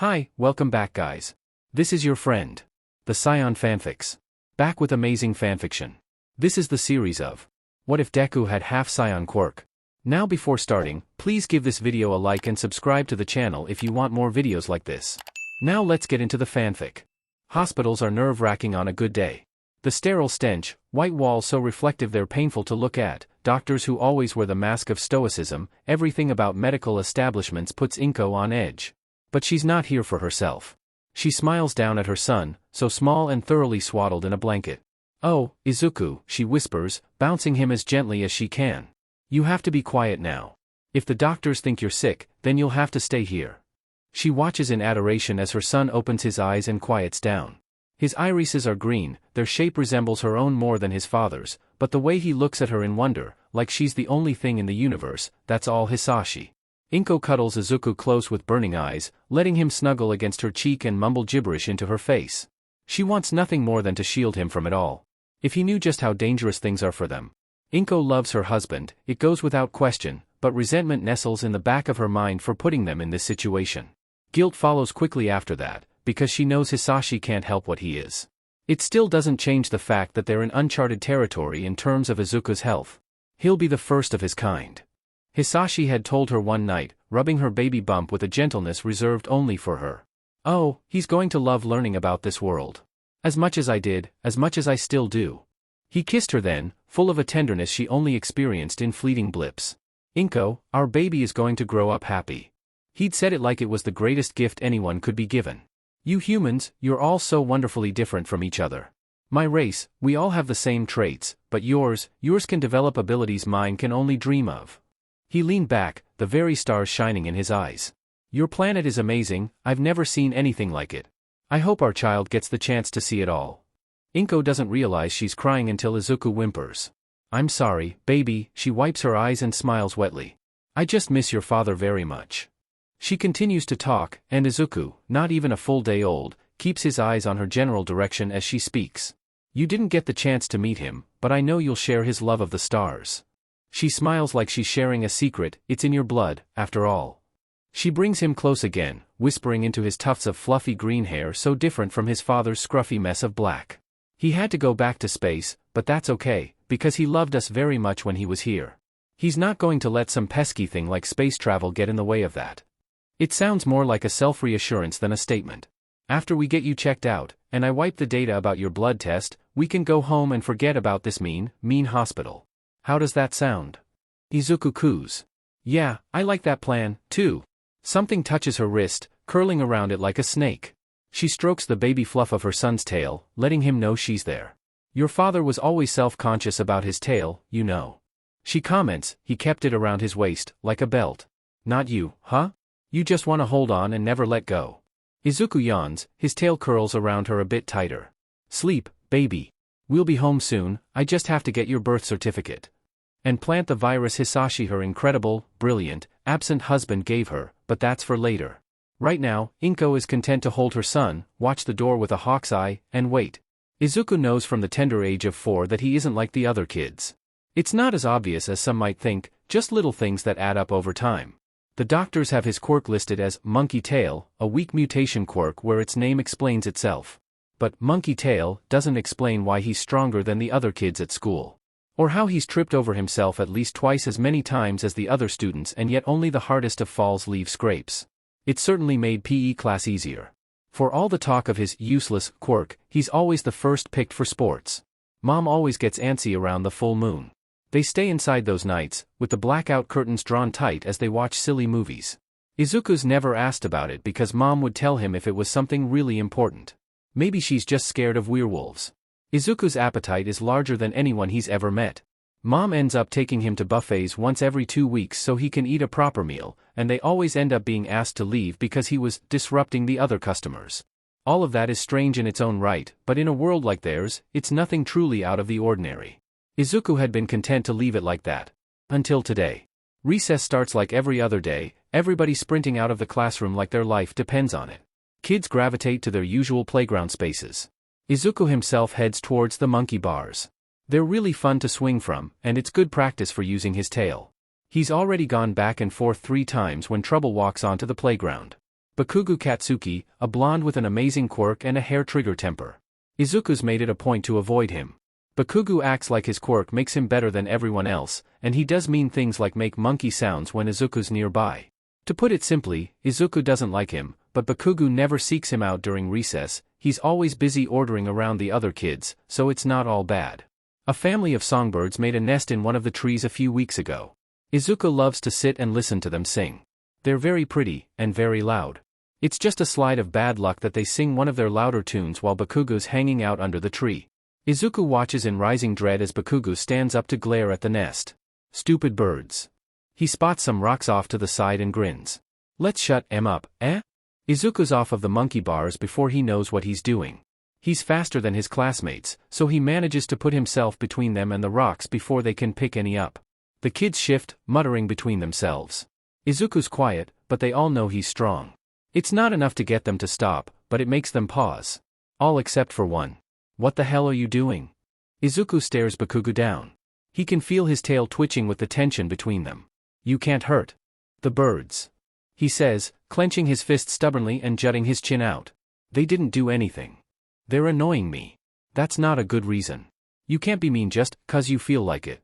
Hi, welcome back guys. This is your friend, the Saiyan Fanfics. Back with amazing fanfiction. This is the series of What if Deku had half Saiyan Quirk? Now before starting, please give this video a like and subscribe to the channel if you want more videos like this. Now let's get into the fanfic. Hospitals are nerve-wracking on a good day. The sterile stench, white walls so reflective they're painful to look at, doctors who always wear the mask of stoicism, everything about medical establishments puts Inko on edge. But she's not here for herself. She smiles down at her son, so small and thoroughly swaddled in a blanket. "Oh, Izuku," she whispers, bouncing him as gently as she can. "You have to be quiet now. If the doctors think you're sick, then you'll have to stay here." She watches in adoration as her son opens his eyes and quiets down. His irises are green, their shape resembles her own more than his father's, but the way he looks at her in wonder, like she's the only thing in the universe, that's all Hisashi. Inko cuddles Izuku close with burning eyes, letting him snuggle against her cheek and mumble gibberish into her face. She wants nothing more than to shield him from it all. If he knew just how dangerous things are for them. Inko loves her husband, it goes without question, but resentment nestles in the back of her mind for putting them in this situation. Guilt follows quickly after that, because she knows Hisashi can't help what he is. It still doesn't change the fact that they're in uncharted territory in terms of Izuku's health. He'll be the first of his kind. Hisashi had told her one night, rubbing her baby bump with a gentleness reserved only for her. "Oh, he's going to love learning about this world. As much as I did, as much as I still do." He kissed her then, full of a tenderness she only experienced in fleeting blips. "Inko, our baby is going to grow up happy." He'd said it like it was the greatest gift anyone could be given. "You humans, you're all so wonderfully different from each other. My race, we all have the same traits, but yours can develop abilities mine can only dream of." He leaned back, the very stars shining in his eyes. "Your planet is amazing, I've never seen anything like it. I hope our child gets the chance to see it all." Inko doesn't realize she's crying until Izuku whimpers. "I'm sorry, baby," she wipes her eyes and smiles wetly. "I just miss your father very much." She continues to talk, and Izuku, not even a full day old, keeps his eyes on her general direction as she speaks. "You didn't get the chance to meet him, but I know you'll share his love of the stars." She smiles like she's sharing a secret, it's in your blood, after all. She brings him close again, whispering into his tufts of fluffy green hair so different from his father's scruffy mess of black. "He had to go back to space, but that's okay, because he loved us very much when he was here. He's not going to let some pesky thing like space travel get in the way of that." It sounds more like a self-reassurance than a statement. "After we get you checked out, and I wipe the data about your blood test, we can go home and forget about this mean hospital. How does that sound?" Izuku coos. "Yeah, I like that plan, too." Something touches her wrist, curling around it like a snake. She strokes the baby fluff of her son's tail, letting him know she's there. "Your father was always self-conscious about his tail, you know." She comments, "He kept it around his waist, like a belt." "Not you, huh? You just want to hold on and never let go." Izuku yawns, his tail curls around her a bit tighter. "Sleep, baby. We'll be home soon, I just have to get your birth certificate. And plant the virus Hisashi her incredible, brilliant, absent husband gave her, but that's for later. Right now, Inko is content to hold her son, watch the door with a hawk's eye, and wait." Izuku knows from the tender age of 4 that he isn't like the other kids. It's not as obvious as some might think, just little things that add up over time. The doctors have his quirk listed as Monkey Tail, a weak mutation quirk where its name explains itself. But Monkey Tail doesn't explain why he's stronger than the other kids at school. Or how he's tripped over himself at least twice as many times as the other students and yet only the hardest of falls leave scrapes. It certainly made PE class easier. For all the talk of his useless quirk, he's always the first picked for sports. Mom always gets antsy around the full moon. They stay inside those nights, with the blackout curtains drawn tight as they watch silly movies. Izuku's never asked about it because Mom would tell him if it was something really important. Maybe she's just scared of werewolves. Izuku's appetite is larger than anyone he's ever met. Mom ends up taking him to buffets once every 2 weeks so he can eat a proper meal, and they always end up being asked to leave because he was disrupting the other customers. All of that is strange in its own right, but in a world like theirs, it's nothing truly out of the ordinary. Izuku had been content to leave it like that. Until today. Recess starts like every other day, everybody sprinting out of the classroom like their life depends on it. Kids gravitate to their usual playground spaces. Izuku himself heads towards the monkey bars. They're really fun to swing from, and it's good practice for using his tail. He's already gone back and forth 3 times when Trouble walks onto the playground. Bakugo Katsuki, a blonde with an amazing quirk and a hair-trigger temper. Izuku's made it a point to avoid him. Bakugo acts like his quirk makes him better than everyone else, and he does mean things like make monkey sounds when Izuku's nearby. To put it simply, Izuku doesn't like him, but Bakugo never seeks him out during recess. He's always busy ordering around the other kids, so it's not all bad. A family of songbirds made a nest in one of the trees a few weeks ago. Izuku loves to sit and listen to them sing. They're very pretty, and very loud. It's just a slide of bad luck that they sing one of their louder tunes while Bakugo's hanging out under the tree. Izuku watches in rising dread as Bakugo stands up to glare at the nest. Stupid birds. He spots some rocks off to the side and grins. Let's shut 'em up, eh? Izuku's off of the monkey bars before he knows what he's doing. He's faster than his classmates, so he manages to put himself between them and the rocks before they can pick any up. The kids shift, muttering between themselves. Izuku's quiet, but they all know he's strong. It's not enough to get them to stop, but it makes them pause. All except for one. What the hell are you doing? Izuku stares Bakugo down. He can feel his tail twitching with the tension between them. You can't hurt the birds, he says, clenching his fist stubbornly and jutting his chin out. They didn't do anything. They're annoying me. That's not a good reason. You can't be mean just 'cause you feel like it.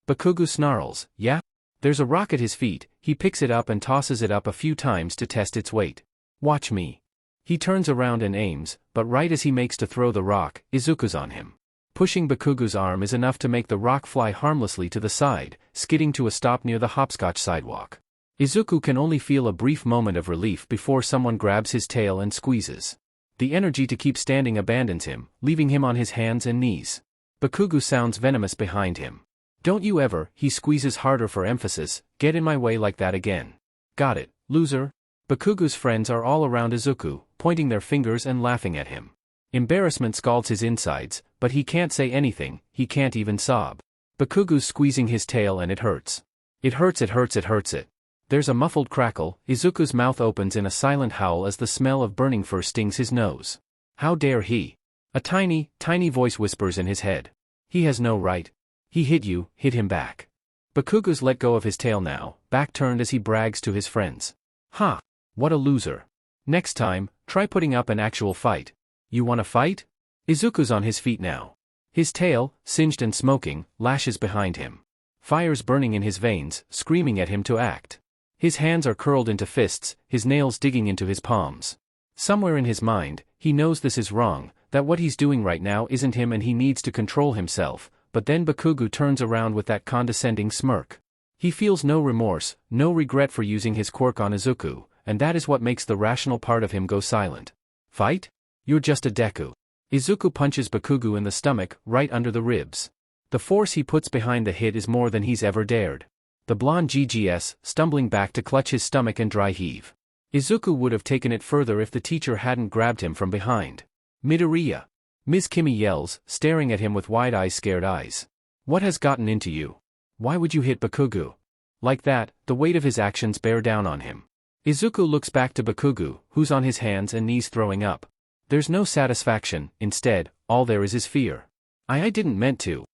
Bakugo snarls, yeah? There's a rock at his feet. He picks it up and tosses it up a few times to test its weight. Watch me. He turns around and aims, but right as he makes to throw the rock, Izuku's on him. Pushing Bakugo's arm is enough to make the rock fly harmlessly to the side, skidding to a stop near the hopscotch sidewalk. Izuku can only feel a brief moment of relief before someone grabs his tail and squeezes. The energy to keep standing abandons him, leaving him on his hands and knees. Bakugo sounds venomous behind him. Don't you ever, he squeezes harder for emphasis, get in my way like that again. Got it, loser? Bakugo's friends are all around Izuku, pointing their fingers and laughing at him. Embarrassment scalds his insides, but he can't say anything, he can't even sob. Bakugo's squeezing his tail and it hurts. It hurts, it hurts, it hurts it. There's a muffled crackle, Izuku's mouth opens in a silent howl as the smell of burning fur stings his nose. How dare he? A tiny, tiny voice whispers in his head. He has no right. He hit you, hit him back. Bakugo's let go of his tail now, back turned as he brags to his friends. Ha! What a loser. Next time, try putting up an actual fight. You wanna fight? Izuku's on his feet now. His tail, singed and smoking, lashes behind him. Fire's burning in his veins, screaming at him to act. His hands are curled into fists, his nails digging into his palms. Somewhere in his mind, he knows this is wrong, that what he's doing right now isn't him and he needs to control himself, but then Bakugo turns around with that condescending smirk. He feels no remorse, no regret for using his quirk on Izuku, and that is what makes the rational part of him go silent. Fight? You're just a Deku. Izuku punches Bakugo in the stomach, right under the ribs. The force he puts behind the hit is more than he's ever dared. The blonde GGS, stumbling back to clutch his stomach and dry heave. Izuku would have taken it further if the teacher hadn't grabbed him from behind. Midoriya. Ms. Kimi yells, staring at him with wide-eyed scared eyes. What has gotten into you? Why would you hit Bakugo? Like that, the weight of his actions bear down on him. Izuku looks back to Bakugo, who's on his hands and knees throwing up. There's no satisfaction, instead, all there is fear. I didn't meant to.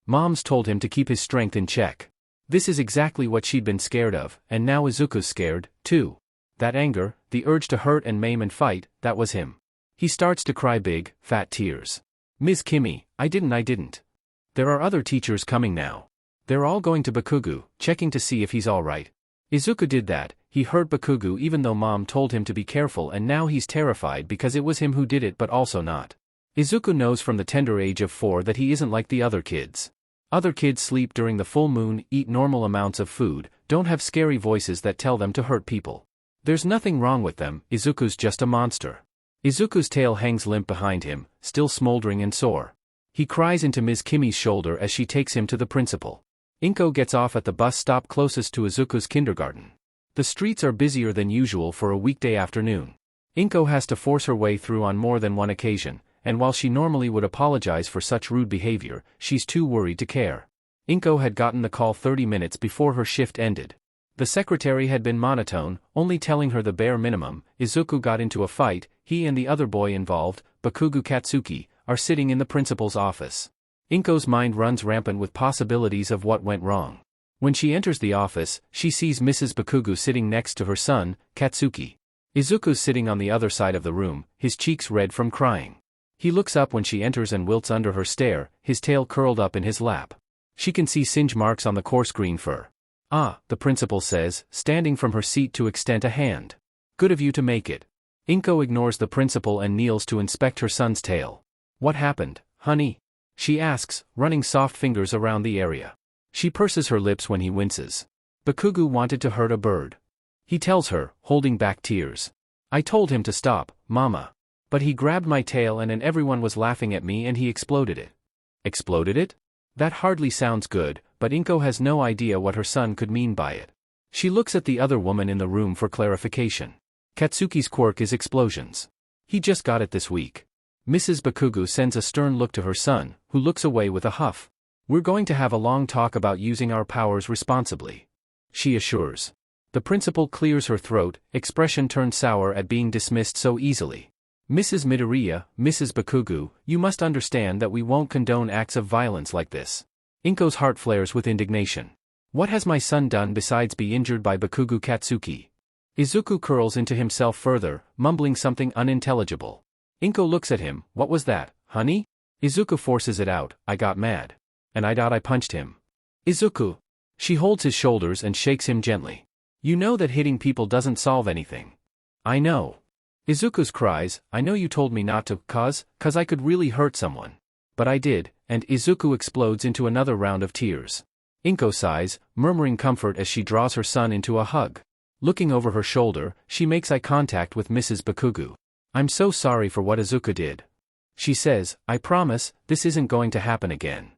Mom's told him to keep his strength in check. This is exactly what she'd been scared of, and now Izuku's scared, too. That anger, the urge to hurt and maim and fight, that was him. He starts to cry big, fat tears. Ms. Kimi, I didn't. There are other teachers coming now. They're all going to Bakugo, checking to see if he's alright. Izuku did that, he hurt Bakugo even though Mom told him to be careful and now he's terrified because it was him who did it but also not. Izuku knows from the tender age of 4 that he isn't like the other kids. Other kids sleep during the full moon, eat normal amounts of food, don't have scary voices that tell them to hurt people. There's nothing wrong with them, Izuku's just a monster. Izuku's tail hangs limp behind him, still smoldering and sore. He cries into Ms. Kimi's shoulder as she takes him to the principal. Inko gets off at the bus stop closest to Izuku's kindergarten. The streets are busier than usual for a weekday afternoon. Inko has to force her way through on more than one occasion, and while she normally would apologize for such rude behavior, she's too worried to care. Inko had gotten the call 30 minutes before her shift ended. The secretary had been monotone, only telling her the bare minimum. Izuku got into a fight. He and the other boy involved, Bakugo Katsuki, are sitting in the principal's office. Inko's mind runs rampant with possibilities of what went wrong. When she enters the office, she sees Mrs. Bakugo sitting next to her son, Katsuki. Izuku's sitting on the other side of the room, his cheeks red from crying. He looks up when she enters and wilts under her stare, his tail curled up in his lap. She can see singe marks on the coarse green fur. "Ah," the principal says, standing from her seat to extend a hand. "Good of you to make it." Inko ignores the principal and kneels to inspect her son's tail. "What happened, honey?" she asks, running soft fingers around the area. She purses her lips when he winces. "Bakugo wanted to hurt a bird," he tells her, holding back tears. "I told him to stop, Mama. But he grabbed my tail and everyone was laughing at me and he exploded it." Exploded it? That hardly sounds good, but Inko has no idea what her son could mean by it. She looks at the other woman in the room for clarification. Katsuki's quirk is explosions. He just got it this week. Mrs. Bakugo sends a stern look to her son, who looks away with a huff. "We're going to have a long talk about using our powers responsibly," she assures. The principal clears her throat, expression turned sour at being dismissed so easily. "Mrs. Midoriya, Mrs. Bakugo, you must understand that we won't condone acts of violence like this." Inko's heart flares with indignation. What has my son done besides be injured by Bakugo Katsuki? Izuku curls into himself further, mumbling something unintelligible. Inko looks at him. "What was that, honey?" Izuku forces it out. "I got mad. And I thought I punched him." "Izuku." She holds his shoulders and shakes him gently. "You know that hitting people doesn't solve anything." "I know." Izuku's cries, "I know you told me not to, cause I could really hurt someone. But I did," and Izuku explodes into another round of tears. Inko sighs, murmuring comfort as she draws her son into a hug. Looking over her shoulder, she makes eye contact with Mrs. Bakugo. "I'm so sorry for what Izuku did," she says. "I promise, this isn't going to happen again."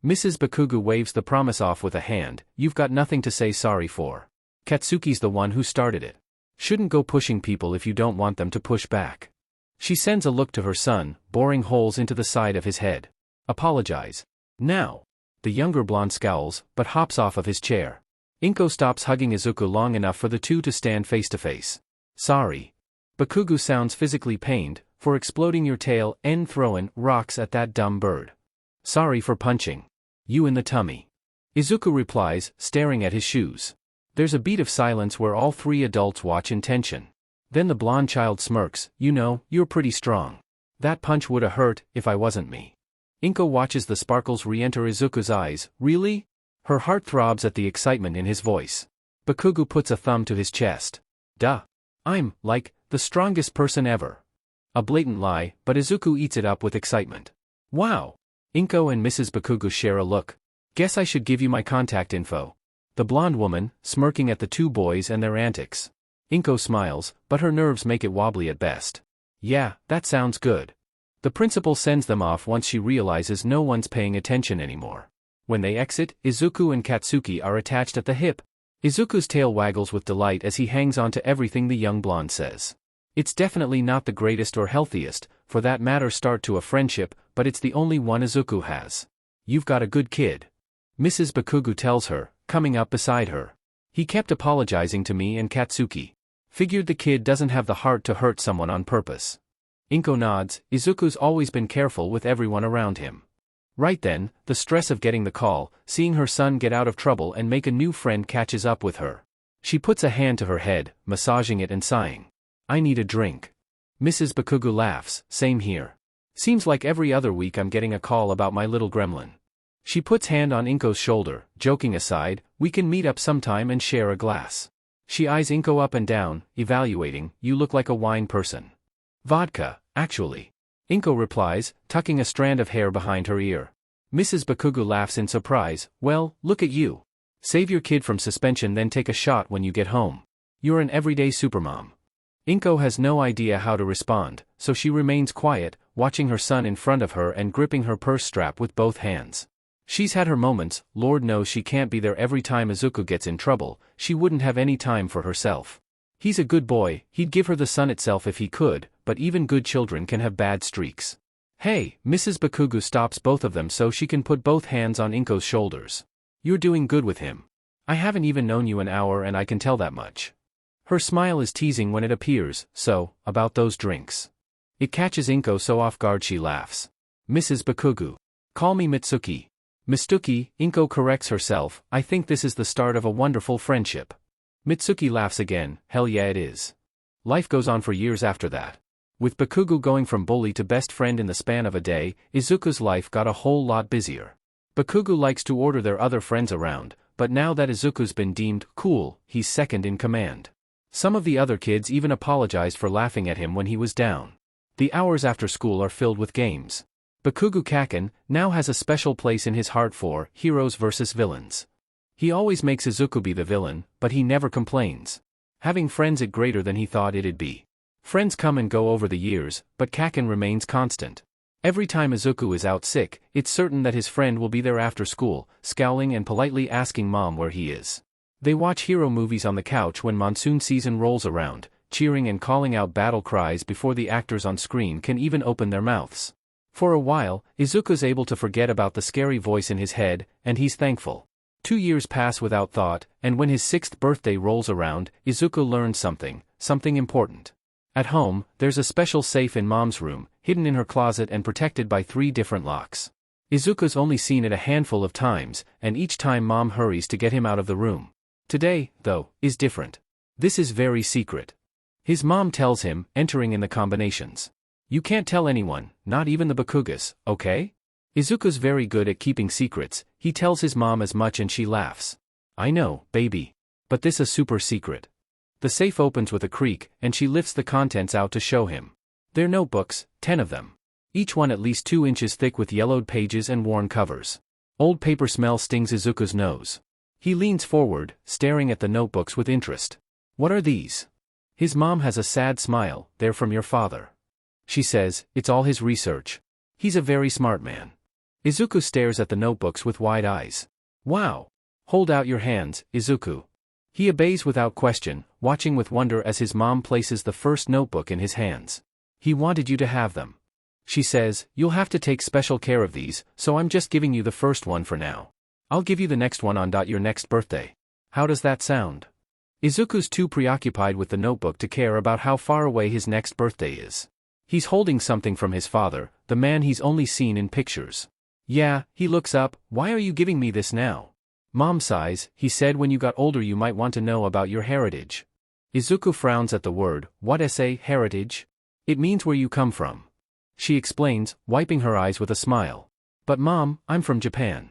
Mrs. Bakugo waves the promise off with a hand. "You've got nothing to say sorry for. Katsuki's the one who started it. Shouldn't go pushing people if you don't want them to push back." She sends a look to her son, boring holes into the side of his head. "Apologize. Now." The younger blonde scowls, but hops off of his chair. Inko stops hugging Izuku long enough for the two to stand face to face. "Sorry." Bakugo sounds physically pained, "for exploding your tail and throwing rocks at that dumb bird. Sorry for punching you in the tummy." Izuku replies, staring at his shoes. There's a beat of silence where all three adults watch in tension. Then the blonde child smirks. "You know, you're pretty strong. That punch woulda hurt, if I wasn't me." Inko watches the sparkles re-enter Izuku's eyes. "Really?" Her heart throbs at the excitement in his voice. Bakugo puts a thumb to his chest. "Duh. I'm, like, the strongest person ever." A blatant lie, but Izuku eats it up with excitement. "Wow." Inko and Mrs. Bakugo share a look. "Guess I should give you my contact info." The blonde woman, smirking at the two boys and their antics. Inko smiles, but her nerves make it wobbly at best. "Yeah, that sounds good." The principal sends them off once she realizes no one's paying attention anymore. When they exit, Izuku and Katsuki are attached at the hip. Izuku's tail waggles with delight as he hangs on to everything the young blonde says. It's definitely not the greatest or healthiest, for that matter start to a friendship, but it's the only one Izuku has. "You've got a good kid," Mrs. Bakugo tells her, coming up beside her. "He kept apologizing to me and Katsuki. Figured the kid doesn't have the heart to hurt someone on purpose." Inko nods. Izuku's always been careful with everyone around him. Right then, the stress of getting the call, seeing her son get out of trouble and make a new friend catches up with her. She puts a hand to her head, massaging it and sighing. "I need a drink." Mrs. Bakugo laughs. "Same here. Seems like every other week I'm getting a call about my little gremlin." She puts hand on Inko's shoulder, joking aside, "We can meet up sometime and share a glass." She eyes Inko up and down, evaluating. "You look like a wine person." "Vodka, actually," Inko replies, tucking a strand of hair behind her ear. Mrs. Bakugo laughs in surprise. "Well, look at you. Save your kid from suspension then take a shot when you get home. You're an everyday supermom." Inko has no idea how to respond, so she remains quiet, watching her son in front of her and gripping her purse strap with both hands. She's had her moments. Lord knows she can't be there every time Izuku gets in trouble. She wouldn't have any time for herself. He's a good boy, he'd give her the sun itself if he could, but even good children can have bad streaks. "Hey," Mrs. Bakugo stops both of them so she can put both hands on Inko's shoulders. "You're doing good with him. I haven't even known you an hour and I can tell that much." Her smile is teasing when it appears. "So, about those drinks." It catches Inko so off guard she laughs. "Mrs. Bakugo. Call me Mitsuki." "Mistuki," Inko corrects herself. "I think this is the start of a wonderful friendship." Mitsuki laughs again. "Hell yeah it is." Life goes on for years after that. With Bakugo going from bully to best friend in the span of a day, Izuku's life got a whole lot busier. Bakugo likes to order their other friends around, but now that Izuku's been deemed cool, he's second in command. Some of the other kids even apologized for laughing at him when he was down. The hours after school are filled with games. Bakugo Kaken now has a special place in his heart for heroes versus villains. He always makes Izuku be the villain, but he never complains. Having friends is greater than he thought it'd be. Friends come and go over the years, but Kaken remains constant. Every time Izuku is out sick, it's certain that his friend will be there after school, scowling and politely asking mom where he is. They watch hero movies on the couch when monsoon season rolls around, cheering and calling out battle cries before the actors on screen can even open their mouths. For a while, Izuku's able to forget about the scary voice in his head, and he's thankful. 2 years pass without thought, and when his 6th birthday rolls around, Izuku learns something important. At home, there's a special safe in mom's room, hidden in her closet and protected by 3 different locks. Izuku's only seen it a handful of times, and each time mom hurries to get him out of the room. Today, though, is different. This is very secret. His mom tells him, entering in the combinations. You can't tell anyone, not even the Bakugas, okay? Izuku's very good at keeping secrets. He tells his mom as much and she laughs. I know, baby. But this is super secret. The safe opens with a creak, and she lifts the contents out to show him. They're notebooks, 10 of them. Each one at least 2 inches thick with yellowed pages and worn covers. Old paper smell stings Izuku's nose. He leans forward, staring at the notebooks with interest. What are these? His mom has a sad smile. They're from your father. She says, it's all his research. He's a very smart man. Izuku stares at the notebooks with wide eyes. Wow! Hold out your hands, Izuku. He obeys without question, watching with wonder as his mom places the first notebook in his hands. He wanted you to have them. She says, you'll have to take special care of these, so I'm just giving you the first one for now. I'll give you the next one on your next birthday. How does that sound? Izuku's too preoccupied with the notebook to care about how far away his next birthday is. He's holding something from his father, the man he's only seen in pictures. Yeah, he looks up. Why are you giving me this now? Mom sighs. He said when you got older you might want to know about your heritage. Izuku frowns at the word. What essay, heritage? It means where you come from. She explains, wiping her eyes with a smile. But mom, I'm from Japan.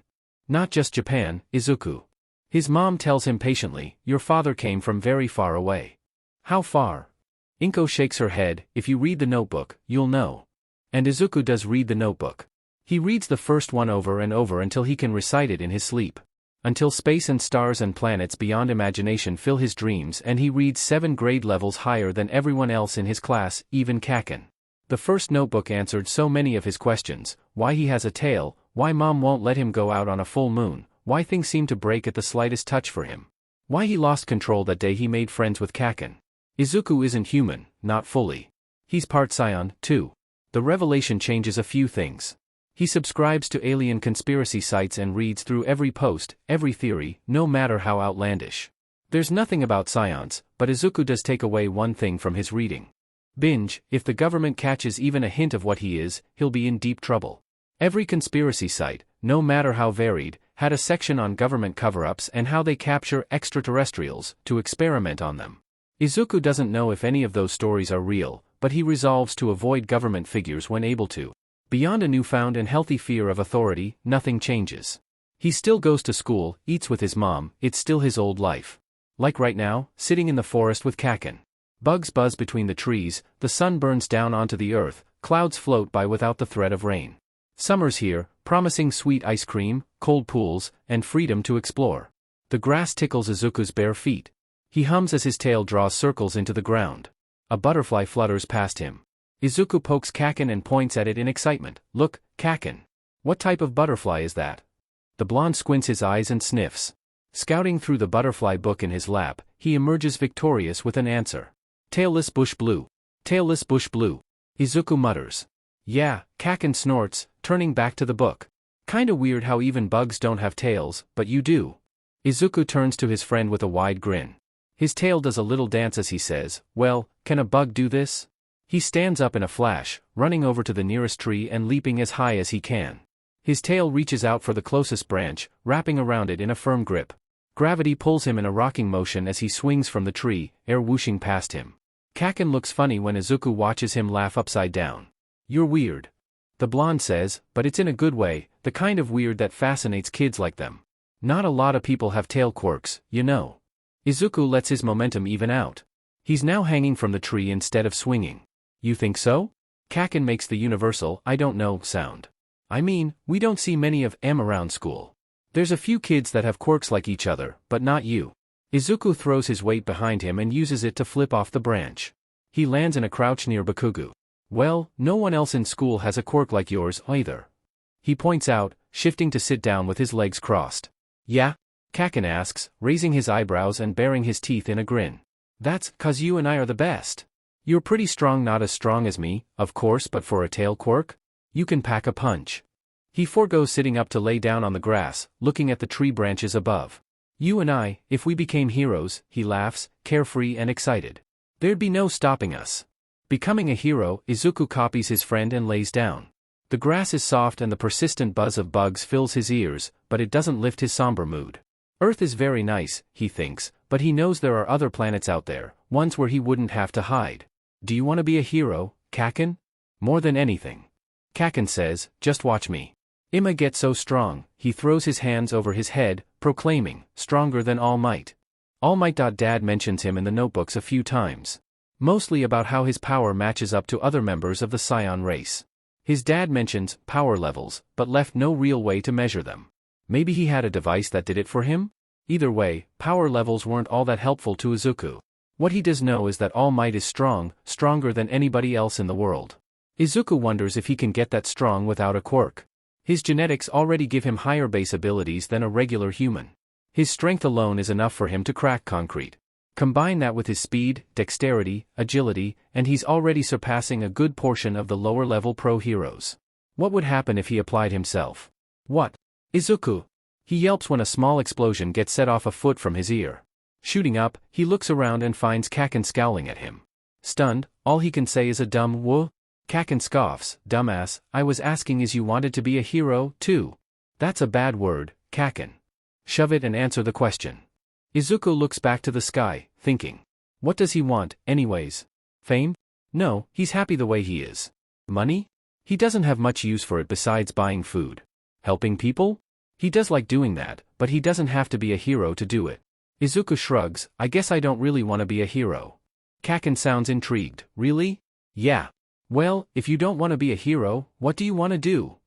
Not just Japan, Izuku. His mom tells him patiently, your father came from very far away. How far? Inko shakes her head. If you read the notebook, you'll know. And Izuku does read the notebook. He reads the first one over and over until he can recite it in his sleep. Until space and stars and planets beyond imagination fill his dreams, and he reads 7 grade levels higher than everyone else in his class, even Kaken. The first notebook answered so many of his questions: why he has a tail, why mom won't let him go out on a full moon, why things seem to break at the slightest touch for him, why he lost control that day he made friends with Kaken. Izuku isn't human, not fully. He's part scion, too. The revelation changes a few things. He subscribes to alien conspiracy sites and reads through every post, every theory, no matter how outlandish. There's nothing about scions, but Izuku does take away one thing from his reading. Binge, if the government catches even a hint of what he is, he'll be in deep trouble. Every conspiracy site, no matter how varied, had a section on government cover-ups and how they capture extraterrestrials to experiment on them. Izuku doesn't know if any of those stories are real, but he resolves to avoid government figures when able to. Beyond a newfound and healthy fear of authority, nothing changes. He still goes to school, eats with his mom, it's still his old life. Like right now, sitting in the forest with Kaken. Bugs buzz between the trees, the sun burns down onto the earth, clouds float by without the threat of rain. Summer's here, promising sweet ice cream, cold pools, and freedom to explore. The grass tickles Izuku's bare feet. He hums as his tail draws circles into the ground. A butterfly flutters past him. Izuku pokes Kaken and points at it in excitement. Look, Kaken. What type of butterfly is that? The blonde squints his eyes and sniffs. Scouting through the butterfly book in his lap, he emerges victorious with an answer. Tailless bush blue. Tailless bush blue. Izuku mutters. Yeah, Kaken snorts, turning back to the book. Kinda weird how even bugs don't have tails, but you do. Izuku turns to his friend with a wide grin. His tail does a little dance as he says, well, can a bug do this? He stands up in a flash, running over to the nearest tree and leaping as high as he can. His tail reaches out for the closest branch, wrapping around it in a firm grip. Gravity pulls him in a rocking motion as he swings from the tree, air whooshing past him. Kaken looks funny when Izuku watches him laugh upside down. You're weird. The blonde says, but it's in a good way, the kind of weird that fascinates kids like them. Not a lot of people have tail quirks, you know. Izuku lets his momentum even out. He's now hanging from the tree instead of swinging. You think so? Kaken makes the universal, I don't know, sound. I mean, we don't see many of them around school. There's a few kids that have quirks like each other, but not you. Izuku throws his weight behind him and uses it to flip off the branch. He lands in a crouch near Bakugo. Well, no one else in school has a quirk like yours either. He points out, shifting to sit down with his legs crossed. Yeah? Kaken asks, raising his eyebrows and baring his teeth in a grin. That's 'cause you and I are the best. You're pretty strong, not as strong as me, of course, but for a tail quirk, you can pack a punch. He forgoes sitting up to lay down on the grass, looking at the tree branches above. You and I, if we became heroes, he laughs, carefree and excited. There'd be no stopping us. Becoming a hero, Izuku copies his friend and lays down. The grass is soft and the persistent buzz of bugs fills his ears, but it doesn't lift his somber mood. Earth is very nice, he thinks, but he knows there are other planets out there, ones where he wouldn't have to hide. Do you want to be a hero, Kaken? More than anything. Kaken says, just watch me. I'ma get so strong, he throws his hands over his head, proclaiming, stronger than All Might. All Might. Dad mentions him in the notebooks a few times. Mostly about how his power matches up to other members of the Scion race. His dad mentions power levels, but left no real way to measure them. Maybe he had a device that did it for him? Either way, power levels weren't all that helpful to Izuku. What he does know is that All Might is strong, stronger than anybody else in the world. Izuku wonders if he can get that strong without a quirk. His genetics already give him higher base abilities than a regular human. His strength alone is enough for him to crack concrete. Combine that with his speed, dexterity, agility, and he's already surpassing a good portion of the lower-level pro heroes. What would happen if he applied himself? What? Izuku! He yelps when a small explosion gets set off a foot from his ear. Shooting up, he looks around and finds Kaken scowling at him. Stunned, all he can say is a dumb "whoa." Kaken scoffs, dumbass, I was asking is you wanted to be a hero, too. That's a bad word, Kaken. Shove it and answer the question. Izuku looks back to the sky, thinking. What does he want, anyways? Fame? No, he's happy the way he is. Money? He doesn't have much use for it besides buying food. Helping people? He does like doing that, but he doesn't have to be a hero to do it. Izuku shrugs, I guess I don't really want to be a hero. Kaken sounds intrigued, really? Yeah. Well, if you don't want to be a hero, what do you want to do?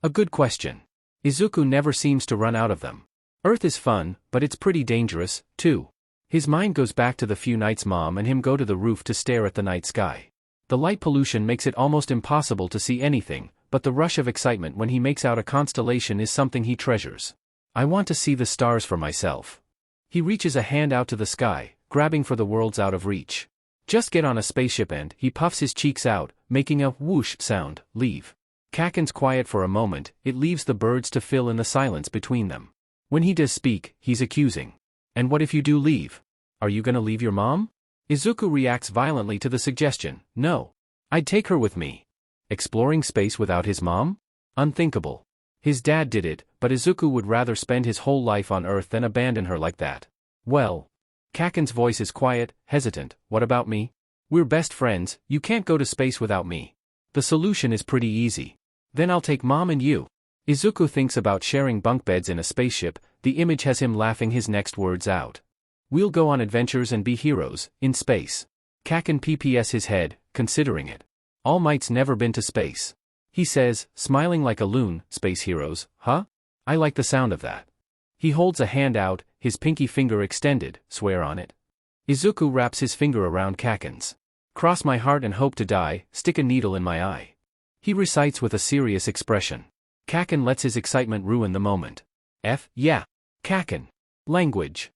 A good question. Izuku never seems to run out of them. Earth is fun, but it's pretty dangerous, too. His mind goes back to the few nights Mom and him go to the roof to stare at the night sky. The light pollution makes it almost impossible to see anything, but the rush of excitement when he makes out a constellation is something he treasures. I want to see the stars for myself. He reaches a hand out to the sky, grabbing for the worlds out of reach. Just get on a spaceship and he puffs his cheeks out, making a whoosh sound, leave. Kaken's quiet for a moment, it leaves the birds to fill in the silence between them. When he does speak, he's accusing. And what if you do leave? Are you gonna leave your mom? Izuku reacts violently to the suggestion, no. I'd take her with me. Exploring space without his mom? Unthinkable. His dad did it, but Izuku would rather spend his whole life on Earth than abandon her like that. Well. Kaken's voice is quiet, hesitant, what about me? We're best friends, you can't go to space without me. The solution is pretty easy. Then I'll take Mom and you. Izuku thinks about sharing bunk beds in a spaceship, the image has him laughing his next words out. We'll go on adventures and be heroes, in space. Kaken pps his head, considering it. All Might's never been to space. He says, smiling like a loon, space heroes, huh? I like the sound of that. He holds a hand out, his pinky finger extended, swear on it. Izuku wraps his finger around Kaken's. Cross my heart and hope to die, stick a needle in my eye. He recites with a serious expression. Kaken lets his excitement ruin the moment. Yeah. Kaken. Language.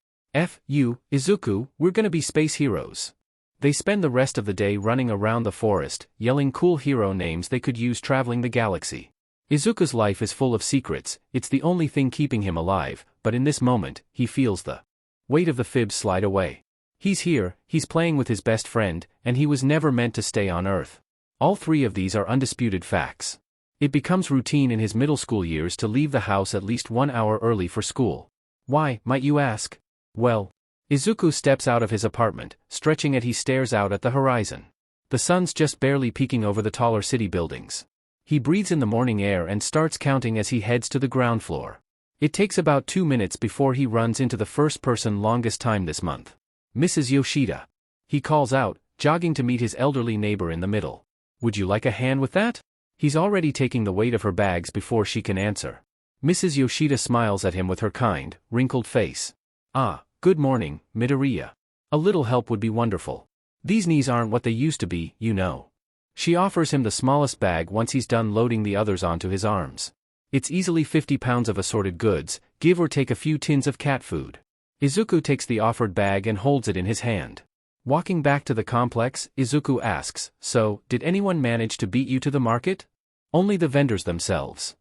You, Izuku, we're gonna be space heroes. They spend the rest of the day running around the forest, yelling cool hero names they could use traveling the galaxy. Izuku's life is full of secrets, it's the only thing keeping him alive, but in this moment, he feels the weight of the fibs slide away. He's here, he's playing with his best friend, and he was never meant to stay on Earth. All three of these are undisputed facts. It becomes routine in his middle school years to leave the house at least 1 hour early for school. Why, might you ask? Well, Izuku steps out of his apartment, stretching as he stares out at the horizon. The sun's just barely peeking over the taller city buildings. He breathes in the morning air and starts counting as he heads to the ground floor. It takes about 2 minutes before he runs into the first person longest time this month. Mrs. Yoshida. He calls out, jogging to meet his elderly neighbor in the middle. Would you like a hand with that? He's already taking the weight of her bags before she can answer. Mrs. Yoshida smiles at him with her kind, wrinkled face. Ah, good morning, Midoriya. A little help would be wonderful. These knees aren't what they used to be, you know. She offers him the smallest bag once he's done loading the others onto his arms. It's easily 50 pounds of assorted goods, give or take a few tins of cat food. Izuku takes the offered bag and holds it in his hand. Walking back to the complex, Izuku asks, so, did anyone manage to beat you to the market? Only the vendors themselves.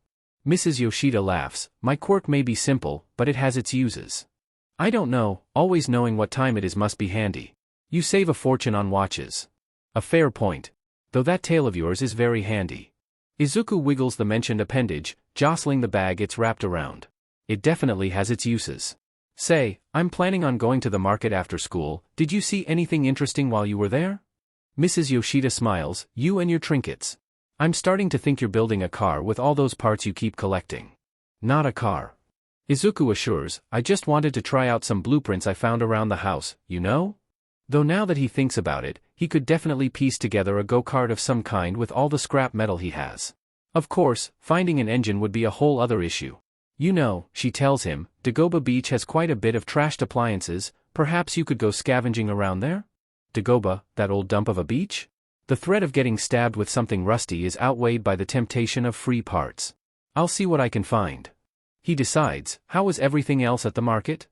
Mrs. Yoshida laughs, my quirk may be simple, but it has its uses. I don't know, always knowing what time it is must be handy. You save a fortune on watches. A fair point. Though that tail of yours is very handy. Izuku wiggles the mentioned appendage, jostling the bag it's wrapped around. It definitely has its uses. Say, I'm planning on going to the market after school, did you see anything interesting while you were there? Mrs. Yoshida smiles, you and your trinkets. I'm starting to think you're building a car with all those parts you keep collecting. Not a car. Izuku assures, I just wanted to try out some blueprints I found around the house, you know? Though now that he thinks about it, he could definitely piece together a go-kart of some kind with all the scrap metal he has. Of course, finding an engine would be a whole other issue. You know, she tells him, Dagobah Beach has quite a bit of trashed appliances, perhaps you could go scavenging around there? Dagobah, that old dump of a beach? The threat of getting stabbed with something rusty is outweighed by the temptation of free parts. I'll see what I can find. He decides, how was everything else at the market?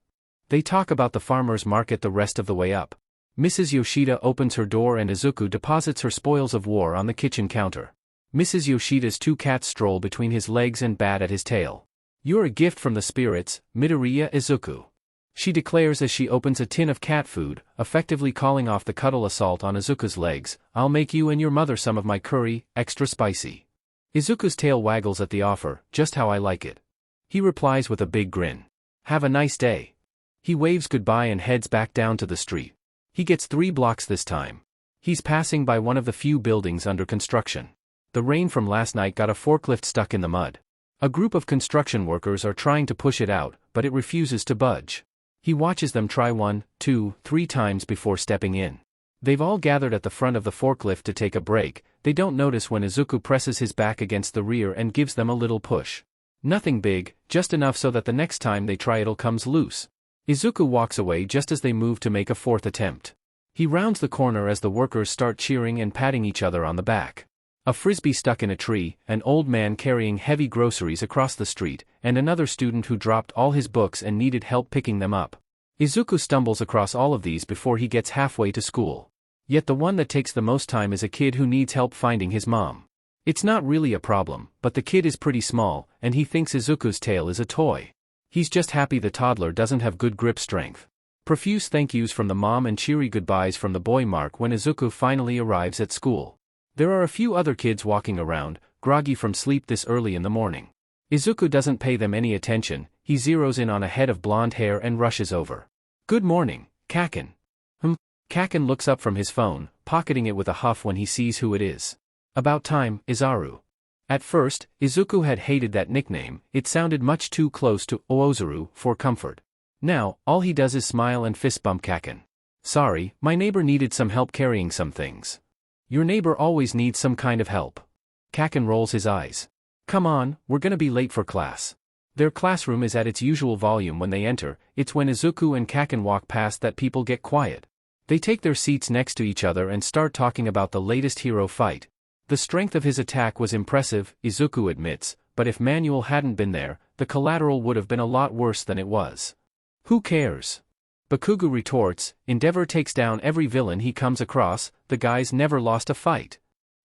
They talk about the farmer's market the rest of the way up. Mrs. Yoshida opens her door and Izuku deposits her spoils of war on the kitchen counter. Mrs. Yoshida's 2 cats stroll between his legs and bat at his tail. You're a gift from the spirits, Midoriya Izuku. She declares as she opens a tin of cat food, effectively calling off the cuddle assault on Izuku's legs. I'll make you and your mother some of my curry, extra spicy. Izuku's tail waggles at the offer, just how I like it. He replies with a big grin. Have a nice day. He waves goodbye and heads back down to the street. He gets 3 blocks this time. He's passing by one of the few buildings under construction. The rain from last night got a forklift stuck in the mud. A group of construction workers are trying to push it out, but it refuses to budge. He watches them try 1, 2, 3 times before stepping in. They've all gathered at the front of the forklift to take a break. They don't notice when Izuku presses his back against the rear and gives them a little push. Nothing big, just enough so that the next time they try it'll comes loose. Izuku walks away just as they move to make a 4th attempt. He rounds the corner as the workers start cheering and patting each other on the back. A frisbee stuck in a tree, an old man carrying heavy groceries across the street, and another student who dropped all his books and needed help picking them up. Izuku stumbles across all of these before he gets halfway to school. Yet the one that takes the most time is a kid who needs help finding his mom. It's not really a problem, but the kid is pretty small, and he thinks Izuku's tail is a toy. He's just happy the toddler doesn't have good grip strength. Profuse thank yous from the mom and cheery goodbyes from the boy mark when Izuku finally arrives at school. There are a few other kids walking around, groggy from sleep this early in the morning. Izuku doesn't pay them any attention, he zeroes in on a head of blonde hair and rushes over. Good morning, Kaken. Kaken looks up from his phone, pocketing it with a huff when he sees who it is. About time, Izaru. At first, Izuku had hated that nickname, it sounded much too close to Oozuru for comfort. Now, all he does is smile and fist bump Kaken. Sorry, my neighbor needed some help carrying some things. Your neighbor always needs some kind of help. Kaken rolls his eyes. Come on, we're gonna be late for class. Their classroom is at its usual volume when they enter, it's when Izuku and Kaken walk past that people get quiet. They take their seats next to each other and start talking about the latest hero fight. The strength of his attack was impressive, Izuku admits, but if Manuel hadn't been there, the collateral would have been a lot worse than it was. Who cares? Bakugo retorts, Endeavor takes down every villain he comes across, the guys never lost a fight.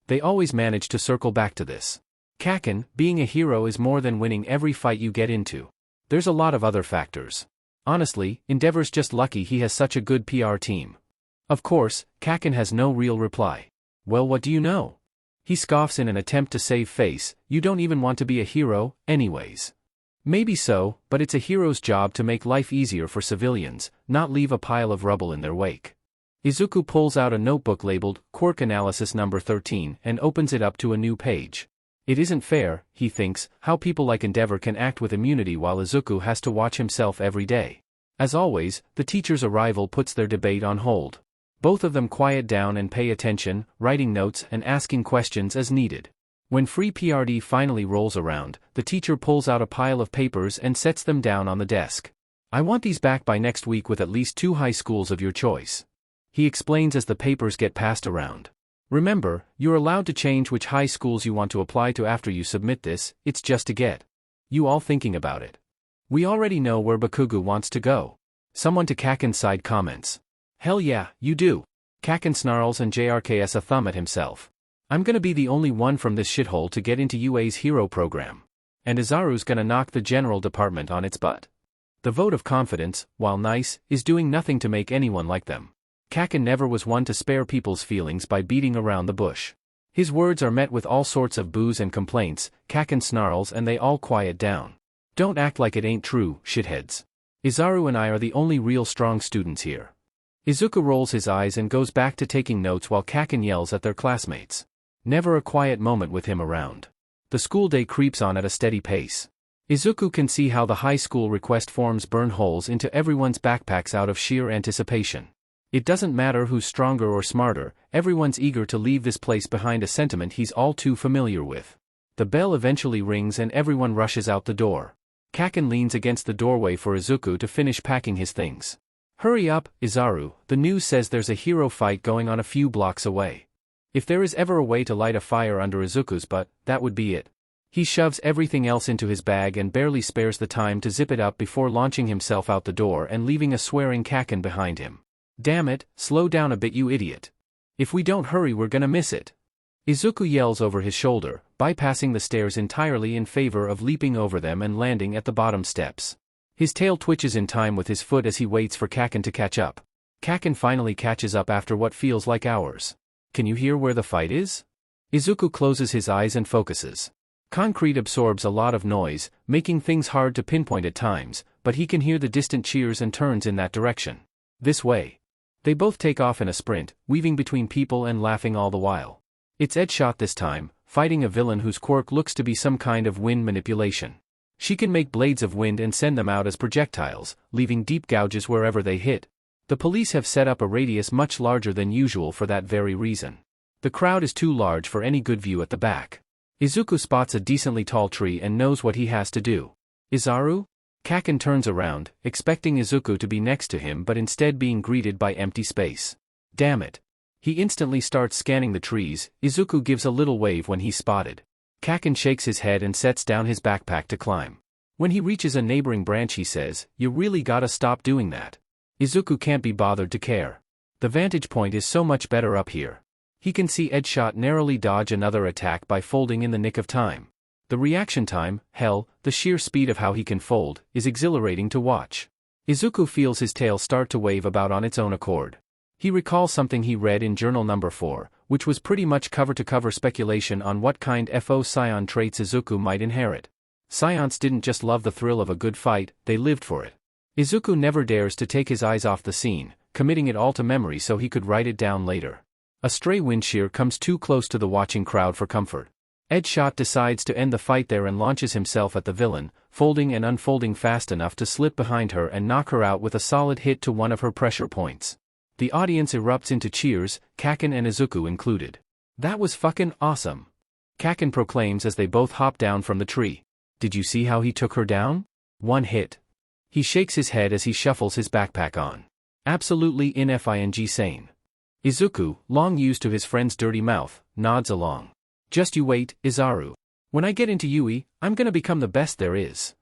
They always manage to circle back to this. Kaken, being a hero is more than winning every fight you get into. There's a lot of other factors. Honestly, Endeavor's just lucky he has such a good PR team. Of course, Kaken has no real reply. Well, what do you know? He scoffs in an attempt to save face, you don't even want to be a hero, anyways. Maybe so, but it's a hero's job to make life easier for civilians, not leave a pile of rubble in their wake. Izuku pulls out a notebook labeled Quirk Analysis Number 13 and opens it up to a new page. It isn't fair, he thinks, how people like Endeavor can act with immunity while Izuku has to watch himself every day. As always, the teacher's arrival puts their debate on hold. Both of them quiet down and pay attention, writing notes and asking questions as needed. When free PRD finally rolls around, the teacher pulls out a pile of papers and sets them down on the desk. I want these back by next week with at least 2 high schools of your choice. He explains as the papers get passed around. Remember, you're allowed to change which high schools you want to apply to after you submit this, it's just to get you all thinking about it. We already know where Bakugo wants to go. Someone to Kaken's side comments. Hell yeah, you do. Kaken snarls and JRKs a thumb at himself. I'm gonna be the only one from this shithole to get into UA's hero program. And Izaru's gonna knock the general department on its butt. The vote of confidence, while nice, is doing nothing to make anyone like them. Kaken never was one to spare people's feelings by beating around the bush. His words are met with all sorts of boos and complaints. Kaken snarls and they all quiet down. Don't act like it ain't true, shitheads. Izaru and I are the only real strong students here. Izuku rolls his eyes and goes back to taking notes while Kaken yells at their classmates. Never a quiet moment with him around. The school day creeps on at a steady pace. Izuku can see how the high school request forms burn holes into everyone's backpacks out of sheer anticipation. It doesn't matter who's stronger or smarter, everyone's eager to leave this place behind a sentiment he's all too familiar with. The bell eventually rings and everyone rushes out the door. Kaken leans against the doorway for Izuku to finish packing his things. Hurry up, Izaru, the news says there's a hero fight going on a few blocks away. If there is ever a way to light a fire under Izuku's butt, that would be it. He shoves everything else into his bag and barely spares the time to zip it up before launching himself out the door and leaving a swearing Kaken behind him. Damn it, slow down a bit you idiot. If we don't hurry we're gonna miss it. Izuku yells over his shoulder, bypassing the stairs entirely in favor of leaping over them and landing at the bottom steps. His tail twitches in time with his foot as he waits for Kaken to catch up. Kaken finally catches up after what feels like hours. Can you hear where the fight is? Izuku closes his eyes and focuses. Concrete absorbs a lot of noise, making things hard to pinpoint at times, but he can hear the distant cheers and turns in that direction. This way. They both take off in a sprint, weaving between people and laughing all the while. It's Edshot this time, fighting a villain whose quirk looks to be some kind of wind manipulation. She can make blades of wind and send them out as projectiles, leaving deep gouges wherever they hit. The police have set up a radius much larger than usual for that very reason. The crowd is too large for any good view at the back. Izuku spots a decently tall tree and knows what he has to do. Izaru? Kaken turns around, expecting Izuku to be next to him but instead being greeted by empty space. Damn it. He instantly starts scanning the trees. Izuku gives a little wave when he's spotted. Kaken shakes his head and sets down his backpack to climb. When he reaches a neighboring branch he says, "You really gotta stop doing that." Izuku can't be bothered to care. The vantage point is so much better up here. He can see Edshot narrowly dodge another attack by folding in the nick of time. The reaction time, hell, the sheer speed of how he can fold, is exhilarating to watch. Izuku feels his tail start to wave about on its own accord. He recalls something he read in journal number 4, which was pretty much cover-to-cover speculation on what kind of scion traits Izuku might inherit. Scions didn't just love the thrill of a good fight, they lived for it. Izuku never dares to take his eyes off the scene, committing it all to memory so he could write it down later. A stray wind shear comes too close to the watching crowd for comfort. Edshot decides to end the fight there and launches himself at the villain, folding and unfolding fast enough to slip behind her and knock her out with a solid hit to one of her pressure points. The audience erupts into cheers, Kaken and Izuku included. That was fucking awesome. Kaken proclaims as they both hop down from the tree. Did you see how he took her down? One hit. He shakes his head as he shuffles his backpack on. Absolutely infing sane. Izuku, long used to his friend's dirty mouth, nods along. Just you wait, Izaru. When I get into UE, I'm gonna become the best there is.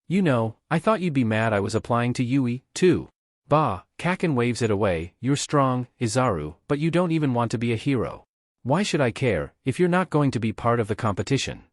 You know, I thought you'd be mad I was applying to UE, too. Bah, Kaken waves it away. You're strong, Izaru, but you don't even want to be a hero. Why should I care, if you're not going to be part of the competition?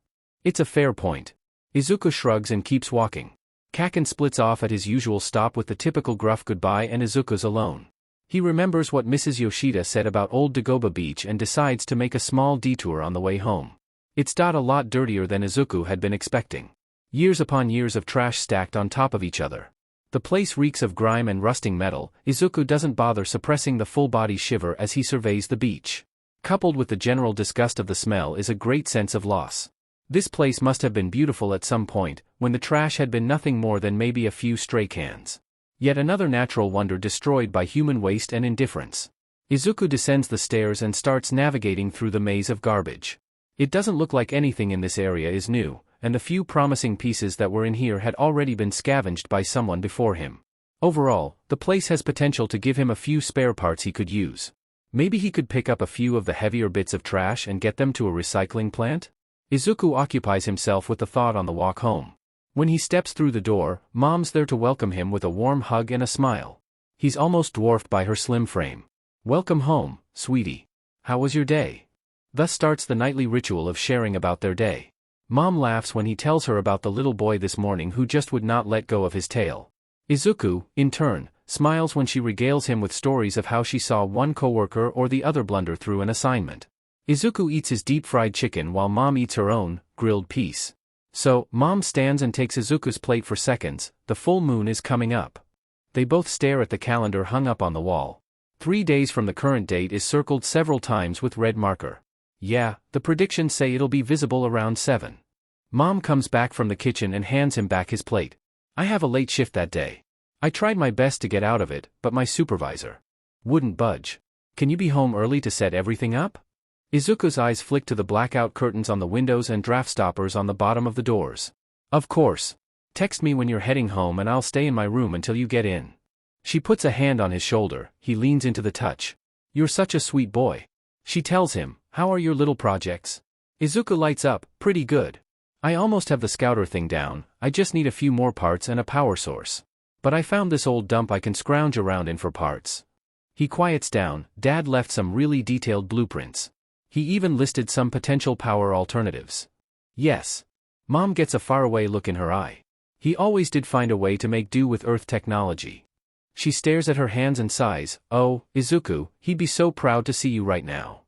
It's a fair point. Izuku shrugs and keeps walking. Kaken splits off at his usual stop with the typical gruff goodbye and Izuku's alone. He remembers what Mrs. Yoshida said about Old Dagoba Beach and decides to make a small detour on the way home. It's a lot dirtier than Izuku had been expecting. Years upon years of trash stacked on top of each other. The place reeks of grime and rusting metal. Izuku doesn't bother suppressing the full-body shiver as he surveys the beach. Coupled with the general disgust of the smell is a great sense of loss. This place must have been beautiful at some point, when the trash had been nothing more than maybe a few stray cans. Yet another natural wonder destroyed by human waste and indifference. Izuku descends the stairs and starts navigating through the maze of garbage. It doesn't look like anything in this area is new, and the few promising pieces that were in here had already been scavenged by someone before him. Overall, the place has potential to give him a few spare parts he could use. Maybe he could pick up a few of the heavier bits of trash and get them to a recycling plant? Izuku occupies himself with the thought on the walk home. When he steps through the door, Mom's there to welcome him with a warm hug and a smile. He's almost dwarfed by her slim frame. "Welcome home, sweetie. How was your day?" Thus starts the nightly ritual of sharing about their day. Mom laughs when he tells her about the little boy this morning who just would not let go of his tail. Izuku, in turn, smiles when she regales him with stories of how she saw one coworker or the other blunder through an assignment. Izuku eats his deep-fried chicken while Mom eats her own, grilled piece. So, Mom stands and takes Izuku's plate for seconds. The full moon is coming up. They both stare at the calendar hung up on the wall. 3 days from the current date is circled several times with red marker. Yeah, the predictions say it'll be visible around 7. Mom comes back from the kitchen and hands him back his plate. "I have a late shift that day. I tried my best to get out of it, but my supervisor wouldn't budge. Can you be home early to set everything up?" Izuku's eyes flick to the blackout curtains on the windows and draft stoppers on the bottom of the doors. "Of course. Text me when you're heading home and I'll stay in my room until you get in." She puts a hand on his shoulder. He leans into the touch. "You're such a sweet boy." She tells him, "How are your little projects?" Izuku lights up, "Pretty good. I almost have the scouter thing down, I just need a few more parts and a power source. But I found this old dump I can scrounge around in for parts." He quiets down. Dad left some really detailed blueprints. He even listed some potential power alternatives. "Yes." Mom gets a faraway look in her eye. "He always did find a way to make do with Earth technology." She stares at her hands and sighs. "Oh, Izuku, he'd be so proud to see you right now."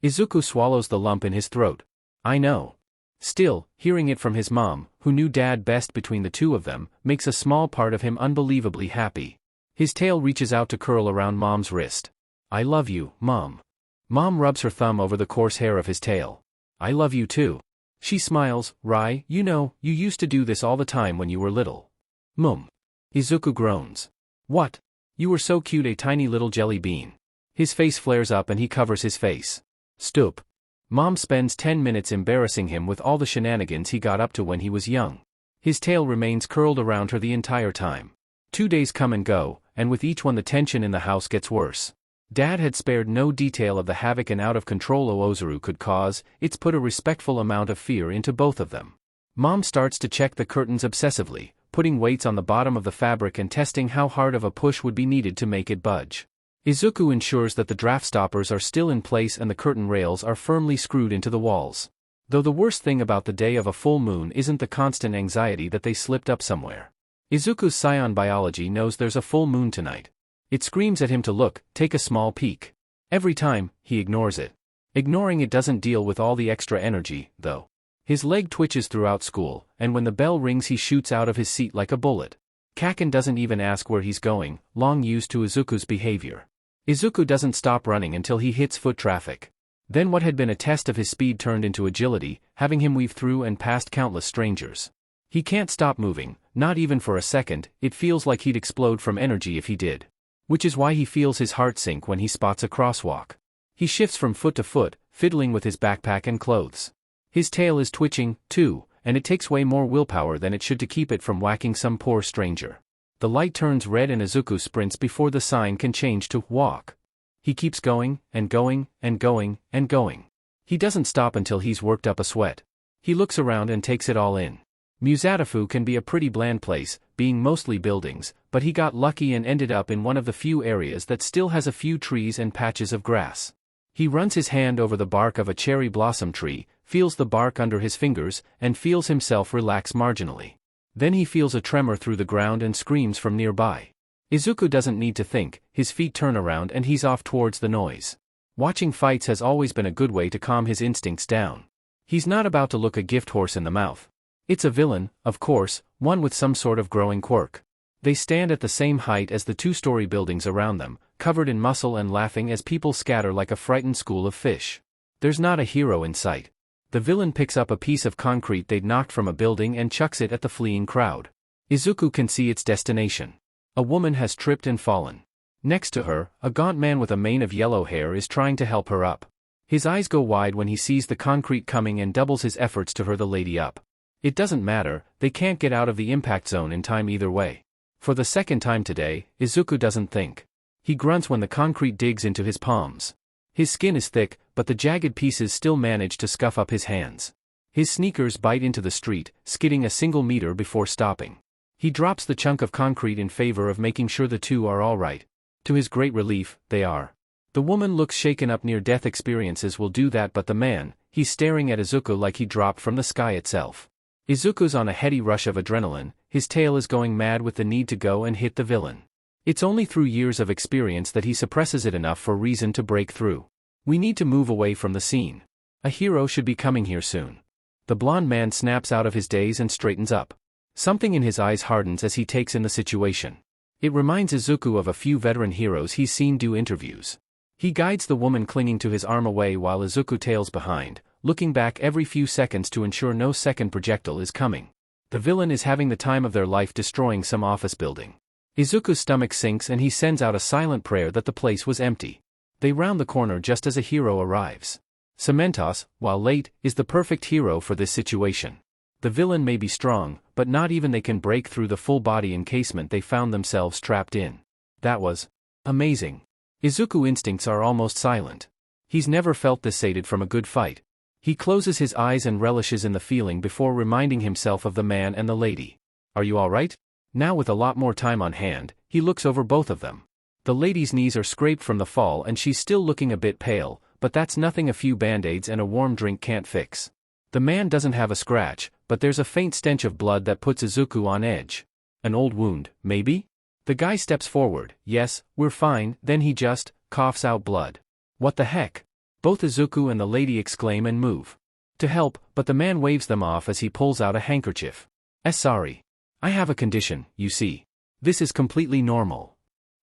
Izuku swallows the lump in his throat. "I know." Still, hearing it from his mom, who knew Dad best between the two of them, makes a small part of him unbelievably happy. His tail reaches out to curl around Mom's wrist. "I love you, Mom." Mom rubs her thumb over the coarse hair of his tail. "I love you too." She smiles. "Rai, you know, you used to do this all the time when you were little." "Mum." Izuku groans. "What? You were so cute, a tiny little jelly bean." His face flares up and he covers his face. "Stoop." Mom spends 10 minutes embarrassing him with all the shenanigans he got up to when he was young. His tail remains curled around her the entire time. 2 days come and go, and with each one the tension in the house gets worse. Dad had spared no detail of the havoc and out-of-control Oozuru could cause. It's put a respectful amount of fear into both of them. Mom starts to check the curtains obsessively, putting weights on the bottom of the fabric and testing how hard of a push would be needed to make it budge. Izuku ensures that the draft stoppers are still in place and the curtain rails are firmly screwed into the walls. Though the worst thing about the day of a full moon isn't the constant anxiety that they slipped up somewhere. Izuku's scion biology knows there's a full moon tonight. It screams at him to look, take a small peek. Every time, he ignores it. Ignoring it doesn't deal with all the extra energy, though. His leg twitches throughout school, and when the bell rings he shoots out of his seat like a bullet. Kaken doesn't even ask where he's going, long used to Izuku's behavior. Izuku doesn't stop running until he hits foot traffic. Then what had been a test of his speed turned into agility, having him weave through and past countless strangers. He can't stop moving, not even for a second. It feels like he'd explode from energy if he did. Which is why he feels his heart sink when he spots a crosswalk. He shifts from foot to foot, fiddling with his backpack and clothes. His tail is twitching, too, and it takes way more willpower than it should to keep it from whacking some poor stranger. The light turns red and Izuku sprints before the sign can change to walk. He keeps going, and going, and going, and going. He doesn't stop until he's worked up a sweat. He looks around and takes it all in. Musadafu can be a pretty bland place, being mostly buildings, but he got lucky and ended up in one of the few areas that still has a few trees and patches of grass. He runs his hand over the bark of a cherry blossom tree, feels the bark under his fingers, and feels himself relax marginally. Then he feels a tremor through the ground and screams from nearby. Izuku doesn't need to think, his feet turn around and he's off towards the noise. Watching fights has always been a good way to calm his instincts down. He's not about to look a gift horse in the mouth. It's a villain, of course, one with some sort of growing quirk. They stand at the same height as the two-story buildings around them, covered in muscle and laughing as people scatter like a frightened school of fish. There's not a hero in sight. The villain picks up a piece of concrete they'd knocked from a building and chucks it at the fleeing crowd. Izuku can see its destination. A woman has tripped and fallen. Next to her, a gaunt man with a mane of yellow hair is trying to help her up. His eyes go wide when he sees the concrete coming and doubles his efforts to hurl the lady up. It doesn't matter, they can't get out of the impact zone in time either way. For the second time today, Izuku doesn't think. He grunts when the concrete digs into his palms. His skin is thick, but the jagged pieces still manage to scuff up his hands. His sneakers bite into the street, skidding a single meter before stopping. He drops the chunk of concrete in favor of making sure the two are all right. To his great relief, they are. The woman looks shaken up. Near-death experiences will do that, but the man, he's staring at Izuku like he dropped from the sky itself. Izuku's on a heady rush of adrenaline, his tail is going mad with the need to go and hit the villain. It's only through years of experience that he suppresses it enough for reason to break through. We need to move away from the scene. A hero should be coming here soon. The blonde man snaps out of his daze and straightens up. Something in his eyes hardens as he takes in the situation. It reminds Izuku of a few veteran heroes he's seen do interviews. He guides the woman clinging to his arm away while Izuku tails behind, looking back every few seconds to ensure no second projectile is coming. The villain is having the time of their life destroying some office building. Izuku's stomach sinks and he sends out a silent prayer that the place was empty. They round the corner just as a hero arrives. Cementos, while late, is the perfect hero for this situation. The villain may be strong, but not even they can break through the full body encasement they found themselves trapped in. That was amazing. Izuku's instincts are almost silent. He's never felt this sated from a good fight. He closes his eyes and relishes in the feeling before reminding himself of the man and the lady. Are you alright? Now with a lot more time on hand, he looks over both of them. The lady's knees are scraped from the fall and she's still looking a bit pale, but that's nothing a few band-aids and a warm drink can't fix. The man doesn't have a scratch, but there's a faint stench of blood that puts Izuku on edge. An old wound, maybe? The guy steps forward. Yes, we're fine, then he just coughs out blood. What the heck? Both Izuku and the lady exclaim and move to help, but the man waves them off as he pulls out a handkerchief. Sorry. I have a condition, you see. This is completely normal.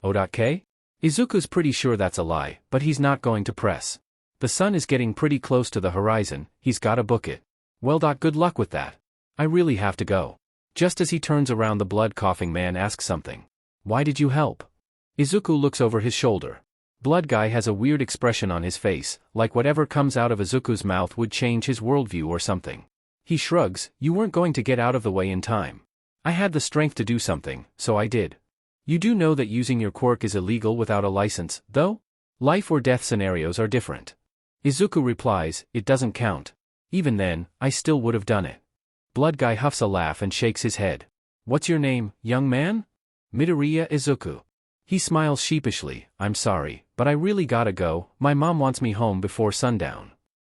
Okay? Izuku's pretty sure that's a lie, but he's not going to press. The sun is getting pretty close to the horizon, he's gotta book it. Well, good luck with that. I really have to go. Just as he turns around, the blood-coughing man asks something. Why did you help? Izuku looks over his shoulder. Blood guy has a weird expression on his face, like whatever comes out of Izuku's mouth would change his worldview or something. He shrugs. You weren't going to get out of the way in time. I had the strength to do something, so I did. You do know that using your quirk is illegal without a license, though? Life or death scenarios are different. Izuku replies, it doesn't count. Even then, I still would have done it. Blood guy huffs a laugh and shakes his head. What's your name, young man? Midoriya Izuku. He smiles sheepishly. I'm sorry, but I really gotta go, my mom wants me home before sundown.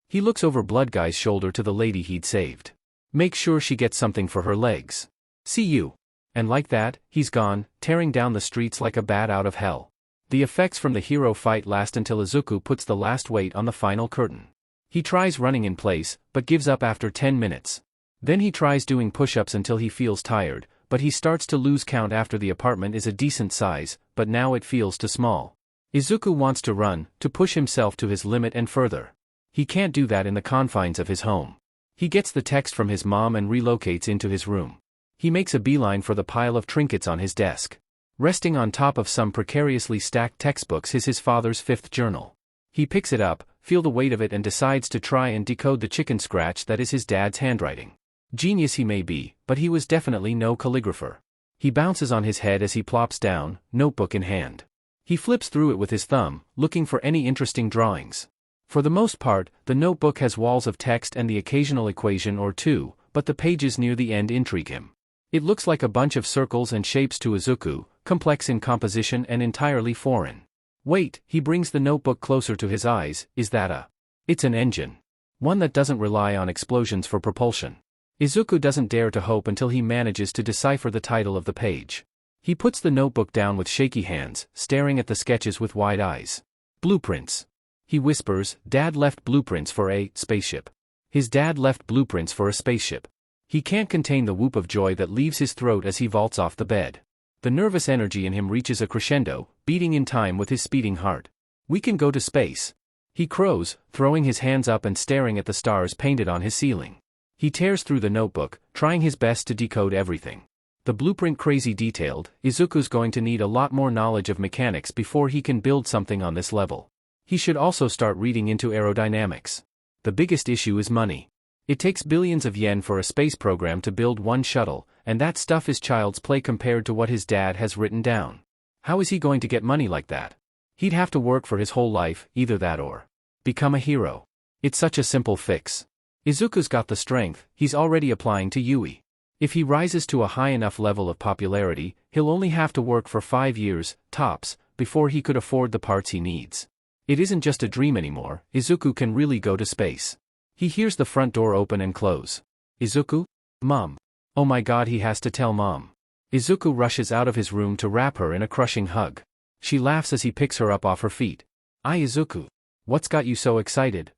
He looks over Blood guy's shoulder to the lady he'd saved. Make sure she gets something for her legs. See you. And like that, he's gone, tearing down the streets like a bat out of hell. The effects from the hero fight last until Izuku puts the last weight on the final curtain. He tries running in place, but gives up after 10 minutes. Then he tries doing push-ups until he feels tired, but he starts to lose count after the apartment is a decent size, but now it feels too small. Izuku wants to run, to push himself to his limit and further. He can't do that in the confines of his home. He gets the text from his mom and relocates into his room. He makes a beeline for the pile of trinkets on his desk. Resting on top of some precariously stacked textbooks is his father's fifth journal. He picks it up, feels the weight of it and decides to try and decode the chicken scratch that is his dad's handwriting. Genius he may be, but he was definitely no calligrapher. He bounces on his head as he plops down, notebook in hand. He flips through it with his thumb, looking for any interesting drawings. For the most part, the notebook has walls of text and the occasional equation or two, but the pages near the end intrigue him. It looks like a bunch of circles and shapes to Izuku, complex in composition and entirely foreign. Wait, he brings the notebook closer to his eyes, is that a? It's an engine. One that doesn't rely on explosions for propulsion. Izuku doesn't dare to hope until he manages to decipher the title of the page. He puts the notebook down with shaky hands, staring at the sketches with wide eyes. Blueprints. He whispers, Dad left blueprints for a spaceship. His dad left blueprints for a spaceship. He can't contain the whoop of joy that leaves his throat as he vaults off the bed. The nervous energy in him reaches a crescendo, beating in time with his speeding heart. We can go to space. He crows, throwing his hands up and staring at the stars painted on his ceiling. He tears through the notebook, trying his best to decode everything. The blueprint crazy detailed, Izuku's going to need a lot more knowledge of mechanics before he can build something on this level. He should also start reading into aerodynamics. The biggest issue is money. It takes billions of yen for a space program to build one shuttle, and that stuff is child's play compared to what his dad has written down. How is he going to get money like that? He'd have to work for his whole life, either that or become a hero. It's such a simple fix. Izuku's got the strength, he's already applying to Yui. If he rises to a high enough level of popularity, he'll only have to work for 5 years, tops, before he could afford the parts he needs. It isn't just a dream anymore, Izuku can really go to space. He hears the front door open and close. Izuku? Mom. Oh my god, he has to tell Mom. Izuku rushes out of his room to wrap her in a crushing hug. She laughs as he picks her up off her feet. Izuku. What's got you so excited?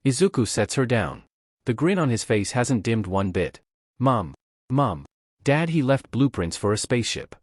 Izuku sets her down. The grin on his face hasn't dimmed one bit. Mom. Dad, he left blueprints for a spaceship.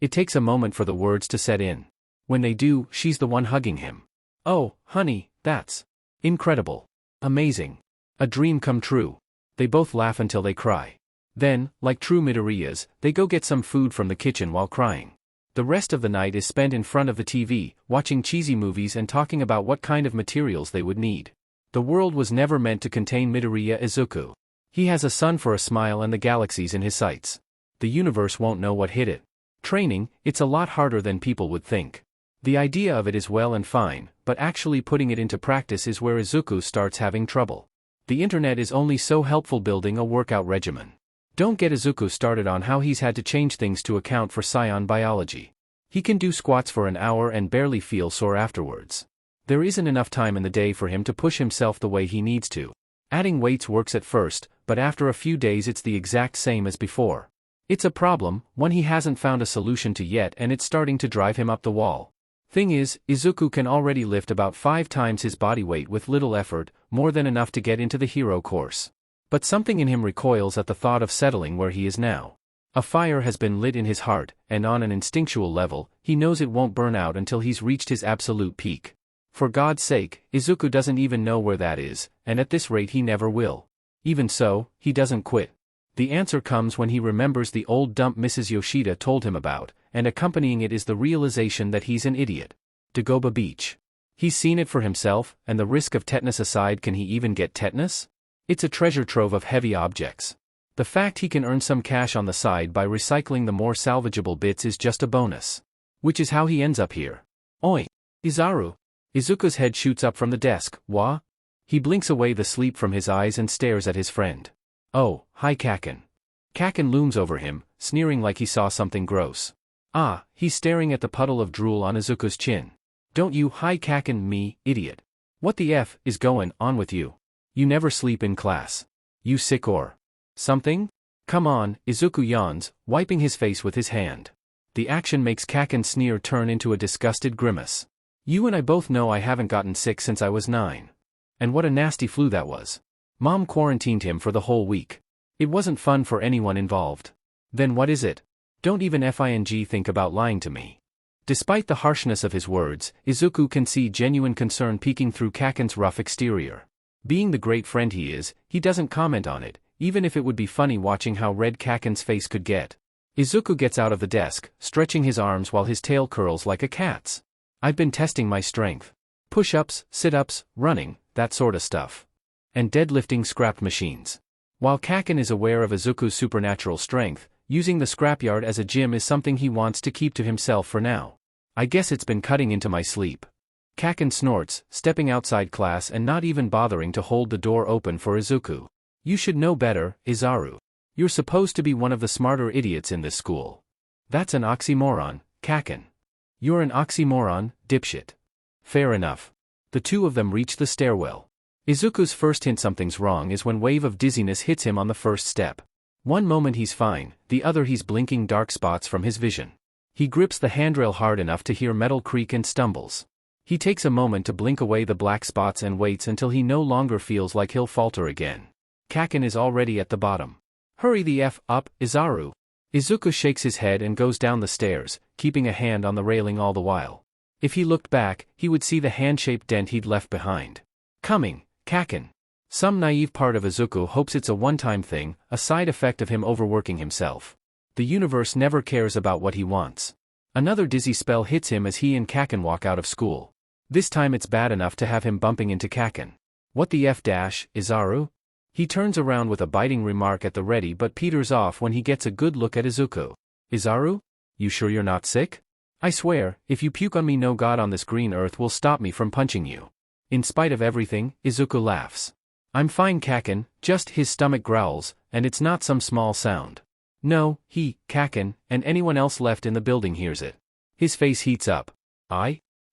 It takes a moment for the words to set in. When they do, she's the one hugging him. Oh, honey, that's incredible. Amazing. A dream come true. They both laugh until they cry. Then, like true Midoriyas, they go get some food from the kitchen while crying. The rest of the night is spent in front of the TV, watching cheesy movies and talking about what kind of materials they would need. The world was never meant to contain Midoriya Izuku. He has a sun for a smile and the galaxies in his sights. The universe won't know what hit it. Training, it's a lot harder than people would think. The idea of it is well and fine, but actually putting it into practice is where Izuku starts having trouble. The internet is only so helpful building a workout regimen. Don't get Izuku started on how he's had to change things to account for scion biology. He can do squats for an hour and barely feel sore afterwards. There isn't enough time in the day for him to push himself the way he needs to. Adding weights works at first, but after a few days it's the exact same as before. It's a problem, one he hasn't found a solution to yet, and it's starting to drive him up the wall. Thing is, Izuku can already lift about 5 times his body weight with little effort, more than enough to get into the hero course. But something in him recoils at the thought of settling where he is now. A fire has been lit in his heart, and on an instinctual level, he knows it won't burn out until he's reached his absolute peak. For God's sake, Izuku doesn't even know where that is, and at this rate he never will. Even so, he doesn't quit. The answer comes when he remembers the old dump Mrs. Yoshida told him about, and accompanying it is the realization that he's an idiot. Dagoba Beach. He's seen it for himself, and the risk of tetanus aside, can he even get tetanus? It's a treasure trove of heavy objects. The fact he can earn some cash on the side by recycling the more salvageable bits is just a bonus. Which is how he ends up here. Oi! Izaru! Izuku's head shoots up from the desk. Wa? He blinks away the sleep from his eyes and stares at his friend. Oh, hi Kaken. Kaken looms over him, sneering like he saw something gross. Ah, he's staring at the puddle of drool on Izuku's chin. Don't you hi Kaken me, idiot. What the F is going on with you? You never sleep in class. You sick or something? Come on, Izuku yawns, wiping his face with his hand. The action makes Kaken's sneer turn into a disgusted grimace. You and I both know I haven't gotten sick since I was 9. And what a nasty flu that was. Mom quarantined him for the whole week. It wasn't fun for anyone involved. Then what is it? Don't even think about lying to me. Despite the harshness of his words, Izuku can see genuine concern peeking through Kaken's rough exterior. Being the great friend he is, he doesn't comment on it, even if it would be funny watching how red Kaken's face could get. Izuku gets out of the desk, stretching his arms while his tail curls like a cat's. I've been testing my strength. Push-ups, sit-ups, running, that sort of stuff. And deadlifting scrap machines. While Kaken is aware of Izuku's supernatural strength, using the scrapyard as a gym is something he wants to keep to himself for now. I guess it's been cutting into my sleep. Kaken snorts, stepping outside class and not even bothering to hold the door open for Izuku. You should know better, Izaru. You're supposed to be one of the smarter idiots in this school. That's an oxymoron, Kaken. You're an oxymoron, dipshit. Fair enough. The two of them reach the stairwell. Izuku's first hint something's wrong is when wave of dizziness hits him on the first step. One moment he's fine, the other he's blinking dark spots from his vision. He grips the handrail hard enough to hear metal creak and stumbles. He takes a moment to blink away the black spots and waits until he no longer feels like he'll falter again. Kaken is already at the bottom. Hurry the F up, Izaru. Izuku shakes his head and goes down the stairs, keeping a hand on the railing all the while. If he looked back, he would see the hand-shaped dent he'd left behind. Coming, Kaken. Some naive part of Izuku hopes it's a one-time thing, a side effect of him overworking himself. The universe never cares about what he wants. Another dizzy spell hits him as he and Kaken walk out of school. This time it's bad enough to have him bumping into Kaken. What the F dash, Izaru? He turns around with a biting remark at the ready but peters off when he gets a good look at Izuku. Izaru? You sure you're not sick? I swear, if you puke on me, no god on this green earth will stop me from punching you. In spite of everything, Izuku laughs. I'm fine, Kaken, just his stomach growls, and it's not some small sound. No, he, Kaken, and anyone else left in the building hears it. His face heats up.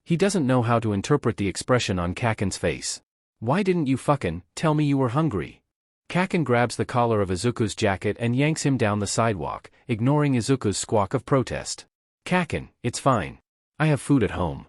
He doesn't know how to interpret the expression on Kaken's face. Why didn't you fucking tell me you were hungry? Kaken grabs the collar of Izuku's jacket and yanks him down the sidewalk, ignoring Izuku's squawk of protest. Kaken, it's fine. I have food at home.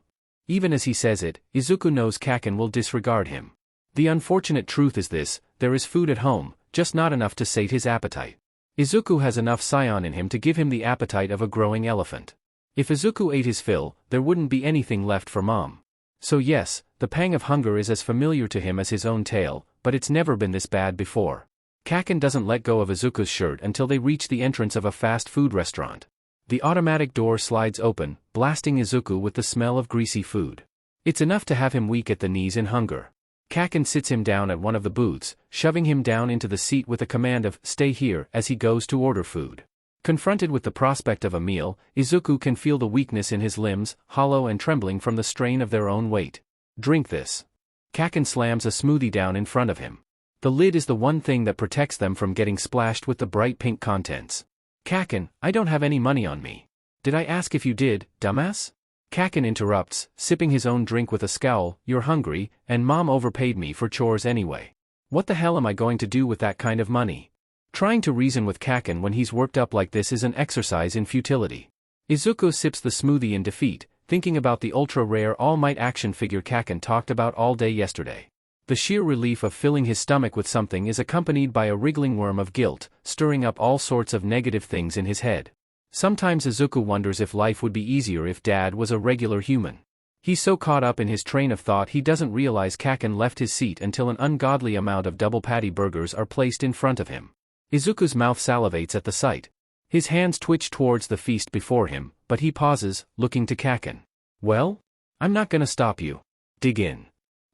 Even as he says it, Izuku knows Kaken will disregard him. The unfortunate truth is this: there is food at home, just not enough to sate his appetite. Izuku has enough scion in him to give him the appetite of a growing elephant. If Izuku ate his fill, there wouldn't be anything left for Mom. So yes, the pang of hunger is as familiar to him as his own tail, but it's never been this bad before. Kaken doesn't let go of Izuku's shirt until they reach the entrance of a fast food restaurant. The automatic door slides open, blasting Izuku with the smell of greasy food. It's enough to have him weak at the knees in hunger. Kaken sits him down at one of the booths, shoving him down into the seat with a command of, "Stay here," as he goes to order food. Confronted with the prospect of a meal, Izuku can feel the weakness in his limbs, hollow and trembling from the strain of their own weight. Drink this. Kaken slams a smoothie down in front of him. The lid is the one thing that protects them from getting splashed with the bright pink contents. Kaken, I don't have any money on me. Did I ask if you did, dumbass? Kaken interrupts, sipping his own drink with a scowl. You're hungry, and Mom overpaid me for chores anyway. What the hell am I going to do with that kind of money? Trying to reason with Kaken when he's worked up like this is an exercise in futility. Izuku sips the smoothie in defeat, thinking about the ultra-rare All Might action figure Kaken talked about all day yesterday. The sheer relief of filling his stomach with something is accompanied by a wriggling worm of guilt, stirring up all sorts of negative things in his head. Sometimes Izuku wonders if life would be easier if Dad was a regular human. He's so caught up in his train of thought he doesn't realize Kaken left his seat until an ungodly amount of double patty burgers are placed in front of him. Izuku's mouth salivates at the sight. His hands twitch towards the feast before him, but he pauses, looking to Kaken. Well? I'm not gonna stop you. Dig in.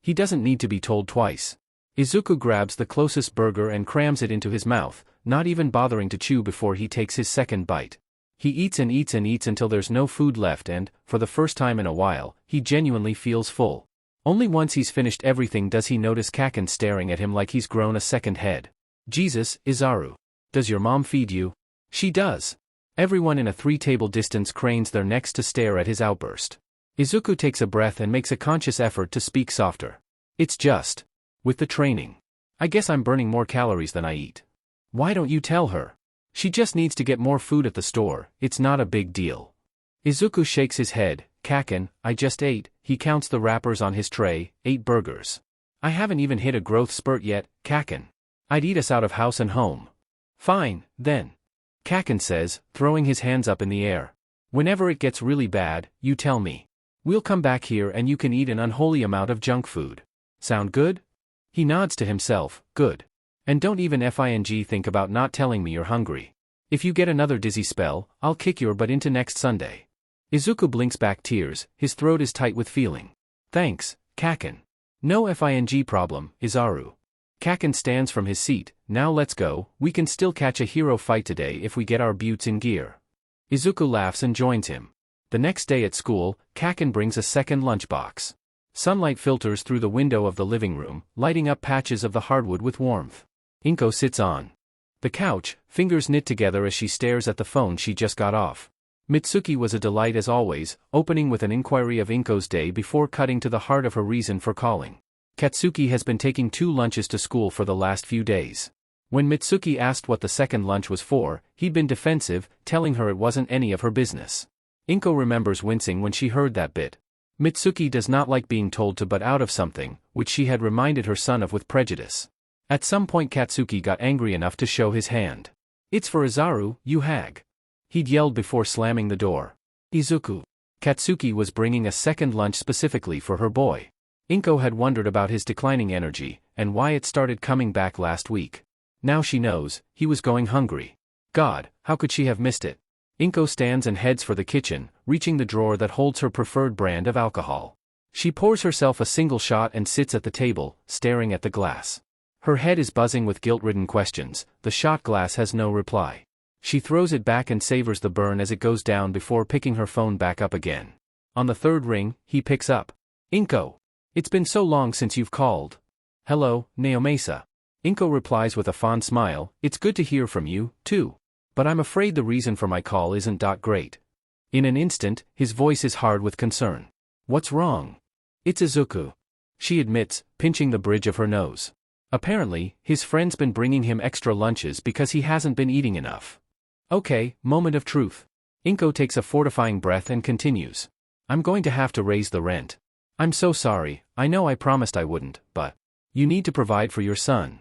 He doesn't need to be told twice. Izuku grabs the closest burger and crams it into his mouth, not even bothering to chew before he takes his second bite. He eats and eats and eats until there's no food left and, for the first time in a while, he genuinely feels full. Only once he's finished everything does he notice Kaken staring at him like he's grown a second head. Jesus, Izaru. Does your mom feed you? She does. Everyone in a 3-table distance cranes their necks to stare at his outburst. Izuku takes a breath and makes a conscious effort to speak softer. It's just. With the training. I guess I'm burning more calories than I eat. Why don't you tell her? She just needs to get more food at the store, it's not a big deal. Izuku shakes his head. Kaken, I just ate. He counts the wrappers on his tray, 8 burgers. I haven't even hit a growth spurt yet, Kaken. I'd eat us out of house and home. Fine, then. Kaken says, throwing his hands up in the air. Whenever it gets really bad, you tell me. We'll come back here and you can eat an unholy amount of junk food. Sound good? He nods to himself, good. And don't even think about not telling me you're hungry. If you get another dizzy spell, I'll kick your butt into next Sunday. Izuku blinks back tears, his throat is tight with feeling. Thanks, Kaken. No problem, Izaru. Kaken stands from his seat. Now let's go, we can still catch a hero fight today if we get our buttes in gear. Izuku laughs and joins him. The next day at school, Kaken brings a second lunchbox. Sunlight filters through the window of the living room, lighting up patches of the hardwood with warmth. Inko sits on the couch, fingers knit together as she stares at the phone she just got off. Mitsuki was a delight as always, opening with an inquiry of Inko's day before cutting to the heart of her reason for calling. Katsuki has been taking 2 lunches to school for the last few days. When Mitsuki asked what the second lunch was for, he'd been defensive, telling her it wasn't any of her business. Inko remembers wincing when she heard that bit. Mitsuki does not like being told to butt out of something, which she had reminded her son of with prejudice. At some point Katsuki got angry enough to show his hand. It's for Izaru, you hag. He'd yelled before slamming the door. Izuku. Katsuki was bringing a second lunch specifically for her boy. Inko had wondered about his declining energy, and why it started coming back last week. Now she knows, he was going hungry. God, how could she have missed it? Inko stands and heads for the kitchen, reaching the drawer that holds her preferred brand of alcohol. She pours herself a single shot and sits at the table, staring at the glass. Her head is buzzing with guilt-ridden questions. The shot glass has no reply. She throws it back and savors the burn as it goes down before picking her phone back up again. On the third ring, he picks up. Inko. It's been so long since you've called. Hello, Naomasa. Inko replies with a fond smile. It's good to hear from you, too. But I'm afraid the reason for my call isn't great. In an instant, his voice is hard with concern. What's wrong? It's Izuku. She admits, pinching the bridge of her nose. Apparently, his friend's been bringing him extra lunches because he hasn't been eating enough. Okay, moment of truth. Inko takes a fortifying breath and continues. I'm going to have to raise the rent. I'm so sorry, I know I promised I wouldn't, but you need to provide for your son.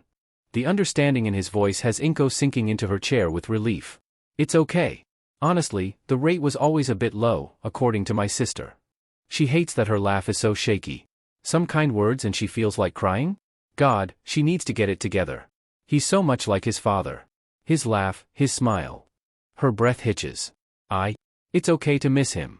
The understanding in his voice has Inko sinking into her chair with relief. It's okay. Honestly, the rate was always a bit low, according to my sister. She hates that her laugh is so shaky. Some kind words and she feels like crying? God, she needs to get it together. He's so much like his father. His laugh, his smile. Her breath hitches. It's okay to miss him.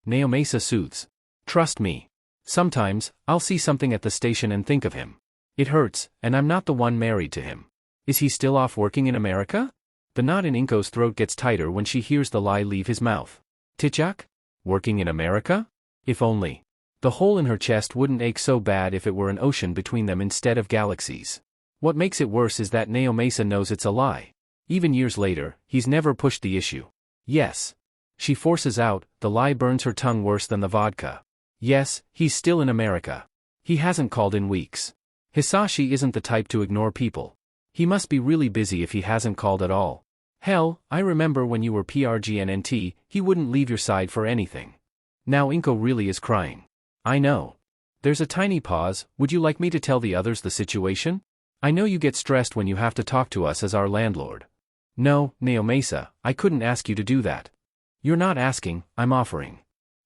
Naomasa soothes. Trust me. Sometimes, I'll see something at the station and think of him. It hurts, and I'm not the one married to him. Is he still off working in America? The knot in Inko's throat gets tighter when she hears the lie leave his mouth. Tichak? Working in America? If only. The hole in her chest wouldn't ache so bad if it were an ocean between them instead of galaxies. What makes it worse is that Naomasa knows it's a lie. Even years later, he's never pushed the issue. Yes. She forces out, the lie burns her tongue worse than the vodka. Yes, he's still in America. He hasn't called in weeks. Hisashi isn't the type to ignore people. He must be really busy if he hasn't called at all. Hell, I remember when you were PRGNNT, he wouldn't leave your side for anything. Now Inko really is crying. I know. There's a tiny pause. Would you like me to tell the others the situation? I know you get stressed when you have to talk to us as our landlord. No, Naomasa, I couldn't ask you to do that. You're not asking, I'm offering.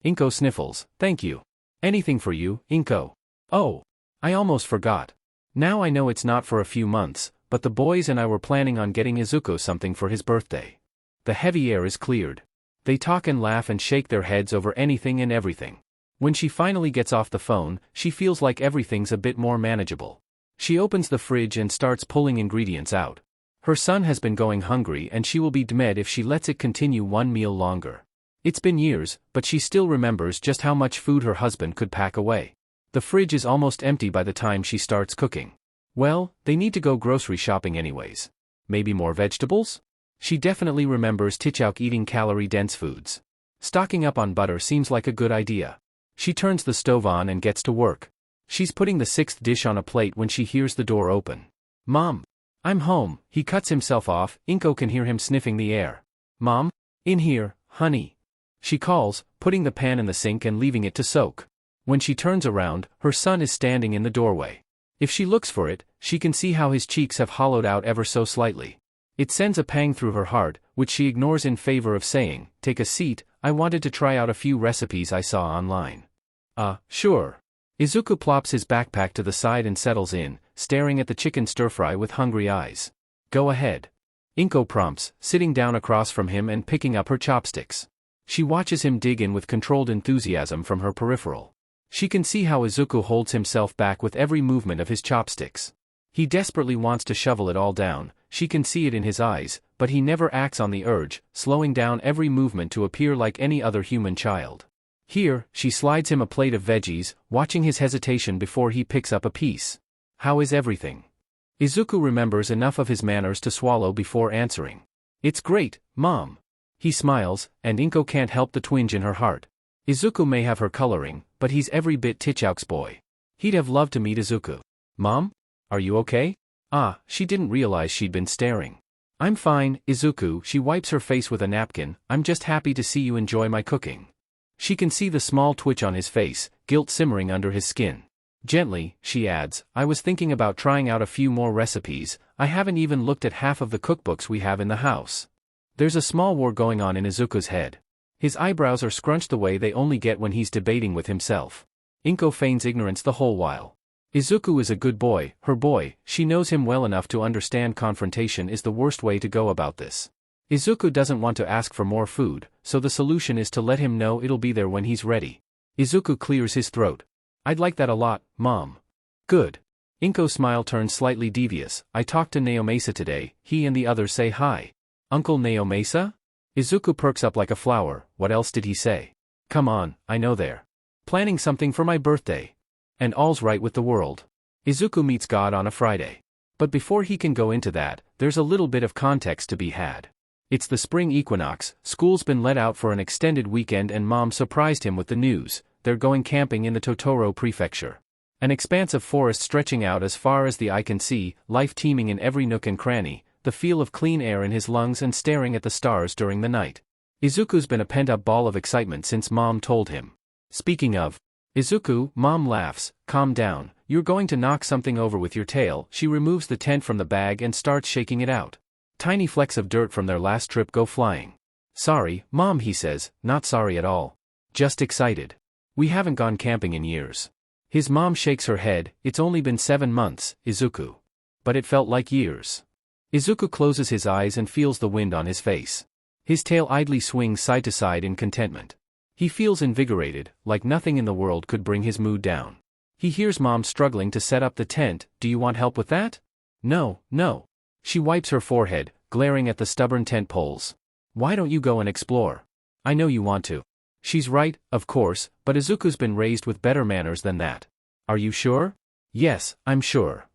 Inko sniffles. Thank you. Anything for you, Inko. Oh. I almost forgot. Now I know it's not for a few months, but the boys and I were planning on getting Izuku something for his birthday. The heavy air is cleared. They talk and laugh and shake their heads over anything and everything. When she finally gets off the phone, she feels like everything's a bit more manageable. She opens the fridge and starts pulling ingredients out. Her son has been going hungry and she will be dead if she lets it continue one meal longer. It's been years, but she still remembers just how much food her husband could pack away. The fridge is almost empty by the time she starts cooking. Well, they need to go grocery shopping anyways. Maybe more vegetables? She definitely remembers Tichok eating calorie-dense foods. Stocking up on butter seems like a good idea. She turns the stove on and gets to work. She's putting the sixth dish on a plate when she hears the door open. Mom. I'm home. He cuts himself off. Inko can hear him sniffing the air. Mom? In here, honey. She calls, putting the pan in the sink and leaving it to soak. When she turns around, her son is standing in the doorway. If she looks for it, she can see how his cheeks have hollowed out ever so slightly. It sends a pang through her heart, which she ignores in favor of saying, "Take a seat, I wanted to try out a few recipes I saw online." Sure. Izuku plops his backpack to the side and settles in, staring at the chicken stir-fry with hungry eyes. Go ahead. Inko prompts, sitting down across from him and picking up her chopsticks. She watches him dig in with controlled enthusiasm from her peripheral. She can see how Izuku holds himself back with every movement of his chopsticks. He desperately wants to shovel it all down, she can see it in his eyes, but he never acts on the urge, slowing down every movement to appear like any other human child. Here, she slides him a plate of veggies, watching his hesitation before he picks up a piece. How is everything? Izuku remembers enough of his manners to swallow before answering. It's great, Mom. He smiles, and Inko can't help the twinge in her heart. Izuku may have her coloring, but he's every bit Tichok's boy. He'd have loved to meet Izuku. Mom? Are you okay? She didn't realize she'd been staring. I'm fine, Izuku. She wipes her face with a napkin. I'm just happy to see you enjoy my cooking. She can see the small twitch on his face, guilt simmering under his skin. Gently, she adds, I was thinking about trying out a few more recipes. I haven't even looked at half of the cookbooks we have in the house. There's a small war going on in Izuku's head. His eyebrows are scrunched the way they only get when he's debating with himself. Inko feigns ignorance the whole while. Izuku is a good boy, her boy, she knows him well enough to understand confrontation is the worst way to go about this. Izuku doesn't want to ask for more food, so the solution is to let him know it'll be there when he's ready. Izuku clears his throat. I'd like that a lot, Mom. Good. Inko's smile turns slightly devious. I talked to Naomasa today, he and the others say hi. Uncle Naomasa? Izuku perks up like a flower, what else did he say? Come on, I know they're planning something for my birthday. And all's right with the world. Izuku meets God on a Friday. But before he can go into that, there's a little bit of context to be had. It's the spring equinox, school's been let out for an extended weekend and Mom surprised him with the news. They're going camping in the Totoro prefecture. An expanse of forest stretching out as far as the eye can see, life teeming in every nook and cranny, the feel of clean air in his lungs and staring at the stars during the night. Izuku's been a pent-up ball of excitement since Mom told him. Speaking of Izuku, Mom laughs, calm down, you're going to knock something over with your tail. She removes the tent from the bag and starts shaking it out. Tiny flecks of dirt from their last trip go flying. Sorry, Mom, he says, not sorry at all. Just excited. We haven't gone camping in years. His mom shakes her head, it's only been 7 months, Izuku. But it felt like years. Izuku closes his eyes and feels the wind on his face. His tail idly swings side to side in contentment. He feels invigorated, like nothing in the world could bring his mood down. He hears Mom struggling to set up the tent. Do you want help with that? No, no. She wipes her forehead, glaring at the stubborn tent poles. Why don't you go and explore? I know you want to. She's right, of course, but Izuku's been raised with better manners than that. Are you sure? Yes, I'm sure.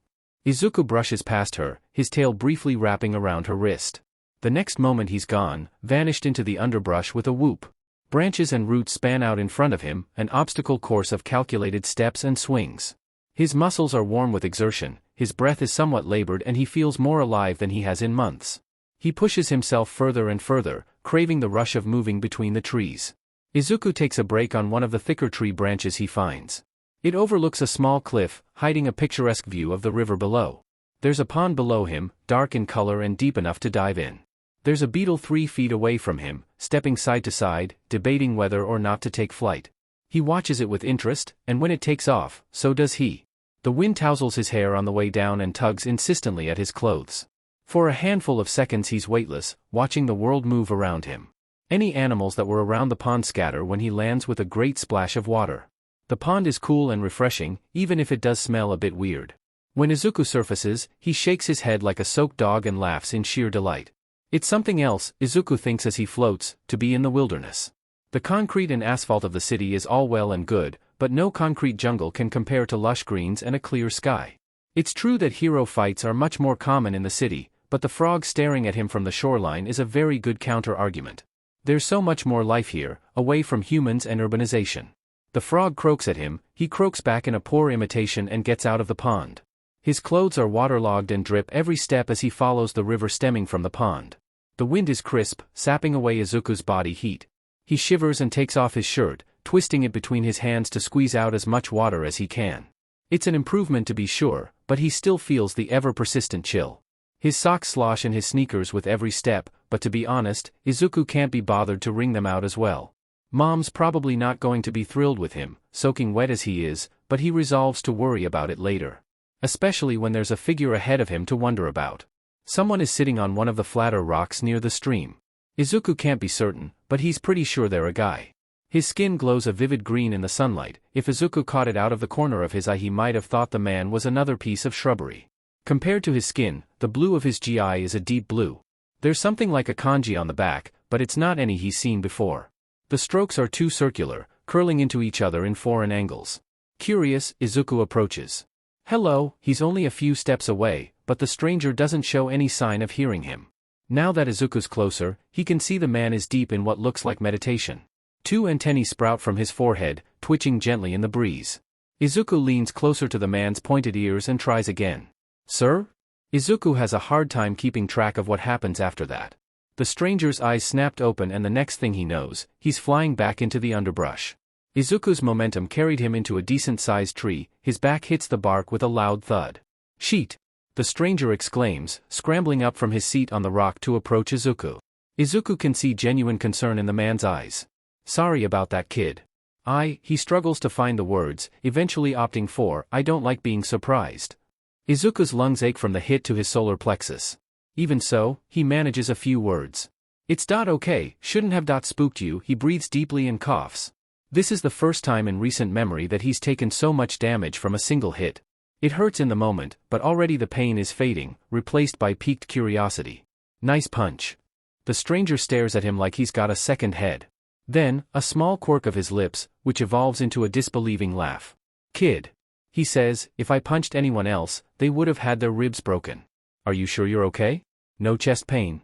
Izuku brushes past her, his tail briefly wrapping around her wrist. The next moment he's gone, vanished into the underbrush with a whoop. Branches and roots span out in front of him, an obstacle course of calculated steps and swings. His muscles are warm with exertion, his breath is somewhat labored and he feels more alive than he has in months. He pushes himself further and further, craving the rush of moving between the trees. Izuku takes a break on one of the thicker tree branches he finds. It overlooks a small cliff, hiding a picturesque view of the river below. There's a pond below him, dark in color and deep enough to dive in. There's a beetle 3 feet away from him, stepping side to side, debating whether or not to take flight. He watches it with interest, and when it takes off, so does he. The wind tousles his hair on the way down and tugs insistently at his clothes. For a handful of seconds he's weightless, watching the world move around him. Any animals that were around the pond scatter when he lands with a great splash of water. The pond is cool and refreshing, even if it does smell a bit weird. When Izuku surfaces, he shakes his head like a soaked dog and laughs in sheer delight. It's something else, Izuku thinks as he floats, to be in the wilderness. The concrete and asphalt of the city is all well and good, but no concrete jungle can compare to lush greens and a clear sky. It's true that hero fights are much more common in the city, but the frog staring at him from the shoreline is a very good counter-argument. There's so much more life here, away from humans and urbanization. The frog croaks at him, he croaks back in a poor imitation and gets out of the pond. His clothes are waterlogged and drip every step as he follows the river stemming from the pond. The wind is crisp, sapping away Izuku's body heat. He shivers and takes off his shirt, twisting it between his hands to squeeze out as much water as he can. It's an improvement to be sure, but he still feels the ever-persistent chill. His socks slosh in his sneakers with every step, but to be honest, Izuku can't be bothered to wring them out as well. Mom's probably not going to be thrilled with him, soaking wet as he is, but he resolves to worry about it later. Especially when there's a figure ahead of him to wonder about. Someone is sitting on one of the flatter rocks near the stream. Izuku can't be certain, but he's pretty sure they're a guy. His skin glows a vivid green in the sunlight. If Izuku caught it out of the corner of his eye, he might have thought the man was another piece of shrubbery. Compared to his skin, the blue of his GI is a deep blue. There's something like a kanji on the back, but it's not any he's seen before. The strokes are too circular, curling into each other in foreign angles. Curious, Izuku approaches. Hello, he's only a few steps away, but the stranger doesn't show any sign of hearing him. Now that Izuku's closer, he can see the man is deep in what looks like meditation. 2 antennae sprout from his forehead, twitching gently in the breeze. Izuku leans closer to the man's pointed ears and tries again. Sir? Izuku has a hard time keeping track of what happens after that. The stranger's eyes snapped open and the next thing he knows, he's flying back into the underbrush. Izuku's momentum carried him into a decent-sized tree, his back hits the bark with a loud thud. "Sheet!" the stranger exclaims, scrambling up from his seat on the rock to approach Izuku. Izuku can see genuine concern in the man's eyes. "Sorry about that, kid." He struggles to find the words, eventually opting for, "I don't like being surprised." Izuku's lungs ache from the hit to his solar plexus. Even so, he manages a few words. "It's okay, shouldn't have spooked you." He breathes deeply and coughs. This is the first time in recent memory that he's taken so much damage from a single hit. It hurts in the moment, but already the pain is fading, replaced by piqued curiosity. "Nice punch." The stranger stares at him like he's got a second head. Then, a small quirk of his lips, which evolves into a disbelieving laugh. "Kid," he says, "if I punched anyone else, they would have had their ribs broken. Are you sure you're okay? No chest pain?"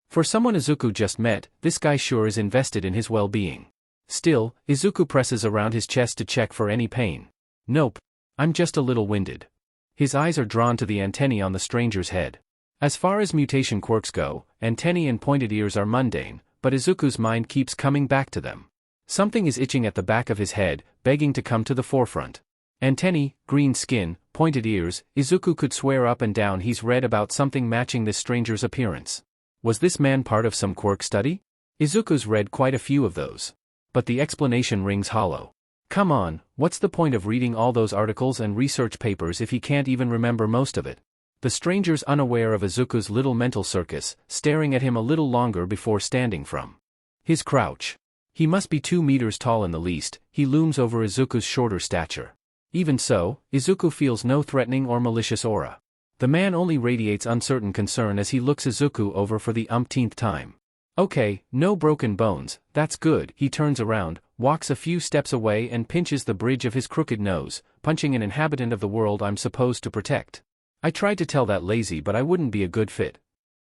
For someone Izuku just met, this guy sure is invested in his well-being. Still, Izuku presses around his chest to check for any pain. "Nope. I'm just a little winded." His eyes are drawn to the antennae on the stranger's head. As far as mutation quirks go, antennae and pointed ears are mundane, but Izuku's mind keeps coming back to them. Something is itching at the back of his head, begging to come to the forefront. Antennae, green skin, pointed ears, Izuku could swear up and down he's read about something matching this stranger's appearance. Was this man part of some quirk study? Izuku's read quite a few of those. But the explanation rings hollow. Come on, what's the point of reading all those articles and research papers if he can't even remember most of it? The stranger's unaware of Izuku's little mental circus, staring at him a little longer before standing from his crouch. He must be 2 meters tall in the least, he looms over Izuku's shorter stature. Even so, Izuku feels no threatening or malicious aura. The man only radiates uncertain concern as he looks Izuku over for the umpteenth time. "Okay, no broken bones, that's good." He turns around, walks a few steps away and pinches the bridge of his crooked nose, punching an inhabitant of the world I'm supposed to protect. "I tried to tell that lazy but I wouldn't be a good fit."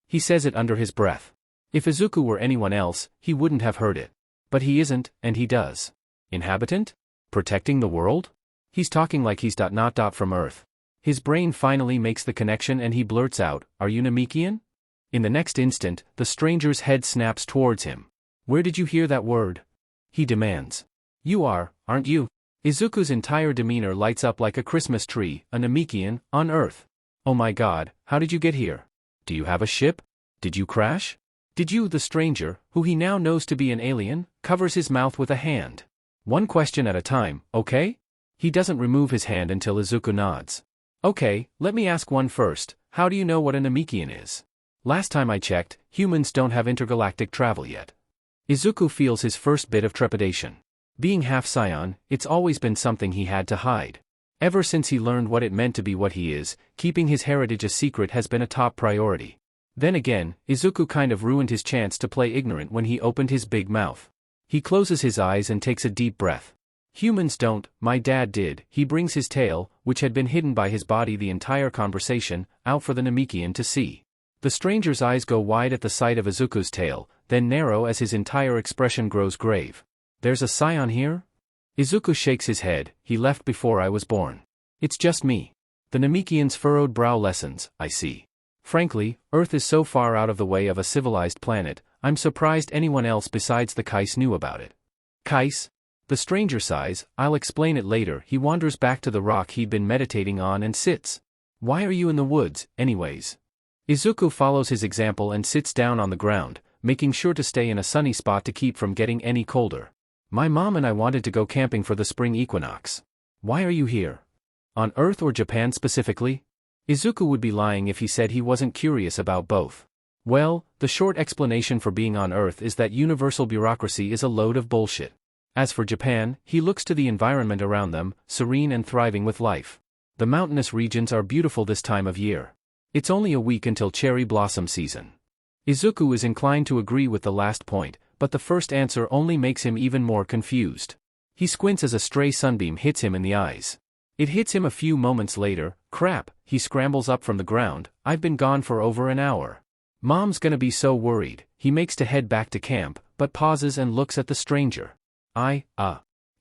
He says it under his breath. If Izuku were anyone else, he wouldn't have heard it. But he isn't, and he does. Inhabitant? Protecting the world? He's talking like he's from Earth. His brain finally makes the connection and he blurts out, "Are you Namekian?" In the next instant, the stranger's head snaps towards him. "Where did you hear that word?" he demands. "You are, aren't you?" Izuku's entire demeanor lights up like a Christmas tree. "A Namekian, on Earth? Oh my god, how did you get here? Do you have a ship? Did you crash? Did you?" The stranger, who he now knows to be an alien, covers his mouth with a hand. "One question at a time, okay?" He doesn't remove his hand until Izuku nods. "Okay, let me ask one first. How do you know what a Namekian is?" "Last time I checked, humans don't have intergalactic travel yet." Izuku feels his first bit of trepidation. Being half scion, it's always been something he had to hide. Ever since he learned what it meant to be what he is, keeping his heritage a secret has been a top priority. Then again, Izuku kind of ruined his chance to play ignorant when he opened his big mouth. He closes his eyes and takes a deep breath. "Humans don't, my dad did." He brings his tail, which had been hidden by his body the entire conversation, out for the Namekian to see. The stranger's eyes go wide at the sight of Izuku's tail, then narrow as his entire expression grows grave. "There's a scion here?" Izuku shakes his head. "He left before I was born. It's just me." The Namekian's furrowed brow lessens. "I see. Frankly, Earth is so far out of the way of a civilized planet, I'm surprised anyone else besides the Kais knew about it." "Kais?" The stranger sighs. "I'll explain it later." He wanders back to the rock he'd been meditating on and sits. "Why are you in the woods, anyways?" Izuku follows his example and sits down on the ground, making sure to stay in a sunny spot to keep from getting any colder. "My mom and I wanted to go camping for the spring equinox." "Why are you here? On Earth or Japan specifically?" Izuku would be lying if he said he wasn't curious about both. Well, the short explanation for being on Earth is that universal bureaucracy is a load of bullshit. As for Japan, he looks to the environment around them, serene and thriving with life. The mountainous regions are beautiful this time of year. It's only a week until cherry blossom season. Izuku is inclined to agree with the last point, but the first answer only makes him even more confused. He squints as a stray sunbeam hits him in the eyes. It hits him a few moments later. Crap, he scrambles up from the ground. "I've been gone for over an hour. Mom's gonna be so worried." He makes to head back to camp, but pauses and looks at the stranger.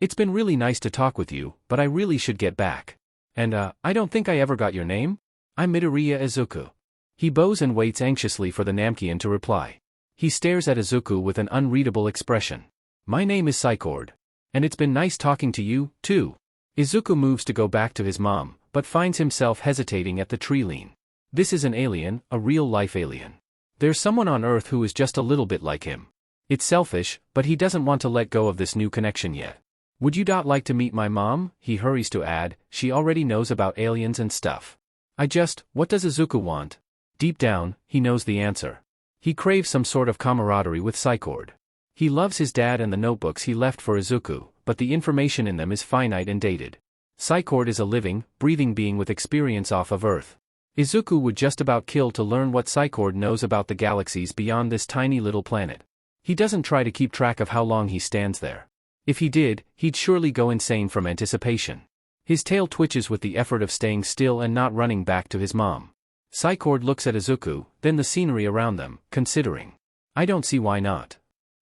It's been really nice to talk with you, but I really should get back. And I don't think I ever got your name?" "I'm Midoriya Izuku." He bows and waits anxiously for the Namekian to reply. He stares at Izuku with an unreadable expression. "My name is Psychord." And it's been nice talking to you, too. Izuku moves to go back to his mom, but finds himself hesitating at the tree lean. This is an alien, a real-life alien. There's someone on Earth who is just a little bit like him. It's selfish, but he doesn't want to let go of this new connection yet. Would you like to meet my mom? He hurries to add, she already knows about aliens and stuff. What does Izuku want? Deep down, he knows the answer. He craves some sort of camaraderie with Psychord. He loves his dad and the notebooks he left for Izuku, but the information in them is finite and dated. Psychord is a living, breathing being with experience off of Earth. Izuku would just about kill to learn what Psychord knows about the galaxies beyond this tiny little planet. He doesn't try to keep track of how long he stands there. If he did, he'd surely go insane from anticipation. His tail twitches with the effort of staying still and not running back to his mom. Psychord looks at Izuku, then the scenery around them, considering. I don't see why not.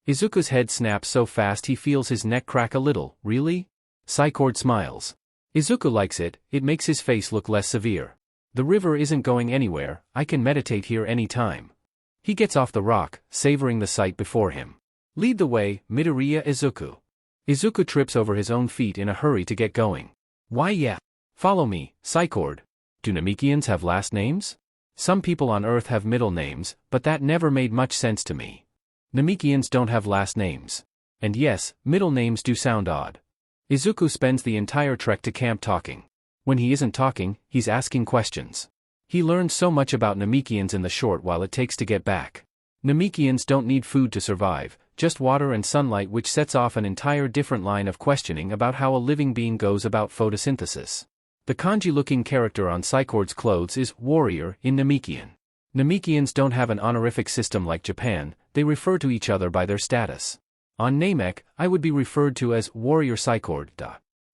Izuku's head snaps so fast he feels his neck crack a little. Really? Psychord smiles. Izuku likes it, it makes his face look less severe. The river isn't going anywhere, I can meditate here any time. He gets off the rock, savoring the sight before him. Lead the way, Midoriya Izuku. Izuku trips over his own feet in a hurry to get going. Why yeah. Follow me, Psychord. Do Namekians have last names? Some people on Earth have middle names, but that never made much sense to me. Namekians don't have last names. And yes, middle names do sound odd. Izuku spends the entire trek to camp talking. When he isn't talking, he's asking questions. He learned so much about Namekians in the short while it takes to get back. Namekians don't need food to survive, just water and sunlight, which sets off an entire different line of questioning about how a living being goes about photosynthesis. The kanji-looking character on Psychord's clothes is warrior in Namekian. Namekians don't have an honorific system like Japan, they refer to each other by their status. On Namek, I would be referred to as warrior Psychord.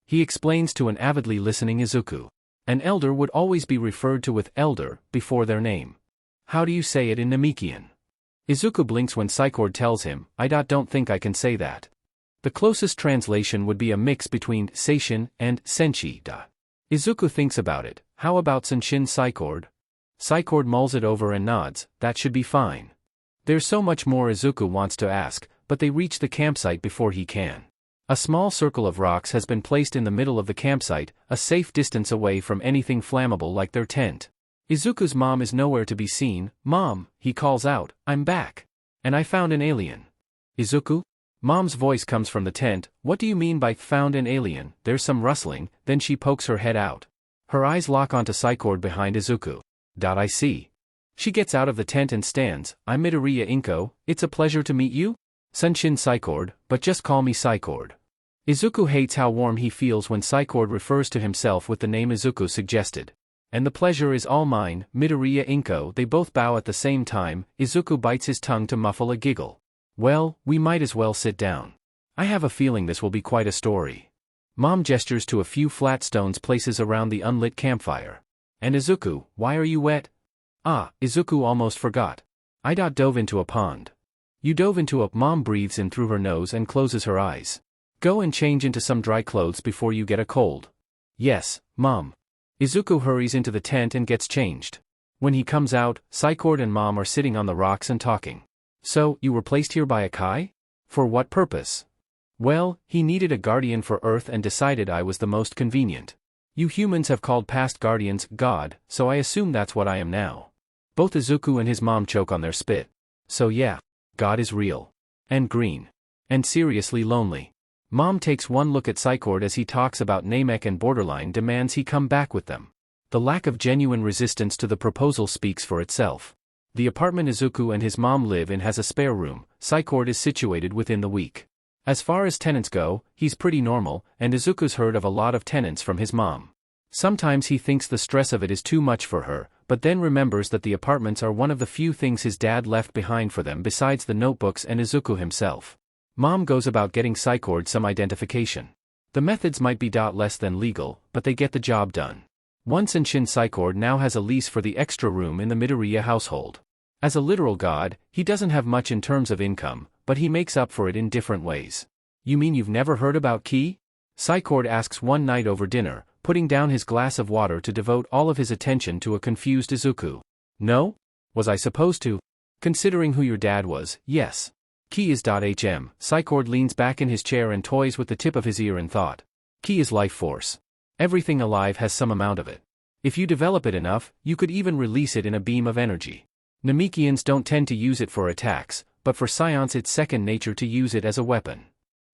He explains to an avidly listening Izuku. An elder would always be referred to with elder before their name. How do you say it in Namekian? Izuku blinks when Psychord tells him, I don't think I can say that. The closest translation would be a mix between Seishin and Senshi. Izuku thinks about it. How about Senshin Psychord? Psychord mulls it over and nods, that should be fine. There's so much more Izuku wants to ask, but they reach the campsite before he can. A small circle of rocks has been placed in the middle of the campsite, a safe distance away from anything flammable like their tent. Izuku's mom is nowhere to be seen. Mom, he calls out, I'm back. And I found an alien. Izuku? Mom's voice comes from the tent, what do you mean by found an alien? There's some rustling, then she pokes her head out. Her eyes lock onto Psychord behind Izuku. I see. She gets out of the tent and stands, I'm Midoriya Inko, it's a pleasure to meet you? Senshin Psychord, but just call me Psychord. Izuku hates how warm he feels when Psychord refers to himself with the name Izuku suggested. And the pleasure is all mine, Midoriya Inko. They both bow at the same time. Izuku bites his tongue to muffle a giggle. Well, we might as well sit down. I have a feeling this will be quite a story. Mom gestures to a few flat stones places around the unlit campfire. And Izuku, why are you wet? Izuku almost forgot. I dove into a pond. You dove into a... Mom breathes in through her nose and closes her eyes. Go and change into some dry clothes before you get a cold. Yes, Mom. Izuku hurries into the tent and gets changed. When he comes out, Psychord and Mom are sitting on the rocks and talking. So, you were placed here by a Kai? For what purpose? Well, he needed a guardian for Earth and decided I was the most convenient. You humans have called past guardians God, so I assume that's what I am now. Both Izuku and his mom choke on their spit. So yeah, God is real. And green. And seriously lonely. Mom takes one look at Psychord as he talks about Namek and Borderline demands he come back with them. The lack of genuine resistance to the proposal speaks for itself. The apartment Izuku and his mom live in has a spare room. Psychord is situated within the week. As far as tenants go, he's pretty normal, and Izuku's heard of a lot of tenants from his mom. Sometimes he thinks the stress of it is too much for her, but then remembers that the apartments are one of the few things his dad left behind for them besides the notebooks and Izuku himself. Mom goes about getting Psychord some identification. The methods might be less than legal, but they get the job done. Once in Shin Psychord now has a lease for the extra room in the Midoriya household. As a literal god, he doesn't have much in terms of income, but he makes up for it in different ways. You mean you've never heard about Ki? Psychord asks one night over dinner, putting down his glass of water to devote all of his attention to a confused Izuku. No? Was I supposed to? Considering who your dad was, yes. Ki is Psychord leans back in his chair and toys with the tip of his ear in thought. Ki is life force. Everything alive has some amount of it. If you develop it enough, you could even release it in a beam of energy. Namekians don't tend to use it for attacks, but for scions it's second nature to use it as a weapon.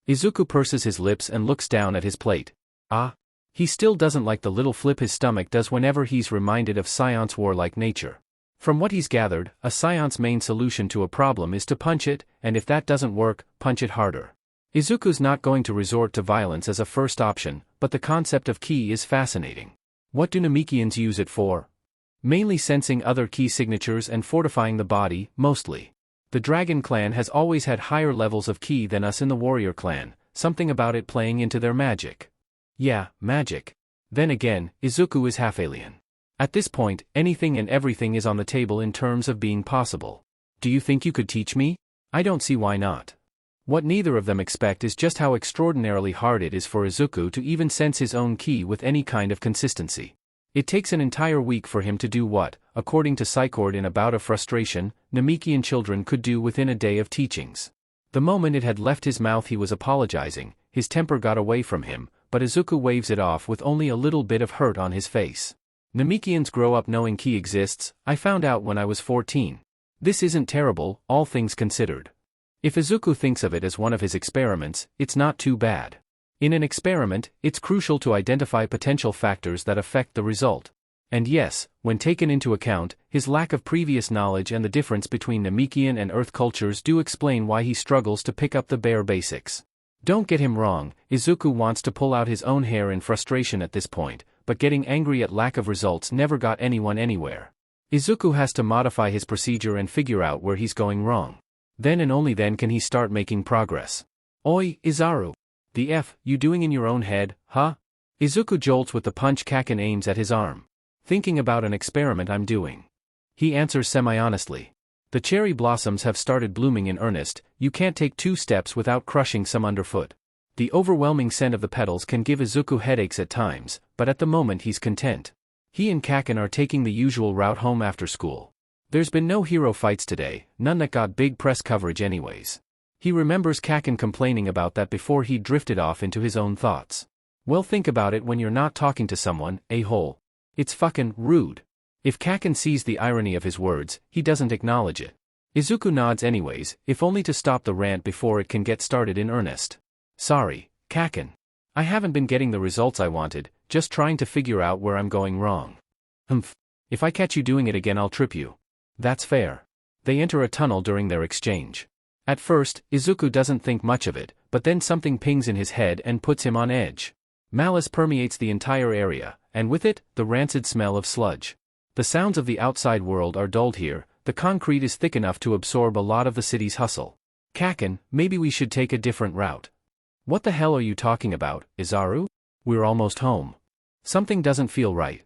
Izuku purses his lips and looks down at his plate. Ah. He still doesn't like the little flip his stomach does whenever he's reminded of scion's warlike nature. From what he's gathered, a scion's main solution to a problem is to punch it, and if that doesn't work, punch it harder. Izuku's not going to resort to violence as a first option, but the concept of ki is fascinating. What do Namekians use it for? Mainly sensing other ki signatures and fortifying the body, mostly. The Dragon Clan has always had higher levels of ki than us in the Warrior Clan, something about it playing into their magic. Yeah, magic. Then again, Izuku is half alien. At this point, anything and everything is on the table in terms of being possible. Do you think you could teach me? I don't see why not. What neither of them expect is just how extraordinarily hard it is for Izuku to even sense his own ki with any kind of consistency. It takes an entire week for him to do what, according to Psychord in a bout of frustration, Namekian children could do within a day of teachings. The moment it had left his mouth he was apologizing, his temper got away from him, but Izuku waves it off with only a little bit of hurt on his face. Namekians grow up knowing ki exists, I found out when I was 14. This isn't terrible, all things considered. If Izuku thinks of it as one of his experiments, it's not too bad. In an experiment, it's crucial to identify potential factors that affect the result. And yes, when taken into account, his lack of previous knowledge and the difference between Namekian and Earth cultures do explain why he struggles to pick up the bare basics. Don't get him wrong, Izuku wants to pull out his own hair in frustration at this point, but getting angry at lack of results never got anyone anywhere. Izuku has to modify his procedure and figure out where he's going wrong. Then and only then can he start making progress. Oi, Izaru. The F you doing in your own head, huh? Izuku jolts with the punch Kaken aims at his arm. Thinking about an experiment I'm doing. He answers semi-honestly. The cherry blossoms have started blooming in earnest, you can't take 2 steps without crushing some underfoot. The overwhelming scent of the petals can give Izuku headaches at times, but at the moment he's content. He and Kaken are taking the usual route home after school. There's been no hero fights today, none that got big press coverage anyways. He remembers Kaken complaining about that before he drifted off into his own thoughts. Well, think about it when you're not talking to someone, a-hole. It's fucking rude. If Kaken sees the irony of his words, he doesn't acknowledge it. Izuku nods anyways, if only to stop the rant before it can get started in earnest. Sorry, Kaken. I haven't been getting the results I wanted, just trying to figure out where I'm going wrong. Humph. If I catch you doing it again I'll trip you. That's fair. They enter a tunnel during their exchange. At first, Izuku doesn't think much of it, but then something pings in his head and puts him on edge. Malice permeates the entire area, and with it, the rancid smell of sludge. The sounds of the outside world are dulled here, the concrete is thick enough to absorb a lot of the city's hustle. Kaken, maybe we should take a different route. What the hell are you talking about, Izaru? We're almost home. Something doesn't feel right.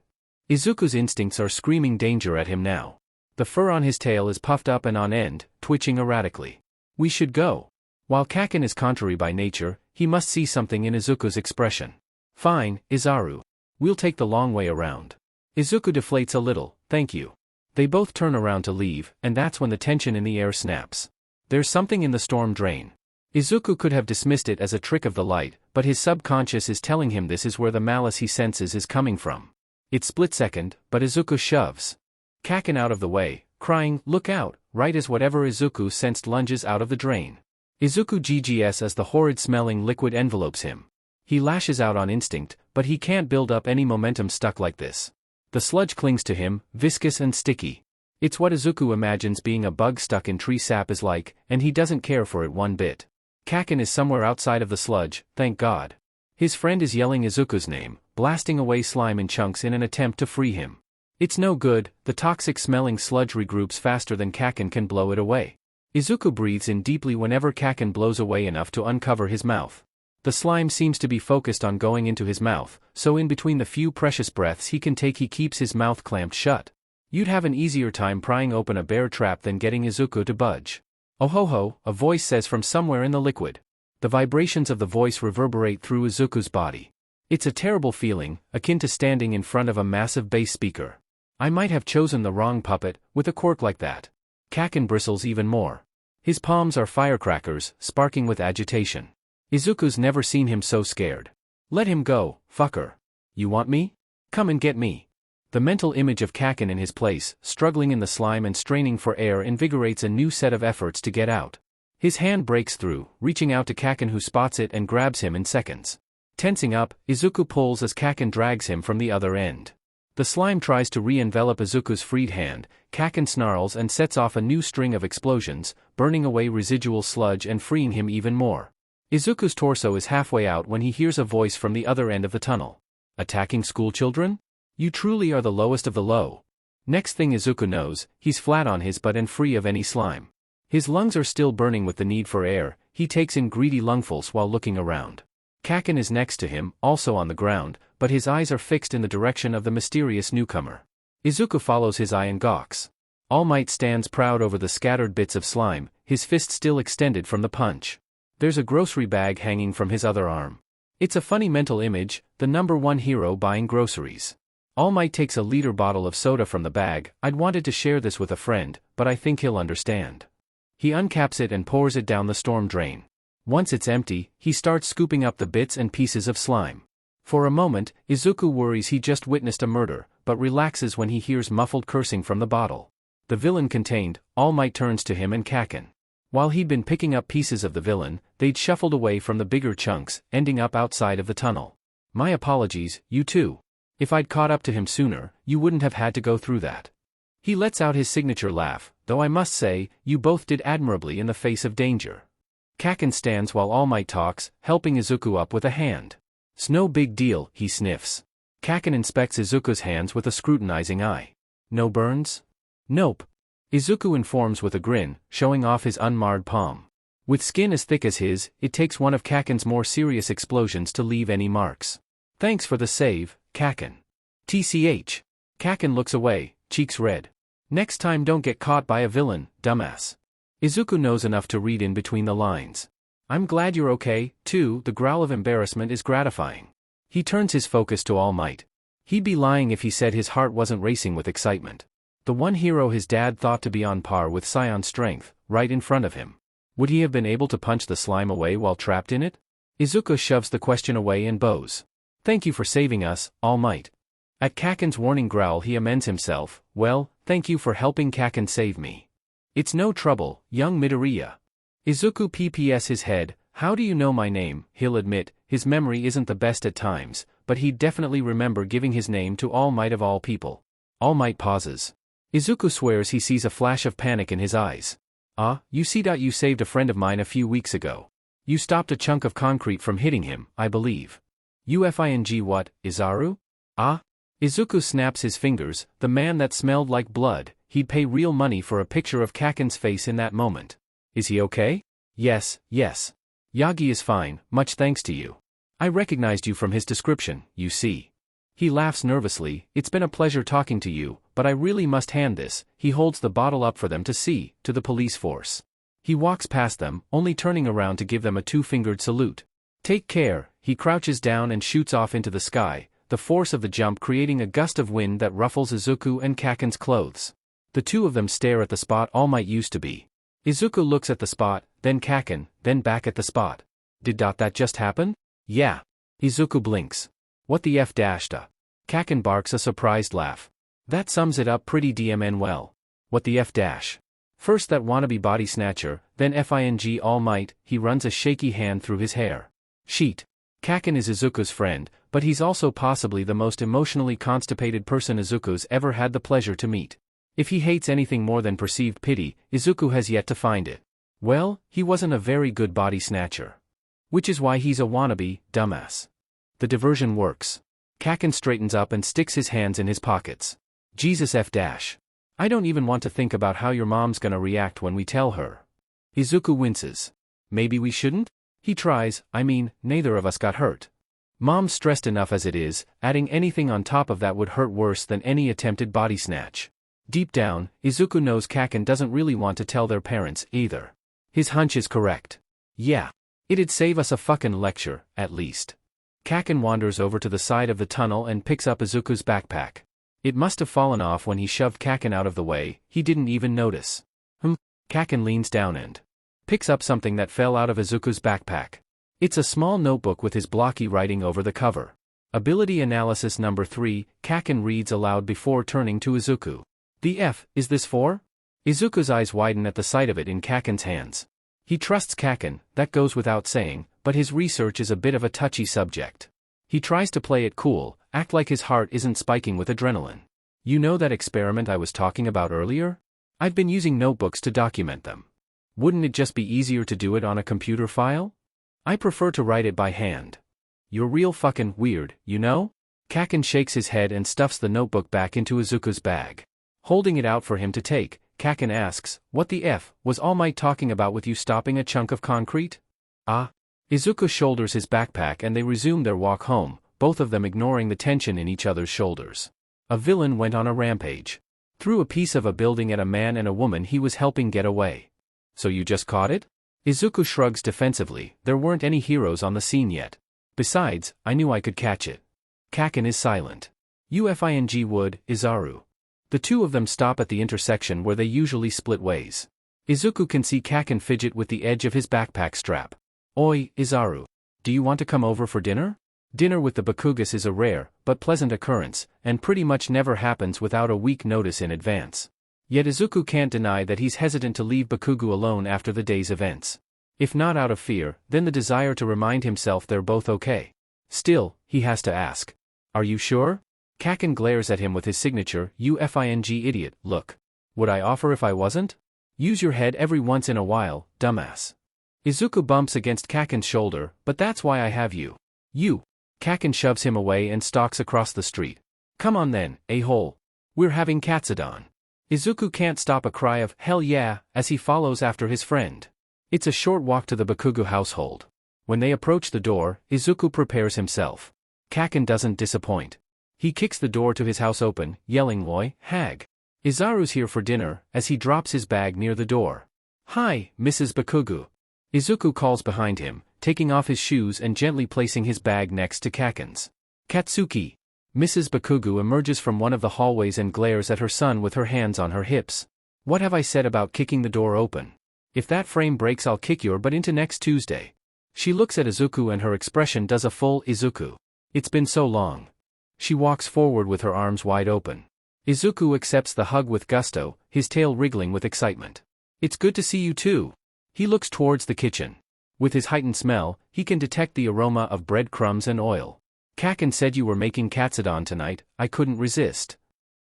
Izuku's instincts are screaming danger at him now. The fur on his tail is puffed up and on end, twitching erratically. We should go. While Kaken is contrary by nature, he must see something in Izuku's expression. Fine, Izaru. We'll take the long way around. Izuku deflates a little, thank you. They both turn around to leave, and that's when the tension in the air snaps. There's something in the storm drain. Izuku could have dismissed it as a trick of the light, but his subconscious is telling him this is where the malice he senses is coming from. It's split-second, but Izuku shoves Kaken out of the way, crying, "Look out," right as whatever Izuku sensed lunges out of the drain. Izuku GGS as the horrid-smelling liquid envelopes him. He lashes out on instinct, but he can't build up any momentum stuck like this. The sludge clings to him, viscous and sticky. It's what Izuku imagines being a bug stuck in tree sap is like, and he doesn't care for it one bit. Kaken is somewhere outside of the sludge, thank God. His friend is yelling Izuku's name, blasting away slime in chunks in an attempt to free him. It's no good, the toxic-smelling sludge regroups faster than Kaken can blow it away. Izuku breathes in deeply whenever Kaken blows away enough to uncover his mouth. The slime seems to be focused on going into his mouth, so in between the few precious breaths he can take he keeps his mouth clamped shut. You'd have an easier time prying open a bear trap than getting Izuku to budge. Oh ho ho, a voice says from somewhere in the liquid. The vibrations of the voice reverberate through Izuku's body. It's a terrible feeling, akin to standing in front of a massive bass speaker. I might have chosen the wrong puppet, with a quirk like that. Kaken bristles even more. His palms are firecrackers, sparking with agitation. Izuku's never seen him so scared. Let him go, fucker. You want me? Come and get me. The mental image of Kaken in his place, struggling in the slime and straining for air, invigorates a new set of efforts to get out. His hand breaks through, reaching out to Kaken, who spots it and grabs him in seconds. Tensing up, Izuku pulls as Kaken drags him from the other end. The slime tries to re-envelop Izuku's freed hand. Kaken snarls and sets off a new string of explosions, burning away residual sludge and freeing him even more. Izuku's torso is halfway out when he hears a voice from the other end of the tunnel. Attacking schoolchildren? You truly are the lowest of the low. Next thing Izuku knows, he's flat on his butt and free of any slime. His lungs are still burning with the need for air. He takes in greedy lungfuls while looking around. Kaken is next to him, also on the ground, but his eyes are fixed in the direction of the mysterious newcomer. Izuku follows his eye and gawks. All Might stands proud over the scattered bits of slime, his fist still extended from the punch. There's a grocery bag hanging from his other arm. It's a funny mental image, the number one hero buying groceries. All Might takes a liter bottle of soda from the bag. I'd wanted to share this with a friend, but I think he'll understand. He uncaps it and pours it down the storm drain. Once it's empty, he starts scooping up the bits and pieces of slime. For a moment, Izuku worries he just witnessed a murder, but relaxes when he hears muffled cursing from the bottle. The villain contained, All Might turns to him and Kaken. While he'd been picking up pieces of the villain, they'd shuffled away from the bigger chunks, ending up outside of the tunnel. My apologies, you two. If I'd caught up to him sooner, you wouldn't have had to go through that. He lets out his signature laugh, though I must say, you both did admirably in the face of danger. Kaken stands while All Might talks, helping Izuku up with a hand. "'S no big deal," he sniffs. Kaken inspects Izuku's hands with a scrutinizing eye. "No burns?" "Nope." Izuku informs with a grin, showing off his unmarred palm. With skin as thick as his, it takes one of Kaken's more serious explosions to leave any marks. "Thanks for the save, Kaken." TCH. Kaken looks away, cheeks red. "Next time don't get caught by a villain, dumbass." Izuku knows enough to read in between the lines. "I'm glad you're okay, too." The growl of embarrassment is gratifying. He turns his focus to All Might. He'd be lying if he said his heart wasn't racing with excitement. The one hero his dad thought to be on par with Scion strength, right in front of him. Would he have been able to punch the slime away while trapped in it? Izuku shoves the question away and bows. "Thank you for saving us, All Might." At Kaken's warning growl he amends himself. "Well, thank you for helping Kaken save me." "It's no trouble, young Midoriya." Izuku pps his head. "How do you know my name?" He'll admit, his memory isn't the best at times, but he'd definitely remember giving his name to All Might of all people. All Might pauses. Izuku swears he sees a flash of panic in his eyes. You saved a friend of mine a few weeks ago. You stopped a chunk of concrete from hitting him, I believe. What, Izaru? Izuku snaps his fingers. The man that smelled like blood. He'd pay real money for a picture of Kaken's face in that moment. Is he okay? Yes. Yagi is fine, much thanks to you. I recognized you from his description, you see. He laughs nervously. "It's been a pleasure talking to you, but I really must hand this." He holds the bottle up for them to see, to the police force. He walks past them, only turning around to give them a two-fingered salute. "Take care." He crouches down and shoots off into the sky, the force of the jump creating a gust of wind that ruffles Izuku and Kaken's clothes. The two of them stare at the spot All Might used to be. Izuku looks at the spot, then Kaken, then back at the spot. Did that just happen? Yeah. Izuku blinks. What the f dashed a? Kaken barks a surprised laugh. That sums it up pretty DMN well. What the f dash? First that wannabe body snatcher, then FING All Might. He runs a shaky hand through his hair. Sheet. Kaken is Izuku's friend, but he's also possibly the most emotionally constipated person Izuku's ever had the pleasure to meet. If he hates anything more than perceived pity, Izuku has yet to find it. Well, he wasn't a very good body snatcher. Which is why he's a wannabe, dumbass. The diversion works. Kaken straightens up and sticks his hands in his pockets. Jesus f dash. I don't even want to think about how your mom's gonna react when we tell her. Izuku winces. Maybe we shouldn't? He tries. Neither of us got hurt. Mom's stressed enough as it is, adding anything on top of that would hurt worse than any attempted body snatch. Deep down, Izuku knows Kaken doesn't really want to tell their parents, either. His hunch is correct. Yeah. It'd save us a fucking lecture, at least. Kaken wanders over to the side of the tunnel and picks up Izuku's backpack. It must have fallen off when he shoved Kaken out of the way. He didn't even notice. Kaken leans down and picks up something that fell out of Izuku's backpack. It's a small notebook with his blocky writing over the cover. Ability Analysis Number 3, Kaken reads aloud before turning to Izuku. The F, is this for? Izuku's eyes widen at the sight of it in Kaken's hands. He trusts Kaken, that goes without saying, but his research is a bit of a touchy subject. He tries to play it cool, act like his heart isn't spiking with adrenaline. You know that experiment I was talking about earlier? I've been using notebooks to document them. Wouldn't it just be easier to do it on a computer file? I prefer to write it by hand. You're real fucking weird, you know? Kaken shakes his head and stuffs the notebook back into Izuku's bag. Holding it out for him to take, Kaken asks, what the F was All Might talking about with you stopping a chunk of concrete? Ah. Izuku shoulders his backpack and they resume their walk home, both of them ignoring the tension in each other's shoulders. A villain went on a rampage. Threw a piece of a building at a man and a woman he was helping get away. So you just caught it? Izuku shrugs defensively, there weren't any heroes on the scene yet. Besides, I knew I could catch it. Kaken is silent. UFING would, Izaru. The two of them stop at the intersection where they usually split ways. Izuku can see Kaken fidget with the edge of his backpack strap. Oi, Izaru. Do you want to come over for dinner? Dinner with the Bakugas is a rare, but pleasant occurrence, and pretty much never happens without a week notice in advance. Yet Izuku can't deny that he's hesitant to leave Bakugo alone after the day's events. If not out of fear, then the desire to remind himself they're both okay. Still, he has to ask. Are you sure? Kaken glares at him with his signature, UFING idiot, look. Would I offer if I wasn't? Use your head every once in a while, dumbass. Izuku bumps against Kaken's shoulder, but that's why I have you. You. Kaken shoves him away and stalks across the street. Come on then, a-hole. We're having Katsudon. Izuku can't stop a cry of, hell yeah, as he follows after his friend. It's a short walk to the Bakugo household. When they approach the door, Izuku prepares himself. Kaken doesn't disappoint. He kicks the door to his house open, yelling "Oi, hag. Izaru's here for dinner," as he drops his bag near the door. Hi, Mrs. Bakugo. Izuku calls behind him, taking off his shoes and gently placing his bag next to Kaken's. Katsuki. Mrs. Bakugo emerges from one of the hallways and glares at her son with her hands on her hips. What have I said about kicking the door open? If that frame breaks, I'll kick your butt into next Tuesday. She looks at Izuku and her expression does a full Izuku. It's been so long. She walks forward with her arms wide open. Izuku accepts the hug with gusto, his tail wriggling with excitement. It's good to see you too. He looks towards the kitchen. With his heightened smell, he can detect the aroma of breadcrumbs and oil. Kaken said you were making katsudon tonight, I couldn't resist.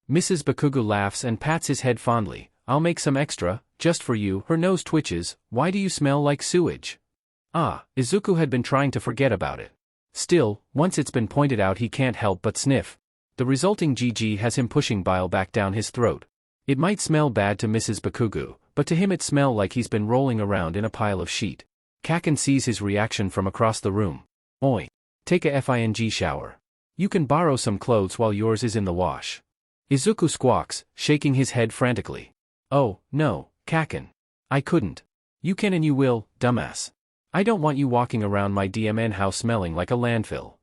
Mrs. Bakugo laughs and pats his head fondly. I'll make some extra, just for you. Her nose twitches. Why do you smell like sewage? Ah, Izuku had been trying to forget about it. Still, once it's been pointed out he can't help but sniff. The resulting GG has him pushing bile back down his throat. It might smell bad to Mrs. Bakugo, but to him it smell like he's been rolling around in a pile of sheet. Kaken sees his reaction from across the room. Oi. Take a FING shower. You can borrow some clothes while yours is in the wash. Izuku squawks, shaking his head frantically. Oh, no, Kaken. I couldn't. You can and you will, dumbass. I don't want you walking around my DMN house smelling like a landfill.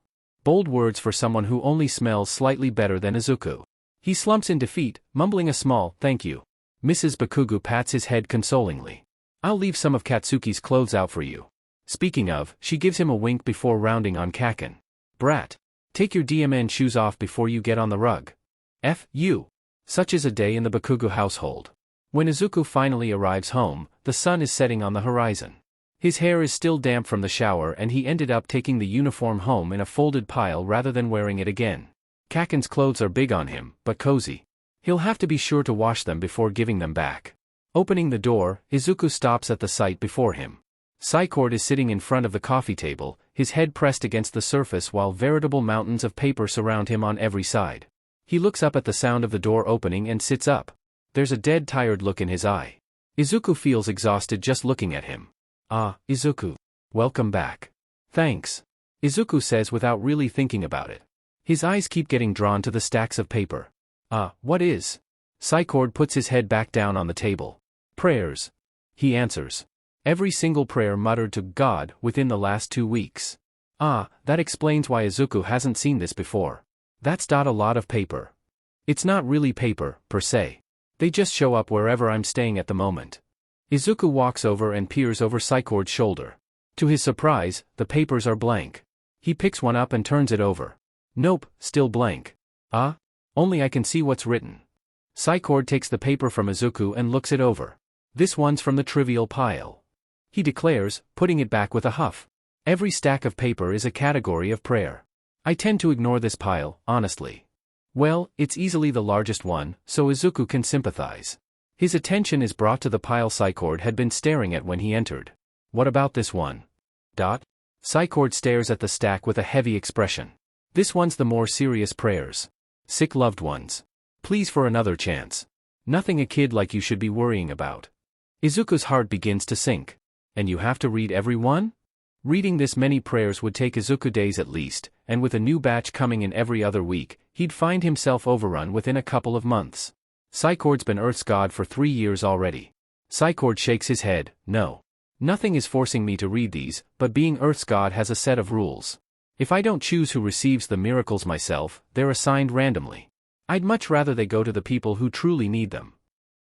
Bold words for someone who only smells slightly better than Izuku. He slumps in defeat, mumbling a small, thank you. Mrs. Bakugo pats his head consolingly. I'll leave some of Katsuki's clothes out for you. Speaking of, she gives him a wink before rounding on Kaken. Brat. Take your DMN shoes off before you get on the rug. F. U. Such is a day in the Bakugo household. When Izuku finally arrives home, the sun is setting on the horizon. His hair is still damp from the shower and he ended up taking the uniform home in a folded pile rather than wearing it again. Kaken's clothes are big on him, but cozy. He'll have to be sure to wash them before giving them back. Opening the door, Izuku stops at the sight before him. Psychord is sitting in front of the coffee table, his head pressed against the surface while veritable mountains of paper surround him on every side. He looks up at the sound of the door opening and sits up. There's a dead tired look in his eye. Izuku feels exhausted just looking at him. Ah, Izuku. Welcome back. Thanks. Izuku says without really thinking about it. His eyes keep getting drawn to the stacks of paper. What is? Psychord puts his head back down on the table. Prayers. He answers. Every single prayer muttered to God within the last 2 weeks. That explains why Izuku hasn't seen this before. That's a lot of paper. It's not really paper, per se. They just show up wherever I'm staying at the moment. Izuku walks over and peers over Psychord's shoulder. To his surprise, the papers are blank. He picks one up and turns it over. Nope, still blank. Only I can see what's written. Psychord takes the paper from Izuku and looks it over. This one's from the trivial pile, he declares, putting it back with a huff. Every stack of paper is a category of prayer. I tend to ignore this pile, honestly. Well, it's easily the largest one, so Izuku can sympathize. His attention is brought to the pile Psychord had been staring at when he entered. What about this one? Psychord stares at the stack with a heavy expression. This one's the more serious prayers. Sick loved ones. Please for another chance. Nothing a kid like you should be worrying about. Izuku's heart begins to sink. And you have to read every one? Reading this many prayers would take Izuku days at least, and with a new batch coming in every other week, he'd find himself overrun within a couple of months. Psychord's been Earth's god for 3 years already. Psychord shakes his head. No. Nothing is forcing me to read these, but being Earth's god has a set of rules. If I don't choose who receives the miracles myself, they're assigned randomly. I'd much rather they go to the people who truly need them.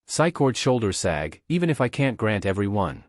Psychord's shoulders sag, even if I can't grant every one.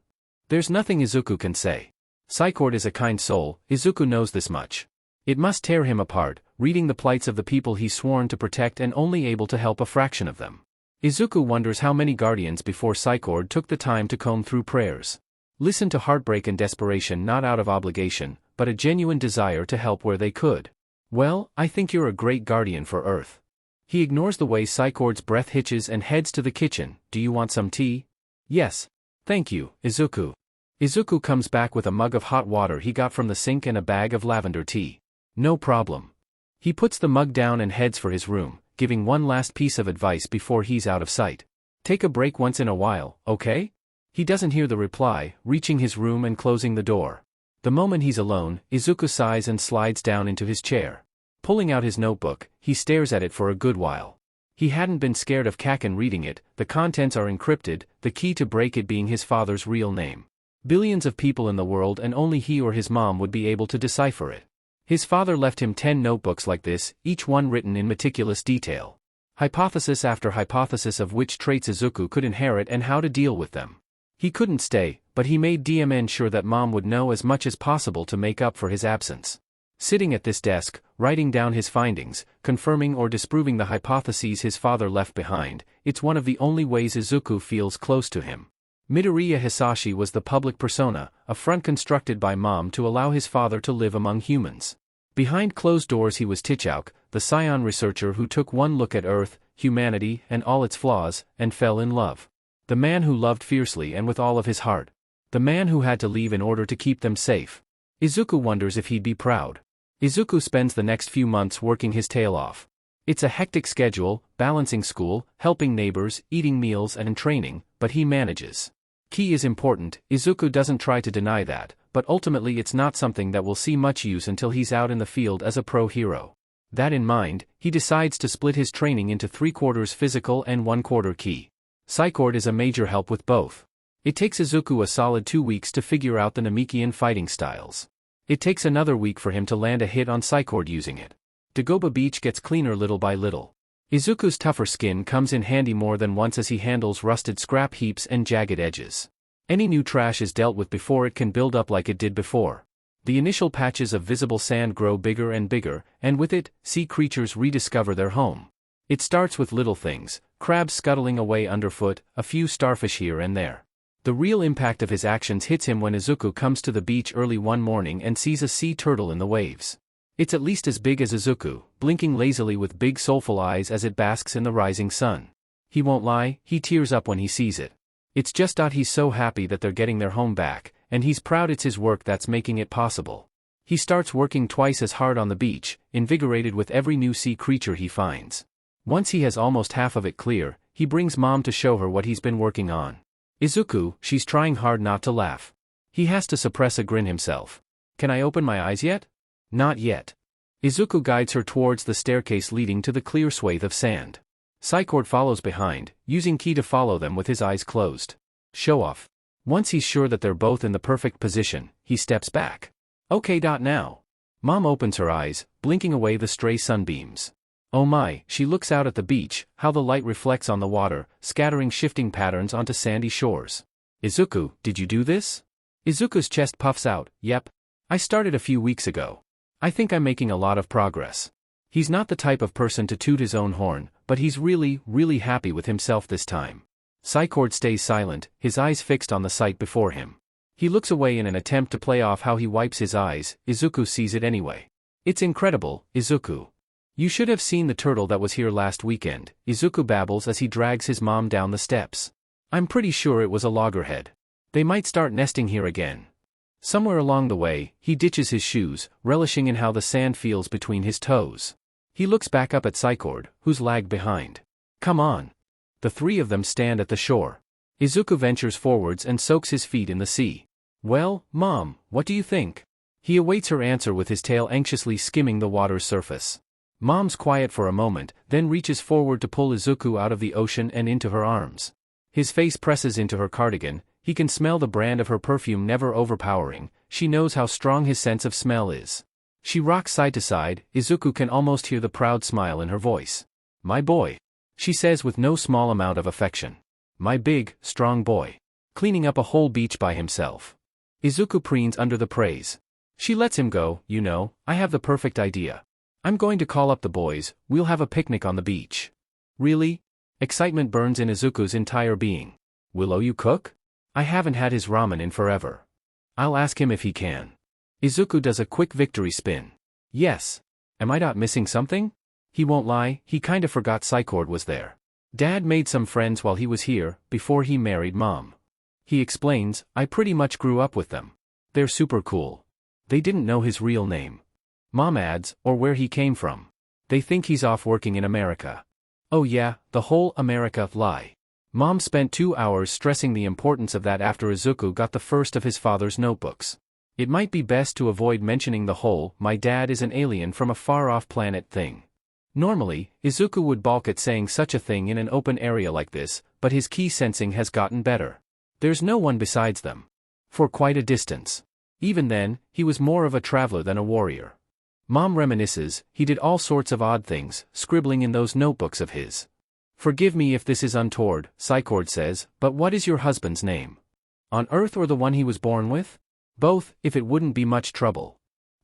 There's nothing Izuku can say. Psychord is a kind soul, Izuku knows this much. It must tear him apart, reading the plights of the people he's sworn to protect and only able to help a fraction of them. Izuku wonders how many guardians before Psychord took the time to comb through prayers. Listen to heartbreak and desperation not out of obligation, but a genuine desire to help where they could. Well, I think you're a great guardian for Earth. He ignores the way Psychord's breath hitches and heads to the kitchen. Do you want some tea? Yes. Thank you, Izuku. Izuku comes back with a mug of hot water he got from the sink and a bag of lavender tea. No problem. He puts the mug down and heads for his room, giving one last piece of advice before he's out of sight. Take a break once in a while, okay? He doesn't hear the reply, reaching his room and closing the door. The moment he's alone, Izuku sighs and slides down into his chair. Pulling out his notebook, he stares at it for a good while. He hadn't been scared of Kaken reading it. The contents are encrypted, the key to break it being his father's real name. Billions of people in the world and only he or his mom would be able to decipher it. His father left him 10 notebooks like this, each one written in meticulous detail. Hypothesis after hypothesis of which traits Izuku could inherit and how to deal with them. He couldn't stay, but he made DMN sure that mom would know as much as possible to make up for his absence. Sitting at this desk, writing down his findings, confirming or disproving the hypotheses his father left behind, it's one of the only ways Izuku feels close to him. Midoriya Hisashi was the public persona, a front constructed by mom to allow his father to live among humans. Behind closed doors he was Tichauk, the scion researcher who took one look at Earth, humanity, and all its flaws, and fell in love. The man who loved fiercely and with all of his heart. The man who had to leave in order to keep them safe. Izuku wonders if he'd be proud. Izuku spends the next few months working his tail off. It's a hectic schedule, balancing school, helping neighbors, eating meals and training, but he manages. Key is important, Izuku doesn't try to deny that, but ultimately it's not something that will see much use until he's out in the field as a pro hero. That in mind, he decides to split his training into 3/4 physical and 1/4 key. Psychord is a major help with both. It takes Izuku a solid 2 weeks to figure out the Namekian fighting styles. It takes another week for him to land a hit on Psychord using it. Dagobah Beach gets cleaner little by little. Izuku's tougher skin comes in handy more than once as he handles rusted scrap heaps and jagged edges. Any new trash is dealt with before it can build up like it did before. The initial patches of visible sand grow bigger and bigger, and with it, sea creatures rediscover their home. It starts with little things, crabs scuttling away underfoot, a few starfish here and there. The real impact of his actions hits him when Izuku comes to the beach early one morning and sees a sea turtle in the waves. It's at least as big as Izuku, blinking lazily with big soulful eyes as it basks in the rising sun. He won't lie, he tears up when he sees it. It's just that he's so happy that they're getting their home back, and he's proud it's his work that's making it possible. He starts working twice as hard on the beach, invigorated with every new sea creature he finds. Once he has almost half of it clear, he brings mom to show her what he's been working on. Izuku, she's trying hard not to laugh. He has to suppress a grin himself. Can I open my eyes yet? Not yet. Izuku guides her towards the staircase leading to the clear swathe of sand. Psychord follows behind, using key to follow them with his eyes closed. Show off. Once he's sure that they're both in the perfect position, he steps back. Okay. Now. Mom opens her eyes, blinking away the stray sunbeams. Oh my, she looks out at the beach, how the light reflects on the water, scattering shifting patterns onto sandy shores. Izuku, did you do this? Izuku's chest puffs out. Yep. I started a few weeks ago. I think I'm making a lot of progress. He's not the type of person to toot his own horn, but he's really, really happy with himself this time. Psychord stays silent, his eyes fixed on the sight before him. He looks away in an attempt to play off how he wipes his eyes. Izuku sees it anyway. It's incredible, Izuku. You should have seen the turtle that was here last weekend, Izuku babbles as he drags his mom down the steps. I'm pretty sure it was a loggerhead. They might start nesting here again. Somewhere along the way, he ditches his shoes, relishing in how the sand feels between his toes. He looks back up at Psychord, who's lagged behind. Come on. The three of them stand at the shore. Izuku ventures forwards and soaks his feet in the sea. Well, Mom, what do you think? He awaits her answer with his tail anxiously skimming the water's surface. Mom's quiet for a moment, then reaches forward to pull Izuku out of the ocean and into her arms. His face presses into her cardigan, he can smell the brand of her perfume never overpowering, she knows how strong his sense of smell is. She rocks side to side, Izuku can almost hear the proud smile in her voice. My boy. She says with no small amount of affection. My big, strong boy. Cleaning up a whole beach by himself. Izuku preens under the praise. She lets him go. You know, I have the perfect idea. I'm going to call up the boys, we'll have a picnic on the beach. Really? Excitement burns in Izuku's entire being. Will you cook? I haven't had his ramen in forever. I'll ask him if he can. Izuku does a quick victory spin. Yes. Am I not missing something? He won't lie, he kinda forgot Psychord was there. Dad made some friends while he was here, before he married Mom. He explains, I pretty much grew up with them. They're super cool. They didn't know his real name. Mom adds, or where he came from. They think he's off working in America. Oh yeah, the whole America lie. Mom spent 2 hours stressing the importance of that after Izuku got the first of his father's notebooks. It might be best to avoid mentioning the whole, my dad is an alien from a far-off planet thing. Normally, Izuku would balk at saying such a thing in an open area like this, but his key sensing has gotten better. There's no one besides them. For quite a distance. Even then, he was more of a traveler than a warrior. Mom reminisces, he did all sorts of odd things, scribbling in those notebooks of his. Forgive me if this is untoward, Psychord says, but what is your husband's name? On Earth or the one he was born with? Both, if it wouldn't be much trouble.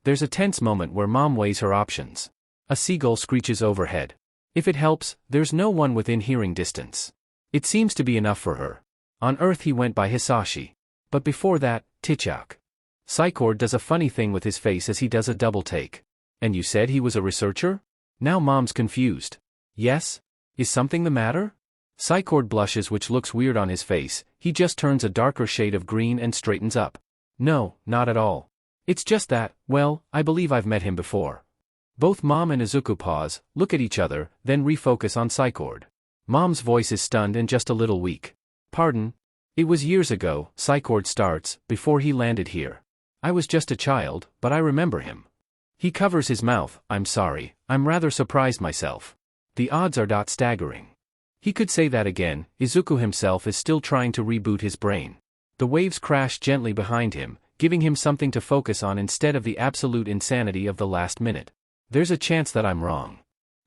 There's a tense moment where Mom weighs her options. A seagull screeches overhead. If it helps, there's no one within hearing distance. It seems to be enough for her. On Earth he went by Hisashi. But before that, Tichak. Psychord does a funny thing with his face as he does a double take. And you said he was a researcher? Now Mom's confused. Yes? Is something the matter? Psychord blushes, which looks weird on his face, he just turns a darker shade of green and straightens up. No, not at all. It's just that, well, I believe I've met him before. Both Mom and Izuku pause, look at each other, then refocus on Psychord. Mom's voice is stunned and just a little weak. Pardon? It was years ago, Psychord starts, before he landed here. I was just a child, but I remember him. He covers his mouth. I'm sorry, I'm rather surprised myself. The odds are not staggering. He could say that again. Izuku himself is still trying to reboot his brain. The waves crash gently behind him, giving him something to focus on instead of the absolute insanity of the last minute. There's a chance that I'm wrong.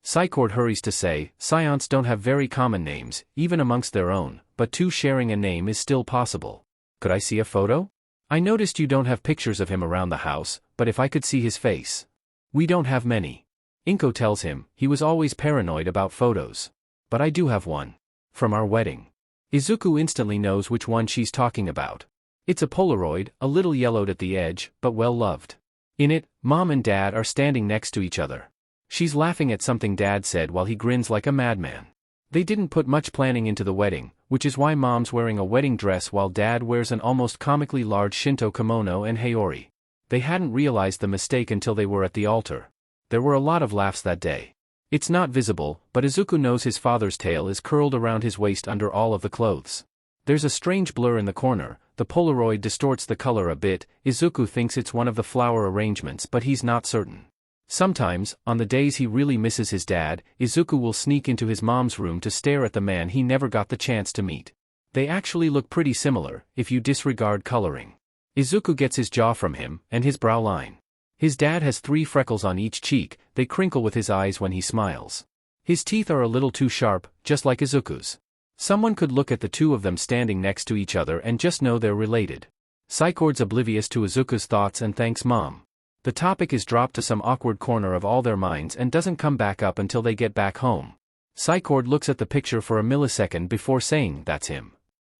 Psychord hurries to say, Scions don't have very common names, even amongst their own, but two sharing a name is still possible. Could I see a photo? I noticed you don't have pictures of him around the house, but if I could see his face. We don't have many. Inko tells him, he was always paranoid about photos. But I do have one. From our wedding. Izuku instantly knows which one she's talking about. It's a Polaroid, a little yellowed at the edge, but well loved. In it, Mom and Dad are standing next to each other. She's laughing at something Dad said while he grins like a madman. They didn't put much planning into the wedding, which is why Mom's wearing a wedding dress while Dad wears an almost comically large Shinto kimono and haori. They hadn't realized the mistake until they were at the altar. There were a lot of laughs that day. It's not visible, but Izuku knows his father's tail is curled around his waist under all of the clothes. There's a strange blur in the corner, the Polaroid distorts the color a bit. Izuku thinks it's one of the flower arrangements, but he's not certain. Sometimes, on the days he really misses his dad, Izuku will sneak into his mom's room to stare at the man he never got the chance to meet. They actually look pretty similar, if you disregard coloring. Izuku gets his jaw from him, and his brow line. His dad has 3 freckles on each cheek, they crinkle with his eyes when he smiles. His teeth are a little too sharp, just like Izuku's. Someone could look at the two of them standing next to each other and just know they're related. Psychord's oblivious to Izuku's thoughts and thanks Mom. The topic is dropped to some awkward corner of all their minds and doesn't come back up until they get back home. Psychord looks at the picture for a millisecond before saying, "That's him."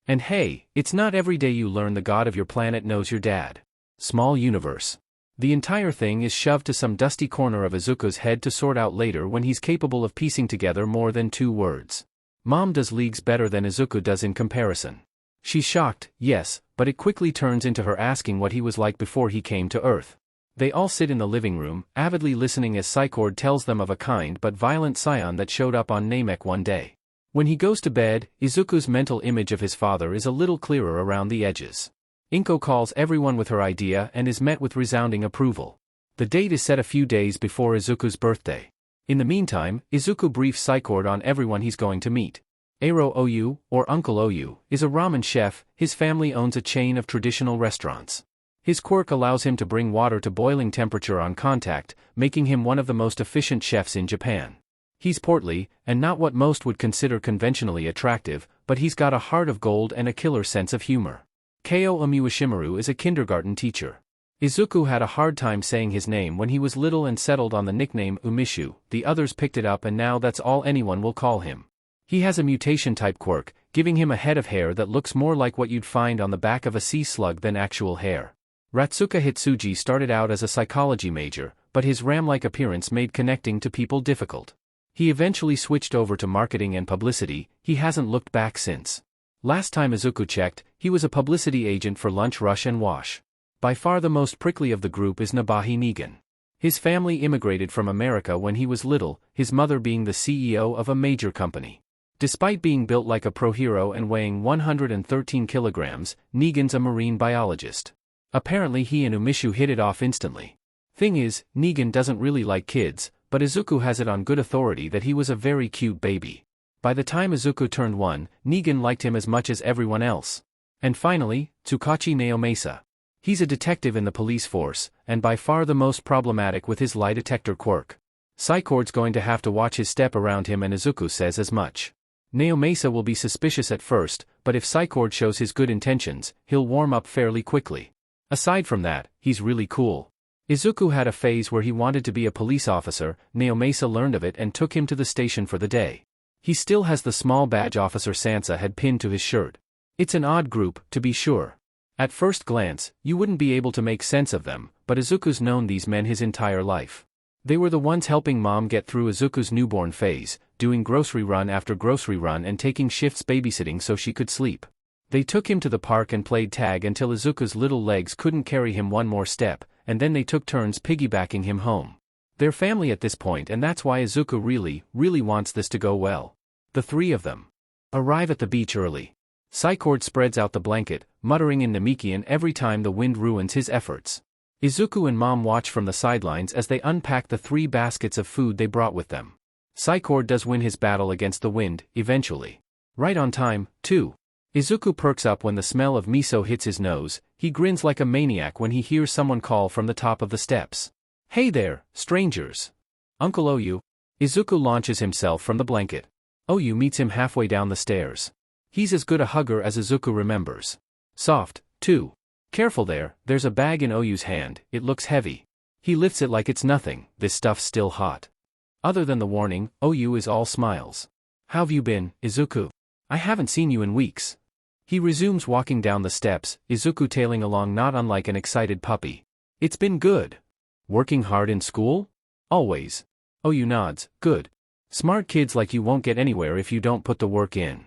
And hey, it's not every day you learn the god of your planet knows your dad. Small universe. The entire thing is shoved to some dusty corner of Izuku's head to sort out later when he's capable of piecing together more than 2 words. Mom does leagues better than Izuku does in comparison. She's shocked, yes, but it quickly turns into her asking what he was like before he came to Earth. They all sit in the living room, avidly listening as Psychord tells them of a kind but violent scion that showed up on Namek one day. When he goes to bed, Izuku's mental image of his father is a little clearer around the edges. Inko calls everyone with her idea and is met with resounding approval. The date is set a few days before Izuku's birthday. In the meantime, Izuku briefs Psychord on everyone he's going to meet. Aro Oyu, or Uncle Oyu, is a ramen chef. His family owns a chain of traditional restaurants. His quirk allows him to bring water to boiling temperature on contact, making him one of the most efficient chefs in Japan. He's portly, and not what most would consider conventionally attractive, but he's got a heart of gold and a killer sense of humor. Keo Omiwashimaru is a kindergarten teacher. Izuku had a hard time saying his name when he was little and settled on the nickname Umishu. The others picked it up and now that's all anyone will call him. He has a mutation-type quirk, giving him a head of hair that looks more like what you'd find on the back of a sea slug than actual hair. Ratsuka Hitsuji started out as a psychology major, but his ram-like appearance made connecting to people difficult. He eventually switched over to marketing and publicity. He hasn't looked back since. Last time Izuku checked, he was a publicity agent for Lunch Rush and Wash. By far the most prickly of the group is Nabahi Negan. His family immigrated from America when he was little, his mother being the CEO of a major company. Despite being built like a pro-hero and weighing 113 kilograms, Negan's a marine biologist. Apparently he and Umishu hit it off instantly. Thing is, Negan doesn't really like kids, but Izuku has it on good authority that he was a very cute baby. By the time Izuku turned 1, Negan liked him as much as everyone else. And finally, Tsukachi Naomasa. He's a detective in the police force, and by far the most problematic with his lie detector quirk. Psychord's going to have to watch his step around him and Izuku says as much. Naomasa will be suspicious at first, but if Psychord shows his good intentions, he'll warm up fairly quickly. Aside from that, he's really cool. Izuku had a phase where he wanted to be a police officer. Naomasa learned of it and took him to the station for the day. He still has the small badge Officer Sansa had pinned to his shirt. It's an odd group, to be sure. At first glance, you wouldn't be able to make sense of them, but Izuku's known these men his entire life. They were the ones helping Mom get through Izuku's newborn phase, doing grocery run after grocery run and taking shifts babysitting so she could sleep. They took him to the park and played tag until Izuku's little legs couldn't carry him one more step, and then they took turns piggybacking him home. They're family at this point, and that's why Izuku really wants this to go well. The 3 of them arrive at the beach early. Psychord spreads out the blanket, muttering in Namekian every time the wind ruins his efforts. Izuku and Mom watch from the sidelines as they unpack the 3 baskets of food they brought with them. Psychord does win his battle against the wind, eventually. Right on time, too. Izuku perks up when the smell of miso hits his nose. He grins like a maniac when he hears someone call from the top of the steps. "Hey there, strangers. Uncle Oyu." Izuku launches himself from the blanket. Oyu meets him halfway down the stairs. He's as good a hugger as Izuku remembers. Soft, too. Careful there, there's a bag in Oyu's hand, it looks heavy. He lifts it like it's nothing, this stuff's still hot. Other than the warning, Oyu is all smiles. "How've you been, Izuku? I haven't seen you in weeks." He resumes walking down the steps, Izuku tailing along not unlike an excited puppy. "It's been good. Working hard in school?" "Always." Oyu nods. "Good. Smart kids like you won't get anywhere if you don't put the work in."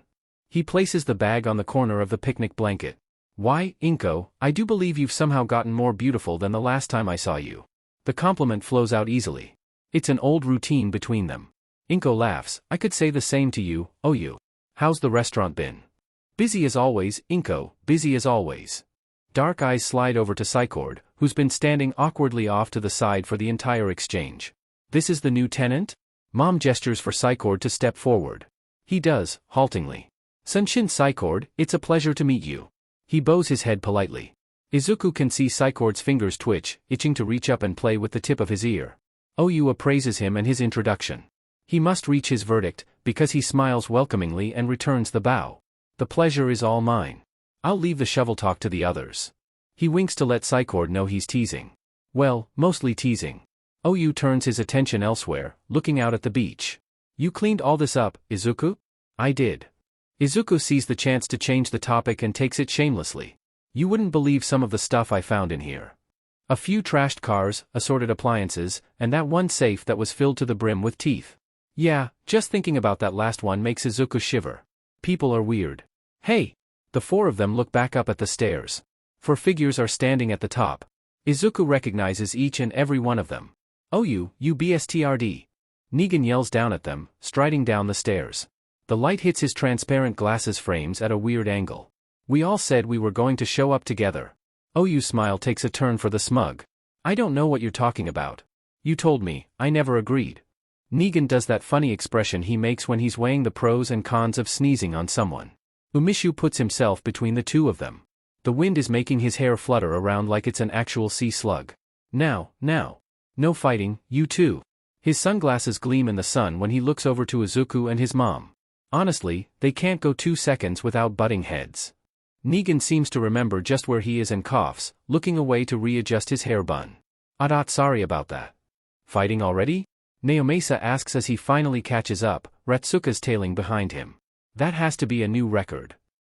He places the bag on the corner of the picnic blanket. "Why, Inko, I do believe you've somehow gotten more beautiful than the last time I saw you." The compliment flows out easily. It's an old routine between them. Inko laughs. "I could say the same to you, Oyu. How's the restaurant been?" "Busy as always, Inko, busy as always." Dark eyes slide over to Psychord, who's been standing awkwardly off to the side for the entire exchange. "This is the new tenant?" Mom gestures for Psychord to step forward. He does, haltingly. "Sunshin Psychord, it's a pleasure to meet you." He bows his head politely. Izuku can see Psychord's fingers twitch, itching to reach up and play with the tip of his ear. Oyu appraises him and his introduction. He must reach his verdict, because he smiles welcomingly and returns the bow. The pleasure is all mine. I'll leave the shovel talk to the others. He winks to let Psychord know he's teasing. Well, mostly teasing. OU turns his attention elsewhere, looking out at the beach. You cleaned all this up, Izuku? I did. Izuku sees the chance to change the topic and takes it shamelessly. You wouldn't believe some of the stuff I found in here. A few trashed cars, assorted appliances, and that one safe that was filled to the brim with teeth. Yeah, just thinking about that last one makes Izuku shiver. People are weird. Hey! The four of them look back up at the stairs. Four figures are standing at the top. Izuku recognizes each and every one of them. Oh you BSTRD. Negan yells down at them, striding down the stairs. The light hits his transparent glasses frames at a weird angle. We all said we were going to show up together. OU's smile takes a turn for the smug. I don't know what you're talking about. You told me, I never agreed. Negan does that funny expression he makes when he's weighing the pros and cons of sneezing on someone. Umishu puts himself between the two of them. The wind is making his hair flutter around like it's an actual sea slug. Now. No fighting, you two. His sunglasses gleam in the sun when he looks over to Izuku and his mom. Honestly, they can't go 2 seconds without butting heads. Negan seems to remember just where he is and coughs, looking away to readjust his hair bun. Sorry about that. Fighting already? Naomasa asks as he finally catches up, Ratsuka's tailing behind him. That has to be a new record.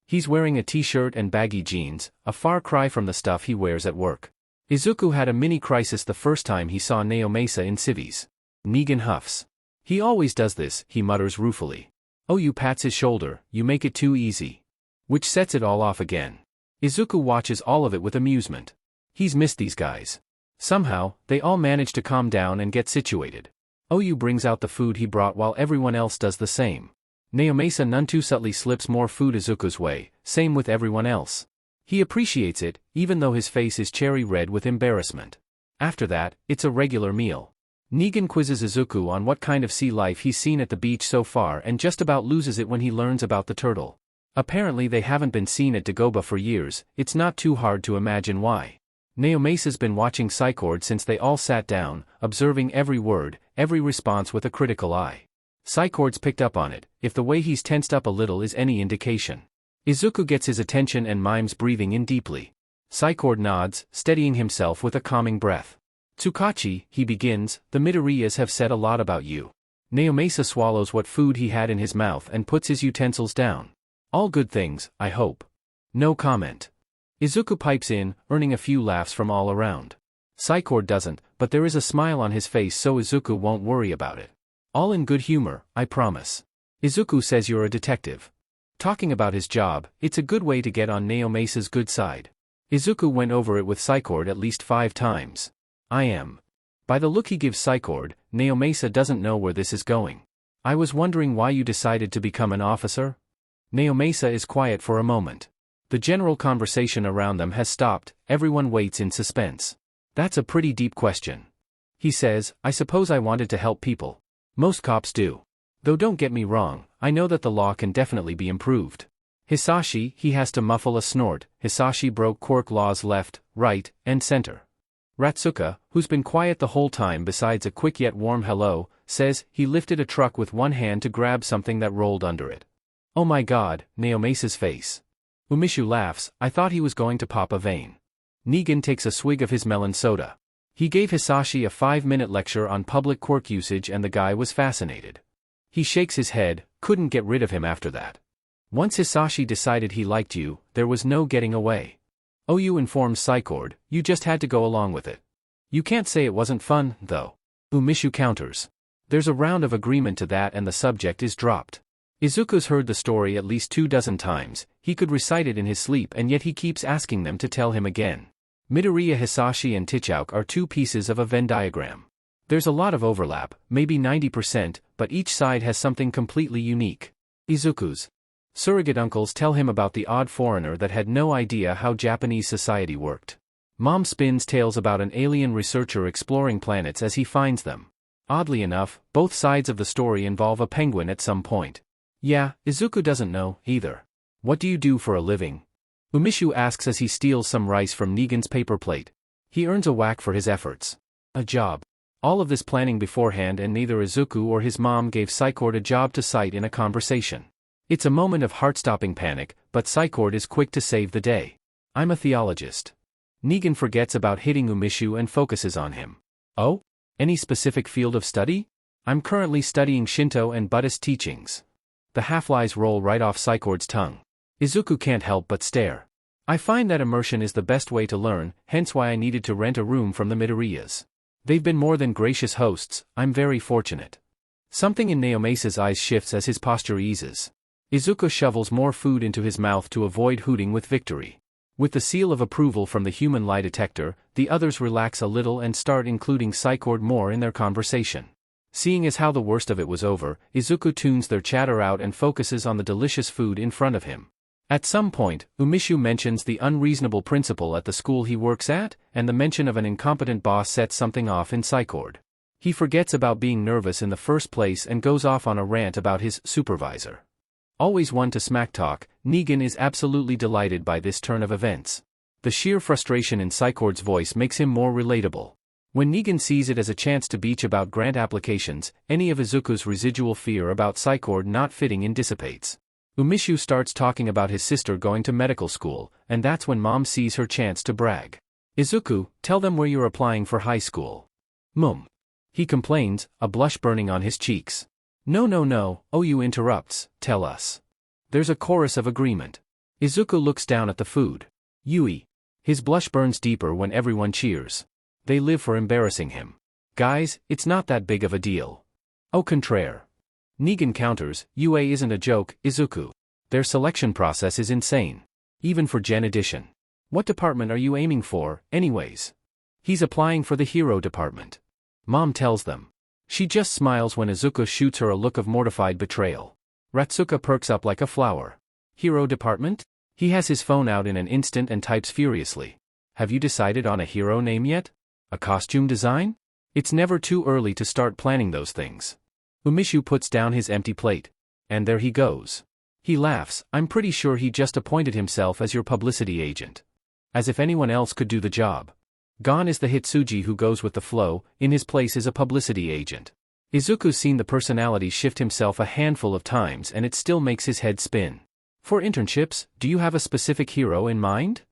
He's wearing a t-shirt and baggy jeans, a far cry from the stuff he wears at work. Izuku had a mini crisis the first time he saw Naomasa in civvies. Negan huffs. He always does this, he mutters ruefully. OU pats his shoulder, you make it too easy. Which sets it all off again. Izuku watches all of it with amusement. He's missed these guys. Somehow, they all manage to calm down and get situated. OU brings out the food he brought while everyone else does the same. Naomasa none too subtly slips more food Izuku's way, same with everyone else. He appreciates it, even though his face is cherry red with embarrassment. After that, it's a regular meal. Negan quizzes Izuku on what kind of sea life he's seen at the beach so far and just about loses it when he learns about the turtle. Apparently they haven't been seen at Dagobah for years, it's not too hard to imagine why. Naomasa's been watching Psychord since they all sat down, observing every word, every response with a critical eye. Psychord's picked up on it, if the way he's tensed up a little is any indication. Izuku gets his attention and mimes breathing in deeply. Psychord nods, steadying himself with a calming breath. Tsukachi, he begins, the Midoriyas have said a lot about you. Naomasa swallows what food he had in his mouth and puts his utensils down. All good things, I hope. No comment. Izuku pipes in, earning a few laughs from all around. Psychord doesn't, but there is a smile on his face so Izuku won't worry about it. All in good humor, I promise. Izuku says you're a detective. Talking about his job, it's a good way to get on Naomasa's good side. Izuku went over it with Psychord at least 5 times. I am. By the look he gives Psychord, Naomasa doesn't know where this is going. I was wondering why you decided to become an officer? Naomasa is quiet for a moment. The general conversation around them has stopped, everyone waits in suspense. That's a pretty deep question. He says, I suppose I wanted to help people. Most cops do. Though don't get me wrong, I know that the law can definitely be improved. Hisashi, he has to muffle a snort, Hisashi broke Quirk laws left, right, and center. Ratsuka, who's been quiet the whole time besides a quick yet warm hello, says, he lifted a truck with one hand to grab something that rolled under it. Oh my god, Naomasa's face. Umishu laughs, I thought he was going to pop a vein. Negan takes a swig of his melon soda. He gave Hisashi a 5-minute lecture on public quirk usage and the guy was fascinated. He shakes his head, couldn't get rid of him after that. Once Hisashi decided he liked you, there was no getting away. OU informs Psychord, you just had to go along with it. You can't say it wasn't fun, though. Umishu counters. There's a round of agreement to that and the subject is dropped. Izuku's heard the story at least 24 times, he could recite it in his sleep and yet he keeps asking them to tell him again. Midoriya Hisashi and Tichouk are 2 pieces of a Venn diagram. There's a lot of overlap, maybe 90%, but each side has something completely unique. Izuku's surrogate uncles tell him about the odd foreigner that had no idea how Japanese society worked. Mom spins tales about an alien researcher exploring planets as he finds them. Oddly enough, both sides of the story involve a penguin at some point. Yeah, Izuku doesn't know, either. What do you do for a living? Umishu asks as he steals some rice from Negan's paper plate. He earns a whack for his efforts. A job. All of this planning beforehand, and neither Izuku or his mom gave Psychord a job to cite in a conversation. It's a moment of heart-stopping panic, but Psychord is quick to save the day. I'm a theologist. Negan forgets about hitting Umishu and focuses on him. Oh? Any specific field of study? I'm currently studying Shinto and Buddhist teachings. The half-lies roll right off Psychord's tongue. Izuku can't help but stare. I find that immersion is the best way to learn, hence why I needed to rent a room from the Midoriyas. They've been more than gracious hosts, I'm very fortunate. Something in Naomesa's eyes shifts as his posture eases. Izuku shovels more food into his mouth to avoid hooting with victory. With the seal of approval from the human lie detector, the others relax a little and start including Psychord more in their conversation. Seeing as how the worst of it was over, Izuku tunes their chatter out and focuses on the delicious food in front of him. At some point, Umishu mentions the unreasonable principal at the school he works at, and the mention of an incompetent boss sets something off in Psychord. He forgets about being nervous in the first place and goes off on a rant about his supervisor. Always one to smack talk, Negan is absolutely delighted by this turn of events. The sheer frustration in Psychord's voice makes him more relatable. When Negan sees it as a chance to beach about grant applications, any of Izuku's residual fear about Psychord not fitting in dissipates. Umishu starts talking about his sister going to medical school, and that's when Mom sees her chance to brag. Izuku, tell them where you're applying for high school. Mum. He complains, a blush burning on his cheeks. No, OU interrupts, tell us. There's a chorus of agreement. Izuku looks down at the food. Yui. His blush burns deeper when everyone cheers. They live for embarrassing him. Guys, it's not that big of a deal. Au contraire. Negan counters, UA isn't a joke, Izuku. Their selection process is insane. Even for Gen Edition. What department are you aiming for, anyways? He's applying for the hero department. Mom tells them. She just smiles when Izuku shoots her a look of mortified betrayal. Ratsuka perks up like a flower. Hero department? He has his phone out in an instant and types furiously. Have you decided on a hero name yet? A costume design? It's never too early to start planning those things. Umishu puts down his empty plate. And there he goes. He laughs, I'm pretty sure he just appointed himself as your publicity agent. As if anyone else could do the job. Gone is the Hitsuji who goes with the flow, in his place is a publicity agent. Izuku's seen the personality shift himself a handful of times and it still makes his head spin. For internships, do you have a specific hero in mind?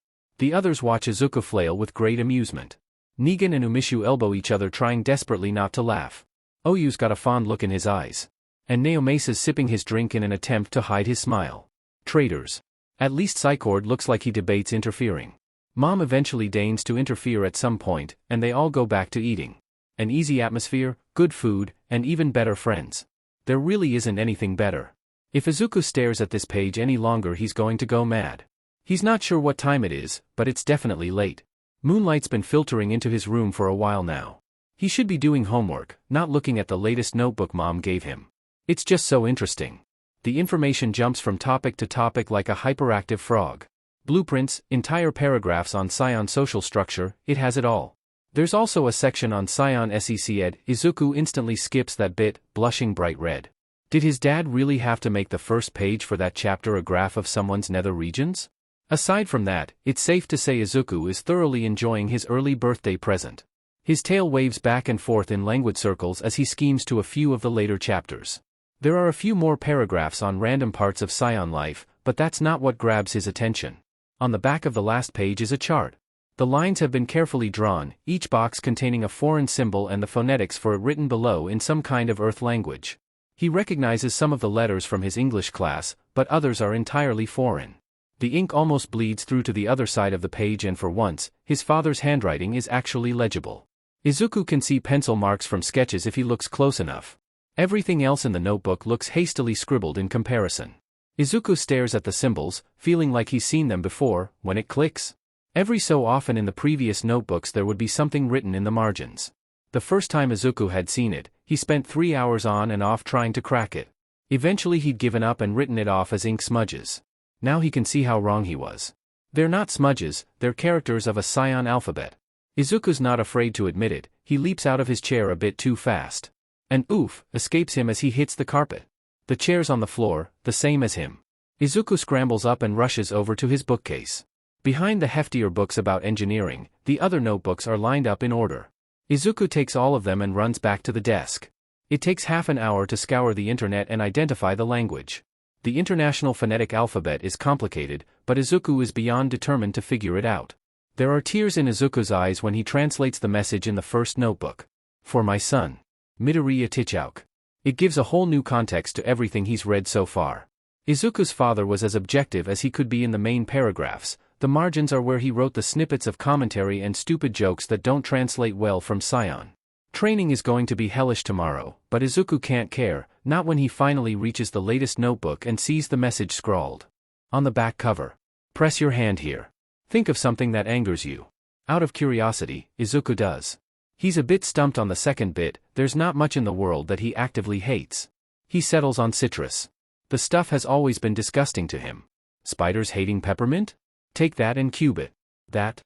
The others watch Izuku flail with great amusement. Negan and Umishu elbow each other trying desperately not to laugh. Oyu's got a fond look in his eyes. And Naomesa's sipping his drink in an attempt to hide his smile. Traitors. At least Psychord looks like he debates interfering. Mom eventually deigns to interfere at some point, and they all go back to eating. An easy atmosphere, good food, and even better friends. There really isn't anything better. If Izuku stares at this page any longer he's going to go mad. He's not sure what time it is, but it's definitely late. Moonlight's been filtering into his room for a while now. He should be doing homework, not looking at the latest notebook Mom gave him. It's just so interesting. The information jumps from topic to topic like a hyperactive frog. Blueprints, entire paragraphs on Scion social structure, it has it all. There's also a section on Scion SEC Ed. Izuku instantly skips that bit, blushing bright red. Did his dad really have to make the first page for that chapter a graph of someone's nether regions? Aside from that, it's safe to say Izuku is thoroughly enjoying his early birthday present. His tail waves back and forth in languid circles as he schemes to a few of the later chapters. There are a few more paragraphs on random parts of Scion life, but that's not what grabs his attention. On the back of the last page is a chart. The lines have been carefully drawn, each box containing a foreign symbol and the phonetics for it written below in some kind of Earth language. He recognizes some of the letters from his English class, but others are entirely foreign. The ink almost bleeds through to the other side of the page and for once, his father's handwriting is actually legible. Izuku can see pencil marks from sketches if he looks close enough. Everything else in the notebook looks hastily scribbled in comparison. Izuku stares at the symbols, feeling like he's seen them before, when it clicks. Every so often in the previous notebooks there would be something written in the margins. The first time Izuku had seen it, he spent 3 hours on and off trying to crack it. Eventually he'd given up and written it off as ink smudges. Now he can see how wrong he was. They're not smudges, they're characters of a Scion alphabet. Izuku's not afraid to admit it, he leaps out of his chair a bit too fast. An oof escapes him as he hits the carpet. The chair's on the floor, the same as him. Izuku scrambles up and rushes over to his bookcase. Behind the heftier books about engineering, the other notebooks are lined up in order. Izuku takes all of them and runs back to the desk. It takes half an hour to scour the internet and identify the language. The International Phonetic Alphabet is complicated, but Izuku is beyond determined to figure it out. There are tears in Izuku's eyes when he translates the message in the first notebook. For my son. Midoriya Tichauk. It gives a whole new context to everything he's read so far. Izuku's father was as objective as he could be in the main paragraphs. The margins are where he wrote the snippets of commentary and stupid jokes that don't translate well from Scion. Training is going to be hellish tomorrow, but Izuku can't care, not when he finally reaches the latest notebook and sees the message scrawled on the back cover. Press your hand here. Think of something that angers you. Out of curiosity, Izuku does. He's a bit stumped on the second bit. There's not much in the world that he actively hates. He settles on citrus. The stuff has always been disgusting to him. Spiders hating peppermint? Take that and cube it. That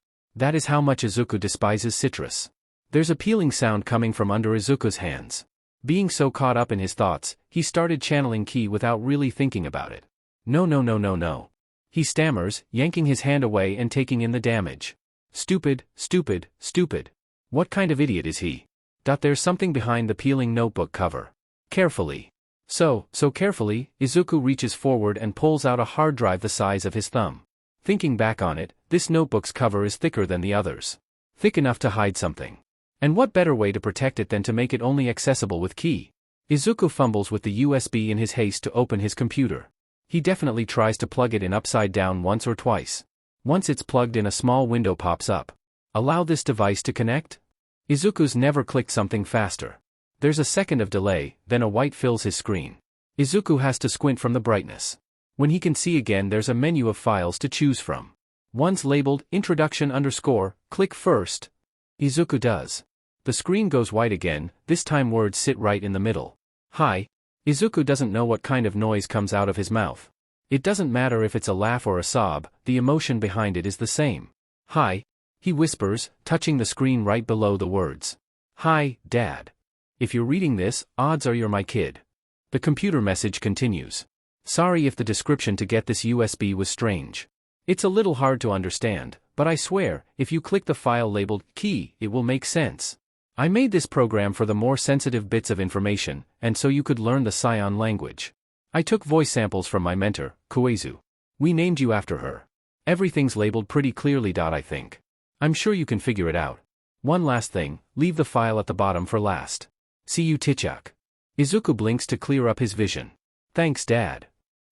is how much Izuku despises citrus. There's a peeling sound coming from under Izuku's hands. Being so caught up in his thoughts, he started channeling ki without really thinking about it. No. He stammers, yanking his hand away and taking in the damage. Stupid. What kind of idiot is he? There's something behind the peeling notebook cover. Carefully. So carefully, Izuku reaches forward and pulls out a hard drive the size of his thumb. Thinking back on it, this notebook's cover is thicker than the others. Thick enough to hide something. And what better way to protect it than to make it only accessible with ki? Izuku fumbles with the USB in his haste to open his computer. He definitely tries to plug it in upside down once or twice. Once it's plugged in, a small window pops up. Allow this device to connect? Izuku's never clicked something faster. There's a second of delay, then a white fills his screen. Izuku has to squint from the brightness. When he can see again, there's a menu of files to choose from. One's labeled introduction _ click first. Izuku does. The screen goes white again, this time words sit right in the middle. Hi. Izuku doesn't know what kind of noise comes out of his mouth. It doesn't matter if it's a laugh or a sob, the emotion behind it is the same. Hi. He whispers, touching the screen right below the words. Hi, Dad. If you're reading this, odds are you're my kid. The computer message continues. Sorry if the description to get this USB was strange. It's a little hard to understand, but I swear, if you click the file labeled ki, it will make sense. I made this program for the more sensitive bits of information, and so you could learn the Scion language. I took voice samples from my mentor, Koizu. We named you after her. Everything's labeled pretty clearly. I think. I'm sure you can figure it out. One last thing, leave the file at the bottom for last. See you, Tichauk. Izuku blinks to clear up his vision. Thanks, Dad.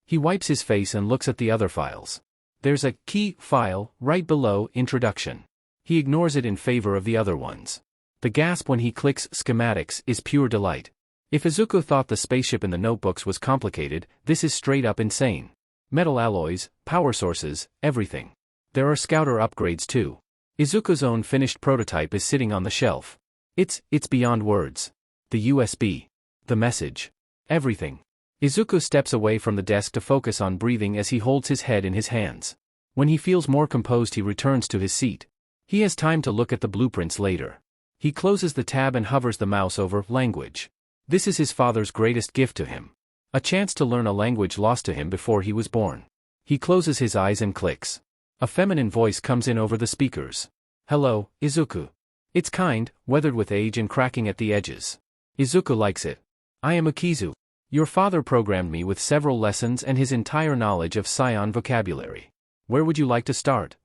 He wipes his face and looks at the other files. There's a ki file right below introduction. He ignores it in favor of the other ones. The gasp when he clicks schematics is pure delight. If Izuku thought the spaceship in the notebooks was complicated, this is straight up insane. Metal alloys, power sources, everything. There are scouter upgrades too. Izuku's own finished prototype is sitting on the shelf. It's beyond words. The USB. The message. Everything. Izuku steps away from the desk to focus on breathing as he holds his head in his hands. When he feels more composed, he returns to his seat. He has time to look at the blueprints later. He closes the tab and hovers the mouse over language. This is his father's greatest gift to him. A chance to learn a language lost to him before he was born. He closes his eyes and clicks. A feminine voice comes in over the speakers. Hello, Izuku. It's kind, weathered with age and cracking at the edges. Izuku likes it. I am Akizu. Your father programmed me with several lessons and his entire knowledge of Scion vocabulary. Where would you like to start?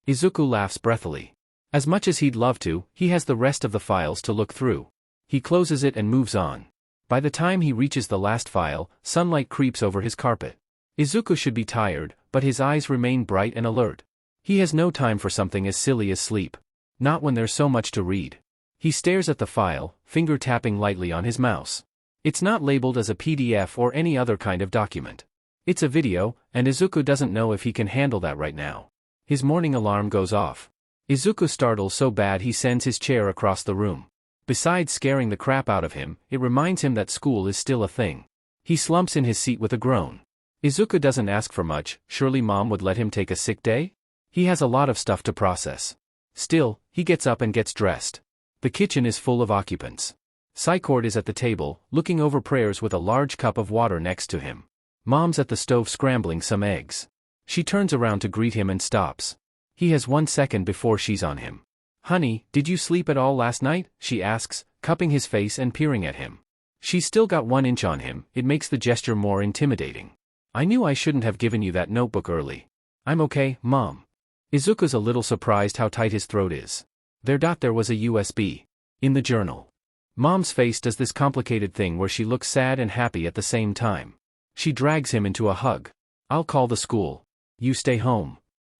Izuku laughs breathily. As much as he'd love to, he has the rest of the files to look through. He closes it and moves on. By the time he reaches the last file, sunlight creeps over his carpet. Izuku should be tired, but his eyes remain bright and alert. He has no time for something as silly as sleep. Not when there's so much to read. He stares at the file, finger tapping lightly on his mouse. It's not labeled as a PDF or any other kind of document. It's a video, and Izuku doesn't know if he can handle that right now. His morning alarm goes off. Izuku startles so bad he sends his chair across the room. Besides scaring the crap out of him, it reminds him that school is still a thing. He slumps in his seat with a groan. Izuku doesn't ask for much, surely mom would let him take a sick day? He has a lot of stuff to process. Still, he gets up and gets dressed. The kitchen is full of occupants. Psychord is at the table, looking over prayers with a large cup of water next to him. Mom's at the stove scrambling some eggs. She turns around to greet him and stops. He has 1 second before she's on him. Honey, did you sleep at all last night? She asks, cupping his face and peering at him. She's still got 1 inch on him, it makes the gesture more intimidating. I knew I shouldn't have given you that notebook early. I'm okay, Mom. Izuku's a little surprised how tight his throat is. There was a USB. In the journal. Mom's face does this complicated thing where she looks sad and happy at the same time. She drags him into a hug. I'll call the school. You stay home.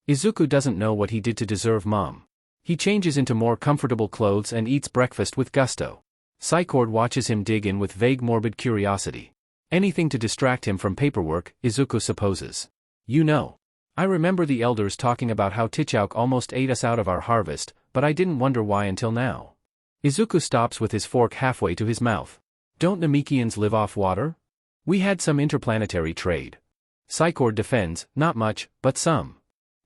Izuku doesn't know what he did to deserve Mom. He changes into more comfortable clothes and eats breakfast with gusto. Psychord watches him dig in with vague morbid curiosity. Anything to distract him from paperwork, Izuku supposes. You know. I remember the elders talking about how Tichauk almost ate us out of our harvest, but I didn't wonder why until now. Izuku stops with his fork halfway to his mouth. Don't Namekians live off water? We had some interplanetary trade. Psychord defends, not much, but some.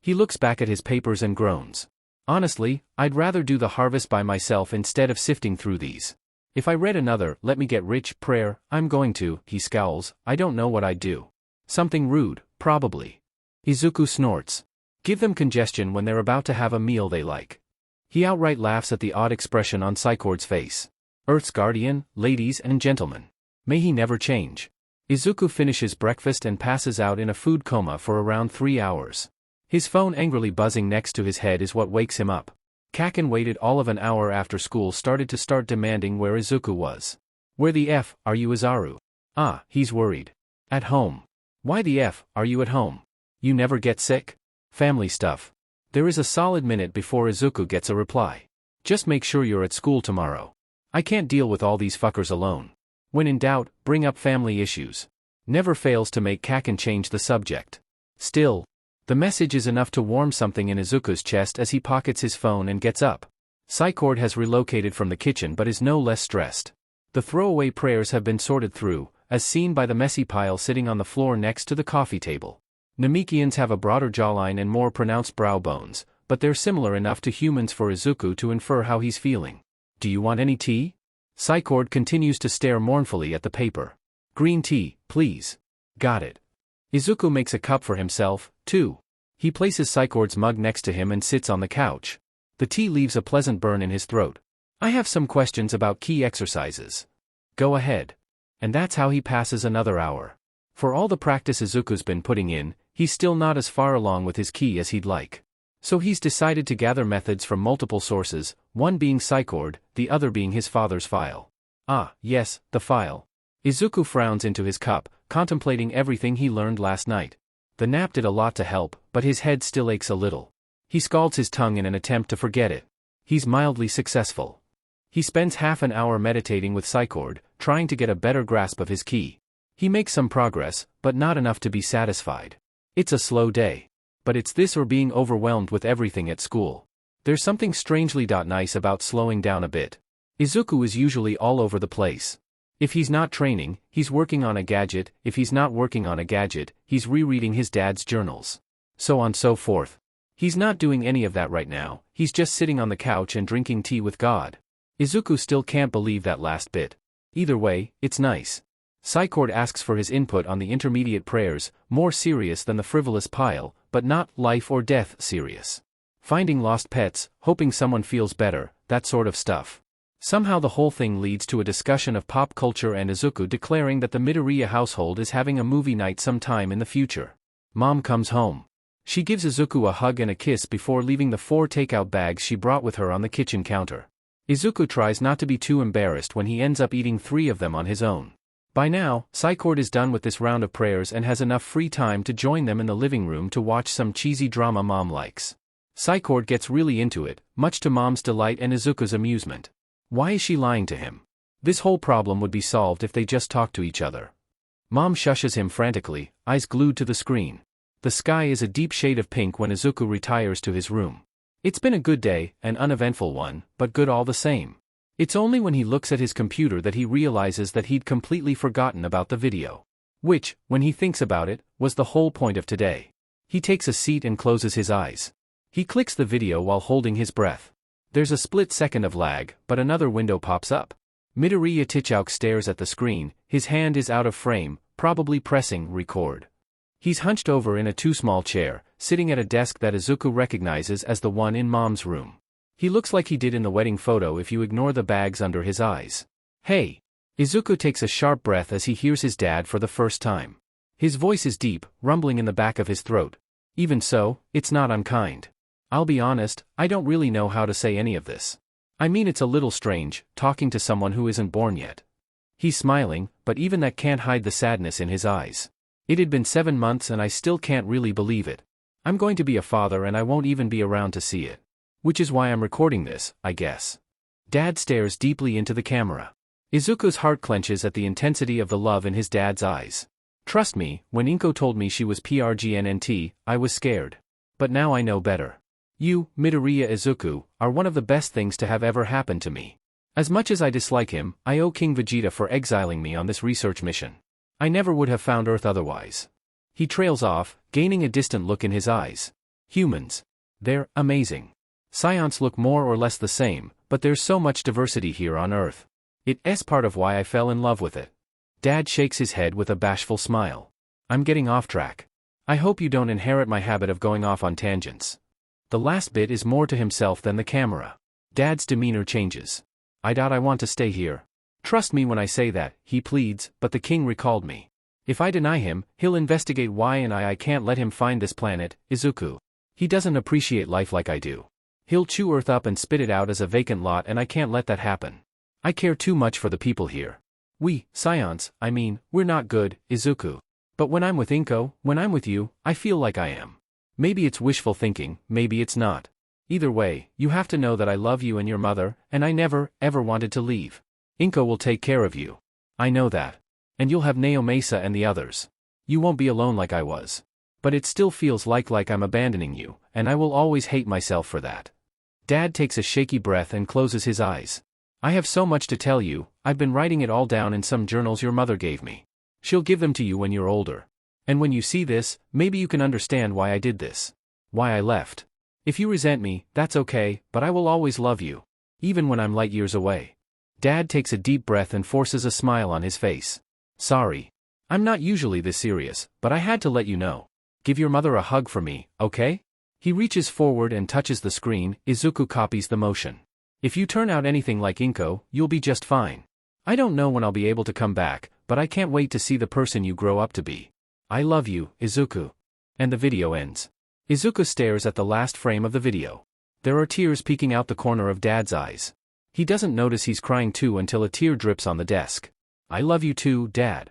He looks back at his papers and groans. Honestly, I'd rather do the harvest by myself instead of sifting through these. If I read another "let me get rich" prayer, I'm going to, he scowls, I don't know what I'd do. Something rude, probably. Izuku snorts. Give them congestion when they're about to have a meal they like. He outright laughs at the odd expression on Psychord's face. Earth's guardian, ladies and gentlemen. May he never change. Izuku finishes breakfast and passes out in a food coma for around 3 hours. His phone angrily buzzing next to his head is what wakes him up. Kaken waited all of an hour after school started to start demanding where Izuku was. Where the F are you, Izaru? Ah, he's worried. At home. Why the F are you at home? You never get sick? Family stuff. There is a solid minute before Izuku gets a reply. Just make sure you're at school tomorrow. I can't deal with all these fuckers alone. When in doubt, bring up family issues. Never fails to make Kaken change the subject. Still, the message is enough to warm something in Izuku's chest as he pockets his phone and gets up. Psychord has relocated from the kitchen but is no less stressed. The throwaway prayers have been sorted through, as seen by the messy pile sitting on the floor next to the coffee table. Namekians have a broader jawline and more pronounced brow bones, but they're similar enough to humans for Izuku to infer how he's feeling. Do you want any tea? Psychord continues to stare mournfully at the paper. Green tea, please. Got it. Izuku makes a cup for himself, too. He places Psychord's mug next to him and sits on the couch. The tea leaves a pleasant burn in his throat. I have some questions about key exercises. Go ahead. And that's how he passes another hour. For all the practice Izuku's been putting in, he's still not as far along with his key as he'd like. So he's decided to gather methods from multiple sources, one being Psychord, the other being his father's file. Ah, yes, the file. Izuku frowns into his cup, contemplating everything he learned last night. The nap did a lot to help, but his head still aches a little. He scalds his tongue in an attempt to forget it. He's mildly successful. He spends half an hour meditating with Psychord, trying to get a better grasp of his key. He makes some progress, but not enough to be satisfied. It's a slow day. But it's this or being overwhelmed with everything at school. There's something strangely nice about slowing down a bit. Izuku is usually all over the place. If he's not training, he's working on a gadget, if he's not working on a gadget, he's rereading his dad's journals. So on so forth. He's not doing any of that right now, he's just sitting on the couch and drinking tea with God. Izuku still can't believe that last bit. Either way, it's nice. Psychord asks for his input on the intermediate prayers, more serious than the frivolous pile, but not life or death serious. Finding lost pets, hoping someone feels better, that sort of stuff. Somehow the whole thing leads to a discussion of pop culture and Izuku declaring that the Midoriya household is having a movie night sometime in the future. Mom comes home. She gives Izuku a hug and a kiss before leaving the 4 takeout bags she brought with her on the kitchen counter. Izuku tries not to be too embarrassed when he ends up eating 3 of them on his own. By now, Psychord is done with this round of prayers and has enough free time to join them in the living room to watch some cheesy drama Mom likes. Psychord gets really into it, much to Mom's delight and Izuku's amusement. Why is she lying to him? This whole problem would be solved if they just talked to each other. Mom shushes him frantically, eyes glued to the screen. The sky is a deep shade of pink when Izuku retires to his room. It's been a good day, an uneventful one, but good all the same. It's only when he looks at his computer that he realizes that he'd completely forgotten about the video. Which, when he thinks about it, was the whole point of today. He takes a seat and closes his eyes. He clicks the video while holding his breath. There's a split second of lag, but another window pops up. Midoriya Tichauk stares at the screen, his hand is out of frame, probably pressing record. He's hunched over in a too small chair, sitting at a desk that Izuku recognizes as the one in Mom's room. He looks like he did in the wedding photo if you ignore the bags under his eyes. Hey! Izuku takes a sharp breath as he hears his dad for the first time. His voice is deep, rumbling in the back of his throat. Even so, it's not unkind. I'll be honest, I don't really know how to say any of this. I mean, it's a little strange, talking to someone who isn't born yet. He's smiling, but even that can't hide the sadness in his eyes. It had been 7 months and I still can't really believe it. I'm going to be a father and I won't even be around to see it. Which is why I'm recording this, I guess. Dad stares deeply into the camera. Izuku's heart clenches at the intensity of the love in his dad's eyes. Trust me, when Inko told me she was pregnant, I was scared. But now I know better. You, Midoriya Izuku, are one of the best things to have ever happened to me. As much as I dislike him, I owe King Vegeta for exiling me on this research mission. I never would have found Earth otherwise. He trails off, gaining a distant look in his eyes. Humans. They're amazing. Scions look more or less the same, but there's so much diversity here on Earth. It's part of why I fell in love with it. Dad shakes his head with a bashful smile. I'm getting off track. I hope you don't inherit my habit of going off on tangents. The last bit is more to himself than the camera. Dad's demeanor changes. I want to stay here. Trust me when I say that, he pleads, but the king recalled me. If I deny him, he'll investigate why and I can't let him find this planet, Izuku. He doesn't appreciate life like I do. He'll chew Earth up and spit it out as a vacant lot and I can't let that happen. I care too much for the people here. We, scions, we're not good, Izuku. But when I'm with Inko, when I'm with you, I feel like I am. Maybe it's wishful thinking, maybe it's not. Either way, you have to know that I love you and your mother, and I never, ever wanted to leave. Inko will take care of you. I know that. And you'll have Naomasa and the others. You won't be alone like I was. But it still feels like I'm abandoning you, and I will always hate myself for that. Dad takes a shaky breath and closes his eyes. I have so much to tell you, I've been writing it all down in some journals your mother gave me. She'll give them to you when you're older. And when you see this, maybe you can understand why I did this. Why I left. If you resent me, that's okay, but I will always love you. Even when I'm light years away. Dad takes a deep breath and forces a smile on his face. Sorry. I'm not usually this serious, but I had to let you know. Give your mother a hug for me, okay? He reaches forward and touches the screen. Izuku copies the motion. If you turn out anything like Inko, you'll be just fine. I don't know when I'll be able to come back, but I can't wait to see the person you grow up to be. I love you, Izuku. And the video ends. Izuku stares at the last frame of the video. There are tears peeking out the corner of Dad's eyes. He doesn't notice he's crying too until a tear drips on the desk. I love you too, Dad.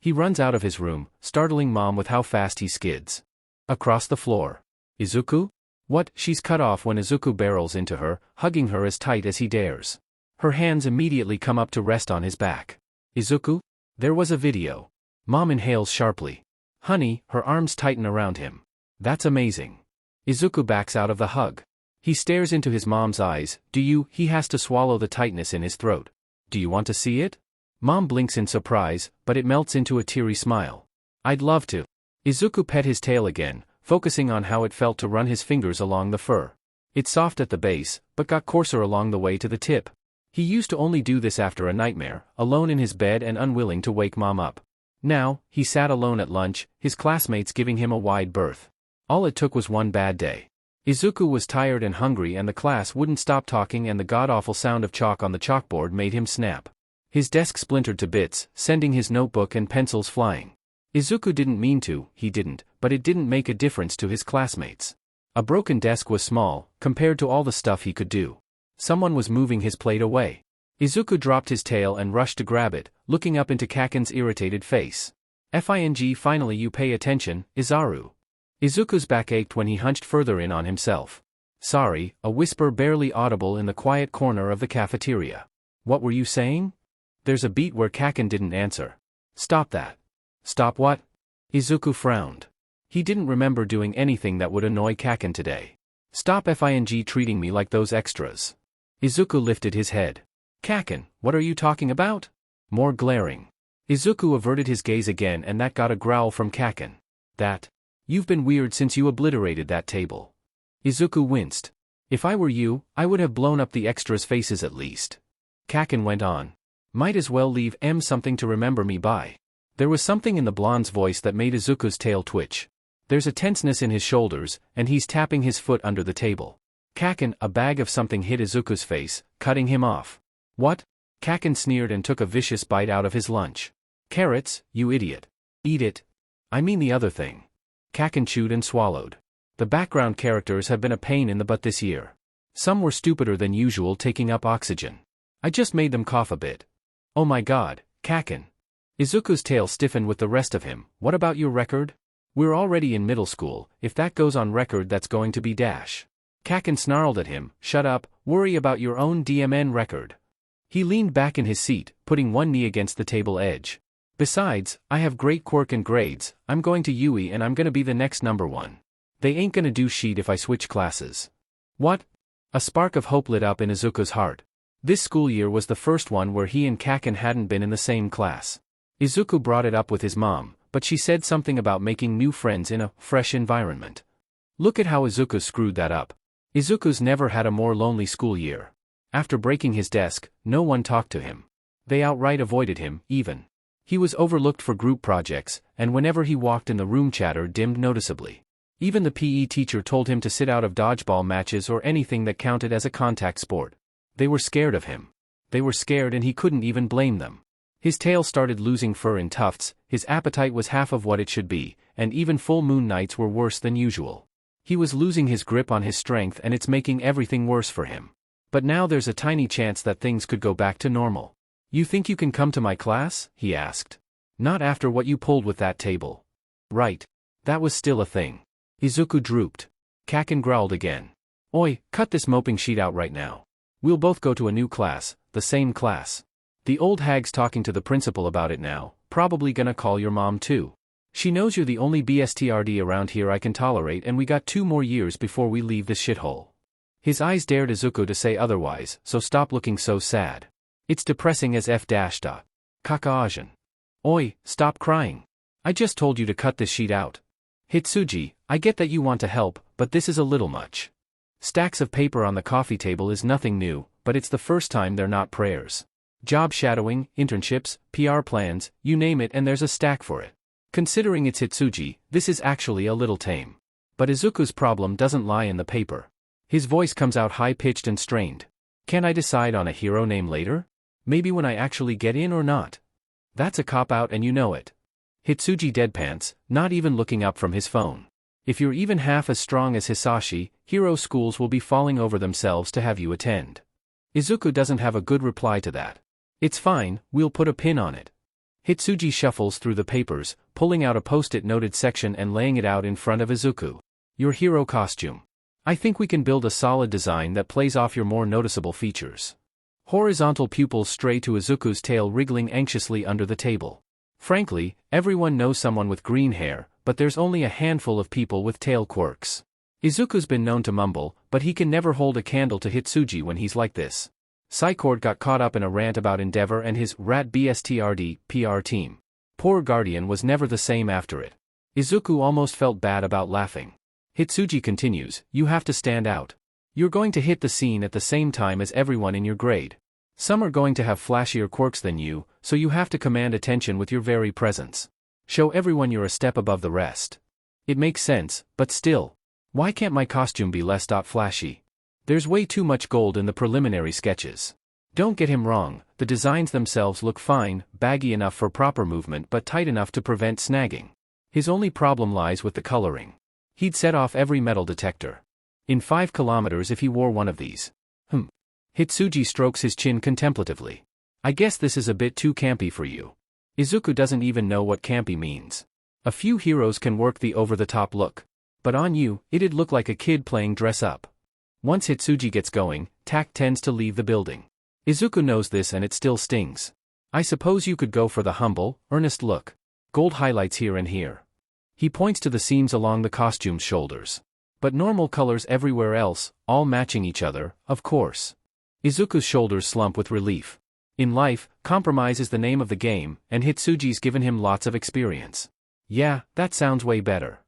He runs out of his room, startling Mom with how fast he skids. Across the floor. Izuku? What? She's cut off when Izuku barrels into her, hugging her as tight as he dares. Her hands immediately come up to rest on his back. Izuku? There was a video. Mom inhales sharply. Honey, her arms tighten around him. That's amazing. Izuku backs out of the hug. He stares into his mom's eyes. He has to swallow the tightness in his throat. Do you want to see it? Mom blinks in surprise, but it melts into a teary smile. I'd love to. Izuku pet his tail again, focusing on how it felt to run his fingers along the fur. It's soft at the base, but got coarser along the way to the tip. He used to only do this after a nightmare, alone in his bed and unwilling to wake Mom up. Now, he sat alone at lunch, his classmates giving him a wide berth. All it took was one bad day. Izuku was tired and hungry and the class wouldn't stop talking and the god-awful sound of chalk on the chalkboard made him snap. His desk splintered to bits, sending his notebook and pencils flying. Izuku didn't mean to, he didn't, but it didn't make a difference to his classmates. A broken desk was small, compared to all the stuff he could do. Someone was moving his plate away. Izuku dropped his tail and rushed to grab it, looking up into Kaken's irritated face. Finally you pay attention, Izaru. Izuku's back ached when he hunched further in on himself. Sorry, a whisper barely audible in the quiet corner of the cafeteria. What were you saying? There's a beat where Kaken didn't answer. Stop that. Stop what? Izuku frowned. He didn't remember doing anything that would annoy Kaken today. Stop treating me like those extras. Izuku lifted his head. Kaken, what are you talking about? More glaring. Izuku averted his gaze again and that got a growl from Kaken. That? You've been weird since you obliterated that table. Izuku winced. If I were you, I would have blown up the extras' faces at least. Kaken went on. Might as well leave something to remember me by. There was something in the blonde's voice that made Izuku's tail twitch. There's a tenseness in his shoulders, and he's tapping his foot under the table. Kaken, a bag of something hit Izuku's face, cutting him off. What? Kaken sneered and took a vicious bite out of his lunch. Carrots, you idiot. Eat it. I mean the other thing. Kaken chewed and swallowed. The background characters have been a pain in the butt this year. Some were stupider than usual taking up oxygen. I just made them cough a bit. Oh my god, Kaken. Izuku's tail stiffened with the rest of him. What about your record? We're already in middle school, if that goes on record that's going to be dash. Kaken snarled at him, shut up, worry about your own DMN record. He leaned back in his seat, putting one knee against the table edge. Besides, I have great quirk and grades, I'm going to UE and I'm gonna be the next number one. They ain't gonna do shit if I switch classes. What? A spark of hope lit up in Izuku's heart. This school year was the first one where he and Kaken hadn't been in the same class. Izuku brought it up with his mom, but she said something about making new friends in a fresh environment. Look at how Izuku screwed that up. Izuku's never had a more lonely school year. After breaking his desk, no one talked to him. They outright avoided him, even. He was overlooked for group projects, and whenever he walked in the room chatter dimmed noticeably. Even the PE teacher told him to sit out of dodgeball matches or anything that counted as a contact sport. They were scared of him. They were scared and he couldn't even blame them. His tail started losing fur in tufts, his appetite was half of what it should be, and even full moon nights were worse than usual. He was losing his grip on his strength and it's making everything worse for him. But now there's a tiny chance that things could go back to normal. You think you can come to my class? He asked. Not after what you pulled with that table. Right. That was still a thing. Izuku drooped. Kaken growled again. Oi, cut this moping sheet out right now. We'll both go to a new class, the same class. The old hag's talking to the principal about it now, probably gonna call your mom too. She knows you're the only BSTRD around here I can tolerate and we got 2 more years before we leave this shithole. His eyes dared Izuku to say otherwise, so stop looking so sad. It's depressing as f-. Kakaajin. Oi, stop crying. I just told you to cut this sheet out. Hitsuji, I get that you want to help, but this is a little much. Stacks of paper on the coffee table is nothing new, but it's the first time they're not prayers. Job shadowing, internships, PR plans, you name it and there's a stack for it. Considering it's Hitsuji, this is actually a little tame. But Izuku's problem doesn't lie in the paper. His voice comes out high-pitched and strained. Can I decide on a hero name later? Maybe when I actually get in or not? That's a cop-out and you know it. Hitsuji deadpants, not even looking up from his phone. If you're even half as strong as Hisashi, hero schools will be falling over themselves to have you attend. Izuku doesn't have a good reply to that. It's fine, we'll put a pin on it. Hitsuji shuffles through the papers, pulling out a post-it noted section and laying it out in front of Izuku. Your hero costume. I think we can build a solid design that plays off your more noticeable features. Horizontal pupils stray to Izuku's tail wriggling anxiously under the table. Frankly, everyone knows someone with green hair, but there's only a handful of people with tail quirks. Izuku's been known to mumble, but he can never hold a candle to Hitsuji when he's like this. Psychord got caught up in a rant about Endeavor and his rat BSTRD PR team. Poor Guardian was never the same after it. Izuku almost felt bad about laughing. Hitsuji continues, you have to stand out. You're going to hit the scene at the same time as everyone in your grade. Some are going to have flashier quirks than you, so you have to command attention with your very presence. Show everyone you're a step above the rest. It makes sense, but still. Why can't my costume be less flashy? There's way too much gold in the preliminary sketches. Don't get him wrong, the designs themselves look fine, baggy enough for proper movement but tight enough to prevent snagging. His only problem lies with the coloring. He'd set off every metal detector. In 5 kilometers if he wore one of these. Hitsuji strokes his chin contemplatively. I guess this is a bit too campy for you. Izuku doesn't even know what campy means. A few heroes can work the over-the-top look. But on you, it'd look like a kid playing dress-up. Once Hitsuji gets going, tact tends to leave the building. Izuku knows this and it still stings. I suppose you could go for the humble, earnest look. Gold highlights here and here. He points to the seams along the costume's shoulders. But normal colors everywhere else, all matching each other, of course. Izuku's shoulders slump with relief. In life, compromise is the name of the game, and Hitsuji's given him lots of experience. Yeah, that sounds way better.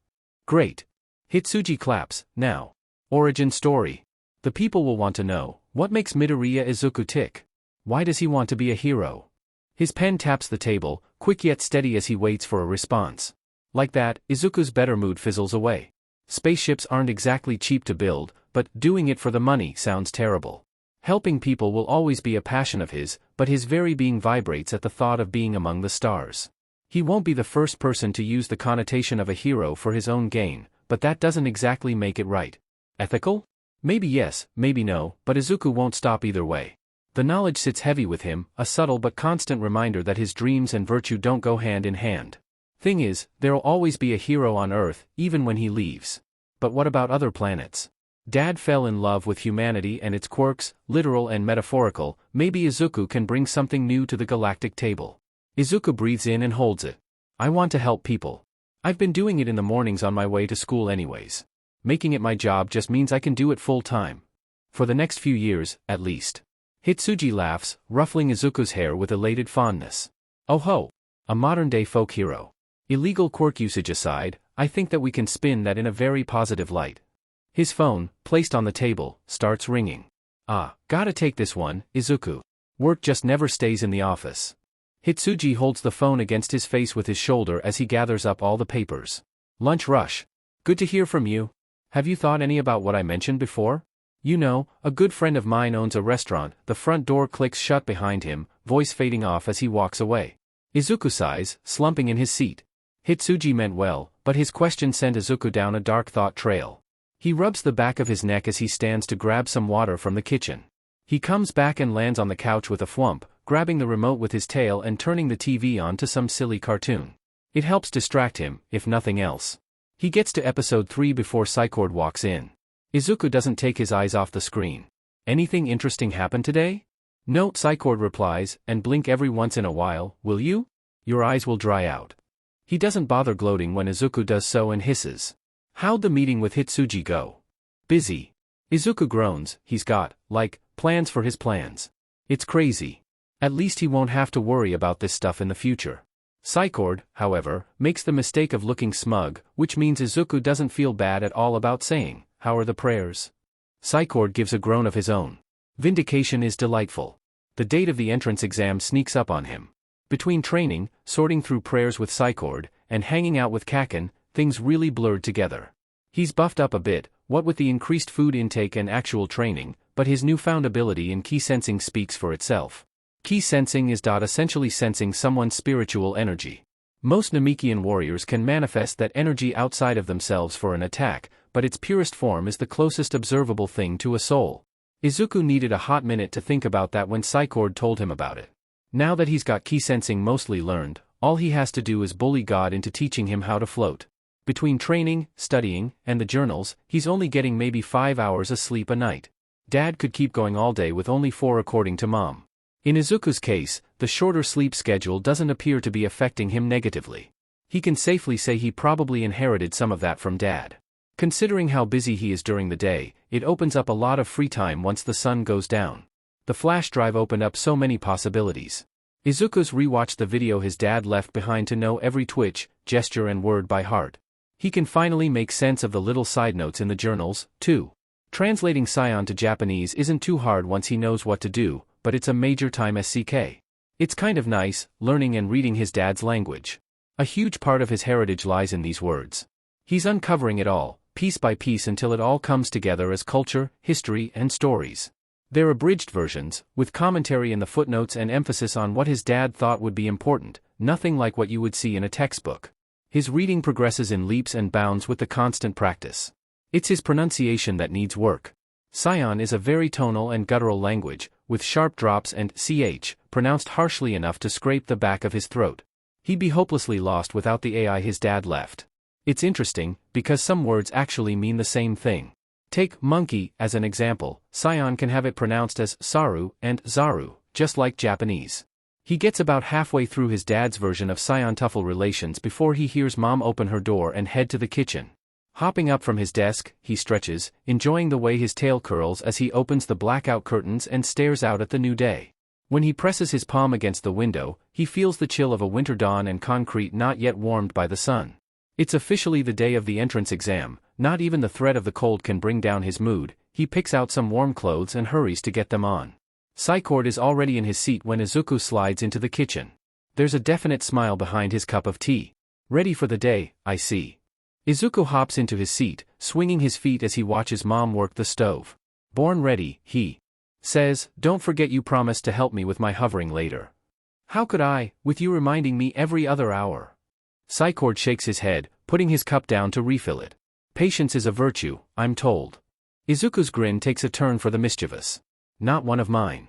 Great. Hitsuji claps, now. Origin story. The people will want to know, what makes Midoriya Izuku tick? Why does he want to be a hero? His pen taps the table, quick yet steady as he waits for a response. Like that, Izuku's better mood fizzles away. Spaceships aren't exactly cheap to build, but doing it for the money sounds terrible. Helping people will always be a passion of his, but his very being vibrates at the thought of being among the stars. He won't be the first person to use the connotation of a hero for his own gain, but that doesn't exactly make it right. Ethical? Maybe yes, maybe no, but Izuku won't stop either way. The knowledge sits heavy with him, a subtle but constant reminder that his dreams and virtue don't go hand in hand. Thing is, there'll always be a hero on Earth, even when he leaves. But what about other planets? Dad fell in love with humanity and its quirks, literal and metaphorical. Maybe Izuku can bring something new to the galactic table. Izuku breathes in and holds it. I want to help people. I've been doing it in the mornings on my way to school anyways. Making it my job just means I can do it full time. For the next few years, at least. Hitsuji laughs, ruffling Izuku's hair with elated fondness. Oh ho! A modern-day folk hero. Illegal quirk usage aside, I think that we can spin that in a very positive light. His phone, placed on the table, starts ringing. Ah, gotta take this one, Izuku. Work just never stays in the office. Hitsuji holds the phone against his face with his shoulder as he gathers up all the papers. Lunch rush. Good to hear from you. Have you thought any about what I mentioned before? You know, a good friend of mine owns a restaurant. The front door clicks shut behind him, voice fading off as he walks away. Izuku sighs, slumping in his seat. Hitsuji meant well, but his question sent Izuku down a dark thought trail. He rubs the back of his neck as he stands to grab some water from the kitchen. He comes back and lands on the couch with a thwomp, grabbing the remote with his tail and turning the TV on to some silly cartoon. It helps distract him, if nothing else. He gets to episode 3 before Psychord walks in. Izuku doesn't take his eyes off the screen. Anything interesting happen today? No, Psychord replies, and blink every once in a while, will you? Your eyes will dry out. He doesn't bother gloating when Izuku does so and hisses. How'd the meeting with Hitsuji go? Busy. Izuku groans. He's got, plans for his plans. It's crazy. At least he won't have to worry about this stuff in the future. Psychord, however, makes the mistake of looking smug, which means Izuku doesn't feel bad at all about saying, "How are the prayers?" Psychord gives a groan of his own. Vindication is delightful. The date of the entrance exam sneaks up on him. Between training, sorting through prayers with Psychord, and hanging out with Kaken, things really blurred together. He's buffed up a bit, what with the increased food intake and actual training, but his newfound ability in ki sensing speaks for itself. Ki sensing is essentially sensing someone's spiritual energy. Most Namekian warriors can manifest that energy outside of themselves for an attack, but its purest form is the closest observable thing to a soul. Izuku needed a hot minute to think about that when Psychord told him about it. Now that he's got ki sensing mostly learned, all he has to do is bully God into teaching him how to float. Between training, studying, and the journals, he's only getting maybe 5 hours of sleep a night. Dad could keep going all day with only 4 according to Mom. In Izuku's case, the shorter sleep schedule doesn't appear to be affecting him negatively. He can safely say he probably inherited some of that from Dad. Considering how busy he is during the day, it opens up a lot of free time once the sun goes down. The flash drive opened up so many possibilities. Izuku's rewatched the video his dad left behind to know every twitch, gesture and word by heart. He can finally make sense of the little side notes in the journals, too. Translating Scion to Japanese isn't too hard once he knows what to do, but it's a major time SCK. It's kind of nice, learning and reading his dad's language. A huge part of his heritage lies in these words. He's uncovering it all, piece by piece until it all comes together as culture, history, and stories. They're abridged versions, with commentary in the footnotes and emphasis on what his dad thought would be important, nothing like what you would see in a textbook. His reading progresses in leaps and bounds with the constant practice. It's his pronunciation that needs work. Scion is a very tonal and guttural language, with sharp drops and ch pronounced harshly enough to scrape the back of his throat. He'd be hopelessly lost without the AI his dad left. It's interesting, because some words actually mean the same thing. Take monkey as an example. Scion can have it pronounced as saru and zaru, just like Japanese. He gets about halfway through his dad's version of Scion-Tuffle relations before he hears Mom open her door and head to the kitchen. Hopping up from his desk, he stretches, enjoying the way his tail curls as he opens the blackout curtains and stares out at the new day. When he presses his palm against the window, he feels the chill of a winter dawn and concrete not yet warmed by the sun. It's officially the day of the entrance exam. Not even the threat of the cold can bring down his mood. He picks out some warm clothes and hurries to get them on. Psychord is already in his seat when Izuku slides into the kitchen. There's a definite smile behind his cup of tea. Ready for the day, I see. Izuku hops into his seat, swinging his feet as he watches Mom work the stove. Born ready, he says, "Don't forget you promised to help me with my hovering later." "How could I, with you reminding me every other hour?" Psychord shakes his head, putting his cup down to refill it. "Patience is a virtue, I'm told." Izuku's grin takes a turn for the mischievous. "Not one of mine."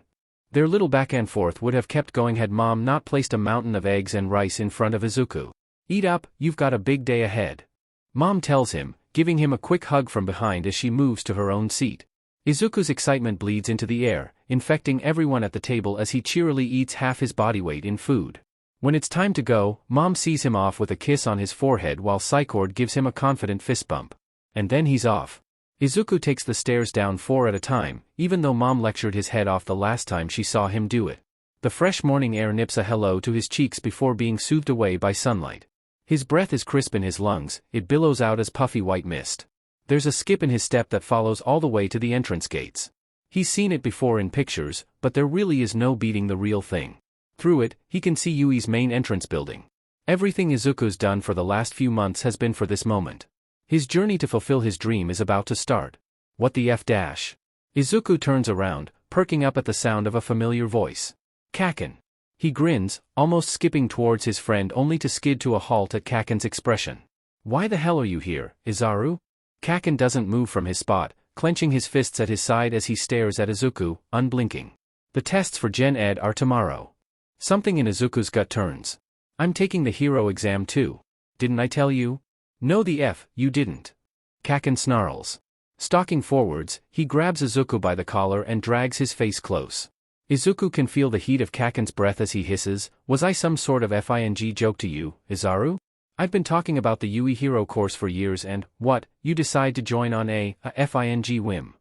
Their little back and forth would have kept going had Mom not placed a mountain of eggs and rice in front of Izuku. "Eat up, you've got a big day ahead," Mom tells him, giving him a quick hug from behind as she moves to her own seat. Izuku's excitement bleeds into the air, infecting everyone at the table as he cheerily eats half his body weight in food. When it's time to go, Mom sees him off with a kiss on his forehead while Psychord gives him a confident fist bump. And then he's off. Izuku takes the stairs down 4 at a time, even though Mom lectured his head off the last time she saw him do it. The fresh morning air nips a hello to his cheeks before being soothed away by sunlight. His breath is crisp in his lungs, it billows out as puffy white mist. There's a skip in his step that follows all the way to the entrance gates. He's seen it before in pictures, but there really is no beating the real thing. Through it, he can see Yui's main entrance building. Everything Izuku's done for the last few months has been for this moment. His journey to fulfill his dream is about to start. What the F dash? Izuku turns around, perking up at the sound of a familiar voice. Kaken. He grins, almost skipping towards his friend only to skid to a halt at Kaken's expression. "Why the hell are you here, Izaru?" Kaken doesn't move from his spot, clenching his fists at his side as he stares at Izuku, unblinking. "The tests for Gen Ed are tomorrow." Something in Izuku's gut turns. "I'm taking the hero exam too. Didn't I tell you?" "No the F, you didn't." Kaken snarls. Stalking forwards, he grabs Izuku by the collar and drags his face close. Izuku can feel the heat of Kaken's breath as he hisses, "Was I some sort of FING joke to you, Izaru? I've been talking about the Yui Hero course for years and, what, you decide to join on a FING whim?"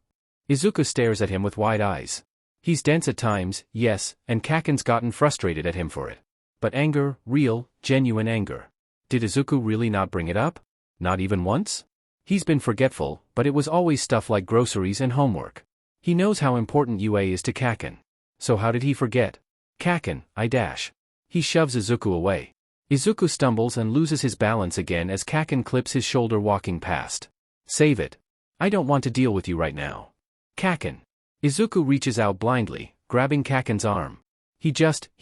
Izuku stares at him with wide eyes. He's dense at times, yes, and Kaken's gotten frustrated at him for it. But anger, real, genuine anger. Did Izuku really not bring it up? Not even once? He's been forgetful, but it was always stuff like groceries and homework. He knows how important UA is to Kaken. So how did he forget? "Kaken, I dash." He shoves Izuku away. Izuku stumbles and loses his balance again as Kaken clips his shoulder walking past. "Save it. I don't want to deal with you right now." "Kaken." Izuku reaches out blindly, grabbing Kaken's arm. He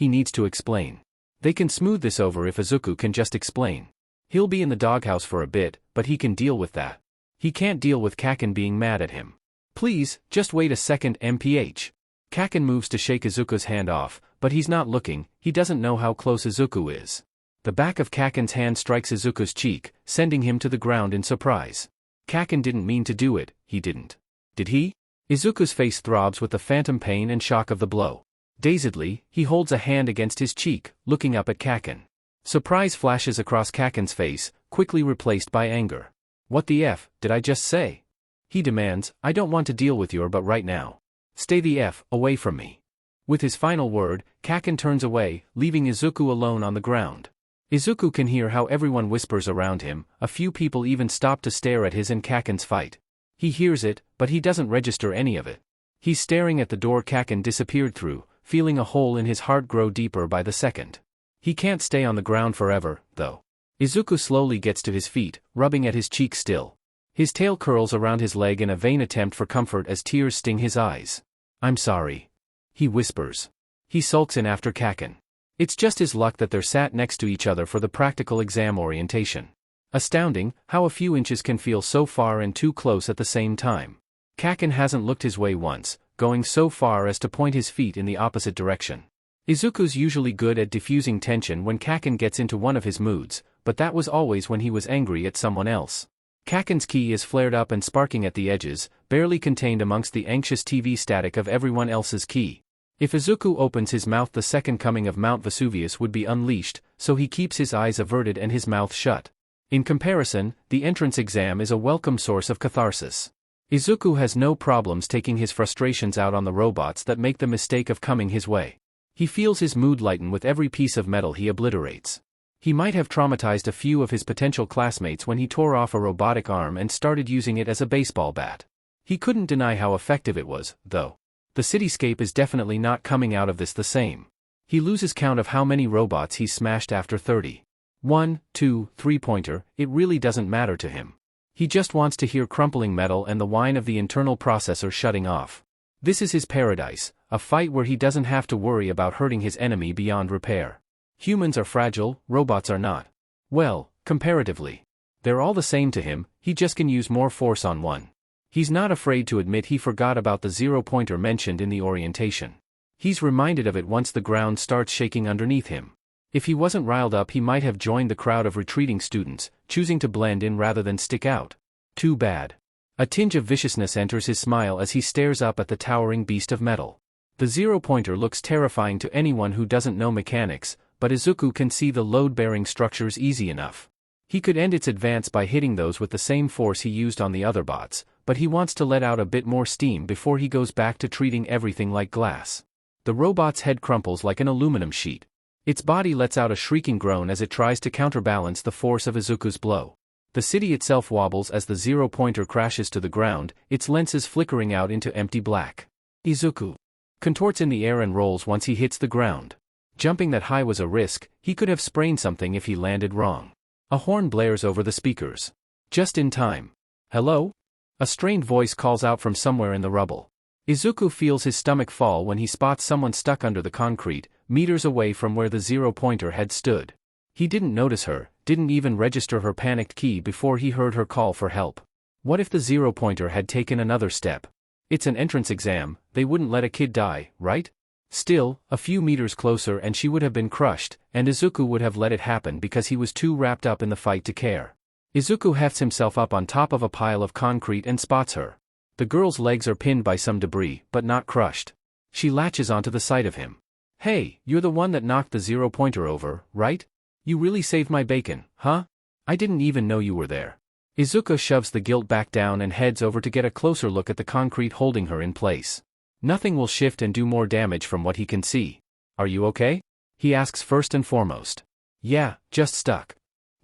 needs to explain. They can smooth this over if Izuku can just explain. He'll be in the doghouse for a bit, but he can deal with that. He can't deal with Kaken being mad at him. "Please, just wait a second, MPH. Kaken moves to shake Izuku's hand off, but he's not looking, he doesn't know how close Izuku is. The back of Kaken's hand strikes Izuku's cheek, sending him to the ground in surprise. Kaken didn't mean to do it, he didn't. Did he? Izuku's face throbs with the phantom pain and shock of the blow. Dazedly, he holds a hand against his cheek, looking up at Kaken. Surprise flashes across Kaken's face, quickly replaced by anger. "What the F, did I just say?" He demands, "I don't want to deal with you but right now. Stay the F away from me." With his final word, Kaken turns away, leaving Izuku alone on the ground. Izuku can hear how everyone whispers around him, a few people even stop to stare at his and Kaken's fight. He hears it, but he doesn't register any of it. He's staring at the door Kaken disappeared through, feeling a hole in his heart grow deeper by the second. He can't stay on the ground forever, though. Izuku slowly gets to his feet, rubbing at his cheek still. His tail curls around his leg in a vain attempt for comfort as tears sting his eyes. "I'm sorry," he whispers. He sulks in after Kaken. It's just his luck that they're sat next to each other for the practical exam orientation. Astounding, how a few inches can feel so far and too close at the same time. Kaken hasn't looked his way once, going so far as to point his feet in the opposite direction. Izuku's usually good at diffusing tension when Kaken gets into one of his moods, but that was always when he was angry at someone else. Kaken's ki is flared up and sparking at the edges, barely contained amongst the anxious TV static of everyone else's ki. If Izuku opens his mouth, the second coming of Mount Vesuvius would be unleashed, so he keeps his eyes averted and his mouth shut. In comparison, the entrance exam is a welcome source of catharsis. Izuku has no problems taking his frustrations out on the robots that make the mistake of coming his way. He feels his mood lighten with every piece of metal he obliterates. He might have traumatized a few of his potential classmates when he tore off a robotic arm and started using it as a baseball bat. He couldn't deny how effective it was, though. The cityscape is definitely not coming out of this the same. He loses count of how many robots he's smashed after 30. 1, 2, 3-pointer, it really doesn't matter to him. He just wants to hear crumpling metal and the whine of the internal processor shutting off. This is his paradise, a fight where he doesn't have to worry about hurting his enemy beyond repair. Humans are fragile, robots are not. Well, comparatively. They're all the same to him, he just can use more force on one. He's not afraid to admit he forgot about the 0-pointer mentioned in the orientation. He's reminded of it once the ground starts shaking underneath him. If he wasn't riled up, he might have joined the crowd of retreating students, choosing to blend in rather than stick out. Too bad. A tinge of viciousness enters his smile as he stares up at the towering beast of metal. The 0-pointer looks terrifying to anyone who doesn't know mechanics, but Izuku can see the load-bearing structures easy enough. He could end its advance by hitting those with the same force he used on the other bots, but he wants to let out a bit more steam before he goes back to treating everything like glass. The robot's head crumples like an aluminum sheet. Its body lets out a shrieking groan as it tries to counterbalance the force of Izuku's blow. The city itself wobbles as the 0-pointer crashes to the ground, its lenses flickering out into empty black. Izuku contorts in the air and rolls once he hits the ground. Jumping that high was a risk, he could have sprained something if he landed wrong. A horn blares over the speakers. Just in time. Hello? A strained voice calls out from somewhere in the rubble. Izuku feels his stomach fall when he spots someone stuck under the concrete, meters away from where the 0-pointer had stood. He didn't notice her, didn't even register her panicked key before he heard her call for help. What if the 0-pointer had taken another step? It's an entrance exam, they wouldn't let a kid die, right? Still, a few meters closer and she would have been crushed, and Izuku would have let it happen because he was too wrapped up in the fight to care. Izuku hefts himself up on top of a pile of concrete and spots her. The girl's legs are pinned by some debris, but not crushed. She latches onto the sight of him. Hey, you're the one that knocked the 0-pointer over, right? You really saved my bacon, huh? I didn't even know you were there. Izuku shoves the guilt back down and heads over to get a closer look at the concrete holding her in place. Nothing will shift and do more damage from what he can see. Are you okay? He asks first and foremost. Yeah, just stuck.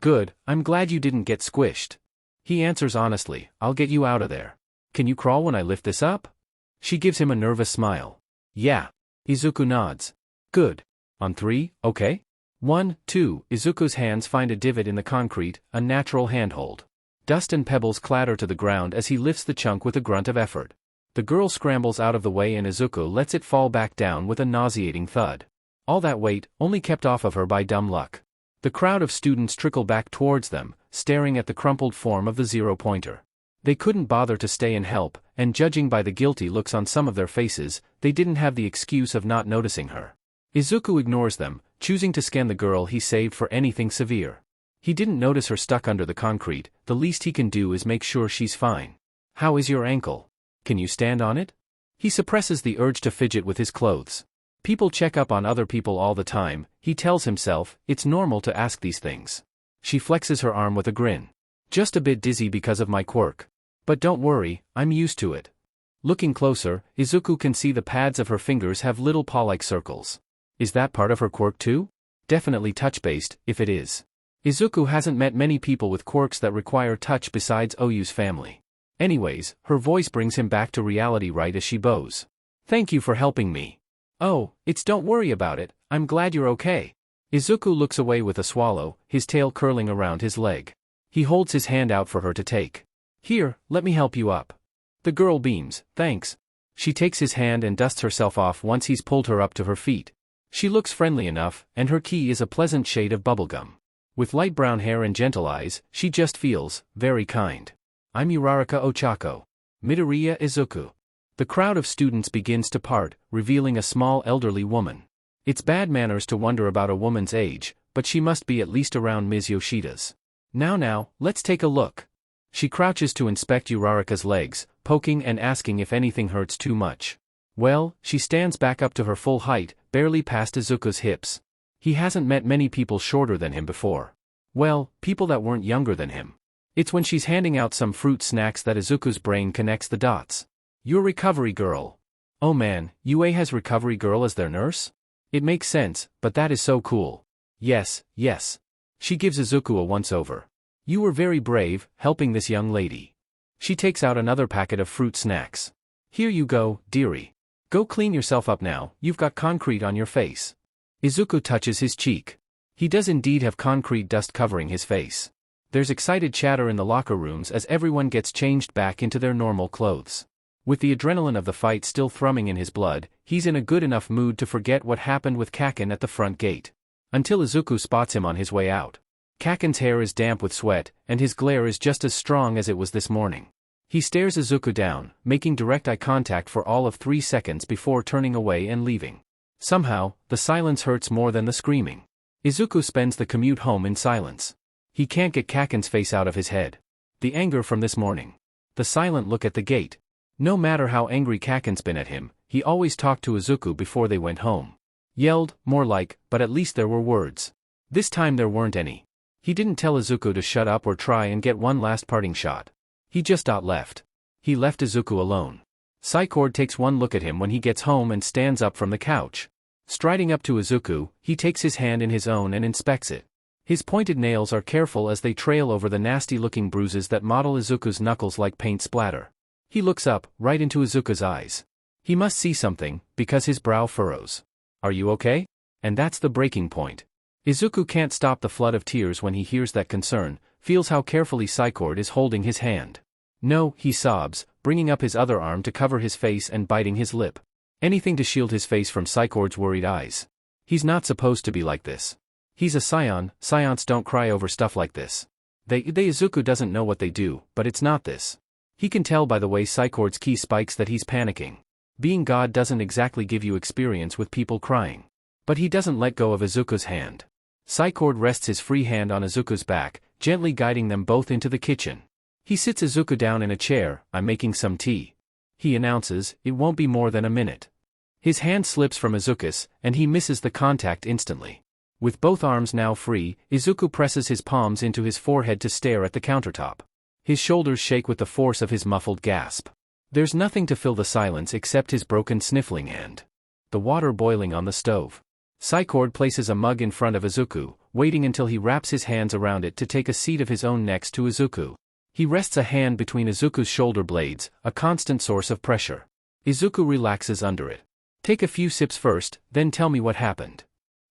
Good, I'm glad you didn't get squished. He answers honestly, I'll get you out of there. Can you crawl when I lift this up? She gives him a nervous smile. Yeah. Izuku nods. Good. On 3, okay? 1, 2, Izuku's hands find a divot in the concrete, a natural handhold. Dust and pebbles clatter to the ground as he lifts the chunk with a grunt of effort. The girl scrambles out of the way and Izuku lets it fall back down with a nauseating thud. All that weight, only kept off of her by dumb luck. The crowd of students trickle back towards them, staring at the crumpled form of the 0-pointer. They couldn't bother to stay and help, and judging by the guilty looks on some of their faces, they didn't have the excuse of not noticing her. Izuku ignores them, choosing to scan the girl he saved for anything severe. He didn't notice her stuck under the concrete, the least he can do is make sure she's fine. How is your ankle? Can you stand on it? He suppresses the urge to fidget with his clothes. People check up on other people all the time, he tells himself, it's normal to ask these things. She flexes her arm with a grin. Just a bit dizzy because of my quirk. But don't worry, I'm used to it. Looking closer, Izuku can see the pads of her fingers have little paw-like circles. Is that part of her quirk too? Definitely touch-based, if it is. Izuku hasn't met many people with quirks that require touch besides Oyu's family. Anyways, her voice brings him back to reality right as she bows. Thank you for helping me. Oh, don't worry about it, I'm glad you're okay. Izuku looks away with a swallow, his tail curling around his leg. He holds his hand out for her to take. Here, let me help you up. The girl beams, thanks. She takes his hand and dusts herself off once he's pulled her up to her feet. She looks friendly enough, and her key is a pleasant shade of bubblegum. With light brown hair and gentle eyes, she just feels very kind. I'm Uraraka Ochako. Midoriya Izuku. The crowd of students begins to part, revealing a small elderly woman. It's bad manners to wonder about a woman's age, but she must be at least around Ms. Yoshida's. Now, let's take a look. She crouches to inspect Uraraka's legs, poking and asking if anything hurts too much. Well, she stands back up to her full height, barely past Izuku's hips. He hasn't met many people shorter than him before. Well, people that weren't younger than him. It's when she's handing out some fruit snacks that Izuku's brain connects the dots. You're recovery girl. Oh man, UA has recovery girl as their nurse? It makes sense, but that is so cool. Yes. She gives Izuku a once-over. You were very brave, helping this young lady. She takes out another packet of fruit snacks. Here you go, dearie. Go clean yourself up now, you've got concrete on your face. Izuku touches his cheek. He does indeed have concrete dust covering his face. There's excited chatter in the locker rooms as everyone gets changed back into their normal clothes. With the adrenaline of the fight still thrumming in his blood, he's in a good enough mood to forget what happened with Kaken at the front gate. Until Izuku spots him on his way out. Kaken's hair is damp with sweat, and his glare is just as strong as it was this morning. He stares Izuku down, making direct eye contact for all of 3 seconds before turning away and leaving. Somehow, the silence hurts more than the screaming. Izuku spends the commute home in silence. He can't get Kaken's face out of his head. The anger from this morning. The silent look at the gate. No matter how angry Kaken's been at him, he always talked to Izuku before they went home. Yelled, more like, but at least there were words. This time there weren't any. He didn't tell Izuku to shut up or try and get one last parting shot. He just left. He left Izuku alone. Psychord takes one look at him when he gets home and stands up from the couch. Striding up to Izuku, he takes his hand in his own and inspects it. His pointed nails are careful as they trail over the nasty-looking bruises that model Izuku's knuckles like paint splatter. He looks up, right into Izuku's eyes. He must see something, because his brow furrows. Are you okay? And that's the breaking point. Izuku can't stop the flood of tears when he hears that concern, feels how carefully Psychord is holding his hand. No, he sobs, bringing up his other arm to cover his face and biting his lip. Anything to shield his face from Psychord's worried eyes. He's not supposed to be like this. He's a scion, scions don't cry over stuff like this. Izuku doesn't know what they do, but it's not this. He can tell by the way Psychord's ki spikes that he's panicking. Being God doesn't exactly give you experience with people crying. But he doesn't let go of Izuku's hand. Psychord rests his free hand on Izuku's back, gently guiding them both into the kitchen. He sits Izuku down in a chair. I'm making some tea. He announces, it won't be more than a minute. His hand slips from Izuku's, and he misses the contact instantly. With both arms now free, Izuku presses his palms into his forehead to stare at the countertop. His shoulders shake with the force of his muffled gasp. There's nothing to fill the silence except his broken sniffling and the water boiling on the stove. Psychord places a mug in front of Izuku, waiting until he wraps his hands around it to take a seat of his own next to Izuku. He rests a hand between Izuku's shoulder blades, a constant source of pressure. Izuku relaxes under it. Take a few sips first, then tell me what happened.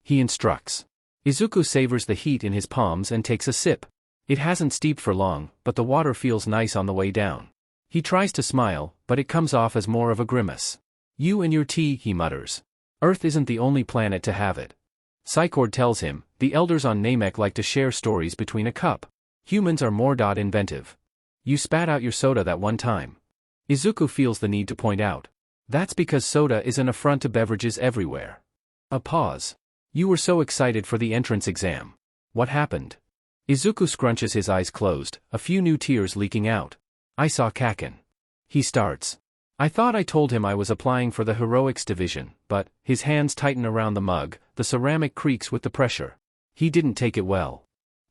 He instructs. Izuku savors the heat in his palms and takes a sip. It hasn't steeped for long, but the water feels nice on the way down. He tries to smile, but it comes off as more of a grimace. You and your tea, he mutters. Earth isn't the only planet to have it. Psychord tells him, the elders on Namek like to share stories between a cup. Humans are more inventive. You spat out your soda that one time. Izuku feels the need to point out. That's because soda is an affront to beverages everywhere. A pause. You were so excited for the entrance exam. What happened? Izuku scrunches his eyes closed, a few new tears leaking out. I saw Kaken. He starts. I thought I told him I was applying for the heroics division, but, his hands tighten around the mug, the ceramic creaks with the pressure. He didn't take it well.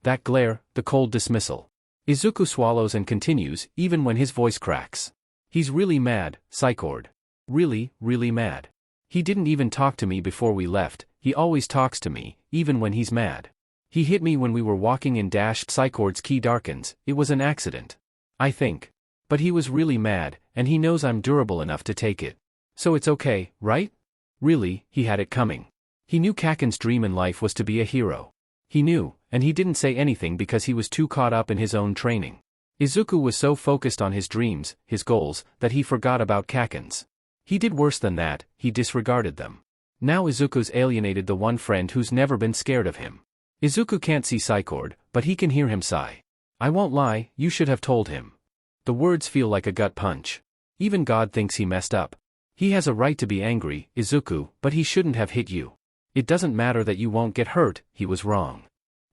That glare, the cold dismissal. Izuku swallows and continues, even when his voice cracks. He's really mad, Psychord. Really, really mad. He didn't even talk to me before we left, he always talks to me, even when he's mad. He hit me when we were walking in Psychord's ki darkens, it was an accident. I think. But he was really mad, and he knows I'm durable enough to take it. So it's okay, right? Really, he had it coming. He knew Kaken's dream in life was to be a hero. He knew, and he didn't say anything because he was too caught up in his own training. Izuku was so focused on his dreams, his goals, that he forgot about Kaken's. He did worse than that, he disregarded them. Now Izuku's alienated the one friend who's never been scared of him. Izuku can't see Psychord, but he can hear him sigh. I won't lie, you should have told him. The words feel like a gut punch. Even God thinks he messed up. He has a right to be angry, Izuku, but he shouldn't have hit you. It doesn't matter that you won't get hurt, he was wrong.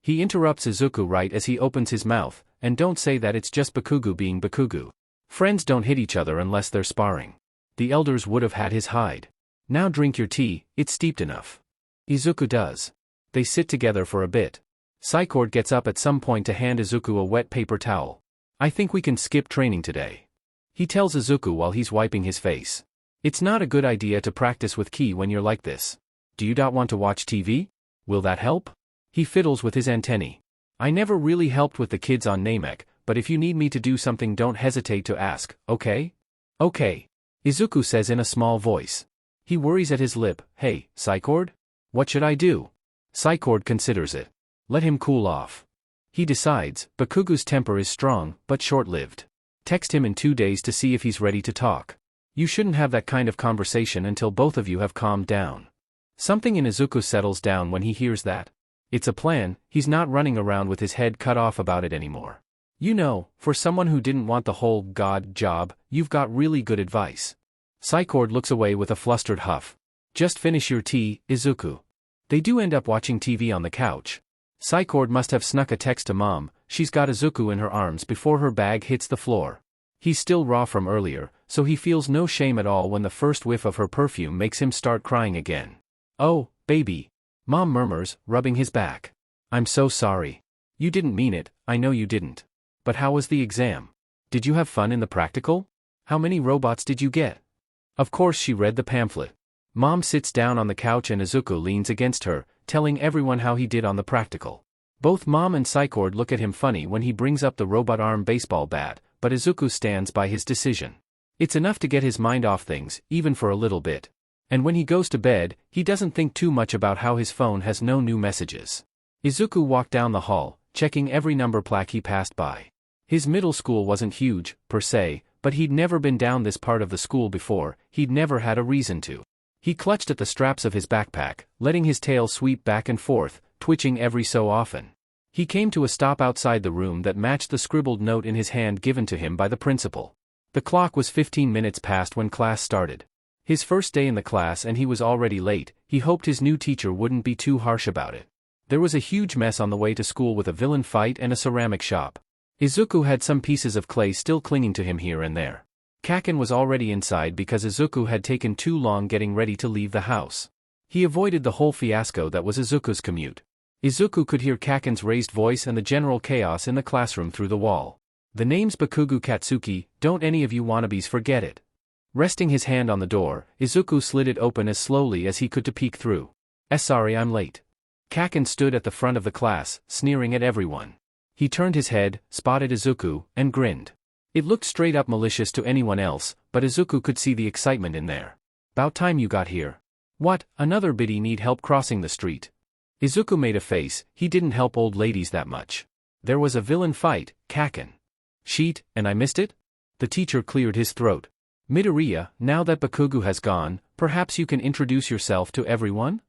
He interrupts Izuku right as he opens his mouth, and don't say that it's just Bakugo being Bakugo. Friends don't hit each other unless they're sparring. The elders would have had his hide. Now drink your tea, it's steeped enough. Izuku does. They sit together for a bit. Psychord gets up at some point to hand Izuku a wet paper towel. I think we can skip training today. He tells Izuku while he's wiping his face. It's not a good idea to practice with ki when you're like this. Do you not want to watch TV? Will that help? He fiddles with his antennae. I never really helped with the kids on Namek, but if you need me to do something don't hesitate to ask, okay? Okay. Izuku says in a small voice. He worries at his lip, hey, Psychord? What should I do? Psychord considers it. Let him cool off. He decides, Bakugo's temper is strong, but short-lived. Text him in 2 days to see if he's ready to talk. You shouldn't have that kind of conversation until both of you have calmed down. Something in Izuku settles down when he hears that. It's a plan, he's not running around with his head cut off about it anymore. You know, for someone who didn't want the whole god job, you've got really good advice. Psychord looks away with a flustered huff. Just finish your tea, Izuku. They do end up watching TV on the couch. Psychord must have snuck a text to Mom, she's got Izuku in her arms before her bag hits the floor. He's still raw from earlier, so he feels no shame at all when the first whiff of her perfume makes him start crying again. Oh, baby. Mom murmurs, rubbing his back. I'm so sorry. You didn't mean it, I know you didn't. But how was the exam? Did you have fun in the practical? How many robots did you get? Of course she read the pamphlet. Mom sits down on the couch and Izuku leans against her, telling everyone how he did on the practical. Both Mom and Psychord look at him funny when he brings up the robot arm baseball bat, but Izuku stands by his decision. It's enough to get his mind off things, even for a little bit. And when he goes to bed, he doesn't think too much about how his phone has no new messages. Izuku walked down the hall, checking every number plaque he passed by. His middle school wasn't huge, per se, but he'd never been down this part of the school before, he'd never had a reason to. He clutched at the straps of his backpack, letting his tail sweep back and forth, twitching every so often. He came to a stop outside the room that matched the scribbled note in his hand given to him by the principal. The clock was 15 minutes past when class started. His first day in the class and he was already late, he hoped his new teacher wouldn't be too harsh about it. There was a huge mess on the way to school with a villain fight and a ceramic shop. Izuku had some pieces of clay still clinging to him here and there. Kaken was already inside because Izuku had taken too long getting ready to leave the house. He avoided the whole fiasco that was Izuku's commute. Izuku could hear Kaken's raised voice and the general chaos in the classroom through the wall. The name's Bakugo Katsuki, don't any of you wannabes forget it. Resting his hand on the door, Izuku slid it open as slowly as he could to peek through. Sorry I'm late. Kaken stood at the front of the class, sneering at everyone. He turned his head, spotted Izuku, and grinned. It looked straight up malicious to anyone else, but Izuku could see the excitement in there. About time you got here. What, another biddy need help crossing the street? Izuku made a face, he didn't help old ladies that much. There was a villain fight, Kaken. Sheet, and I missed it? The teacher cleared his throat. Midoriya, now that Bakugo has gone, perhaps you can introduce yourself to everyone?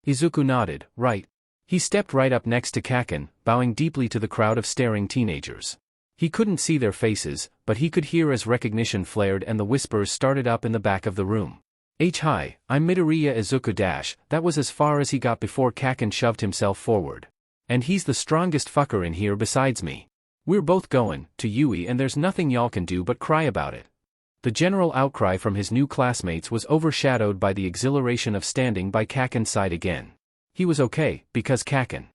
Izuku nodded, right. He stepped right up next to Kaken, bowing deeply to the crowd of staring teenagers. He couldn't see their faces, but he could hear as recognition flared and the whispers started up in the back of the room. Hi, I'm Midoriya Izuku that was as far as he got before Kaken shoved himself forward. And he's the strongest fucker in here besides me. We're both going to Yui and there's nothing y'all can do but cry about it. The general outcry from his new classmates was overshadowed by the exhilaration of standing by Kaken's side again. He was okay, because Kaken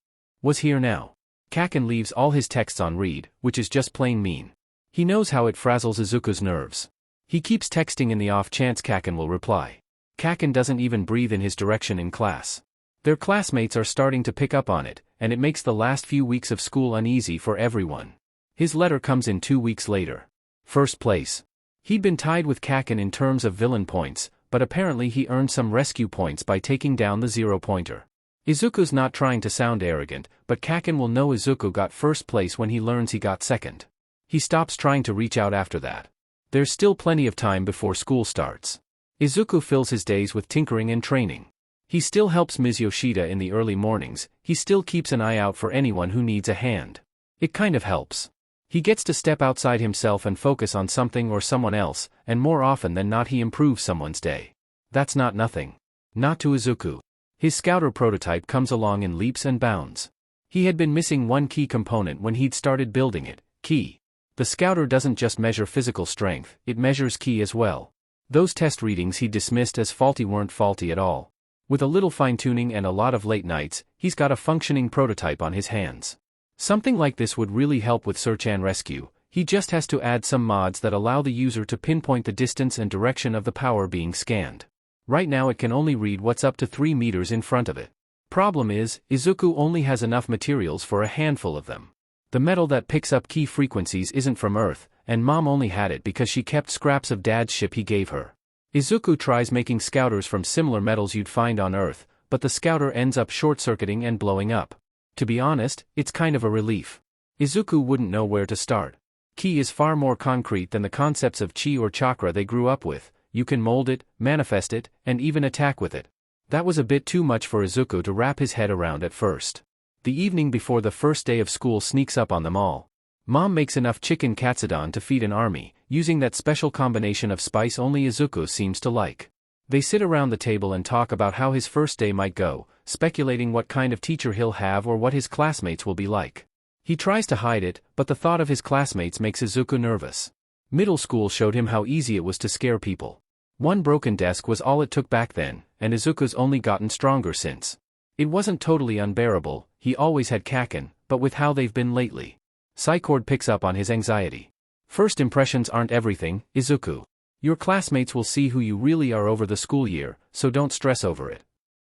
was here now. Kaken leaves all his texts on read, which is just plain mean. He knows how it frazzles Izuku's nerves. He keeps texting in the off chance Kaken will reply. Kaken doesn't even breathe in his direction in class. Their classmates are starting to pick up on it, and it makes the last few weeks of school uneasy for everyone. His letter comes in 2 weeks later. First place. He'd been tied with Kaken in terms of villain points, but apparently he earned some rescue points by taking down the 0-pointer. Izuku's not trying to sound arrogant, but Kaken will know Izuku got first place when he learns he got second. He stops trying to reach out after that. There's still plenty of time before school starts. Izuku fills his days with tinkering and training. He still helps Ms. Yoshida in the early mornings, he still keeps an eye out for anyone who needs a hand. It kind of helps. He gets to step outside himself and focus on something or someone else, and more often than not he improves someone's day. That's not nothing. Not to Izuku. His scouter prototype comes along in leaps and bounds. He had been missing one key component when he'd started building it, ki. The scouter doesn't just measure physical strength, it measures ki as well. Those test readings he dismissed as faulty weren't faulty at all. With a little fine-tuning and a lot of late nights, he's got a functioning prototype on his hands. Something like this would really help with search and rescue. He just has to add some mods that allow the user to pinpoint the distance and direction of the power being scanned. Right now it can only read what's up to 3 meters in front of it. Problem is, Izuku only has enough materials for a handful of them. The metal that picks up key frequencies isn't from Earth, and Mom only had it because she kept scraps of Dad's ship he gave her. Izuku tries making scouters from similar metals you'd find on Earth, but the scouter ends up short-circuiting and blowing up. To be honest, it's kind of a relief. Izuku wouldn't know where to start. Ki is far more concrete than the concepts of chi or chakra they grew up with. You can mold it, manifest it, and even attack with it. That was a bit too much for Izuku to wrap his head around at first. The evening before the first day of school sneaks up on them all. Mom makes enough chicken katsudon to feed an army, using that special combination of spice only Izuku seems to like. They sit around the table and talk about how his first day might go, speculating what kind of teacher he'll have or what his classmates will be like. He tries to hide it, but the thought of his classmates makes Izuku nervous. Middle school showed him how easy it was to scare people. One broken desk was all it took back then, and Izuku's only gotten stronger since. It wasn't totally unbearable, he always had Kaken, but with how they've been lately. Psychord picks up on his anxiety. First impressions aren't everything, Izuku. Your classmates will see who you really are over the school year, so don't stress over it.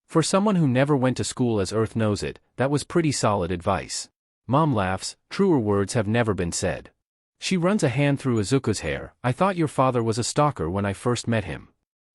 For someone who never went to school as Earth knows it, that was pretty solid advice. Mom laughs, truer words have never been said. She runs a hand through Izuku's hair. I thought your father was a stalker when I first met him.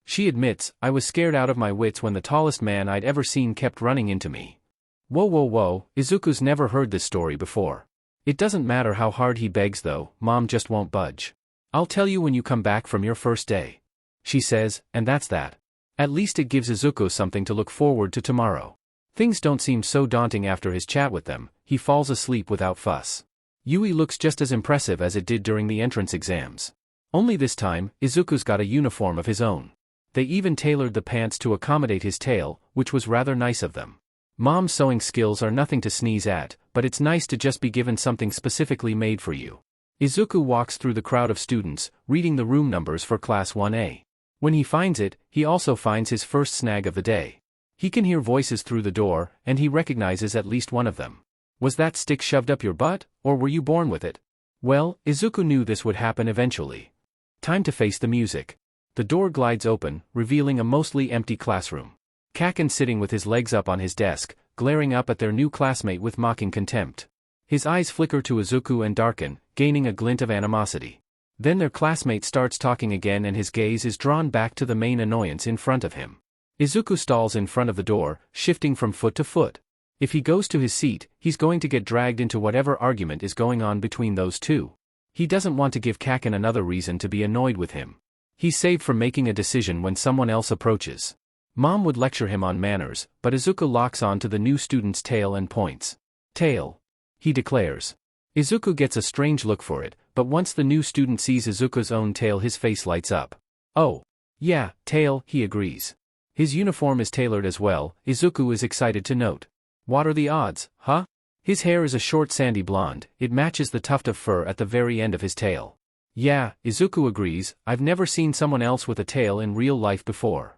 She admits, I was scared out of my wits when the tallest man I'd ever seen kept running into me. Whoa, Izuku's never heard this story before. It doesn't matter how hard he begs though, Mom just won't budge. I'll tell you when you come back from your first day. She says, and that's that. At least it gives Izuku something to look forward to tomorrow. Things don't seem so daunting after his chat with them. He falls asleep without fuss. Yui looks just as impressive as it did during the entrance exams. Only this time, Izuku's got a uniform of his own. They even tailored the pants to accommodate his tail, which was rather nice of them. Mom's sewing skills are nothing to sneeze at, but it's nice to just be given something specifically made for you. Izuku walks through the crowd of students, reading the room numbers for Class 1A. When he finds it, he also finds his first snag of the day. He can hear voices through the door, and he recognizes at least one of them. Was that stick shoved up your butt, or were you born with it? Well, Izuku knew this would happen eventually. Time to face the music. The door glides open, revealing a mostly empty classroom. Kaken sitting with his legs up on his desk, glaring up at their new classmate with mocking contempt. His eyes flicker to Izuku and darken, gaining a glint of animosity. Then their classmate starts talking again and his gaze is drawn back to the main annoyance in front of him. Izuku stalls in front of the door, shifting from foot to foot. If he goes to his seat, he's going to get dragged into whatever argument is going on between those two. He doesn't want to give Kaken another reason to be annoyed with him. He's saved from making a decision when someone else approaches. Mom would lecture him on manners, but Izuku locks on to the new student's tail and points. Tail, he declares. Izuku gets a strange look for it, but once the new student sees Izuku's own tail his face lights up. Oh. Yeah, tail, he agrees. His uniform is tailored as well, Izuku is excited to note. What are the odds, huh? His hair is a short sandy blonde, it matches the tuft of fur at the very end of his tail. Yeah, Izuku agrees, I've never seen someone else with a tail in real life before.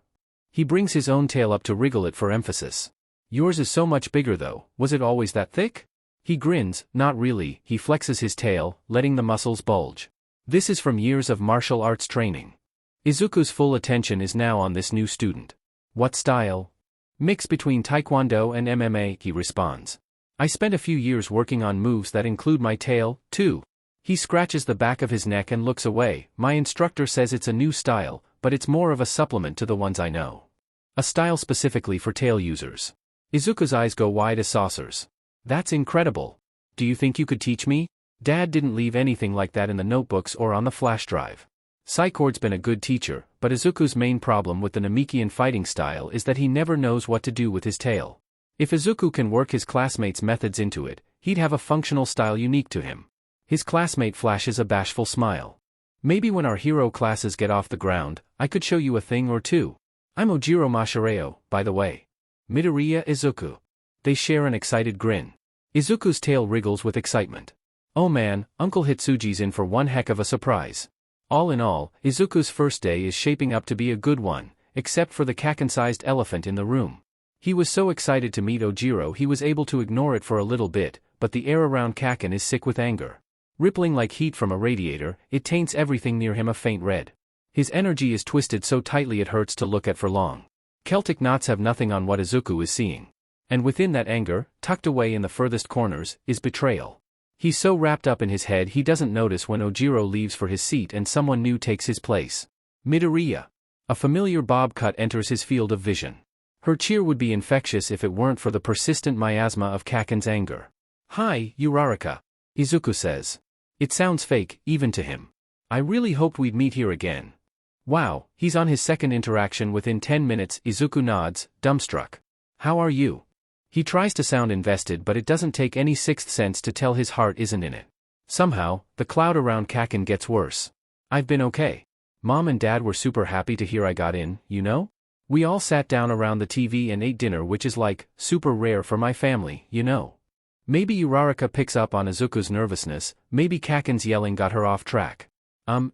He brings his own tail up to wriggle it for emphasis. Yours is so much bigger though, was it always that thick? He grins, not really, he flexes his tail, letting the muscles bulge. This is from years of martial arts training. Izuku's full attention is now on this new student. What style? Mix between Taekwondo and MMA, he responds. I spent a few years working on moves that include my tail, too. He scratches the back of his neck and looks away. My instructor says it's a new style, but it's more of a supplement to the ones I know. A style specifically for tail users. Izuku's eyes go wide as saucers. That's incredible. Do you think you could teach me? Dad didn't leave anything like that in the notebooks or on the flash drive. Psychord's been a good teacher, but Izuku's main problem with the Namekian fighting style is that he never knows what to do with his tail. If Izuku can work his classmates' methods into it, he'd have a functional style unique to him. His classmate flashes a bashful smile. Maybe when our hero classes get off the ground, I could show you a thing or two. I'm Ojiro Mashireo, by the way. Midoriya Izuku. They share an excited grin. Izuku's tail wriggles with excitement. Oh man, Uncle Hitsuji's in for one heck of a surprise. All in all, Izuku's first day is shaping up to be a good one, except for the Kaken-sized elephant in the room. He was so excited to meet Ojiro he was able to ignore it for a little bit, but the air around Kaken is sick with anger. Rippling like heat from a radiator, it taints everything near him a faint red. His energy is twisted so tightly it hurts to look at for long. Celtic knots have nothing on what Izuku is seeing. And within that anger, tucked away in the furthest corners, is betrayal. He's so wrapped up in his head he doesn't notice when Ojiro leaves for his seat and someone new takes his place. Midoriya. A familiar bob cut enters his field of vision. Her cheer would be infectious if it weren't for the persistent miasma of Kaken's anger. "Hi, Uraraka," Izuku says. It sounds fake, even to him. "I really hoped we'd meet here again." Wow, he's on his second interaction within 10 minutes. Izuku nods, dumbstruck. "How are you?" He tries to sound invested, but it doesn't take any sixth sense to tell his heart isn't in it. Somehow, the cloud around Kaken gets worse. "I've been okay. Mom and Dad were super happy to hear I got in, you know? We all sat down around the TV and ate dinner, which is like, super rare for my family, you know." Maybe Uraraka picks up on Izuku's nervousness, maybe Kaken's yelling got her off track.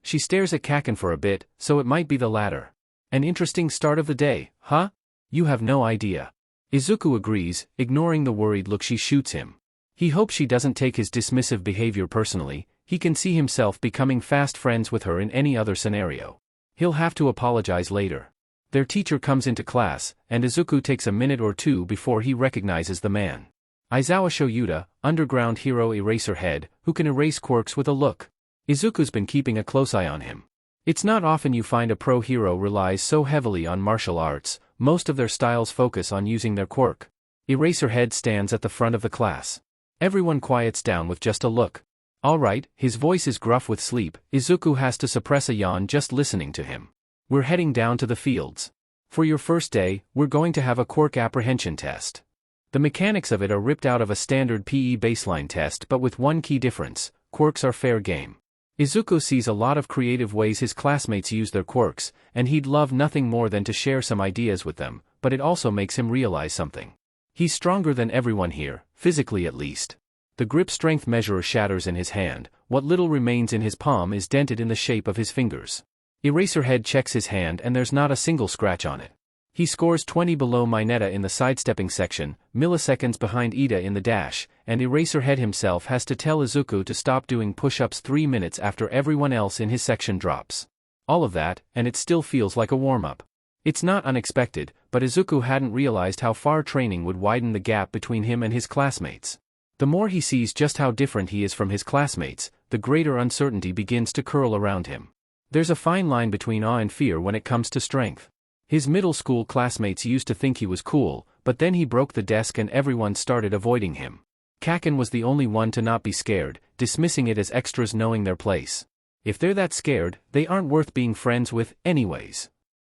She stares at Kaken for a bit, so it might be the latter. "An interesting start of the day, huh? You have no idea." Izuku agrees, ignoring the worried look she shoots him. He hopes she doesn't take his dismissive behavior personally. He can see himself becoming fast friends with her in any other scenario. He'll have to apologize later. Their teacher comes into class, and Izuku takes a minute or two before he recognizes the man. Aizawa Shoyuta, underground hero Eraserhead, who can erase quirks with a look. Izuku's been keeping a close eye on him. It's not often you find a pro hero relies so heavily on martial arts. Most of their styles focus on using their quirk. Eraserhead stands at the front of the class. Everyone quiets down with just a look. All right, his voice is gruff with sleep. Izuku has to suppress a yawn just listening to him. "We're heading down to the fields. For your first day, we're going to have a quirk apprehension test." The mechanics of it are ripped out of a standard PE baseline test, but with one key difference: quirks are fair game. Izuku sees a lot of creative ways his classmates use their quirks, and he'd love nothing more than to share some ideas with them, but it also makes him realize something. He's stronger than everyone here, physically at least. The grip strength measure shatters in his hand. What little remains in his palm is dented in the shape of his fingers. Eraserhead checks his hand and there's not a single scratch on it. He scores 20 below Mineta in the sidestepping section, milliseconds behind Ida in the dash, and Eraserhead himself has to tell Izuku to stop doing push-ups 3 minutes after everyone else in his section drops. All of that, and it still feels like a warm-up. It's not unexpected, but Izuku hadn't realized how far training would widen the gap between him and his classmates. The more he sees just how different he is from his classmates, the greater uncertainty begins to curl around him. There's a fine line between awe and fear when it comes to strength. His middle school classmates used to think he was cool, but then he broke the desk and everyone started avoiding him. Kaken was the only one to not be scared, dismissing it as extras knowing their place. If they're that scared, they aren't worth being friends with, anyways.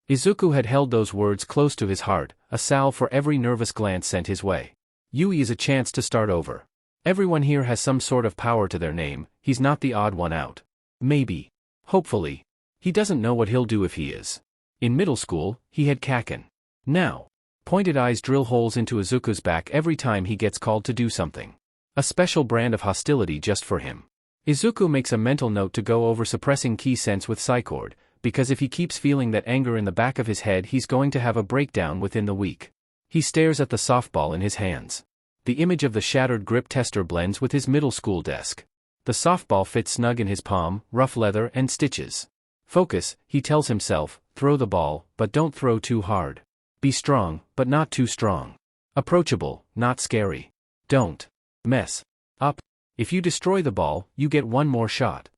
Izuku had held those words close to his heart, a salve for every nervous glance sent his way. Yui is a chance to start over. Everyone here has some sort of power to their name. He's not the odd one out. Maybe. Hopefully. He doesn't know what he'll do if he is. In middle school, he had Kaken. Now, pointed eyes drill holes into Izuku's back every time he gets called to do something. A special brand of hostility just for him. Izuku makes a mental note to go over suppressing key sense with Psychord, because if he keeps feeling that anger in the back of his head, he's going to have a breakdown within the week. He stares at the softball in his hands. The image of the shattered grip tester blends with his middle school desk. The softball fits snug in his palm, rough leather and stitches. Focus, he tells himself, throw the ball, but don't throw too hard. Be strong, but not too strong. Approachable, not scary. Don't mess up. If you destroy the ball, you get one more shot.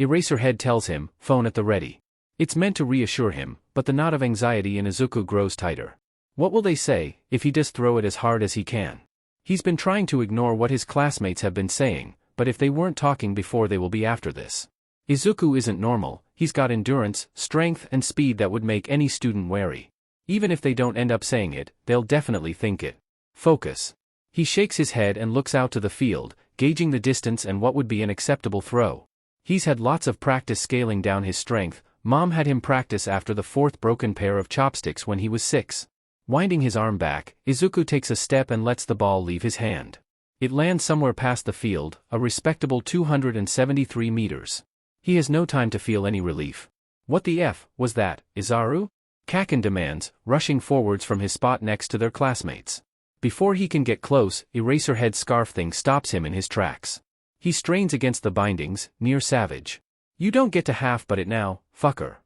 Eraserhead tells him, phone at the ready. It's meant to reassure him, but the knot of anxiety in Izuku grows tighter. What will they say, if he does throw it as hard as he can? He's been trying to ignore what his classmates have been saying, but if they weren't talking before, they will be after this. Izuku isn't normal. He's got endurance, strength and speed that would make any student wary. Even if they don't end up saying it, they'll definitely think it. Focus. He shakes his head and looks out to the field, gauging the distance and what would be an acceptable throw. He's had lots of practice scaling down his strength. Mom had him practice after the 4th broken pair of chopsticks when he was 6. Winding his arm back, Izuku takes a step and lets the ball leave his hand. It lands somewhere past the field, a respectable 273 meters. He has no time to feel any relief. What the F was that, Izaru? Kaken demands, rushing forwards from his spot next to their classmates. Before he can get close, Eraserhead's scarf thing stops him in his tracks. He strains against the bindings, near savage. You don't get to half-butt it now, fucker.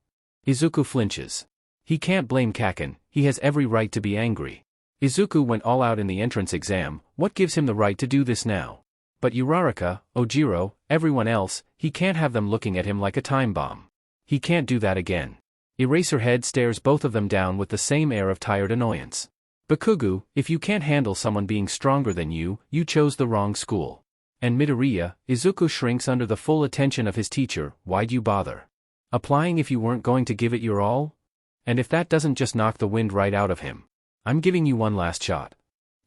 Izuku flinches. He can't blame Kaken, he has every right to be angry. Izuku went all out in the entrance exam, what gives him the right to do this now? But Uraraka, Ojiro, everyone else, he can't have them looking at him like a time bomb. He can't do that again. Eraserhead stares both of them down with the same air of tired annoyance. Bakugo, if you can't handle someone being stronger than you, you chose the wrong school. And Midoriya, Izuku shrinks under the full attention of his teacher, why'd you bother applying if you weren't going to give it your all? And if that doesn't just knock the wind right out of him? I'm giving you one last shot.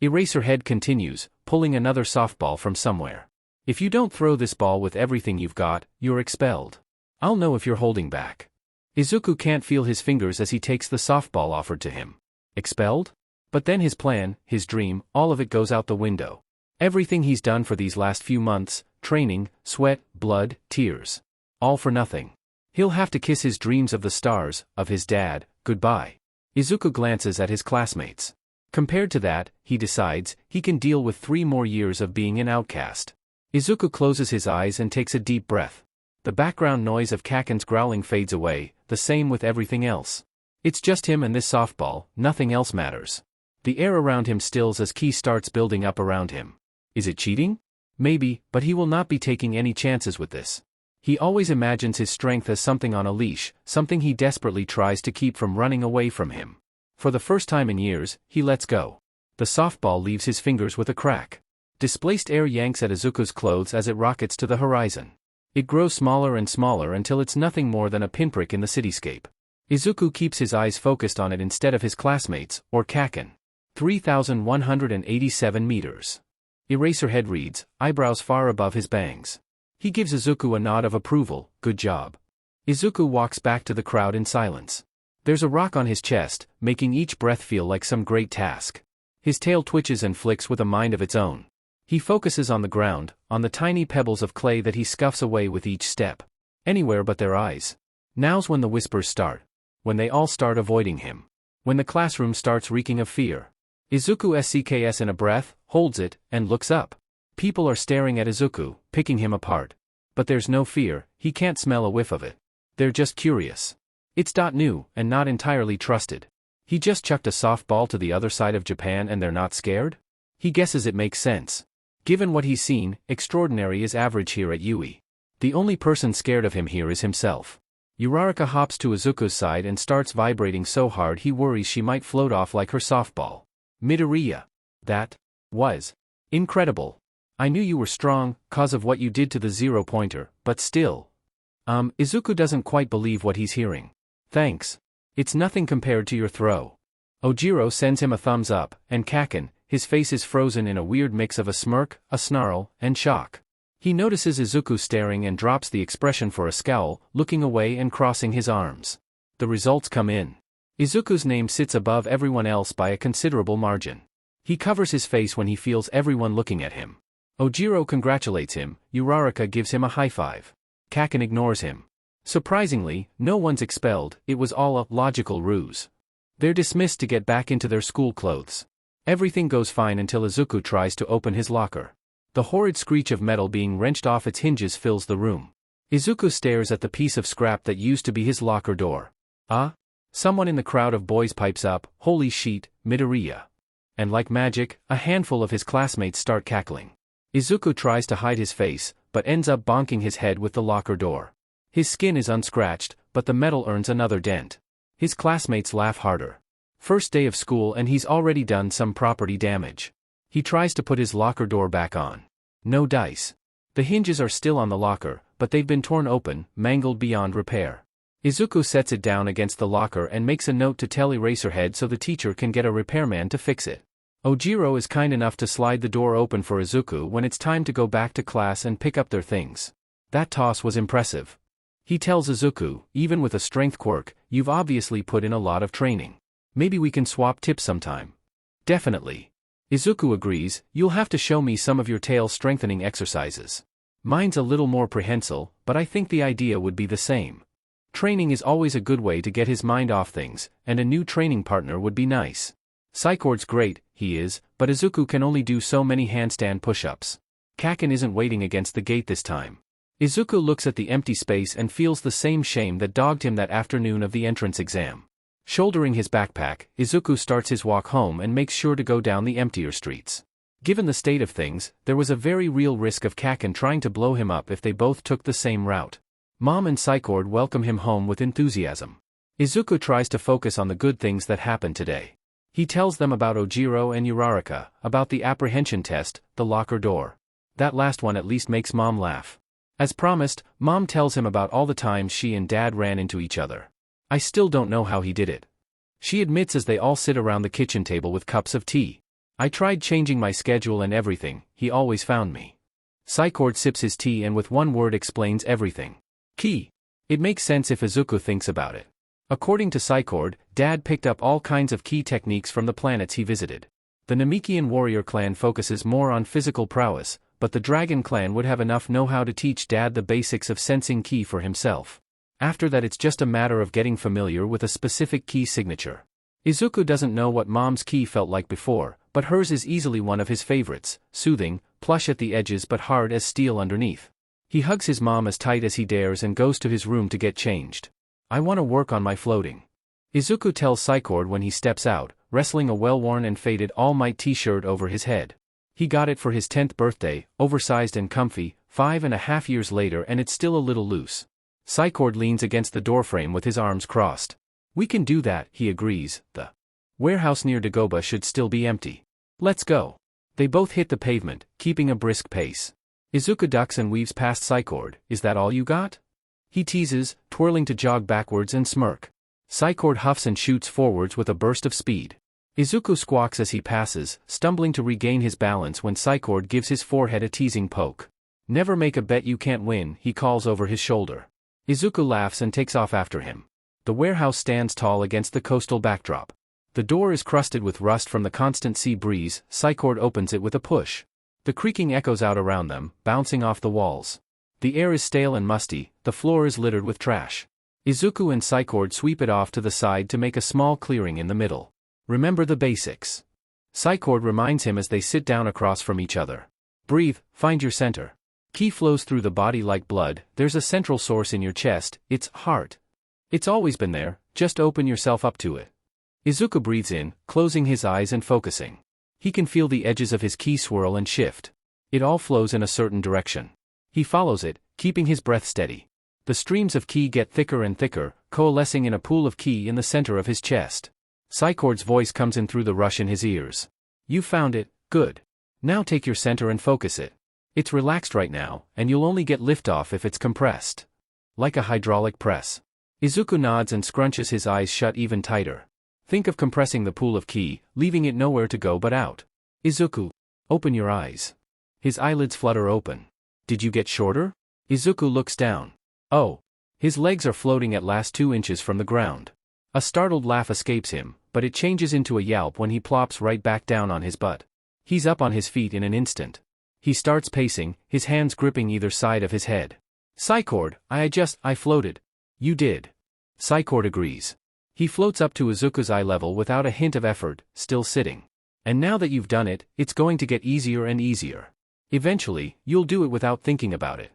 Eraserhead continues, pulling another softball from somewhere. If you don't throw this ball with everything you've got, you're expelled. I'll know if you're holding back. Izuku can't feel his fingers as he takes the softball offered to him. Expelled? But then his plan, his dream, all of it goes out the window. Everything he's done for these last few months, training, sweat, blood, tears. All for nothing. He'll have to kiss his dreams of the stars, of his dad, goodbye. Izuku glances at his classmates. Compared to that, he decides, he can deal with 3 more years of being an outcast. Izuku closes his eyes and takes a deep breath. The background noise of Kaken's growling fades away, the same with everything else. It's just him and this softball, nothing else matters. The air around him stills as Ki starts building up around him. Is it cheating? Maybe, but he will not be taking any chances with this. He always imagines his strength as something on a leash, something he desperately tries to keep from running away from him. For the first time in years, he lets go. The softball leaves his fingers with a crack. Displaced air yanks at Izuku's clothes as it rockets to the horizon. It grows smaller and smaller until it's nothing more than a pinprick in the cityscape. Izuku keeps his eyes focused on it instead of his classmates, or Kaken. 3,187 meters. Eraserhead reads, eyebrows far above his bangs. He gives Izuku a nod of approval, good job. Izuku walks back to the crowd in silence. There's a rock on his chest, making each breath feel like some great task. His tail twitches and flicks with a mind of its own. He focuses on the ground, on the tiny pebbles of clay that he scuffs away with each step. Anywhere but their eyes. Now's when the whispers start. When they all start avoiding him. When the classroom starts reeking of fear. Izuku SCKS in a breath, holds it, and looks up. People are staring at Izuku, picking him apart. But there's no fear, he can't smell a whiff of it. They're just curious. It's new, and not entirely trusted. He just chucked a softball to the other side of Japan and they're not scared? He guesses it makes sense. Given what he's seen, extraordinary is average here at Yui. The only person scared of him here is himself. Uraraka hops to Izuku's side and starts vibrating so hard he worries she might float off like her softball. Midoriya. That was incredible. I knew you were strong, cause of what you did to the 0-pointer, but still. Izuku doesn't quite believe what he's hearing. Thanks. It's nothing compared to your throw. Ojiro sends him a thumbs up, and Kaken, his face is frozen in a weird mix of a smirk, a snarl, and shock. He notices Izuku staring and drops the expression for a scowl, looking away and crossing his arms. The results come in. Izuku's name sits above everyone else by a considerable margin. He covers his face when he feels everyone looking at him. Ojiro congratulates him, Uraraka gives him a high five. Kaken ignores him. Surprisingly, no one's expelled, it was all a logical ruse. They're dismissed to get back into their school clothes. Everything goes fine until Izuku tries to open his locker. The horrid screech of metal being wrenched off its hinges fills the room. Izuku stares at the piece of scrap that used to be his locker door. Someone in the crowd of boys pipes up, holy sheet, Midoriya. And like magic, a handful of his classmates start cackling. Izuku tries to hide his face, but ends up bonking his head with the locker door. His skin is unscratched, but the metal earns another dent. His classmates laugh harder. First day of school and he's already done some property damage. He tries to put his locker door back on. No dice. The hinges are still on the locker, but they've been torn open, mangled beyond repair. Izuku sets it down against the locker and makes a note to tell Eraserhead so the teacher can get a repairman to fix it. Ojiro is kind enough to slide the door open for Izuku when it's time to go back to class and pick up their things. That toss was impressive. He tells Izuku, even with a strength quirk, you've obviously put in a lot of training. Maybe we can swap tips sometime. Definitely. Izuku agrees, you'll have to show me some of your tail strengthening exercises. Mine's a little more prehensile, but I think the idea would be the same. Training is always a good way to get his mind off things, and a new training partner would be nice. Psychord's great, he is, but Izuku can only do so many handstand push-ups. Kaken isn't waiting against the gate this time. Izuku looks at the empty space and feels the same shame that dogged him that afternoon of the entrance exam. Shouldering his backpack, Izuku starts his walk home and makes sure to go down the emptier streets. Given the state of things, there was a very real risk of Kaken trying to blow him up if they both took the same route. Mom and Psychord welcome him home with enthusiasm. Izuku tries to focus on the good things that happened today. He tells them about Ojiro and Uraraka, about the apprehension test, the locker door. That last one at least makes Mom laugh. As promised, Mom tells him about all the times she and Dad ran into each other. I still don't know how he did it. She admits as they all sit around the kitchen table with cups of tea. I tried changing my schedule and everything, he always found me. Psychord sips his tea and with one word explains everything. Key. It makes sense if Izuku thinks about it. According to Psychord, Dad picked up all kinds of key techniques from the planets he visited. The Namekian warrior clan focuses more on physical prowess, but the Dragon clan would have enough know-how to teach Dad the basics of sensing ki for himself. After that it's just a matter of getting familiar with a specific key signature. Izuku doesn't know what Mom's ki felt like before, but hers is easily one of his favorites, soothing, plush at the edges but hard as steel underneath. He hugs his mom as tight as he dares and goes to his room to get changed. I want to work on my floating. Izuku tells Psychord when he steps out, wrestling a well-worn and faded All Might t-shirt over his head. He got it for his 10th birthday, oversized and comfy, 5.5 years later and it's still a little loose. Psychord leans against the doorframe with his arms crossed. We can do that, he agrees. The warehouse near Dagoba should still be empty. Let's go. They both hit the pavement, keeping a brisk pace. Izuku ducks and weaves past Psychord. Is that all you got? He teases, twirling to jog backwards and smirk. Psychord huffs and shoots forwards with a burst of speed. Izuku squawks as he passes, stumbling to regain his balance when Psychord gives his forehead a teasing poke. Never make a bet you can't win, he calls over his shoulder. Izuku laughs and takes off after him. The warehouse stands tall against the coastal backdrop. The door is crusted with rust from the constant sea breeze. Psychord opens it with a push. The creaking echoes out around them, bouncing off the walls. The air is stale and musty, the floor is littered with trash. Izuku and Psychord sweep it off to the side to make a small clearing in the middle. Remember the basics. Psychord reminds him as they sit down across from each other. Breathe, find your center. Ki flows through the body like blood, there's a central source in your chest, it's heart. It's always been there, just open yourself up to it. Izuku breathes in, closing his eyes and focusing. He can feel the edges of his ki swirl and shift. It all flows in a certain direction. He follows it, keeping his breath steady. The streams of ki get thicker and thicker, coalescing in a pool of ki in the center of his chest. Psychord's voice comes in through the rush in his ears. You found it, good. Now take your center and focus it. It's relaxed right now, and you'll only get liftoff if it's compressed. Like a hydraulic press. Izuku nods and scrunches his eyes shut even tighter. Think of compressing the pool of ki, leaving it nowhere to go but out. Izuku, open your eyes. His eyelids flutter open. Did you get shorter? Izuku looks down. Oh. His legs are floating at last 2 inches from the ground. A startled laugh escapes him, but it changes into a yelp when he plops right back down on his butt. He's up on his feet in an instant. He starts pacing, his hands gripping either side of his head. Psychord, I floated. You did. Psychord agrees. He floats up to Izuku's eye level without a hint of effort, still sitting. And now that you've done it, it's going to get easier and easier. Eventually, you'll do it without thinking about it.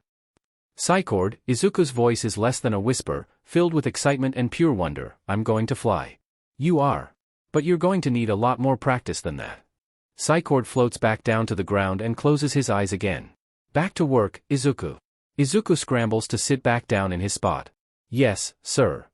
Psychord, Izuku's voice is less than a whisper, filled with excitement and pure wonder. I'm going to fly. You are. But you're going to need a lot more practice than that. Psychord floats back down to the ground and closes his eyes again. Back to work, Izuku. Izuku scrambles to sit back down in his spot. Yes, sir.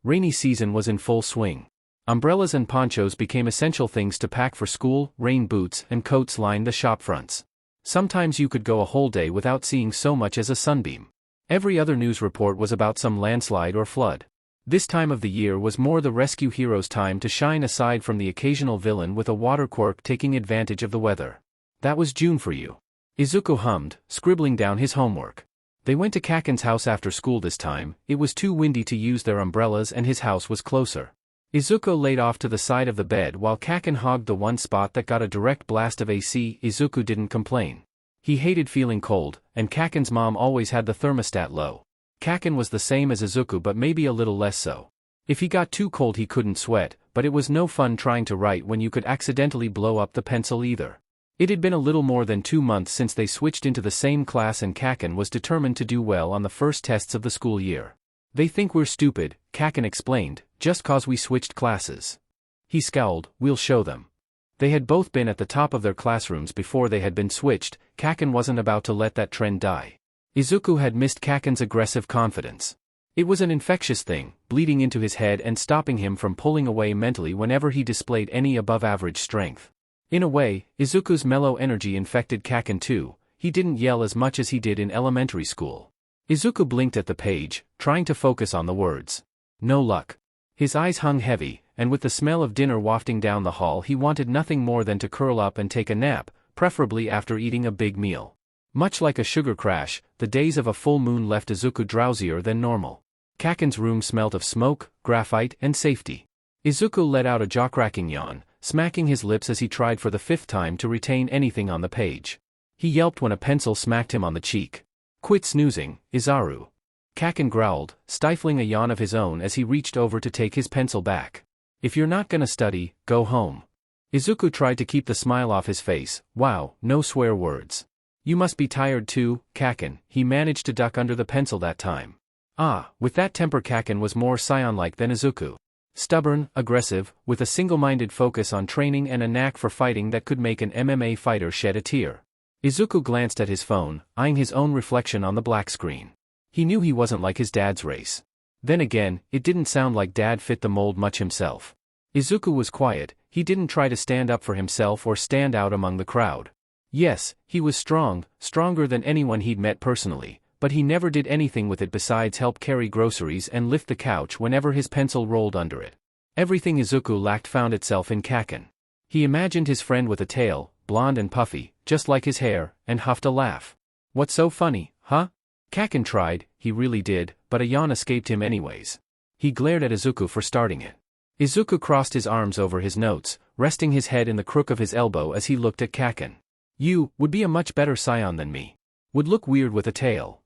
Rainy season was in full swing. Umbrellas and ponchos became essential things to pack for school, rain boots and coats lined the shop fronts. Sometimes you could go a whole day without seeing so much as a sunbeam. Every other news report was about some landslide or flood. This time of the year was more the rescue hero's time to shine aside from the occasional villain with a water quirk taking advantage of the weather. That was June for you. Izuku hummed, scribbling down his homework. They went to Kaken's house after school this time. It was too windy to use their umbrellas and his house was closer. Izuku laid off to the side of the bed while Kaken hogged the one spot that got a direct blast of AC. Izuku didn't complain. He hated feeling cold, and Kaken's mom always had the thermostat low. Kaken was the same as Izuku but maybe a little less so. If he got too cold he couldn't sweat, but it was no fun trying to write when you could accidentally blow up the pencil either. It had been a little more than 2 months since they switched into the same class and Kaken was determined to do well on the first tests of the school year. They think we're stupid, Kaken explained, just cause we switched classes. He scowled, we'll show them. They had both been at the top of their classrooms before they had been switched. Kaken wasn't about to let that trend die. Izuku had missed Kaken's aggressive confidence. It was an infectious thing, bleeding into his head and stopping him from pulling away mentally whenever he displayed any above-average strength. In a way, Izuku's mellow energy infected Kaken too. He didn't yell as much as he did in elementary school. Izuku blinked at the page, trying to focus on the words. No luck. His eyes hung heavy, and with the smell of dinner wafting down the hall he wanted nothing more than to curl up and take a nap, preferably after eating a big meal. Much like a sugar crash, the days of a full moon left Izuku drowsier than normal. Kaken's room smelt of smoke, graphite, and safety. Izuku let out a jaw-cracking yawn, smacking his lips as he tried for the 5th time to retain anything on the page. He yelped when a pencil smacked him on the cheek. Quit snoozing, Izaru. Kaken growled, stifling a yawn of his own as he reached over to take his pencil back. If you're not gonna study, go home. Izuku tried to keep the smile off his face. Wow, no swear words. You must be tired too, Kaken. He managed to duck under the pencil that time. With that temper Kaken was more scion-like than Izuku. Stubborn, aggressive, with a single-minded focus on training and a knack for fighting that could make an MMA fighter shed a tear. Izuku glanced at his phone, eyeing his own reflection on the black screen. He knew he wasn't like his dad's race. Then again, it didn't sound like Dad fit the mold much himself. Izuku was quiet. He didn't try to stand up for himself or stand out among the crowd. Yes, he was strong, stronger than anyone he'd met personally, but he never did anything with it besides help carry groceries and lift the couch whenever his pencil rolled under it. Everything Izuku lacked found itself in Kaken. He imagined his friend with a tail, blonde and puffy, just like his hair, and huffed a laugh. What's so funny, huh? Kaken tried, he really did, but a yawn escaped him anyways. He glared at Izuku for starting it. Izuku crossed his arms over his notes, resting his head in the crook of his elbow as he looked at Kaken. You would be a much better scion than me. Would look weird with a tail.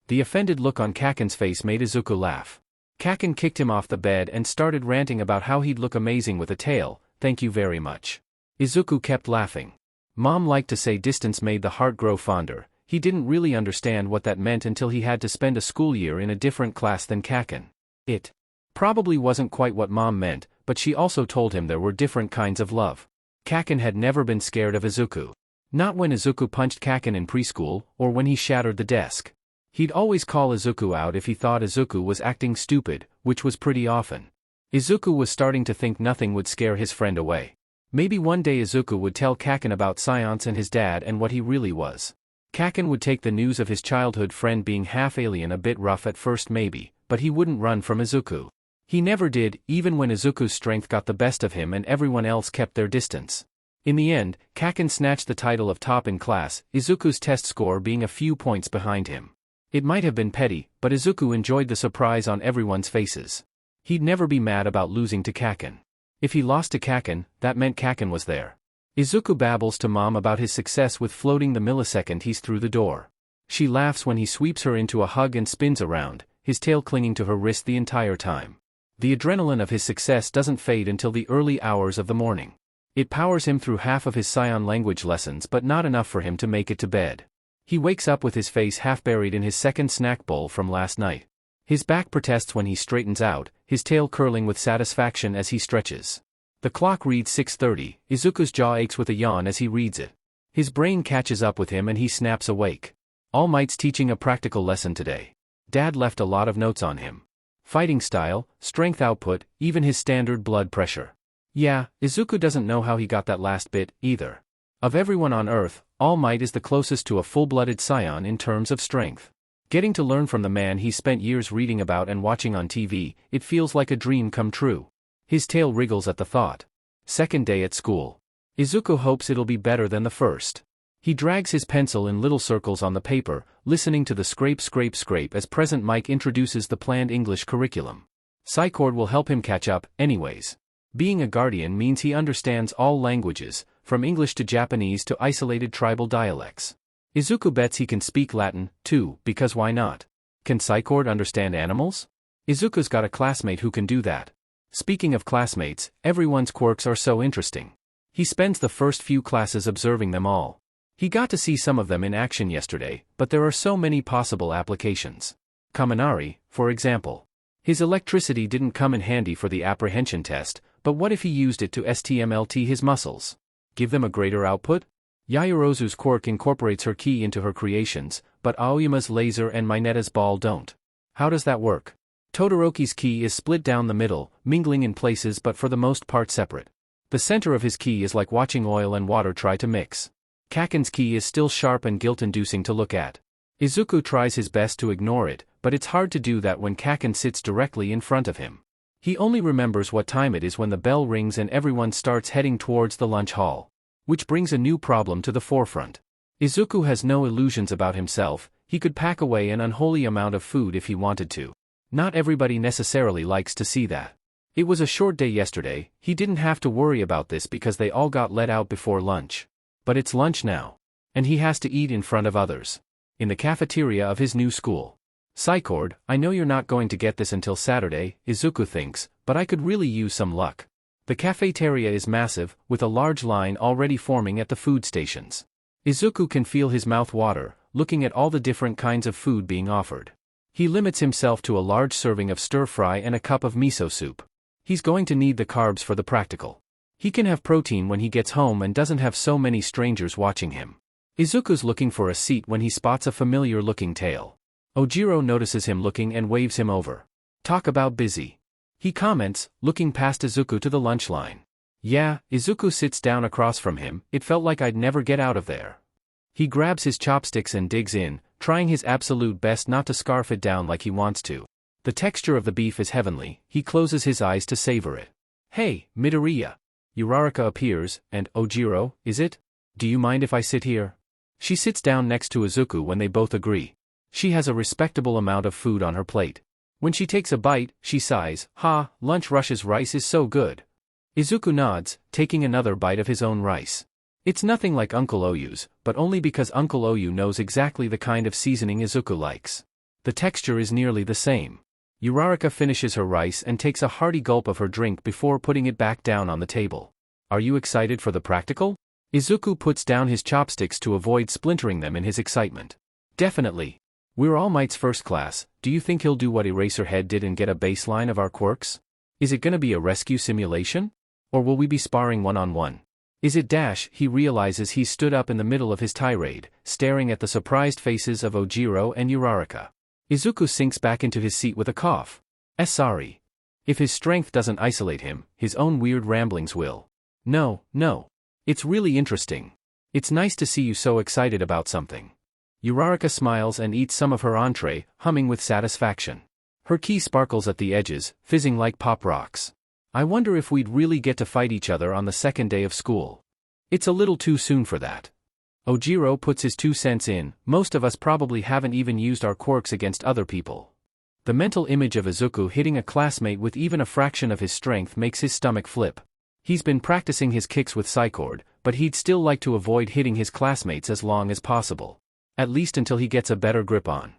The offended look on Kaken's face made Izuku laugh. Kaken kicked him off the bed and started ranting about how he'd look amazing with a tail. Thank you very much. Izuku kept laughing. Mom liked to say distance made the heart grow fonder. He didn't really understand what that meant until he had to spend a school year in a different class than Kaken. It probably wasn't quite what Mom meant, but she also told him there were different kinds of love. Kaken had never been scared of Izuku. Not when Izuku punched Kaken in preschool, or when he shattered the desk. He'd always call Izuku out if he thought Izuku was acting stupid, which was pretty often. Izuku was starting to think nothing would scare his friend away. Maybe one day Izuku would tell Kaken about science and his dad and what he really was. Kaken would take the news of his childhood friend being half-alien a bit rough at first maybe, but he wouldn't run from Izuku. He never did, even when Izuku's strength got the best of him and everyone else kept their distance. In the end, Kaken snatched the title of top in class, Izuku's test score being a few points behind him. It might have been petty, but Izuku enjoyed the surprise on everyone's faces. He'd never be mad about losing to Kaken. If he lost to Kaken, that meant Kaken was there. Izuku babbles to Mom about his success with floating the millisecond he's through the door. She laughs when he sweeps her into a hug and spins around, his tail clinging to her wrist the entire time. The adrenaline of his success doesn't fade until the early hours of the morning. It powers him through half of his scion language lessons but not enough for him to make it to bed. He wakes up with his face half buried in his second snack bowl from last night. His back protests when he straightens out, his tail curling with satisfaction as he stretches. The clock reads 6:30, Izuku's jaw aches with a yawn as he reads it. His brain catches up with him and he snaps awake. All Might's teaching a practical lesson today. Dad left a lot of notes on him. Fighting style, strength output, even his standard blood pressure. Yeah, Izuku doesn't know how he got that last bit, either. Of everyone on Earth, All Might is the closest to a full-blooded scion in terms of strength. Getting to learn from the man he spent years reading about and watching on TV, it feels like a dream come true. His tail wriggles at the thought. Second day at school. Izuku hopes it'll be better than the first. He drags his pencil in little circles on the paper, listening to the scrape scrape scrape as Present Mike introduces the planned English curriculum. Psychord will help him catch up, anyways. Being a guardian means he understands all languages, from English to Japanese to isolated tribal dialects. Izuku bets he can speak Latin, too, because why not? Can Psychord understand animals? Izuku's got a classmate who can do that. Speaking of classmates, everyone's quirks are so interesting. He spends the first few classes observing them all. He got to see some of them in action yesterday, but there are so many possible applications. Kaminari, for example. His electricity didn't come in handy for the apprehension test, but what if he used it to STMLT his muscles? Give them a greater output? Yaoyorozu's quirk incorporates her ki into her creations, but Aoyama's laser and Mineta's ball don't. How does that work? Todoroki's ki is split down the middle, mingling in places but for the most part separate. The center of his ki is like watching oil and water try to mix. Kaken's ki is still sharp and guilt-inducing to look at. Izuku tries his best to ignore it, but it's hard to do that when Kaken sits directly in front of him. He only remembers what time it is when the bell rings and everyone starts heading towards the lunch hall. Which brings a new problem to the forefront. Izuku has no illusions about himself, he could pack away an unholy amount of food if he wanted to. Not everybody necessarily likes to see that. It was a short day yesterday, he didn't have to worry about this because they all got let out before lunch. But it's lunch now. And he has to eat in front of others. In the cafeteria of his new school. Psychord, I know you're not going to get this until Saturday, Izuku thinks, but I could really use some luck. The cafeteria is massive, with a large line already forming at the food stations. Izuku can feel his mouth water, looking at all the different kinds of food being offered. He limits himself to a large serving of stir-fry and a cup of miso soup. He's going to need the carbs for the practical. He can have protein when he gets home and doesn't have so many strangers watching him. Izuku's looking for a seat when he spots a familiar-looking tail. Ojiro notices him looking and waves him over. Talk about busy. He comments, looking past Izuku to the lunch line. Yeah, Izuku sits down across from him, it felt like I'd never get out of there. He grabs his chopsticks and digs in, trying his absolute best not to scarf it down like he wants to. The texture of the beef is heavenly, he closes his eyes to savor it. Hey, Midoriya. Uraraka appears, and, Ojiro, is it? Do you mind if I sit here? She sits down next to Izuku when they both agree. She has a respectable amount of food on her plate. When she takes a bite, she sighs, lunch rush's rice is so good. Izuku nods, taking another bite of his own rice. It's nothing like Uncle Oyu's, but only because Uncle Oyu knows exactly the kind of seasoning Izuku likes. The texture is nearly the same. Uraraka finishes her rice and takes a hearty gulp of her drink before putting it back down on the table. Are you excited for the practical? Izuku puts down his chopsticks to avoid splintering them in his excitement. Definitely. We're All Might's first class, do you think he'll do what Eraserhead did and get a baseline of our quirks? Is it gonna be a rescue simulation? Or will we be sparring one-on-one? Is it he realizes he's stood up in the middle of his tirade, staring at the surprised faces of Ojiro and Uraraka. Izuku sinks back into his seat with a cough. Sorry. If his strength doesn't isolate him, his own weird ramblings will. No. It's really interesting. It's nice to see you so excited about something. Uraraka smiles and eats some of her entree, humming with satisfaction. Her key sparkles at the edges, fizzing like pop rocks. I wonder if we'd really get to fight each other on the second day of school. It's a little too soon for that. Ojiro puts his 2 cents in, most of us probably haven't even used our quirks against other people. The mental image of Izuku hitting a classmate with even a fraction of his strength makes his stomach flip. He's been practicing his kicks with Psychord, but he'd still like to avoid hitting his classmates as long as possible. At least until he gets a better grip on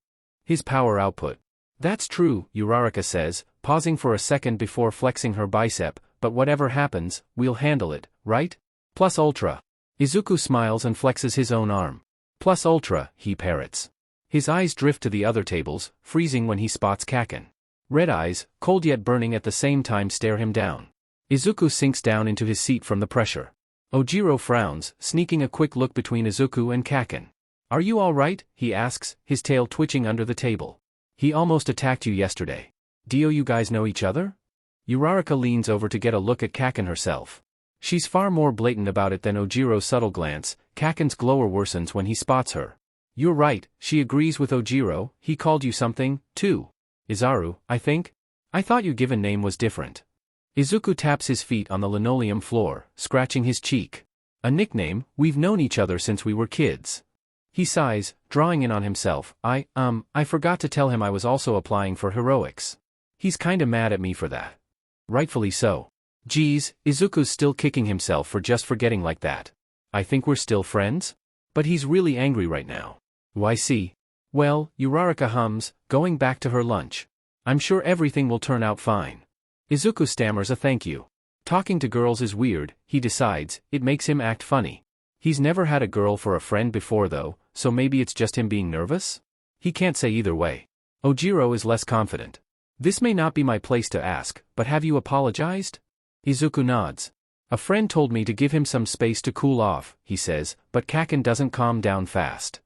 his power output. That's true, Uraraka says, pausing for a second before flexing her bicep, but whatever happens, we'll handle it, right? Plus ultra. Izuku smiles and flexes his own arm. Plus ultra, he parrots. His eyes drift to the other tables, freezing when he spots Kaken. Red eyes, cold yet burning at the same time, stare him down. Izuku sinks down into his seat from the pressure. Ojiro frowns, sneaking a quick look between Izuku and Kaken. Are you all right? He asks, his tail twitching under the table. He almost attacked you yesterday. Do you guys know each other? Uraraka leans over to get a look at Kaken herself. She's far more blatant about it than Ojiro's subtle glance. Kaken's glower worsens when he spots her. You're right, she agrees with Ojiro, he called you something, too. Izaru, I think? I thought your given name was different. Izuku taps his feet on the linoleum floor, scratching his cheek. A nickname, we've known each other since we were kids. He sighs, drawing in on himself. I forgot to tell him I was also applying for heroics. He's kinda mad at me for that. Rightfully so. Geez, Izuku's still kicking himself for just forgetting like that. I think we're still friends? But he's really angry right now. Why see? Well, Uraraka hums, going back to her lunch. I'm sure everything will turn out fine. Izuku stammers a thank you. Talking to girls is weird, he decides, it makes him act funny. He's never had a girl for a friend before though, so maybe it's just him being nervous? He can't say either way. Ojiro is less confident. This may not be my place to ask, but have you apologized? Izuku nods. A friend told me to give him some space to cool off, he says, but Kaken doesn't calm down fast.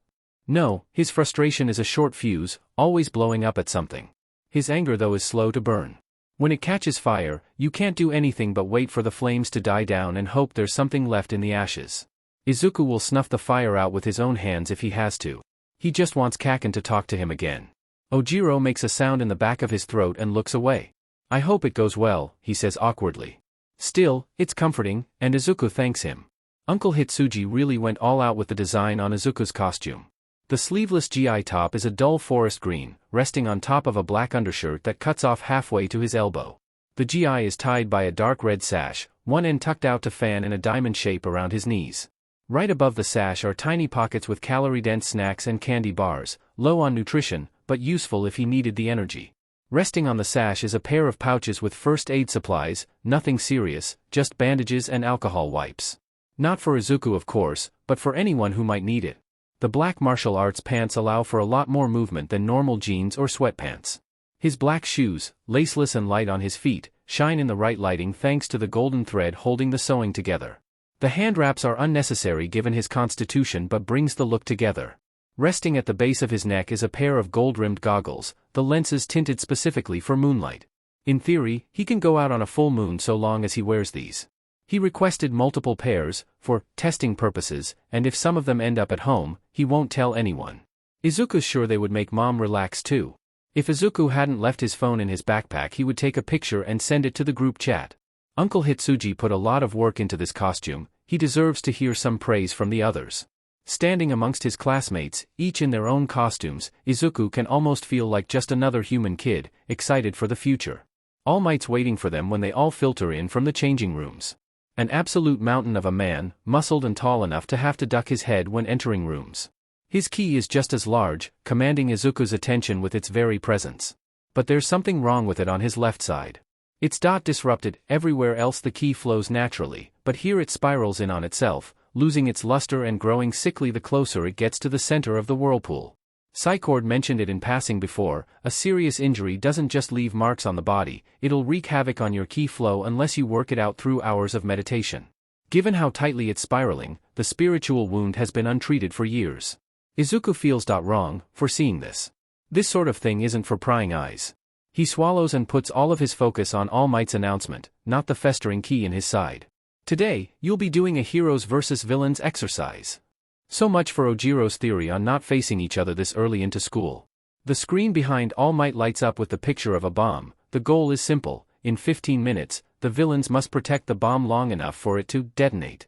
No, his frustration is a short fuse, always blowing up at something. His anger though is slow to burn. When it catches fire, you can't do anything but wait for the flames to die down and hope there's something left in the ashes. Izuku will snuff the fire out with his own hands if he has to. He just wants Kaken to talk to him again. Ojiro makes a sound in the back of his throat and looks away. I hope it goes well, he says awkwardly. Still, it's comforting, and Izuku thanks him. Uncle Hitsuji really went all out with the design on Izuku's costume. The sleeveless GI top is a dull forest green, resting on top of a black undershirt that cuts off halfway to his elbow. The GI is tied by a dark red sash, one end tucked out to fan in a diamond shape around his knees. Right above the sash are tiny pockets with calorie-dense snacks and candy bars, low on nutrition, but useful if he needed the energy. Resting on the sash is a pair of pouches with first aid supplies, nothing serious, just bandages and alcohol wipes. Not for Izuku of course, but for anyone who might need it. The black martial arts pants allow for a lot more movement than normal jeans or sweatpants. His black shoes, laceless and light on his feet, shine in the right lighting thanks to the golden thread holding the sewing together. The hand wraps are unnecessary given his constitution but brings the look together. Resting at the base of his neck is a pair of gold-rimmed goggles, the lenses tinted specifically for moonlight. In theory, he can go out on a full moon so long as he wears these. He requested multiple pairs, for testing purposes, and if some of them end up at home, he won't tell anyone. Izuku's sure they would make mom relax too. If Izuku hadn't left his phone in his backpack he would take a picture and send it to the group chat. Uncle Hitsuji put a lot of work into this costume, he deserves to hear some praise from the others. Standing amongst his classmates, each in their own costumes, Izuku can almost feel like just another human kid, excited for the future. All Might's waiting for them when they all filter in from the changing rooms. An absolute mountain of a man, muscled and tall enough to have to duck his head when entering rooms. His ki is just as large, commanding Izuku's attention with its very presence. But there's something wrong with it on his left side. It's disrupted, everywhere else the ki flows naturally, but here it spirals in on itself, losing its luster and growing sickly the closer it gets to the center of the whirlpool. Psychord mentioned it in passing before, a serious injury doesn't just leave marks on the body, it'll wreak havoc on your ki flow unless you work it out through hours of meditation. Given how tightly it's spiraling, the spiritual wound has been untreated for years. Izuku feels wrong for seeing this. This sort of thing isn't for prying eyes. He swallows and puts all of his focus on All Might's announcement, not the festering ki in his side. Today, you'll be doing a heroes versus villains exercise. So much for Ojiro's theory on not facing each other this early into school. The screen behind All Might lights up with the picture of a bomb. The goal is simple, in 15 minutes, the villains must protect the bomb long enough for it to detonate.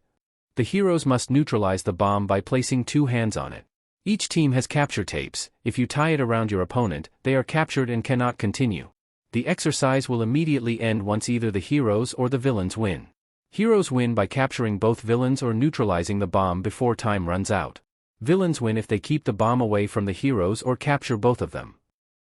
The heroes must neutralize the bomb by placing 2 hands on it. Each team has capture tapes, if you tie it around your opponent, they are captured and cannot continue. The exercise will immediately end once either the heroes or the villains win. Heroes win by capturing both villains or neutralizing the bomb before time runs out. Villains win if they keep the bomb away from the heroes or capture both of them.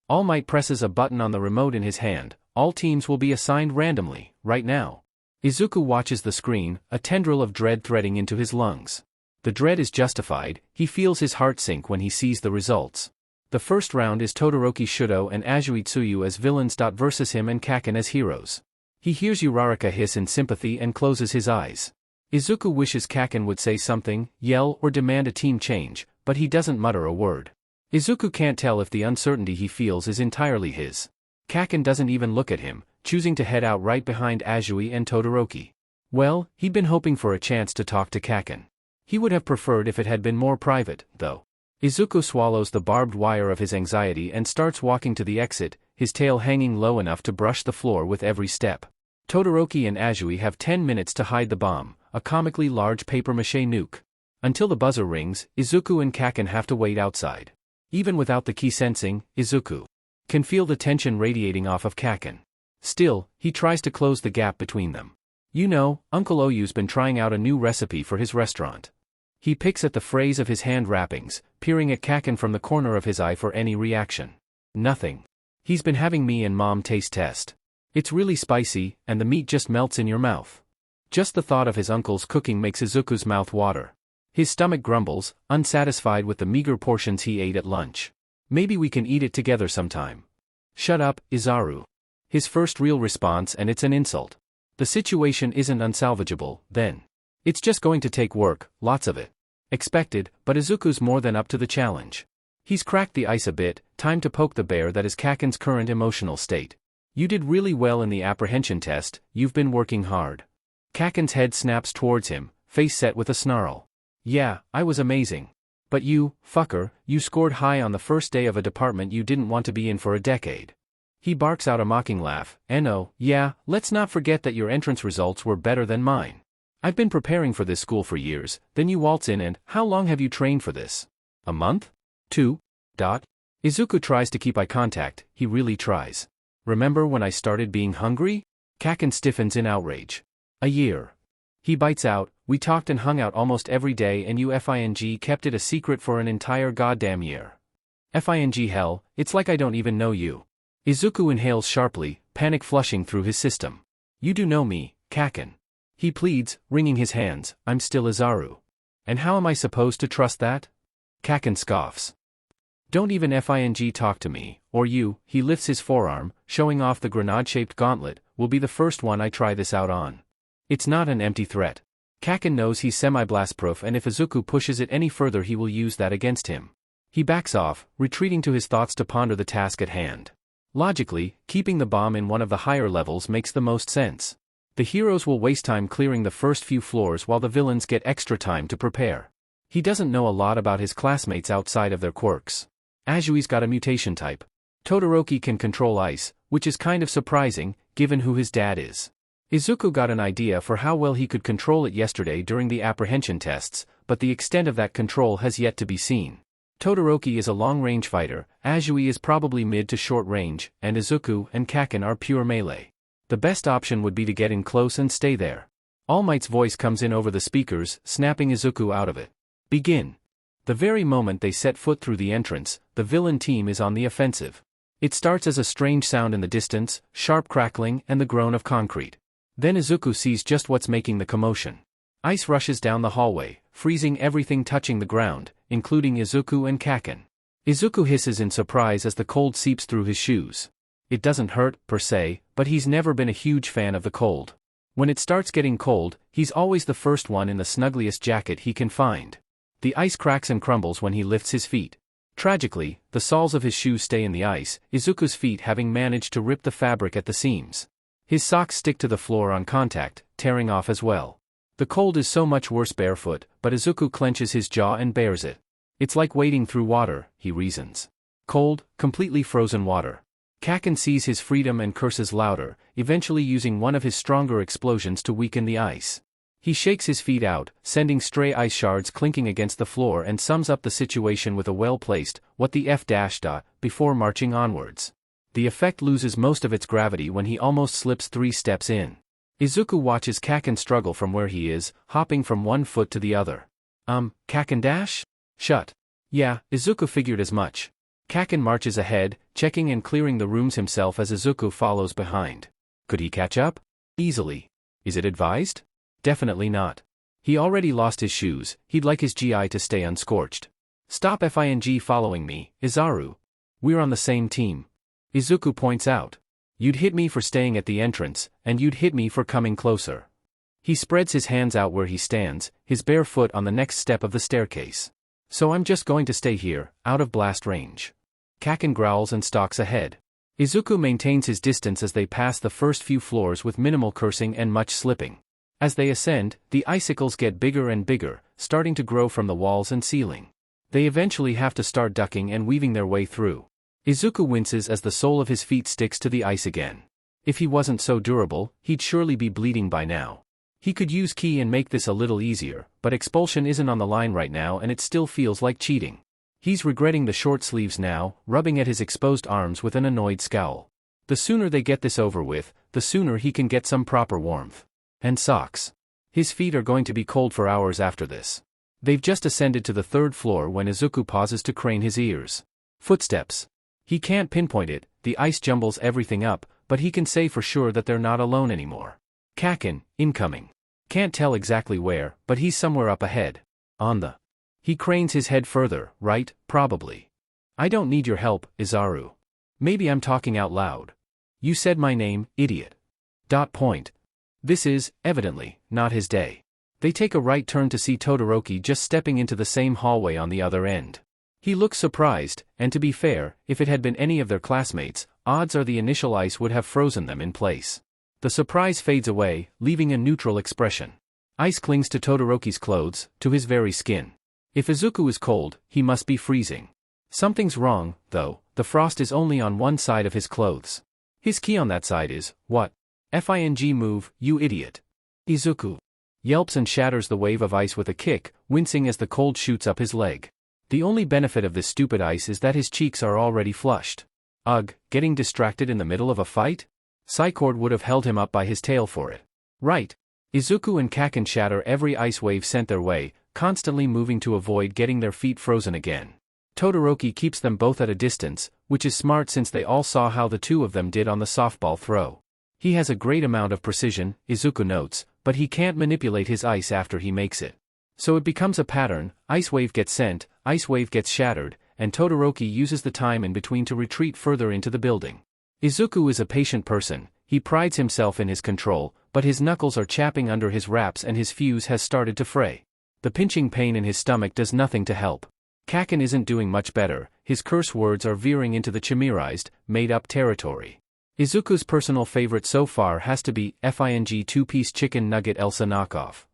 All Might presses a button on the remote in his hand, all teams will be assigned randomly, right now. Izuku watches the screen, a tendril of dread threading into his lungs. The dread is justified, he feels his heart sink when he sees the results. The first round is Todoroki Shudo and Azui Tsuyu as villains versus him and Kaken as heroes. He hears Uraraka hiss in sympathy and closes his eyes. Izuku wishes Kaken would say something, yell or demand a team change, but he doesn't mutter a word. Izuku can't tell if the uncertainty he feels is entirely his. Kaken doesn't even look at him, choosing to head out right behind Azui and Todoroki. Well, he'd been hoping for a chance to talk to Kaken. He would have preferred if it had been more private, though. Izuku swallows the barbed wire of his anxiety and starts walking to the exit, his tail hanging low enough to brush the floor with every step. Todoroki and Azui have 10 minutes to hide the bomb, a comically large papier-mâché nuke. Until the buzzer rings, Izuku and Kaken have to wait outside. Even without the ki sensing, Izuku can feel the tension radiating off of Kaken. Still, he tries to close the gap between them. You know, Uncle Oyu's been trying out a new recipe for his restaurant. He picks at the phrase of his hand wrappings, peering at Kaken from the corner of his eye for any reaction. Nothing. He's been having me and Mom taste test. It's really spicy, and the meat just melts in your mouth. Just the thought of his uncle's cooking makes Izuku's mouth water. His stomach grumbles, unsatisfied with the meager portions he ate at lunch. Maybe we can eat it together sometime. Shut up, Izaru. His first real response, and it's an insult. The situation isn't unsalvageable, then. It's just going to take work, lots of it. Expected, but Izuku's more than up to the challenge. He's cracked the ice a bit, time to poke the bear that is Kaken's current emotional state. You did really well in the apprehension test, you've been working hard. Kaken's head snaps towards him, face set with a snarl. Yeah, I was amazing. But you, fucker, you scored high on the first day of a department you didn't want to be in for a decade. He barks out a mocking laugh. No, yeah, let's not forget that your entrance results were better than mine. I've been preparing for this school for years, then you waltz in and, how long have you trained for this? A month? 2? Izuku tries to keep eye contact, he really tries. Remember when I started being hungry? Kaken stiffens in outrage. A year. He bites out, we talked and hung out almost every day and you kept it a secret for an entire goddamn year. Hell, it's like I don't even know you. Izuku inhales sharply, panic flushing through his system. You do know me, Kaken. He pleads, wringing his hands, I'm still Izaru. And how am I supposed to trust that? Kaken scoffs. Don't even talk to me, or you, he lifts his forearm, showing off the grenade-shaped gauntlet, will be the first one I try this out on. It's not an empty threat. Kaken knows he's semi-blast-proof and if Izuku pushes it any further he will use that against him. He backs off, retreating to his thoughts to ponder the task at hand. Logically, keeping the bomb in one of the higher levels makes the most sense. The heroes will waste time clearing the first few floors while the villains get extra time to prepare. He doesn't know a lot about his classmates outside of their quirks. Azui's got a mutation type. Todoroki can control ice, which is kind of surprising, given who his dad is. Izuku got an idea for how well he could control it yesterday during the apprehension tests, but the extent of that control has yet to be seen. Todoroki is a long-range fighter, Azui is probably mid to short range, and Izuku and Kaken are pure melee. The best option would be to get in close and stay there. All Might's voice comes in over the speakers, snapping Izuku out of it. Begin. The very moment they set foot through the entrance, the villain team is on the offensive. It starts as a strange sound in the distance, sharp crackling and the groan of concrete. Then Izuku sees just what's making the commotion. Ice rushes down the hallway, freezing everything touching the ground, including Izuku and Kaken. Izuku hisses in surprise as the cold seeps through his shoes. It doesn't hurt, per se, but he's never been a huge fan of the cold. When it starts getting cold, he's always the first one in the snuggliest jacket he can find. The ice cracks and crumbles when he lifts his feet. Tragically, the soles of his shoes stay in the ice, Izuku's feet having managed to rip the fabric at the seams. His socks stick to the floor on contact, tearing off as well. The cold is so much worse barefoot, but Izuku clenches his jaw and bears it. It's like wading through water, he reasons. Cold, completely frozen water. Kaken sees his freedom and curses louder, eventually using one of his stronger explosions to weaken the ice. He shakes his feet out, sending stray ice shards clinking against the floor and sums up the situation with a well-placed, what the F-, before marching onwards. The effect loses most of its gravity when he almost slips 3 steps in. Izuku watches Kaken struggle from where he is, hopping from one foot to the other. Kaken dash? Shut. Yeah, Izuku figured as much. Kaken marches ahead, checking and clearing the rooms himself as Izuku follows behind. Could he catch up? Easily. Is it advised? Definitely not. He already lost his shoes, he'd like his GI to stay unscorched. Stop following me, Izaru. We're on the same team. Izuku points out. You'd hit me for staying at the entrance, and you'd hit me for coming closer. He spreads his hands out where he stands, his bare foot on the next step of the staircase. So I'm just going to stay here, out of blast range. Kaken growls and stalks ahead. Izuku maintains his distance as they pass the first few floors with minimal cursing and much slipping. As they ascend, the icicles get bigger and bigger, starting to grow from the walls and ceiling. They eventually have to start ducking and weaving their way through. Izuku winces as the sole of his feet sticks to the ice again. If he wasn't so durable, he'd surely be bleeding by now. He could use ki and make this a little easier, but expulsion isn't on the line right now and it still feels like cheating. He's regretting the short sleeves now, rubbing at his exposed arms with an annoyed scowl. The sooner they get this over with, the sooner he can get some proper warmth. And socks. His feet are going to be cold for hours after this. They've just ascended to the 3rd floor when Izuku pauses to crane his ears. Footsteps. He can't pinpoint it, the ice jumbles everything up, but he can say for sure that they're not alone anymore. Kaken, incoming. Can't tell exactly where, but he's somewhere up ahead. On the. He cranes his head further, right, probably. I don't need your help, Izaru. Maybe I'm talking out loud. You said my name, idiot. Point. This is, evidently, not his day. They take a right turn to see Todoroki just stepping into the same hallway on the other end. He looks surprised, and to be fair, if it had been any of their classmates, odds are the initial ice would have frozen them in place. The surprise fades away, leaving a neutral expression. Ice clings to Todoroki's clothes, to his very skin. If Izuku is cold, he must be freezing. Something's wrong, though. The frost is only on one side of his clothes. His key on that side is, what? Fing move, you idiot. Izuku yelps and shatters the wave of ice with a kick, wincing as the cold shoots up his leg. The only benefit of this stupid ice is that his cheeks are already flushed. Ugh, getting distracted in the middle of a fight? Psychord would have held him up by his tail for it. Right. Izuku and Kaken shatter every ice wave sent their way, constantly moving to avoid getting their feet frozen again. Todoroki keeps them both at a distance, which is smart since they all saw how the two of them did on the softball throw. He has a great amount of precision, Izuku notes, but he can't manipulate his ice after he makes it. So it becomes a pattern, ice wave gets sent, ice wave gets shattered, and Todoroki uses the time in between to retreat further into the building. Izuku is a patient person, he prides himself in his control, but his knuckles are chapping under his wraps and his fuse has started to fray. The pinching pain in his stomach does nothing to help. Kaken isn't doing much better, his curse words are veering into the chimerized, made-up territory. Izuku's personal favorite so far has to be Fing two-piece chicken nugget Elsa knockoff.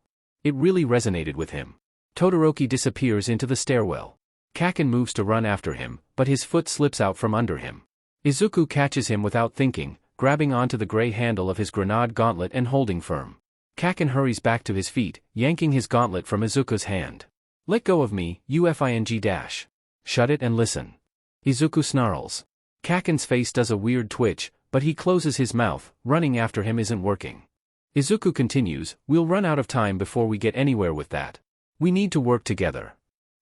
It really resonated with him. Todoroki disappears into the stairwell. Kaken moves to run after him, but his foot slips out from under him. Izuku catches him without thinking, grabbing onto the gray handle of his grenade gauntlet and holding firm. Kaken hurries back to his feet, yanking his gauntlet from Izuku's hand. Let go of me, you Fing dash. Shut it and listen. Izuku snarls. Kaken's face does a weird twitch, but he closes his mouth, running after him isn't working. Izuku continues, we'll run out of time before we get anywhere with that. We need to work together.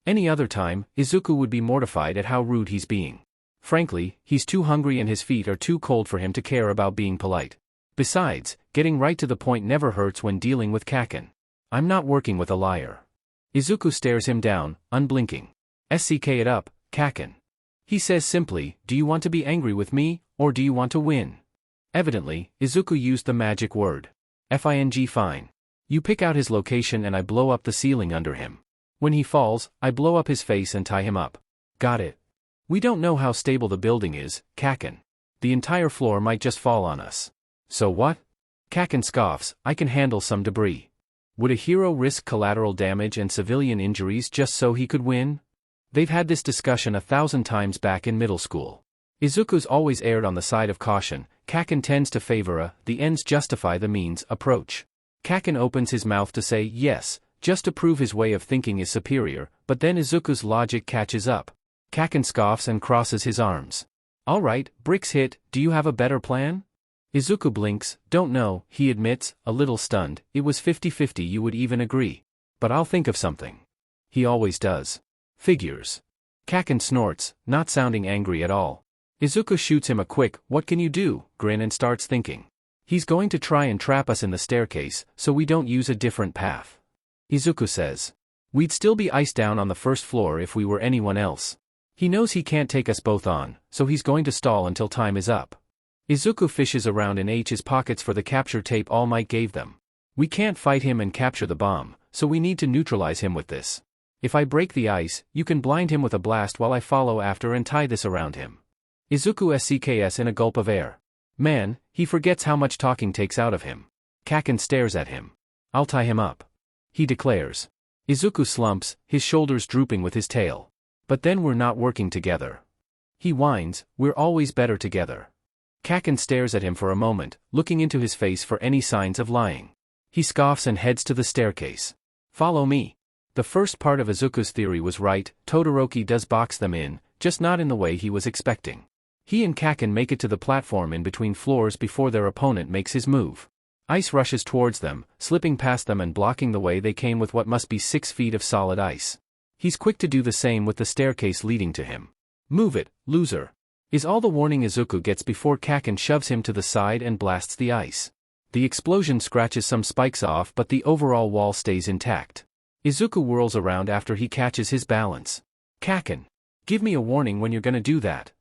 Any other time, Izuku would be mortified at how rude he's being. Frankly, he's too hungry and his feet are too cold for him to care about being polite. Besides, getting right to the point never hurts when dealing with Kaken. I'm not working with a liar. Izuku stares him down, unblinking. SCK it up, Kaken. He says simply, do you want to be angry with me, or do you want to win? Evidently, Izuku used the magic word. Fing fine. You pick out his location and I blow up the ceiling under him. When he falls, I blow up his face and tie him up. Got it. We don't know how stable the building is, Kaken. The entire floor might just fall on us. So what? Kaken scoffs, I can handle some debris. Would a hero risk collateral damage and civilian injuries just so he could win? They've had this discussion 1,000 times back in middle school. Izuku's always erred on the side of caution. Kaken tends to favor a, the ends justify the means, approach. Kaken opens his mouth to say yes, just to prove his way of thinking is superior, but then Izuku's logic catches up. Kaken scoffs and crosses his arms. Alright, bricks hit, do you have a better plan? Izuku blinks, don't know, he admits, a little stunned, it was 50-50 you would even agree. But I'll think of something. He always does. Figures. Kaken snorts, not sounding angry at all. Izuku shoots him a quick, what can you do, grin and starts thinking. He's going to try and trap us in the staircase, so we don't use a different path. Izuku says. We'd still be iced down on the first floor if we were anyone else. He knows he can't take us both on, so he's going to stall until time is up. Izuku fishes around in his pockets for the capture tape All Might gave them. We can't fight him and capture the bomb, so we need to neutralize him with this. If I break the ice, you can blind him with a blast while I follow after and tie this around him. Izuku SCKS in a gulp of air. Man, he forgets how much talking takes out of him. Kaken stares at him. I'll tie him up. He declares. Izuku slumps, his shoulders drooping with his tail. But then we're not working together. He whines, we're always better together. Kaken stares at him for a moment, looking into his face for any signs of lying. He scoffs and heads to the staircase. Follow me. The first part of Izuku's theory was right, Todoroki does box them in, just not in the way he was expecting. He and Kaken make it to the platform in between floors before their opponent makes his move. Ice rushes towards them, slipping past them and blocking the way they came with what must be 6 feet of solid ice. He's quick to do the same with the staircase leading to him. Move it, loser. Is all the warning Izuku gets before Kaken shoves him to the side and blasts the ice. The explosion scratches some spikes off but the overall wall stays intact. Izuku whirls around after he catches his balance. Kaken. Give me a warning when you're gonna do that.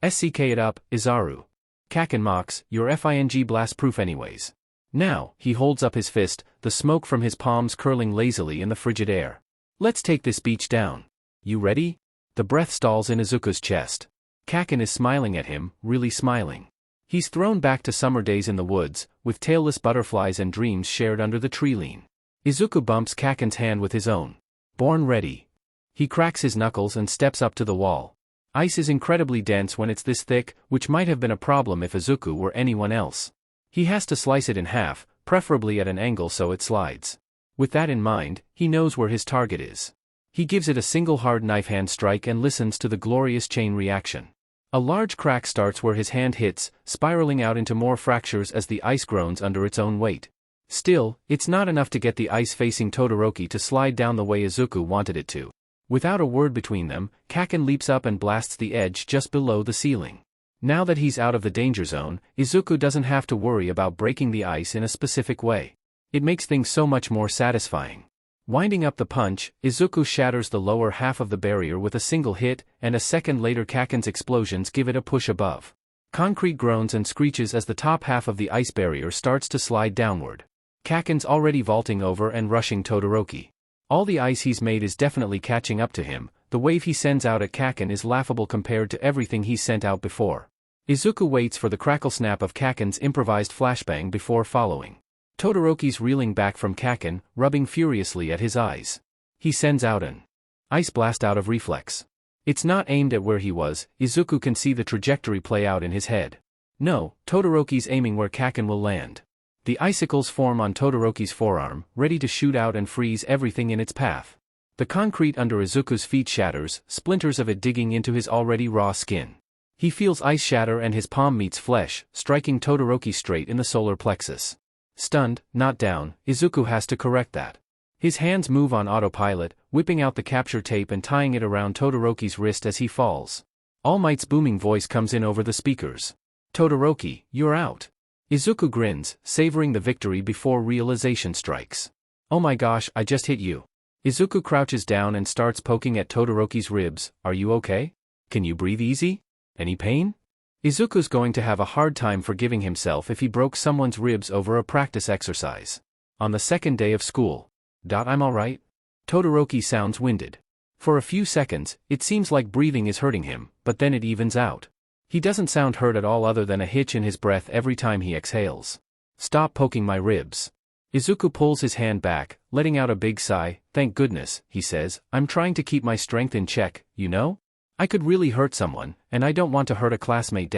SCK it up, Izaru. Kaken mocks, you're Fing blast proof anyways. Now, he holds up his fist, the smoke from his palms curling lazily in the frigid air. Let's take this beach down. You ready? The breath stalls in Izuku's chest. Kaken is smiling at him, really smiling. He's thrown back to summer days in the woods, with tailless butterflies and dreams shared under the tree lean. Izuku bumps Kaken's hand with his own. Born ready. He cracks his knuckles and steps up to the wall. Ice is incredibly dense when it's this thick, which might have been a problem if Izuku were anyone else. He has to slice it in half, preferably at an angle so it slides. With that in mind, he knows where his target is. He gives it a single hard knife hand strike and listens to the glorious chain reaction. A large crack starts where his hand hits, spiraling out into more fractures as the ice groans under its own weight. Still, it's not enough to get the ice-facing Todoroki to slide down the way Izuku wanted it to. Without a word between them, Kaken leaps up and blasts the edge just below the ceiling. Now that he's out of the danger zone, Izuku doesn't have to worry about breaking the ice in a specific way. It makes things so much more satisfying. Winding up the punch, Izuku shatters the lower half of the barrier with a single hit, and a second later Kaken's explosions give it a push above. Concrete groans and screeches as the top half of the ice barrier starts to slide downward. Kaken's already vaulting over and rushing Todoroki. All the ice he's made is definitely catching up to him. The wave he sends out at Kaken is laughable compared to everything he's sent out before. Izuku waits for the crackle snap of Kaken's improvised flashbang before following. Todoroki's reeling back from Kaken, rubbing furiously at his eyes. He sends out an ice blast out of reflex. It's not aimed at where he was. Izuku can see the trajectory play out in his head. No, Todoroki's aiming where Kaken will land. The icicles form on Todoroki's forearm, ready to shoot out and freeze everything in its path. The concrete under Izuku's feet shatters, splinters of it digging into his already raw skin. He feels ice shatter and his palm meets flesh, striking Todoroki straight in the solar plexus. Stunned, not down, Izuku has to correct that. His hands move on autopilot, whipping out the capture tape and tying it around Todoroki's wrist as he falls. All Might's booming voice comes in over the speakers. "Todoroki, you're out." Izuku grins, savoring the victory before realization strikes. "Oh my gosh, I just hit you." Izuku crouches down and starts poking at Todoroki's ribs. "Are you okay? Can you breathe easy? Any pain?" Izuku's going to have a hard time forgiving himself if he broke someone's ribs over a practice exercise. On the second day of school. "I'm alright." Todoroki sounds winded. For a few seconds, it seems like breathing is hurting him, but then it evens out. He doesn't sound hurt at all other than a hitch in his breath every time he exhales. "Stop poking my ribs." Izuku pulls his hand back, letting out a big sigh. "Thank goodness," he says, "I'm trying to keep my strength in check, you know? I could really hurt someone, and I don't want to hurt a classmate.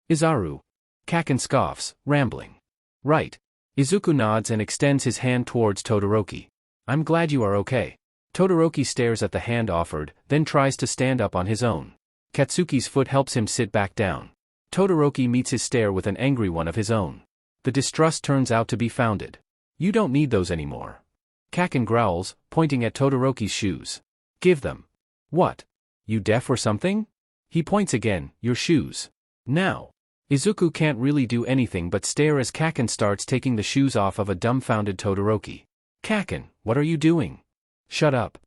Izaru." Kaken scoffs, rambling. "Right." Izuku nods and extends his hand towards Todoroki. "I'm glad you are okay." Todoroki stares at the hand offered, then tries to stand up on his own. Katsuki's foot helps him sit back down. Todoroki meets his stare with an angry one of his own. The distrust turns out to be founded. "You don't need those anymore." Kaken growls, pointing at Todoroki's shoes. "Give them." "What? You deaf or something?" He points again. "Your shoes. Now." Izuku can't really do anything but stare as Kaken starts taking the shoes off of a dumbfounded Todoroki. "Kaken, what are you doing?" "Shut up."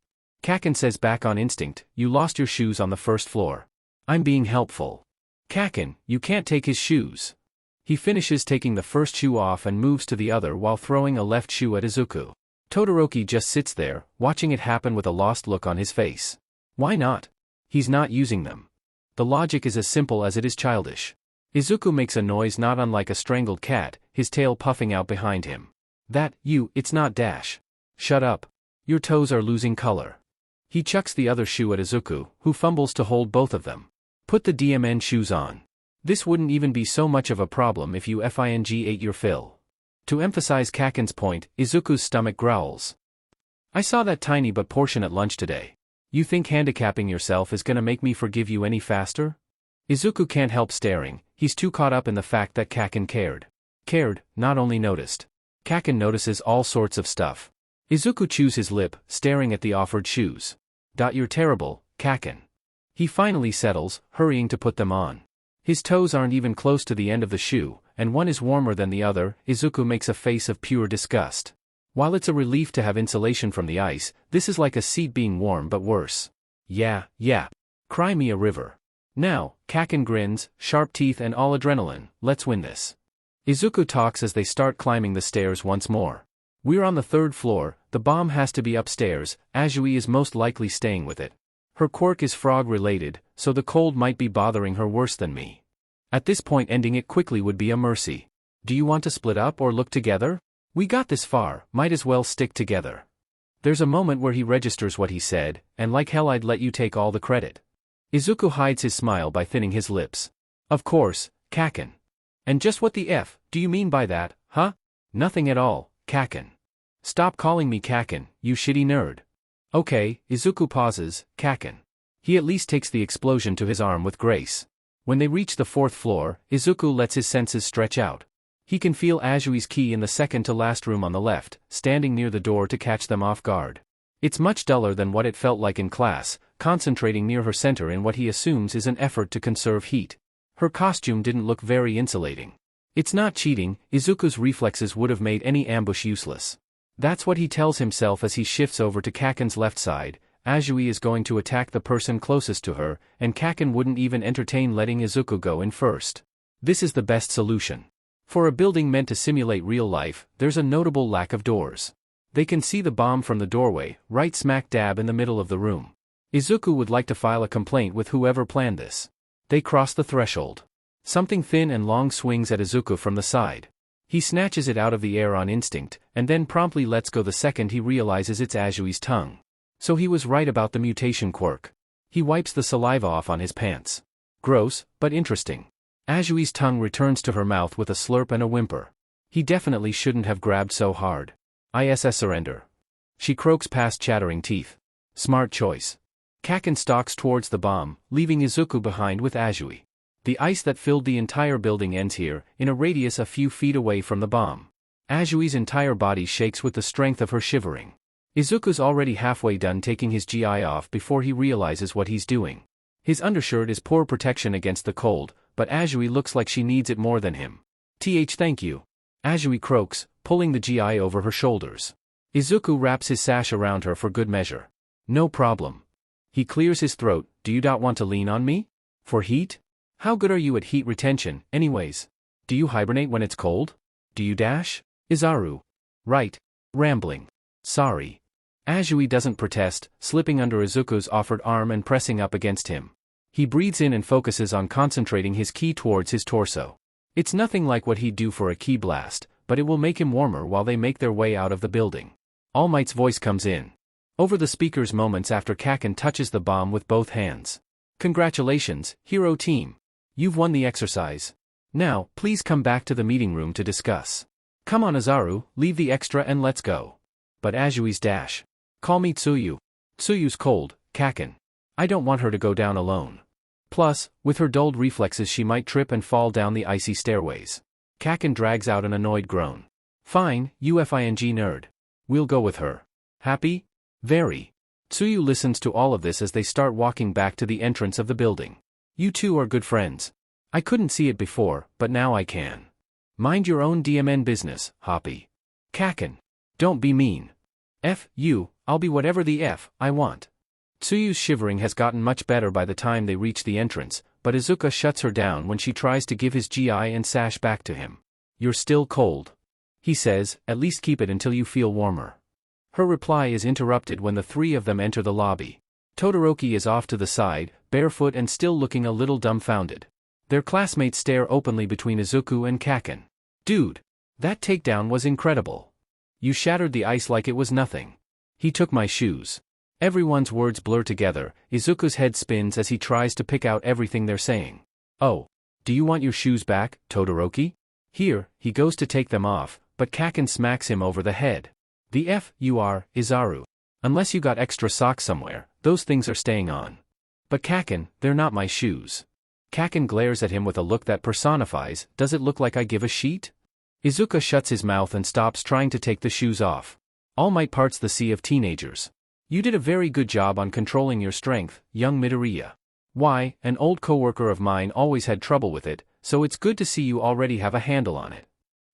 Kaken says back on instinct, "You lost your shoes on the first floor." "I'm being helpful." "Kaken, you can't take his shoes." He finishes taking the first shoe off and moves to the other while throwing a left shoe at Izuku. Todoroki just sits there, watching it happen with a lost look on his face. Why not? He's not using them. The logic is as simple as it is childish. Izuku makes a noise not unlike a strangled cat, his tail puffing out behind him. It's not dash. Shut up. Your toes are losing color." He chucks the other shoe at Izuku, who fumbles to hold both of them. "Put the DMN shoes on. This wouldn't even be so much of a problem if you ate your fill." To emphasize Kaken's point, Izuku's stomach growls. "I saw that tiny but portion at lunch today. You think handicapping yourself is gonna make me forgive you any faster?" Izuku can't help staring. He's too caught up in the fact that Kaken cared. Cared, not only noticed. Kaken notices all sorts of stuff. Izuku chews his lip, staring at the offered shoes. "You're terrible, Kaken." He finally settles, hurrying to put them on. His toes aren't even close to the end of the shoe, and one is warmer than the other. Izuku makes a face of pure disgust. While it's a relief to have insulation from the ice, this is like a seat being warm but worse. Yeah. Cry me a river. "Now," Kaken grins, sharp teeth and all adrenaline, "let's win this." Izuku talks as they start climbing the stairs once more. "We're on the third floor, the bomb has to be upstairs, Azui is most likely staying with it." Her quirk is frog-related, so the cold might be bothering her worse than me. At this point ending it quickly would be a mercy. Do you want to split up or look together? We got this far, might as well stick together. There's a moment where he registers what he said, and like hell I'd let you take all the credit. Izuku hides his smile by thinning his lips. Of course, Kaken. And just what the F do you mean by that, huh? Nothing at all, Kaken. Stop calling me Kaken, you shitty nerd. Okay, Izuku pauses, Kaken. He at least takes the explosion to his arm with grace. When they reach the 4th floor, Izuku lets his senses stretch out. He can feel Azui's key in the second-to-last room on the left, standing near the door to catch them off guard. It's much duller than what it felt like in class, concentrating near her center in what he assumes is an effort to conserve heat. Her costume didn't look very insulating. It's not cheating, Izuku's reflexes would have made any ambush useless. That's what he tells himself as he shifts over to Kaken's left side. Azui is going to attack the person closest to her, and Kaken wouldn't even entertain letting Izuku go in first. This is the best solution. For a building meant to simulate real life, there's a notable lack of doors. They can see the bomb from the doorway, right smack dab in the middle of the room. Izuku would like to file a complaint with whoever planned this. They cross the threshold. Something thin and long swings at Izuku from the side. He snatches it out of the air on instinct, and then promptly lets go the second he realizes it's Azui's tongue. So he was right about the mutation quirk. He wipes the saliva off on his pants. Gross, but interesting. Azui's tongue returns to her mouth with a slurp and a whimper. He definitely shouldn't have grabbed so hard. ISS surrender. She croaks past chattering teeth. Smart choice. Kaken stalks towards the bomb, leaving Izuku behind with Azui. The ice that filled the entire building ends here, in a radius a few feet away from the bomb. Azui's entire body shakes with the strength of her shivering. Izuku's already halfway done taking his GI off before he realizes what he's doing. His undershirt is poor protection against the cold, but Azui looks like she needs it more than him. Thank you. Azui croaks, pulling the GI over her shoulders. Izuku wraps his sash around her for good measure. No problem. He clears his throat. Do you want to lean on me? For heat? How good are you at heat retention, anyways? Do you hibernate when it's cold? Do you dash? Izaru. Right. Rambling. Sorry. Azui doesn't protest, slipping under Izuku's offered arm and pressing up against him. He breathes in and focuses on concentrating his ki towards his torso. It's nothing like what he'd do for a ki blast, but it will make him warmer while they make their way out of the building. All Might's voice comes in. Over the speakers moments after Kaken touches the bomb with both hands. Congratulations, hero team. You've won the exercise. Now, please come back to the meeting room to discuss. Come on Izaru, leave the extra and let's go. But Azui's dash. Call me Tsuyu. Tsuyu's cold, Kaken. I don't want her to go down alone. Plus, with her dulled reflexes she might trip and fall down the icy stairways. Kaken drags out an annoyed groan. Fine, UFING nerd. We'll go with her. Happy? Very. Tsuyu listens to all of this as they start walking back to the entrance of the building. You two are good friends. I couldn't see it before, but now I can. Mind your own DMN business, Hoppy. Kaken. Don't be mean. F you, I'll be whatever the F I want. Tsuyu's shivering has gotten much better by the time they reach the entrance, but Izuku shuts her down when she tries to give his GI and sash back to him. You're still cold. He says, at least keep it until you feel warmer. Her reply is interrupted when the three of them enter the lobby. Todoroki is off to the side, barefoot and still looking a little dumbfounded. Their classmates stare openly between Izuku and Kaken. Dude, that takedown was incredible. You shattered the ice like it was nothing. He took my shoes. Everyone's words blur together. Izuku's head spins as he tries to pick out everything they're saying. Oh. Do you want your shoes back, Todoroki? Here, he goes to take them off, but Kaken smacks him over the head. The F you are, Izaru. Unless you got extra socks somewhere, those things are staying on. But Kaken, they're not my shoes. Kaken glares at him with a look that personifies, does it look like I give a shit? Izuku shuts his mouth and stops trying to take the shoes off. All Might parts the sea of teenagers. You did a very good job on controlling your strength, young Midoriya. Why, an old coworker of mine always had trouble with it, so it's good to see you already have a handle on it.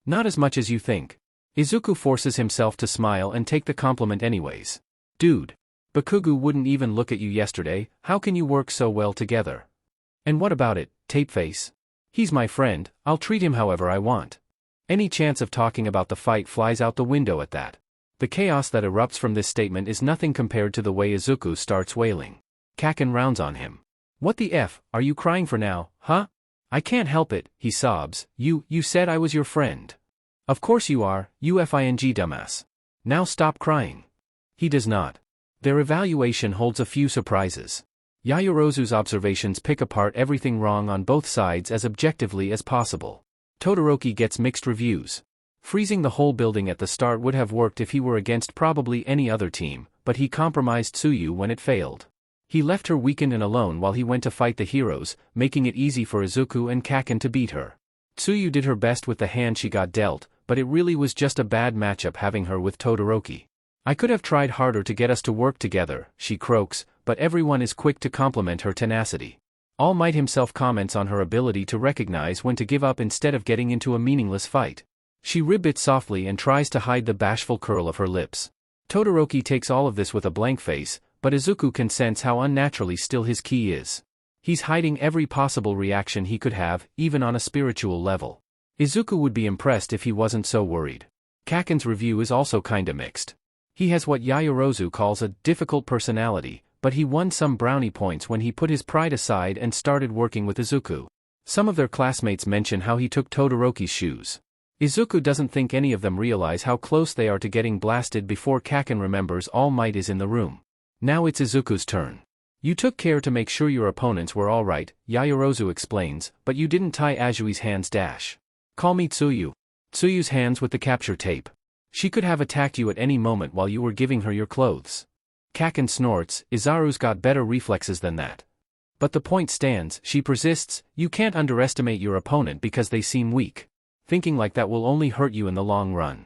Not as much as you think. Izuku forces himself to smile and take the compliment anyways. Dude. Bakugo wouldn't even look at you yesterday, how can you work so well together? And what about it, Tapeface? He's my friend, I'll treat him however I want. Any chance of talking about the fight flies out the window at that. The chaos that erupts from this statement is nothing compared to the way Izuku starts wailing. Kaken rounds on him. What the F, are you crying for now, huh? I can't help it, he sobs. You said I was your friend. Of course you are, you FING dumbass. Now stop crying. He does not. Their evaluation holds a few surprises. Yaoyorozu's observations pick apart everything wrong on both sides as objectively as possible. Todoroki gets mixed reviews. Freezing the whole building at the start would have worked if he were against probably any other team, but he compromised Tsuyu when it failed. He left her weakened and alone while he went to fight the heroes, making it easy for Izuku and Kaken to beat her. Tsuyu did her best with the hand she got dealt, but it really was just a bad matchup having her with Todoroki. I could have tried harder to get us to work together, she croaks, but everyone is quick to compliment her tenacity. All Might himself comments on her ability to recognize when to give up instead of getting into a meaningless fight. She ribbits softly and tries to hide the bashful curl of her lips. Todoroki takes all of this with a blank face, but Izuku can sense how unnaturally still his ki is. He's hiding every possible reaction he could have, even on a spiritual level. Izuku would be impressed if he wasn't so worried. Kaken's review is also kinda mixed. He has what Yaoyorozu calls a difficult personality, but he won some brownie points when he put his pride aside and started working with Izuku. Some of their classmates mention how he took Todoroki's shoes. Izuku doesn't think any of them realize how close they are to getting blasted before Kaken remembers All Might is in the room. Now it's Izuku's turn. You took care to make sure your opponents were alright, Yaoyorozu explains, but you didn't tie Azui's hands dash. Call me Tsuyu. Tsuyu's hands with the capture tape. She could have attacked you at any moment while you were giving her your clothes. Kaken snorts, Izaru's got better reflexes than that. But the point stands, she persists, you can't underestimate your opponent because they seem weak. Thinking like that will only hurt you in the long run.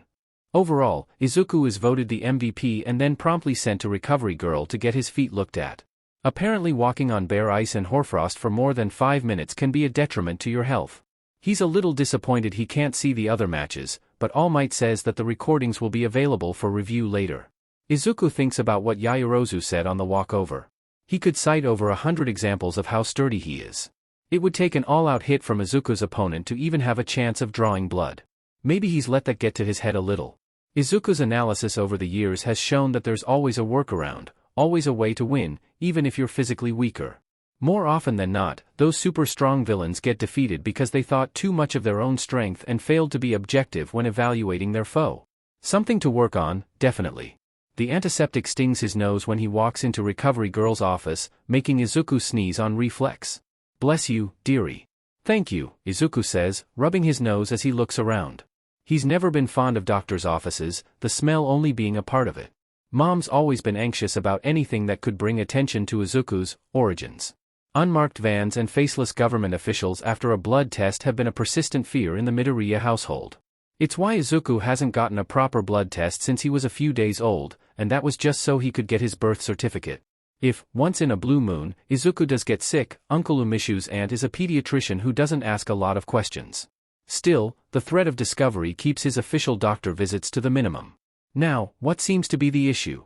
Overall, Izuku is voted the MVP and then promptly sent to Recovery Girl to get his feet looked at. Apparently walking on bare ice and hoarfrost for more than 5 minutes can be a detriment to your health. He's a little disappointed he can't see the other matches, but All Might says that the recordings will be available for review later. Izuku thinks about what Yaoyorozu said on the walk over. He could cite over 100 examples of how sturdy he is. It would take an all-out hit from Izuku's opponent to even have a chance of drawing blood. Maybe he's let that get to his head a little. Izuku's analysis over the years has shown that there's always a workaround, always a way to win, even if you're physically weaker. More often than not, those super strong villains get defeated because they thought too much of their own strength and failed to be objective when evaluating their foe. Something to work on, definitely. The antiseptic stings his nose when he walks into Recovery Girl's office, making Izuku sneeze on reflex. Bless you, dearie. Thank you, Izuku says, rubbing his nose as he looks around. He's never been fond of doctors' offices, the smell only being a part of it. Mom's always been anxious about anything that could bring attention to Izuku's origins. Unmarked vans and faceless government officials after a blood test have been a persistent fear in the Midoriya household. It's why Izuku hasn't gotten a proper blood test since he was a few days old, and that was just so he could get his birth certificate. If, once in a blue moon, Izuku does get sick, Uncle Umishu's aunt is a pediatrician who doesn't ask a lot of questions. Still, the threat of discovery keeps his official doctor visits to the minimum. Now, what seems to be the issue?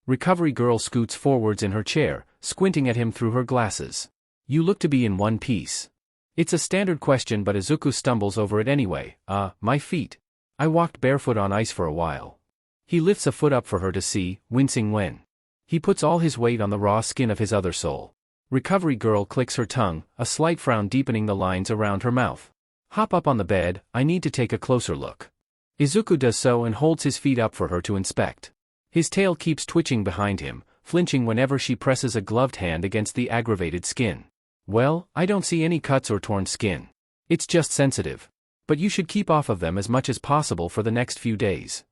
Recovery Girl scoots forwards in her chair, squinting at him through her glasses. You look to be in one piece. It's a standard question but Izuku stumbles over it anyway. My feet. I walked barefoot on ice for a while. He lifts a foot up for her to see, wincing when he puts all his weight on the raw skin of his other sole. Recovery Girl clicks her tongue, a slight frown deepening the lines around her mouth. Hop up on the bed, I need to take a closer look. Izuku does so and holds his feet up for her to inspect. His tail keeps twitching behind him, flinching whenever she presses a gloved hand against the aggravated skin. Well, I don't see any cuts or torn skin. It's just sensitive. But you should keep off of them as much as possible for the next few days.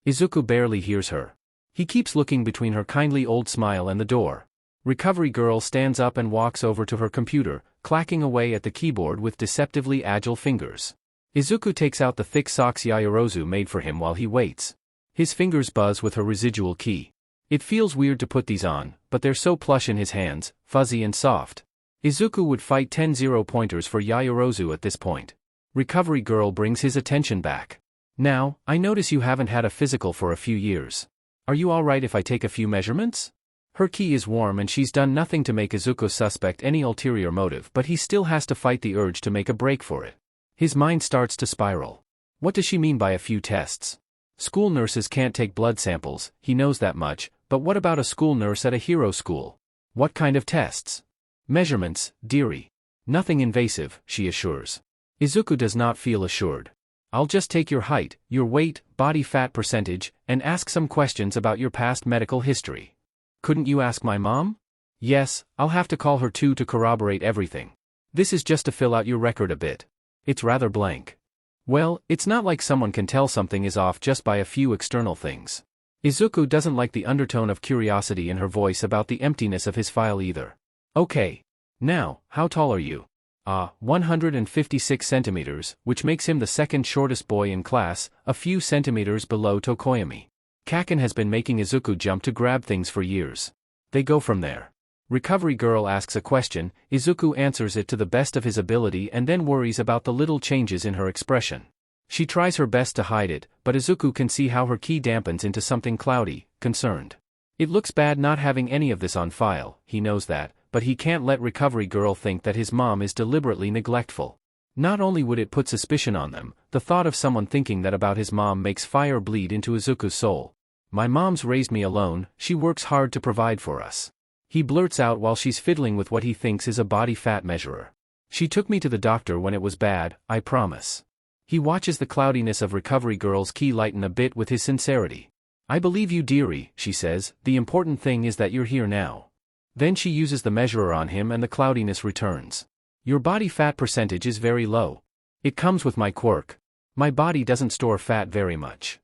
Izuku barely hears her. He keeps looking between her kindly old smile and the door. Recovery Girl stands up and walks over to her computer, clacking away at the keyboard with deceptively agile fingers. Izuku takes out the thick socks Yaoyorozu made for him while he waits. His fingers buzz with her residual ki. It feels weird to put these on, but they're so plush in his hands, fuzzy and soft. Izuku would fight 10 0-pointers for Yaoyorozu at this point. Recovery Girl brings his attention back. Now, I notice you haven't had a physical for a few years. Are you alright if I take a few measurements? Her ki is warm and she's done nothing to make Izuku suspect any ulterior motive, but he still has to fight the urge to make a break for it. His mind starts to spiral. What does she mean by a few tests? School nurses can't take blood samples, he knows that much, but what about a school nurse at a hero school? What kind of tests? Measurements, dearie. Nothing invasive, she assures. Izuku does not feel assured. I'll just take your height, your weight, body fat percentage, and ask some questions about your past medical history. Couldn't you ask my mom? Yes, I'll have to call her too to corroborate everything. This is just to fill out your record a bit. It's rather blank. Well, it's not like someone can tell something is off just by a few external things. Izuku doesn't like the undertone of curiosity in her voice about the emptiness of his file either. Okay. Now, how tall are you? 156 centimeters, which makes him the second shortest boy in class, a few centimeters below Tokoyami. Kaken has been making Izuku jump to grab things for years. They go from there. Recovery girl asks a question, Izuku answers it to the best of his ability and then worries about the little changes in her expression. She tries her best to hide it, but Izuku can see how her key dampens into something cloudy, concerned. It looks bad not having any of this on file, he knows that, but he can't let recovery girl think that his mom is deliberately neglectful. Not only would it put suspicion on them, the thought of someone thinking that about his mom makes fire bleed into Izuku's soul. My mom's raised me alone, she works hard to provide for us. He blurts out while she's fiddling with what he thinks is a body fat measurer. She took me to the doctor when it was bad, I promise. He watches the cloudiness of recovery girl's key lighten a bit with his sincerity. I believe you, dearie, she says, the important thing is that you're here now. Then she uses the measurer on him and the cloudiness returns. Your body fat percentage is very low. It comes with my quirk. My body doesn't store fat very much.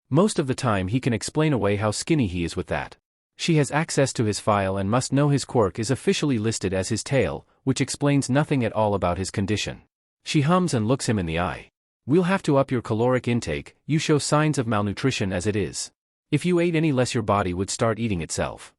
Most of the time he can explain away how skinny he is with that. She has access to his file and must know his quirk is officially listed as his tail, which explains nothing at all about his condition. She hums and looks him in the eye. We'll have to up your caloric intake, you show signs of malnutrition as it is. If you ate any less your body would start eating itself.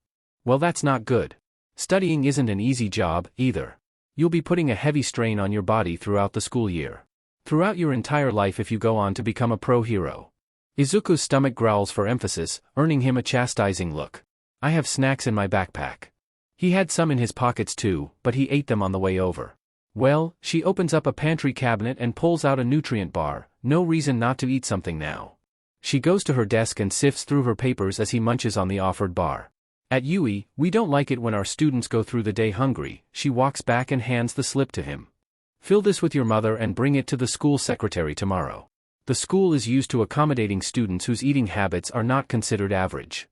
Well, that's not good. Studying isn't an easy job, either. You'll be putting a heavy strain on your body throughout the school year. Throughout your entire life if you go on to become a pro hero. Izuku's stomach growls for emphasis, earning him a chastising look. I have snacks in my backpack. He had some in his pockets too, but he ate them on the way over. Well, she opens up a pantry cabinet and pulls out a nutrient bar, no reason not to eat something now. She goes to her desk and sifts through her papers as he munches on the offered bar. At UE, we don't like it when our students go through the day hungry, she walks back and hands the slip to him. Fill this with your mother and bring it to the school secretary tomorrow. The school is used to accommodating students whose eating habits are not considered average.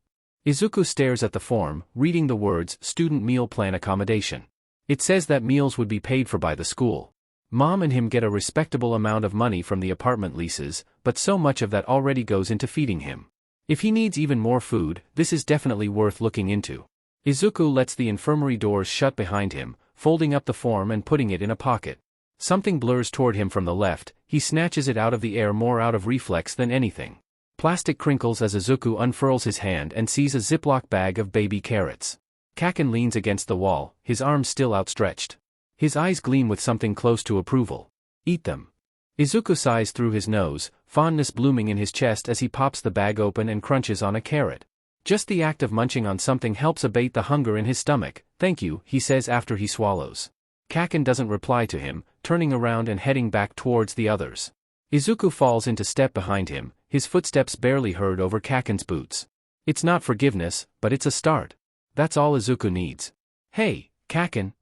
Izuku stares at the form, reading the words, Student Meal Plan Accommodation. It says that meals would be paid for by the school. Mom and him get a respectable amount of money from the apartment leases, but so much of that already goes into feeding him. If he needs even more food, this is definitely worth looking into. Izuku lets the infirmary doors shut behind him, folding up the form and putting it in a pocket. Something blurs toward him from the left, he snatches it out of the air more out of reflex than anything. Plastic crinkles as Izuku unfurls his hand and sees a Ziploc bag of baby carrots. Kaken leans against the wall, his arms still outstretched. His eyes gleam with something close to approval. Eat them. Izuku sighs through his nose, fondness blooming in his chest as he pops the bag open and crunches on a carrot. Just the act of munching on something helps abate the hunger in his stomach. Thank you, he says after he swallows. Kaken doesn't reply to him, turning around and heading back towards the others. Izuku falls into step behind him, his footsteps barely heard over Kaken's boots. It's not forgiveness, but it's a start. That's all Izuku needs. Hey, Kaken.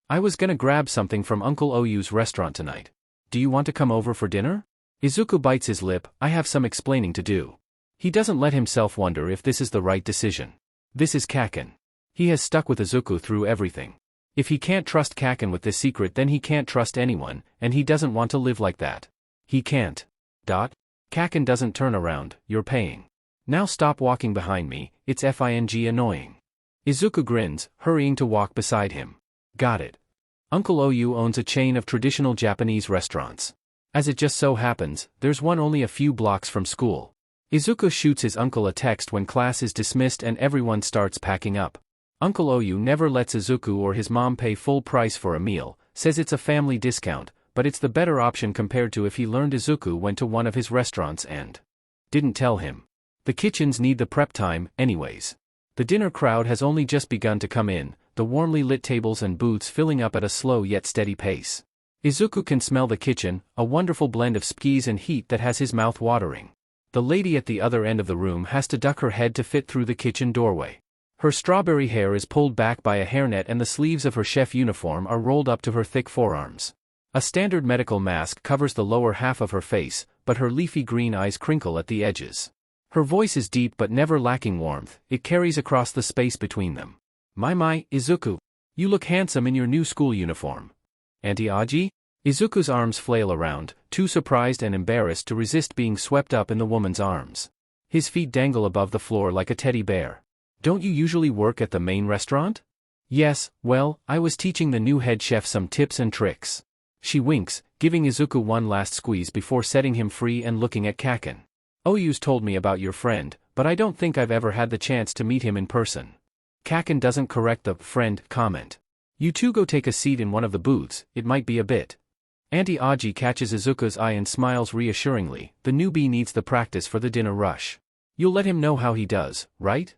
I was gonna grab something from Uncle Oyu's restaurant tonight. Do you want to come over for dinner? Izuku bites his lip, I have some explaining to do. He doesn't let himself wonder if this is the right decision. This is Kaken. He has stuck with Izuku through everything. If he can't trust Kaken with this secret then he can't trust anyone, and he doesn't want to live like that. He can't. Kaken doesn't turn around, you're paying. Now stop walking behind me, it's FING annoying. Izuku grins, hurrying to walk beside him. Got it. Uncle Oyu owns a chain of traditional Japanese restaurants. As it just so happens, there's one only a few blocks from school. Izuku shoots his uncle a text when class is dismissed and everyone starts packing up. Uncle Oyu never lets Izuku or his mom pay full price for a meal, says it's a family discount, but it's the better option compared to if he learned Izuku went to one of his restaurants and didn't tell him. The kitchens need the prep time, anyways. The dinner crowd has only just begun to come in, the warmly lit tables and booths filling up at a slow yet steady pace. Izuku can smell the kitchen, a wonderful blend of spice and heat that has his mouth watering. The lady at the other end of the room has to duck her head to fit through the kitchen doorway. Her strawberry hair is pulled back by a hairnet and the sleeves of her chef uniform are rolled up to her thick forearms. A standard medical mask covers the lower half of her face, but her leafy green eyes crinkle at the edges. Her voice is deep but never lacking warmth, it carries across the space between them. My, Izuku. You look handsome in your new school uniform. Auntie Aji? Izuku's arms flail around, too surprised and embarrassed to resist being swept up in the woman's arms. His feet dangle above the floor like a teddy bear. Don't you usually work at the main restaurant? Yes, well, I was teaching the new head chef some tips and tricks. She winks, giving Izuku one last squeeze before setting him free and looking at Kaken. Oyu's told me about your friend, but I don't think I've ever had the chance to meet him in person. Kaken doesn't correct the friend comment. You two go take a seat in one of the booths, it might be a bit. Auntie Aji catches Izuku's eye and smiles reassuringly, the newbie needs the practice for the dinner rush. You'll let him know how he does, right?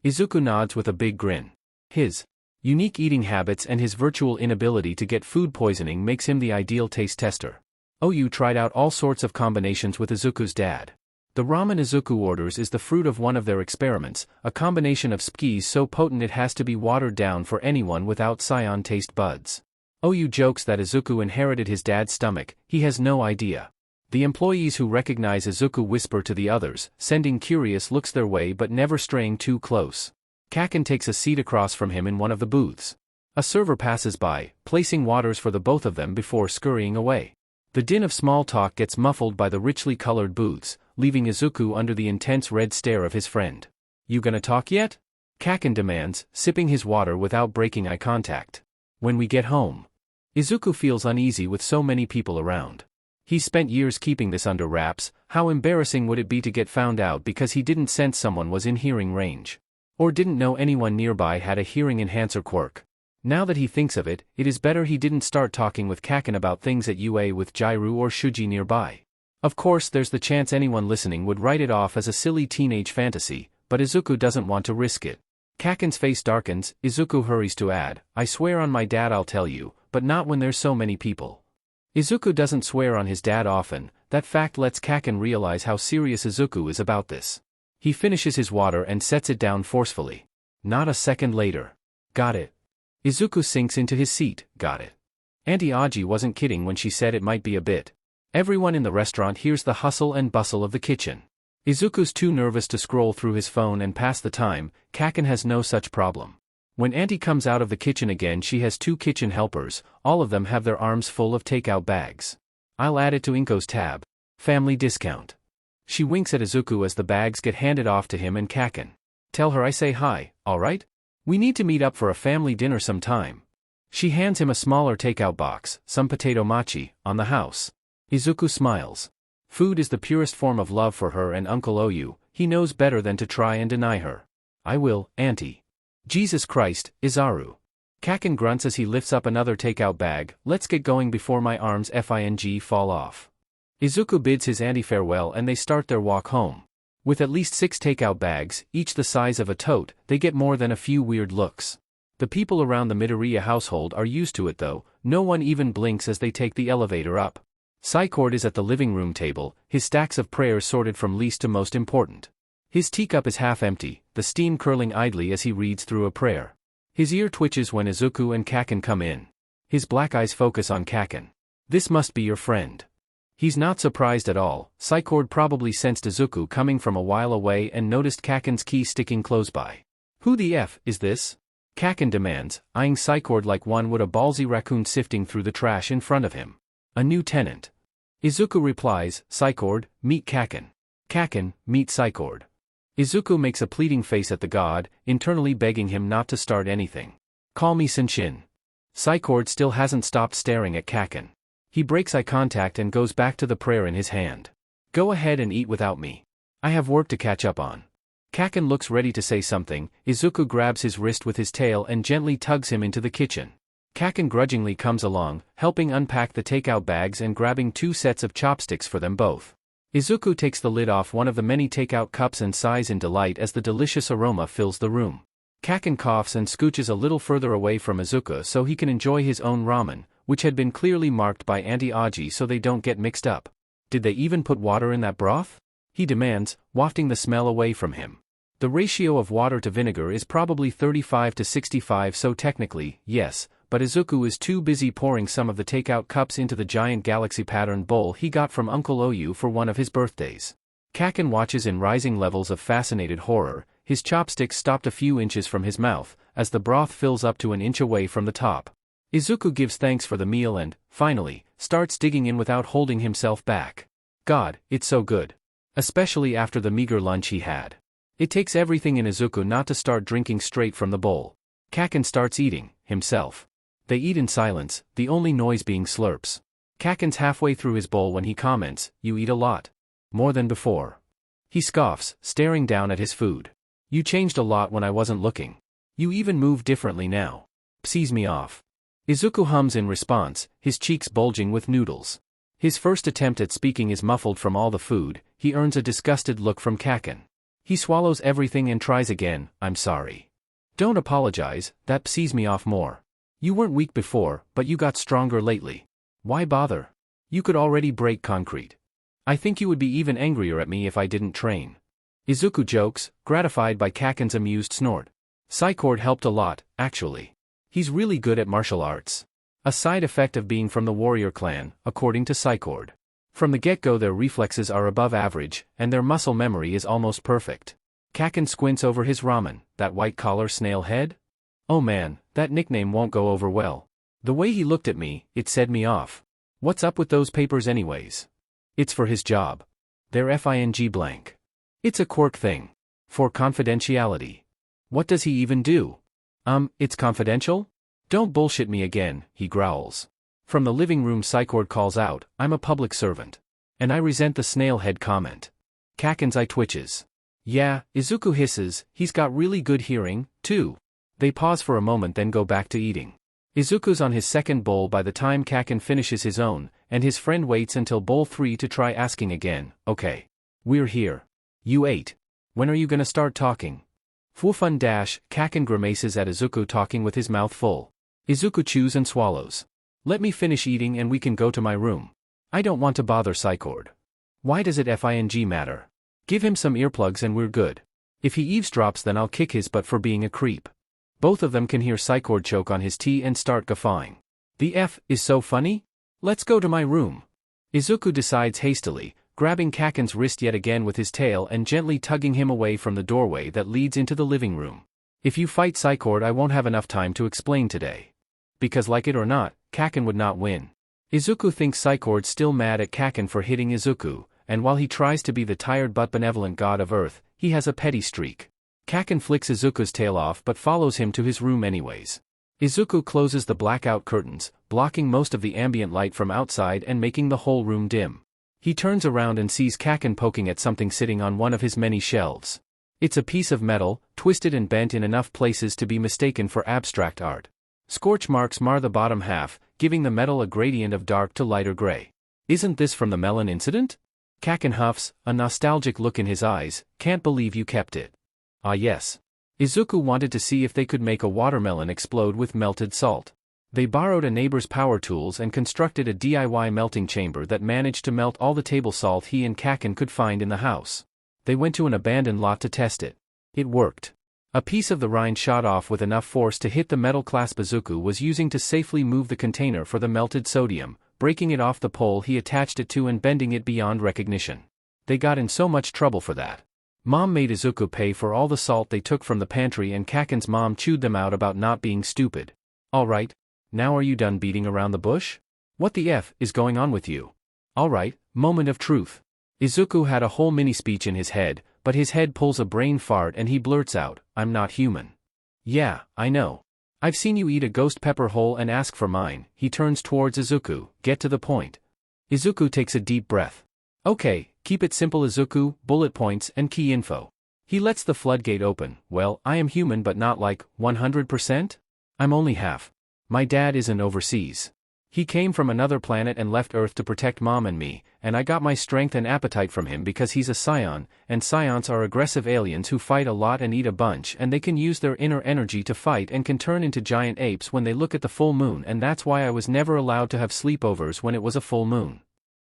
Izuku nods with a big grin. His unique eating habits and his virtual inability to get food poisoning makes him the ideal taste tester. Oyu tried out all sorts of combinations with Izuku's dad. The ramen Izuku orders is the fruit of one of their experiments, a combination of skis so potent it has to be watered down for anyone without scion taste buds. Oyu jokes that Izuku inherited his dad's stomach, he has no idea. The employees who recognize Izuku whisper to the others, sending curious looks their way but never straying too close. Kaken takes a seat across from him in one of the booths. A server passes by, placing waters for the both of them before scurrying away. The din of small talk gets muffled by the richly colored booths, leaving Izuku under the intense red stare of his friend. You gonna talk yet? Kaken demands, sipping his water without breaking eye contact. When we get home. Izuku feels uneasy with so many people around. He's spent years keeping this under wraps, how embarrassing would it be to get found out because he didn't sense someone was in hearing range? Or didn't know anyone nearby had a hearing enhancer quirk? Now that he thinks of it, it is better he didn't start talking with Kaken about things at UA with Jairu or Shuji nearby. Of course there's the chance anyone listening would write it off as a silly teenage fantasy, but Izuku doesn't want to risk it. Kaken's face darkens, Izuku hurries to add, I swear on my dad I'll tell you, but not when there's so many people. Izuku doesn't swear on his dad often, that fact lets Kaken realize how serious Izuku is about this. He finishes his water and sets it down forcefully. Not a second later. Got it. Izuku sinks into his seat, got it. Auntie Aji wasn't kidding when she said it might be a bit. Everyone in the restaurant hears the hustle and bustle of the kitchen. Izuku's too nervous to scroll through his phone and pass the time, Kaken has no such problem. When Auntie comes out of the kitchen again she has two kitchen helpers, all of them have their arms full of takeout bags. I'll add it to Inko's tab. Family discount. She winks at Izuku as the bags get handed off to him and Kaken. Tell her I say hi, alright? We need to meet up for a family dinner sometime. She hands him a smaller takeout box, some potato machi, on the house. Izuku smiles. Food is the purest form of love for her and Uncle Oyu, he knows better than to try and deny her. I will, Auntie. Jesus Christ, Izaru. Kaken grunts as he lifts up another takeout bag, let's get going before my arms fall off. Izuku bids his auntie farewell and they start their walk home. With at least 6 takeout bags, each the size of a tote, they get more than a few weird looks. The people around the Midoriya household are used to it though, no one even blinks as they take the elevator up. Psychord is at the living room table, his stacks of prayers sorted from least to most important. His teacup is half empty, the steam curling idly as he reads through a prayer. His ear twitches when Izuku and Kaken come in. His black eyes focus on Kaken. This must be your friend. He's not surprised at all, Psychord probably sensed Izuku coming from a while away and noticed Kaken's key sticking close by. Who the F is this? Kaken demands, eyeing Psychord like one would a ballsy raccoon sifting through the trash in front of him. A new tenant. Izuku replies, Psychord, meet Kaken. Kaken, meet Psychord. Izuku makes a pleading face at the god, internally begging him not to start anything. Call me Senshin. Psychord still hasn't stopped staring at Kaken. He breaks eye contact and goes back to the prayer in his hand. Go ahead and eat without me. I have work to catch up on. Kaken looks ready to say something, Izuku grabs his wrist with his tail and gently tugs him into the kitchen. Kaken grudgingly comes along, helping unpack the takeout bags and grabbing 2 sets of chopsticks for them both. Izuku takes the lid off one of the many takeout cups and sighs in delight as the delicious aroma fills the room. Kaken coughs and scooches a little further away from Izuku so he can enjoy his own ramen, which had been clearly marked by Auntie Aji so they don't get mixed up. Did they even put water in that broth? He demands, wafting the smell away from him. The ratio of water to vinegar is probably 35 to 65, so technically, yes, but Izuku is too busy pouring some of the takeout cups into the giant galaxy-patterned bowl he got from Uncle Oyu for one of his birthdays. Kaken watches in rising levels of fascinated horror, his chopsticks stopped a few inches from his mouth, as the broth fills up to an inch away from the top. Izuku gives thanks for the meal and, finally, starts digging in without holding himself back. God, it's so good. Especially after the meager lunch he had. It takes everything in Izuku not to start drinking straight from the bowl. Kaken starts eating, himself. They eat in silence, the only noise being slurps. Kaken's halfway through his bowl when he comments, "You eat a lot. More than before." He scoffs, staring down at his food. "You changed a lot when I wasn't looking. You even move differently now. Psees me off." Izuku hums in response, his cheeks bulging with noodles. His first attempt at speaking is muffled from all the food, he earns a disgusted look from Kaken. He swallows everything and tries again, "I'm sorry. Don't apologize, that psees me off more. You weren't weak before, but you got stronger lately. Why bother? You could already break concrete. I think you would be even angrier at me if I didn't train." Izuku jokes, gratified by Kaken's amused snort. Psychord helped a lot, actually. He's really good at martial arts. A side effect of being from the warrior clan, according to Psychord. From the get-go their reflexes are above average, and their muscle memory is almost perfect. Kaken squints over his ramen, "That white-collar snail head? Oh man, that nickname won't go over well. The way he looked at me, it set me off. What's up with those papers anyways?" "It's for his job. They're FING blank. It's a quirk thing. For confidentiality." "What does he even do?" It's confidential? Don't bullshit me again," he growls. From the living room Psychord calls out, "I'm a public servant. And I resent the snail head comment." Kaken's eye twitches. "Yeah," Izuku hisses, "he's got really good hearing, too." They pause for a moment then go back to eating. Izuku's on his second bowl by the time Kaken finishes his own, and his friend waits until bowl 3 to try asking again, "Okay. We're here. You ate. When are you gonna start talking?" Fufun dash, Kaken grimaces at Izuku talking with his mouth full. Izuku chews and swallows. "Let me finish eating and we can go to my room. I don't want to bother Psychord." "Why does it FING matter? Give him some earplugs and we're good. If he eavesdrops then I'll kick his butt for being a creep." Both of them can hear Psychord choke on his tea and start guffawing. "The F is so funny? Let's go to my room." Izuku decides hastily, grabbing Kaken's wrist yet again with his tail and gently tugging him away from the doorway that leads into the living room. "If you fight Psychord I won't have enough time to explain today." Because like it or not, Kaken would not win. Izuku thinks Psychord's still mad at Kaken for hitting Izuku, and while he tries to be the tired but benevolent god of Earth, he has a petty streak. Kaken flicks Izuku's tail off but follows him to his room anyways. Izuku closes the blackout curtains, blocking most of the ambient light from outside and making the whole room dim. He turns around and sees Kaken poking at something sitting on one of his many shelves. It's a piece of metal, twisted and bent in enough places to be mistaken for abstract art. Scorch marks mar the bottom half, giving the metal a gradient of dark to lighter gray. "Isn't this from the melon incident?" Kaken huffs, a nostalgic look in his eyes, "Can't believe you kept it." "Ah yes. Izuku wanted to see if they could make a watermelon explode with melted salt. They borrowed a neighbor's power tools and constructed a DIY melting chamber that managed to melt all the table salt he and Kaken could find in the house. They went to an abandoned lot to test it. It worked. A piece of the rind shot off with enough force to hit the metal clasp Izuku was using to safely move the container for the melted sodium, breaking it off the pole he attached it to and bending it beyond recognition. They got in so much trouble for that. Mom made Izuku pay for all the salt they took from the pantry and Kaken's mom chewed them out about not being stupid. "Alright. Now are you done beating around the bush? What the F is going on with you?" "Alright, moment of truth." Izuku had a whole mini-speech in his head, but his head pulls a brain fart and he blurts out, "I'm not human." "Yeah, I know. I've seen you eat a ghost pepper whole and ask for mine." He turns towards Izuku, "Get to the point." Izuku takes a deep breath. "Okay, keep it simple Izuku, bullet points and key info." He lets the floodgate open. "Well, I am human but not like, 100%? I'm only half. My dad isn't overseas. He came from another planet and left Earth to protect Mom and me, and I got my strength and appetite from him because he's a scion, and scions are aggressive aliens who fight a lot and eat a bunch and they can use their inner energy to fight and can turn into giant apes when they look at the full moon, and that's why I was never allowed to have sleepovers when it was a full moon."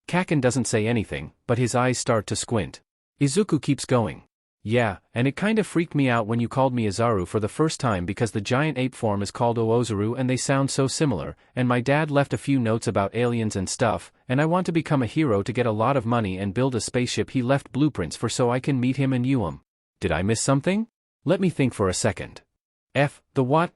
Kaken doesn't say anything, but his eyes start to squint. Izuku keeps going. Yeah, and it kinda freaked me out when you called me Izaru for the first time because the giant ape form is called Oozaru and they sound so similar, and my dad left a few notes about aliens and stuff, and I want to become a hero to get a lot of money and build a spaceship he left blueprints for so I can meet him and you him. Did I miss something? Let me think for a second. The what?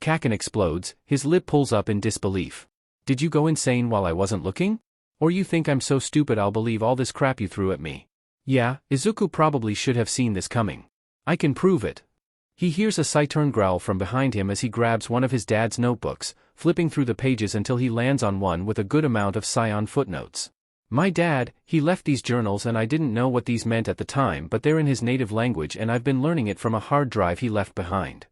Kaken explodes, his lip pulls up in disbelief. Did you go insane while I wasn't looking? Or you think I'm so stupid I'll believe all this crap you threw at me? Yeah, Izuku probably should have seen this coming. I can prove it. He hears a Saiturn growl from behind him as he grabs one of his dad's notebooks, flipping through the pages until he lands on one with a good amount of scion footnotes. My dad, he left these journals and I didn't know what these meant at the time, but they're in his native language and I've been learning it from a hard drive he left behind.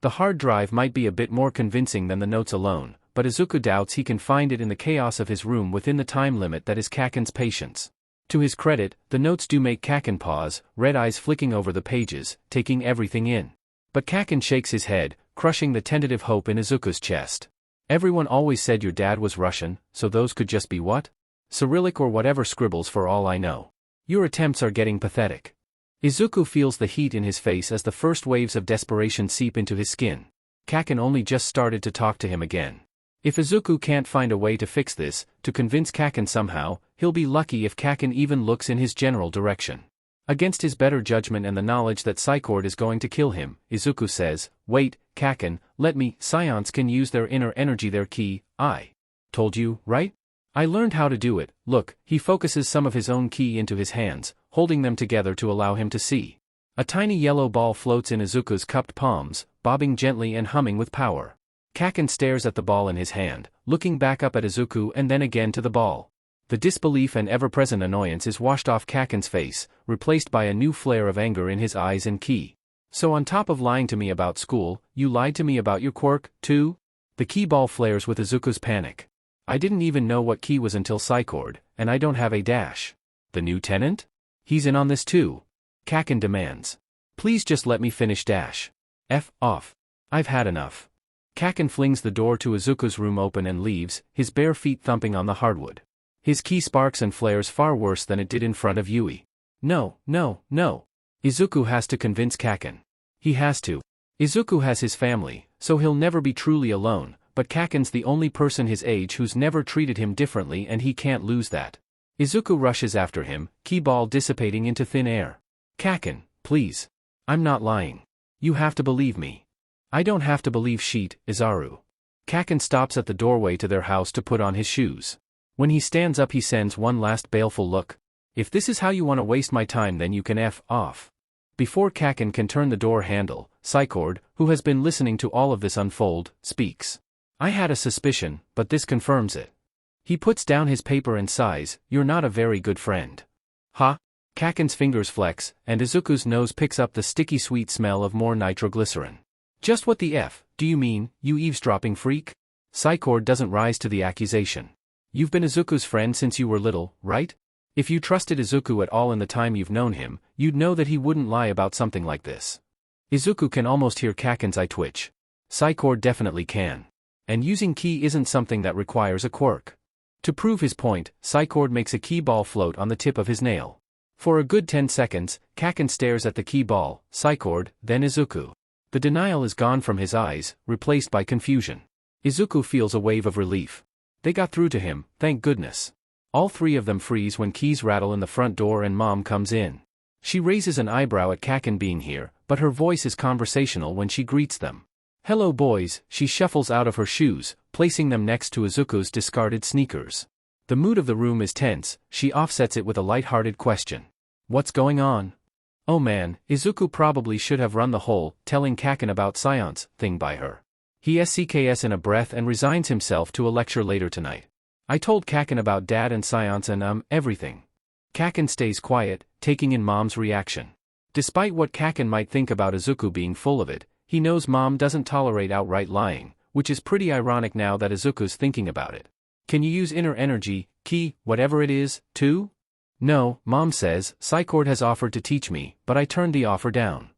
The hard drive might be a bit more convincing than the notes alone, but Izuku doubts he can find it in the chaos of his room within the time limit that is Kaken's patience. To his credit, the notes do make Kaken pause, red eyes flicking over the pages, taking everything in. But Kaken shakes his head, crushing the tentative hope in Izuku's chest. Everyone always said your dad was Russian, so those could just be what? Cyrillic or whatever scribbles for all I know. Your attempts are getting pathetic. Izuku feels the heat in his face as the first waves of desperation seep into his skin. Kaken only just started to talk to him again. If Izuku can't find a way to fix this, to convince Kaken somehow, he'll be lucky if Kaken even looks in his general direction. Against his better judgment and the knowledge that Psychord is going to kill him, Izuku says, "Wait, Kaken, let me." Scions can use their inner energy, their ki. I told you, right? I learned how to do it. Look, he focuses some of his own ki into his hands, holding them together to allow him to see. A tiny yellow ball floats in Izuku's cupped palms, bobbing gently and humming with power. Kaken stares at the ball in his hand, looking back up at Izuku and then again to the ball. The disbelief and ever-present annoyance is washed off Kaken's face, replaced by a new flare of anger in his eyes and ki. So on top of lying to me about school, you lied to me about your quirk, too? The ki ball flares with Izuku's panic. I didn't even know what ki was until Psychord, and I don't have a dash. The new tenant? He's in on this too. Kaken demands. Please just let me finish dash. Off. I've had enough. Kaken flings the door to Izuku's room open and leaves, his bare feet thumping on the hardwood. His ki sparks and flares far worse than it did in front of Yui. No. Izuku has to convince Kaken. He has to. Izuku has his family, so he'll never be truly alone, but Kaken's the only person his age who's never treated him differently and he can't lose that. Izuku rushes after him, ki ball dissipating into thin air. Kaken, please. I'm not lying. You have to believe me. I don't have to believe shit, Izaru. Kaken stops at the doorway to their house to put on his shoes. When he stands up he sends one last baleful look. If this is how you want to waste my time then you can off. Before Kaken can turn the door handle, Psychord, who has been listening to all of this unfold, speaks. I had a suspicion, but this confirms it. He puts down his paper and sighs, "You're not a very good friend." Ha? Kaken's fingers flex, and Izuku's nose picks up the sticky sweet smell of more nitroglycerin. Just what the F, do you mean, you eavesdropping freak? Psychord doesn't rise to the accusation. You've been Izuku's friend since you were little, right? If you trusted Izuku at all in the time you've known him, you'd know that he wouldn't lie about something like this. Izuku can almost hear Kaken's eye twitch. Psychord definitely can. And using ki isn't something that requires a quirk. To prove his point, Psychord makes a ki ball float on the tip of his nail. For a good 10 seconds, Kaken stares at the ki ball, Psychord, then Izuku. The denial is gone from his eyes, replaced by confusion. Izuku feels a wave of relief. They got through to him, thank goodness. All three of them freeze when keys rattle in the front door and Mom comes in. She raises an eyebrow at Kaken being here, but her voice is conversational when she greets them. Hello boys, she shuffles out of her shoes, placing them next to Izuku's discarded sneakers. The mood of the room is tense, she offsets it with a light-hearted question. What's going on? Oh man, Izuku probably should have run the whole, telling Kaken about Scion's, thing by her. He SCKS in a breath and resigns himself to a lecture later tonight. I told Kaken about Dad and Scion's and everything. Kaken stays quiet, taking in Mom's reaction. Despite what Kaken might think about Izuku being full of it, he knows Mom doesn't tolerate outright lying, which is pretty ironic now that Izuku's thinking about it. Can you use inner energy, ki, whatever it is, too? No, Mom says, Psychord has offered to teach me, but I turned the offer down.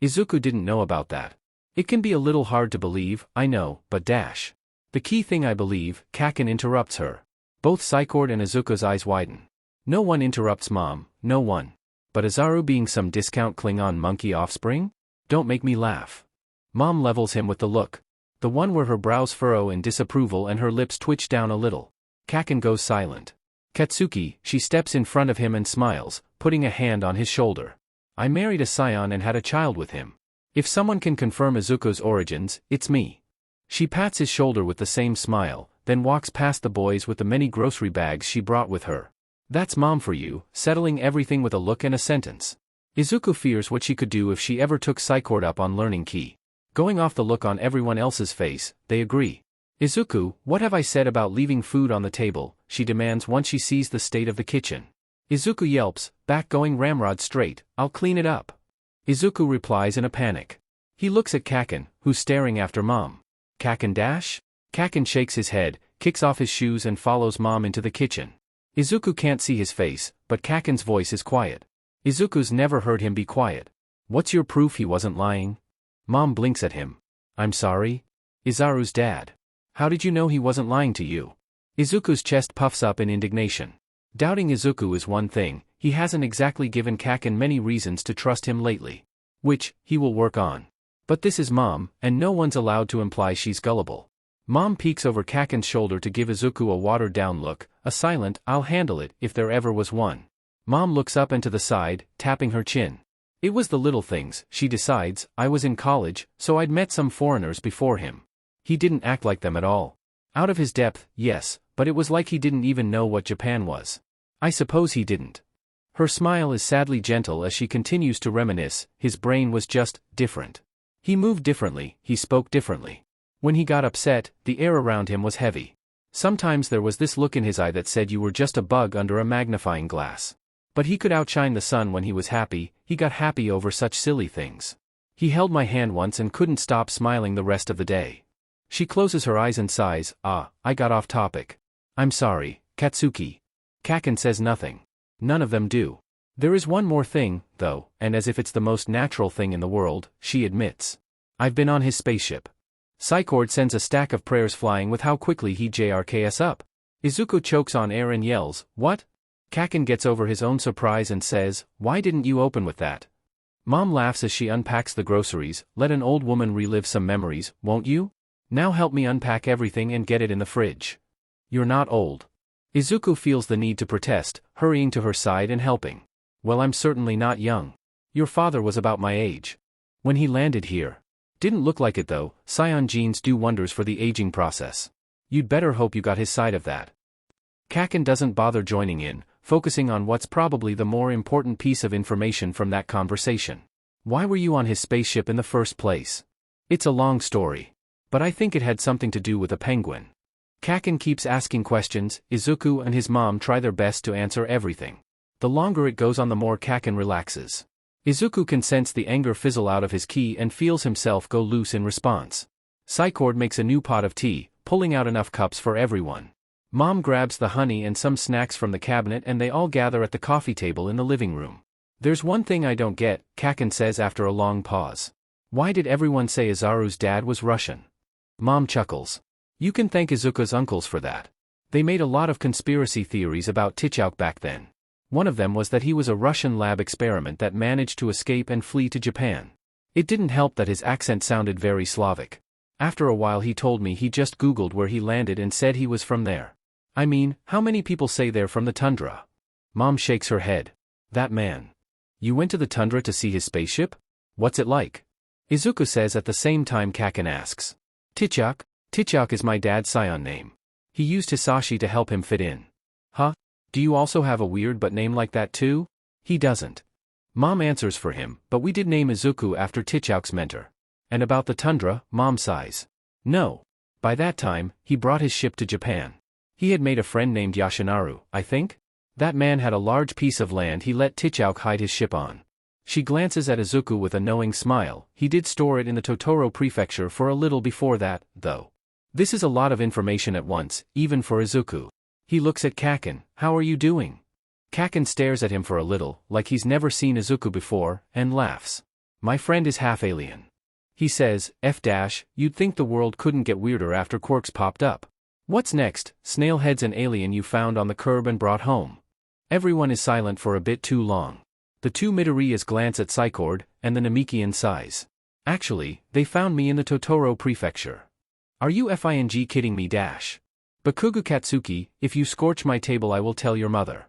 Izuku didn't know about that. It can be a little hard to believe, I know, but dash. The key thing I believe, Kaken interrupts her. Both Psychord and Izuku's eyes widen. No one interrupts Mom, no one. But Izaru being some discount Klingon monkey offspring? Don't make me laugh. Mom levels him with the look. The one where her brows furrow in disapproval and her lips twitch down a little. Kaken goes silent. Katsuki, she steps in front of him and smiles, putting a hand on his shoulder. I married a scion and had a child with him. If someone can confirm Izuku's origins, it's me. She pats his shoulder with the same smile, then walks past the boys with the many grocery bags she brought with her. That's Mom for you, settling everything with a look and a sentence. Izuku fears what she could do if she ever took Psychord up on learning Ki. Going off the look on everyone else's face, they agree. Izuku, what have I said about leaving food on the table, she demands once she sees the state of the kitchen. Izuku yelps, back going ramrod straight, I'll clean it up. Izuku replies in a panic. He looks at Kaken, who's staring after Mom. Kaken dash? Kaken shakes his head, kicks off his shoes and follows Mom into the kitchen. Izuku can't see his face, but Kaken's voice is quiet. Izuku's never heard him be quiet. What's your proof he wasn't lying? Mom blinks at him. I'm sorry? Izaru's dad. How did you know he wasn't lying to you? Izuku's chest puffs up in indignation. Doubting Izuku is one thing, he hasn't exactly given Kaken many reasons to trust him lately. Which, he will work on. But this is Mom, and no one's allowed to imply she's gullible. Mom peeks over Kaken's shoulder to give Izuku a watered-down look, a silent, I'll handle it, if there ever was one. Mom looks up and to the side, tapping her chin. It was the little things, she decides. I was in college, so I'd met some foreigners before him. He didn't act like them at all. Out of his depth, yes, but it was like he didn't even know what Japan was. I suppose he didn't. Her smile is sadly gentle as she continues to reminisce. His brain was just different. He moved differently, he spoke differently. When he got upset, the air around him was heavy. Sometimes there was this look in his eye that said you were just a bug under a magnifying glass. But he could outshine the sun when he was happy. He got happy over such silly things. He held my hand once and couldn't stop smiling the rest of the day. She closes her eyes and sighs, I got off topic. I'm sorry, Katsuki. Kaken says nothing. None of them do. There is one more thing, though, and as if it's the most natural thing in the world, she admits. I've been on his spaceship. Psychord sends a stack of prayers flying with how quickly he JRKs up. Izuku chokes on air and yells, what? Kaken gets over his own surprise and says, why didn't you open with that? Mom laughs as she unpacks the groceries. Let an old woman relive some memories, won't you? Now help me unpack everything and get it in the fridge. You're not old. Izuku feels the need to protest, hurrying to her side and helping. Well, I'm certainly not young. Your father was about my age. When he landed here. Didn't look like it though. Scion genes do wonders for the aging process. You'd better hope you got his side of that. Kaken doesn't bother joining in, focusing on what's probably the more important piece of information from that conversation. Why were you on his spaceship in the first place? It's a long story. But I think it had something to do with a penguin. Kaken keeps asking questions. Izuku and his mom try their best to answer everything. The longer it goes on, the more Kaken relaxes. Izuku can sense the anger fizzle out of his ki and feels himself go loose in response. Psychord makes a new pot of tea, pulling out enough cups for everyone. Mom grabs the honey and some snacks from the cabinet and they all gather at the coffee table in the living room. There's one thing I don't get, Kaken says after a long pause. Why did everyone say Izaru's dad was Russian? Mom chuckles. You can thank Izuku's uncles for that. They made a lot of conspiracy theories about Tichouk back then. One of them was that he was a Russian lab experiment that managed to escape and flee to Japan. It didn't help that his accent sounded very Slavic. After a while he told me he just Googled where he landed and said he was from there. I mean, how many people say they're from the tundra? Mom shakes her head. That man. You went to the tundra to see his spaceship? What's it like? Izuku says at the same time Kaken asks. Tichouk? Tichouk is my dad's scion name. He used Hisashi to help him fit in. Huh? Do you also have a weird but name like that too? He doesn't. Mom answers for him, but we did name Izuku after Tichouk's mentor. And about the tundra, Mom sighs. No. By that time, he brought his ship to Japan. He had made a friend named Yoshinaru, I think? That man had a large piece of land he let Tichouk hide his ship on. She glances at Izuku with a knowing smile. He did store it in the Totoro prefecture for a little before that, though. This is a lot of information at once, even for Izuku. He looks at Kaken. How are you doing? Kaken stares at him for a little, like he's never seen Izuku before, and laughs. My friend is half alien. He says, you'd think the world couldn't get weirder after quirks popped up. What's next? Snailhead's an alien you found on the curb and brought home. Everyone is silent for a bit too long. The two Midoriyas glance at Psychord, and the Namekian sighs. Actually, they found me in the Totoro prefecture. Are you FING kidding me? Bakugo Katsuki, if you scorch my table I will tell your mother.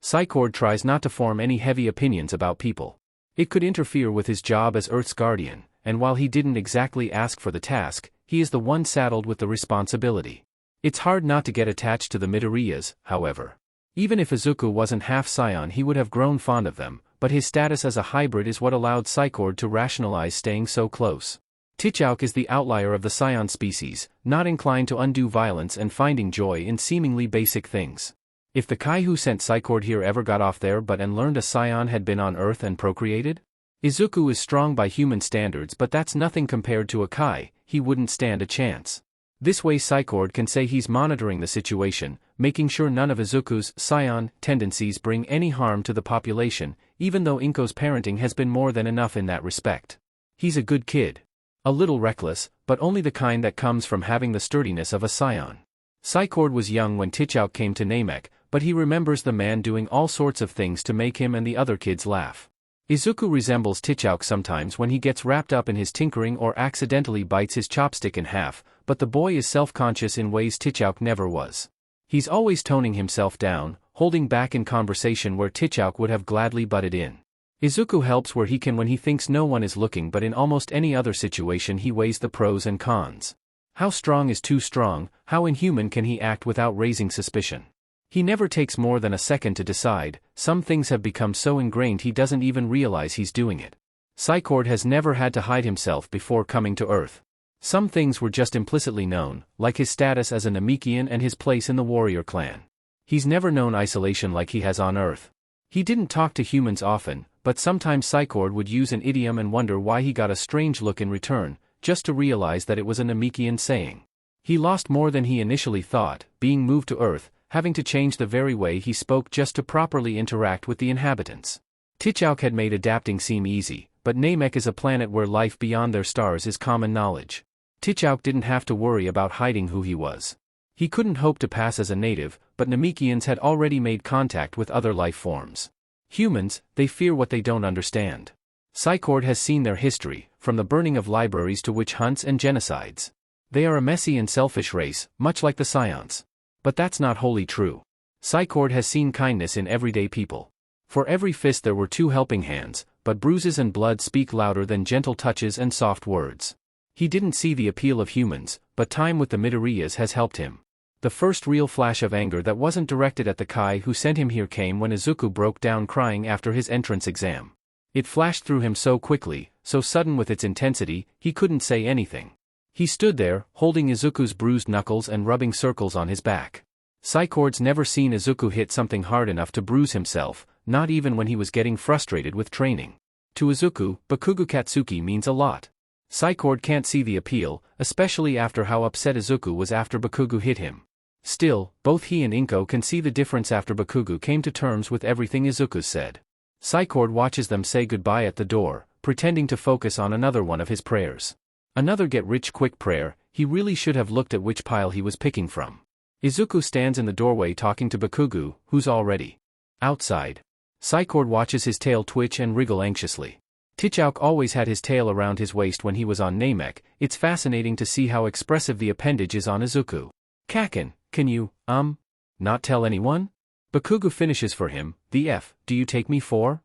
Psychord tries not to form any heavy opinions about people. It could interfere with his job as Earth's guardian, and while he didn't exactly ask for the task, he is the one saddled with the responsibility. It's hard not to get attached to the Midoriyas, however. Even if Izuku wasn't half scion he would have grown fond of them, but his status as a hybrid is what allowed Psychord to rationalize staying so close. Tichauk is the outlier of the scion species, not inclined to undue violence and finding joy in seemingly basic things. If the Kai who sent Psychord here ever got off their butt and learned a scion had been on Earth and procreated? Izuku is strong by human standards but that's nothing compared to a Kai, he wouldn't stand a chance. This way Psychord can say he's monitoring the situation, making sure none of Izuku's scion tendencies bring any harm to the population, even though Inko's parenting has been more than enough in that respect. He's a good kid. A little reckless, but only the kind that comes from having the sturdiness of a scion. Psychord was young when Tichauk came to Namek, but he remembers the man doing all sorts of things to make him and the other kids laugh. Izuku resembles Tichauk sometimes when he gets wrapped up in his tinkering or accidentally bites his chopstick in half, but the boy is self-conscious in ways Tichauk never was. He's always toning himself down, holding back in conversation where Tichauk would have gladly butted in. Izuku helps where he can when he thinks no one is looking, but in almost any other situation he weighs the pros and cons. How strong is too strong, how inhuman can he act without raising suspicion? He never takes more than a second to decide, some things have become so ingrained he doesn't even realize he's doing it. Psychord has never had to hide himself before coming to Earth. Some things were just implicitly known, like his status as a Namekian and his place in the warrior clan. He's never known isolation like he has on Earth. He didn't talk to humans often, but sometimes Psychord would use an idiom and wonder why he got a strange look in return, just to realize that it was a Namekian saying. He lost more than he initially thought, being moved to Earth, having to change the very way he spoke just to properly interact with the inhabitants. Tichauk had made adapting seem easy, but Namek is a planet where life beyond their stars is common knowledge. Tichauk didn't have to worry about hiding who he was. He couldn't hope to pass as a native, but Namekians had already made contact with other life forms. Humans, they fear what they don't understand. Psychord has seen their history, from the burning of libraries to witch hunts and genocides. They are a messy and selfish race, much like the Scions. But that's not wholly true. Psychord has seen kindness in everyday people. For every fist there were two helping hands, but bruises and blood speak louder than gentle touches and soft words. He didn't see the appeal of humans, but time with the Midoriyas has helped him. The first real flash of anger that wasn't directed at the Kai who sent him here came when Izuku broke down crying after his entrance exam. It flashed through him so quickly, so sudden with its intensity, he couldn't say anything. He stood there, holding Izuku's bruised knuckles and rubbing circles on his back. Psychord's never seen Izuku hit something hard enough to bruise himself, not even when he was getting frustrated with training. To Izuku, Bakugo Katsuki means a lot. Psychord can't see the appeal, especially after how upset Izuku was after Bakugo hit him. Still, both he and Inko can see the difference after Bakugo came to terms with everything Izuku said. Psychord watches them say goodbye at the door, pretending to focus on another one of his prayers. Another get-rich-quick prayer. He really should have looked at which pile he was picking from. Izuku stands in the doorway talking to Bakugo, who's already outside. Psychord watches his tail twitch and wriggle anxiously. Tichauk always had his tail around his waist when he was on Namek. It's fascinating to see how expressive the appendage is on Izuku. Kaken, can you, not tell anyone? Bakugo finishes for him. The F, do you take me for?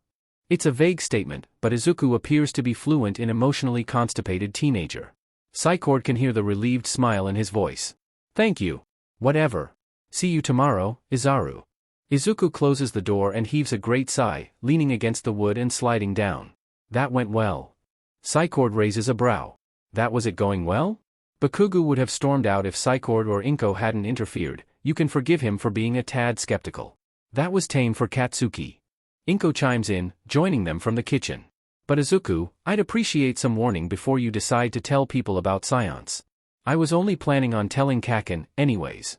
It's a vague statement, but Izuku appears to be fluent in emotionally constipated teenager. Psychord can hear the relieved smile in his voice. Thank you. Whatever. See you tomorrow, Izaru. Izuku closes the door and heaves a great sigh, leaning against the wood and sliding down. That went well. Psychord raises a brow. That was it going well? Bakugo would have stormed out if Psychord or Inko hadn't interfered. You can forgive him for being a tad skeptical. That was tame for Katsuki. Inko chimes in, joining them from the kitchen. But Izuku, I'd appreciate some warning before you decide to tell people about science. I was only planning on telling Kaken, anyways.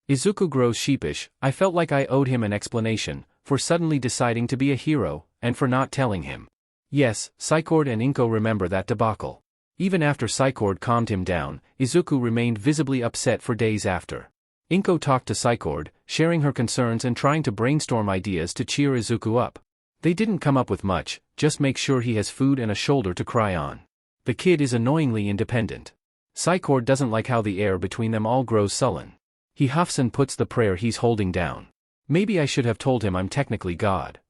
Izuku grows sheepish. I felt like I owed him an explanation, for suddenly deciding to be a hero, and for not telling him. Yes, Psychord and Inko remember that debacle. Even after Psychord calmed him down, Izuku remained visibly upset for days after. Inko talked to Psychord, sharing her concerns and trying to brainstorm ideas to cheer Izuku up. They didn't come up with much, just make sure he has food and a shoulder to cry on. The kid is annoyingly independent. Psychord doesn't like how the air between them all grows sullen. He huffs and puts the prayer he's holding down. Maybe I should have told him I'm technically God.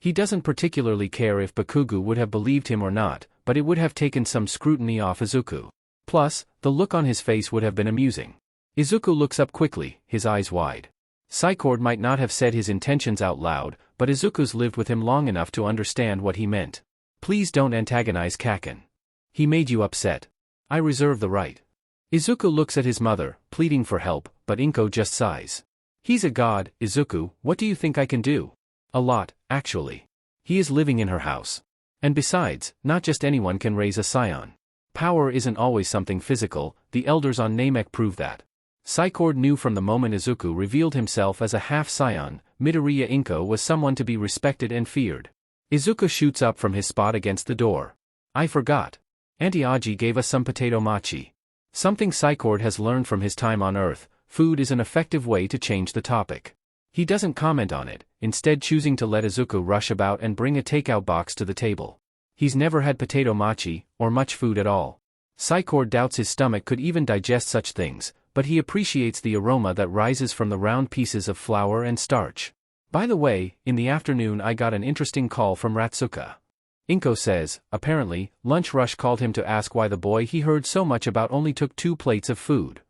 He doesn't particularly care if Bakugo would have believed him or not, but it would have taken some scrutiny off Izuku. Plus, the look on his face would have been amusing. Izuku looks up quickly, his eyes wide. Psychord might not have said his intentions out loud, but Izuku's lived with him long enough to understand what he meant. Please don't antagonize Kaken. He made you upset. I reserve the right. Izuku looks at his mother, pleading for help, but Inko just sighs. He's a god, Izuku, what do you think I can do? A lot, actually. He is living in her house. And besides, not just anyone can raise a scion. Power isn't always something physical, the elders on Namek prove that. Psychord knew from the moment Izuku revealed himself as a half-scion, Midoriya Inko was someone to be respected and feared. Izuku shoots up from his spot against the door. I forgot. Auntie Aji gave us some potato mochi. Something Psychord has learned from his time on Earth, food is an effective way to change the topic. He doesn't comment on it, instead choosing to let Izuku rush about and bring a takeout box to the table. He's never had potato mochi, or much food at all. Psychord doubts his stomach could even digest such things, but he appreciates the aroma that rises from the round pieces of flour and starch. By the way, in the afternoon I got an interesting call from Ratsuka. Inko says, apparently, Lunch Rush called him to ask why the boy he heard so much about only took 2 plates of food.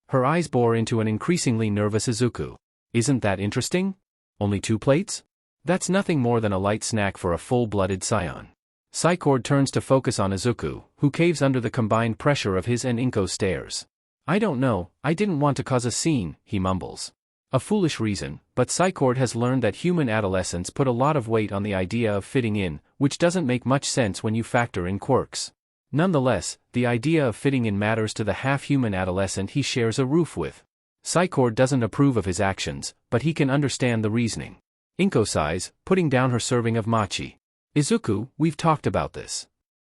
Her eyes bore into an increasingly nervous Izuku. Isn't that interesting? Only 2 plates? That's nothing more than a light snack for a full-blooded scion. Psychord turns to focus on Izuku, who caves under the combined pressure of his and Inko's stares. I don't know, I didn't want to cause a scene, he mumbles. A foolish reason, but Psychord has learned that human adolescents put a lot of weight on the idea of fitting in, which doesn't make much sense when you factor in quirks. Nonetheless, the idea of fitting in matters to the half-human adolescent he shares a roof with. Psychord doesn't approve of his actions, but he can understand the reasoning. Inko sighs, putting down her serving of mochi. Izuku, we've talked about this.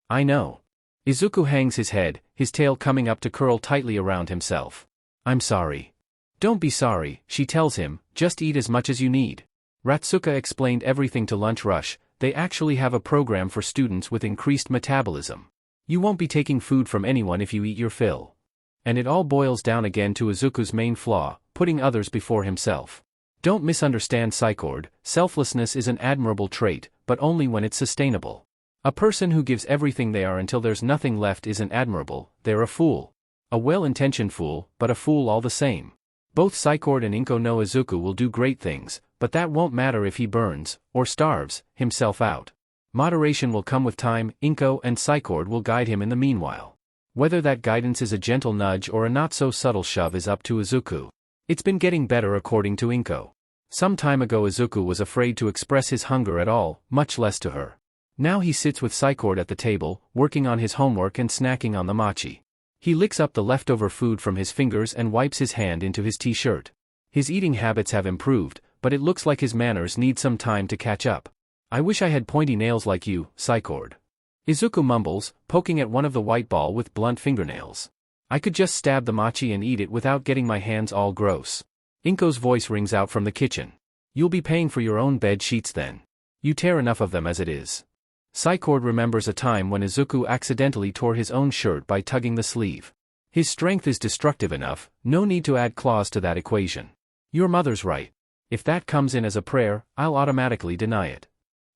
I know. Izuku hangs his head, his tail coming up to curl tightly around himself. I'm sorry. Don't be sorry, she tells him, just eat as much as you need. Ratsuka explained everything to Lunch Rush, they actually have a program for students with increased metabolism. You won't be taking food from anyone if you eat your fill. And it all boils down again to Izuku's main flaw, putting others before himself. Don't misunderstand Psychord, selflessness is an admirable trait, but only when it's sustainable. A person who gives everything they are until there's nothing left isn't admirable, they're a fool. A well-intentioned fool, but a fool all the same. Both Psychord and Inko know Izuku will do great things, but that won't matter if he burns, or starves, himself out. Moderation will come with time, Inko and Psychord will guide him in the meanwhile. Whether that guidance is a gentle nudge or a not-so-subtle shove is up to Izuku. It's been getting better according to Inko. Some time ago Izuku was afraid to express his hunger at all, much less to her. Now he sits with Psychord at the table, working on his homework and snacking on the mochi. He licks up the leftover food from his fingers and wipes his hand into his t-shirt. His eating habits have improved, but it looks like his manners need some time to catch up. I wish I had pointy nails like you, Psychord. Izuku mumbles, poking at one of the white ball with blunt fingernails. I could just stab the mochi and eat it without getting my hands all gross. Inko's voice rings out from the kitchen. You'll be paying for your own bed sheets then. You tear enough of them as it is. Psychord remembers a time when Izuku accidentally tore his own shirt by tugging the sleeve. His strength is destructive enough, no need to add claws to that equation. Your mother's right. If that comes in as a prayer, I'll automatically deny it.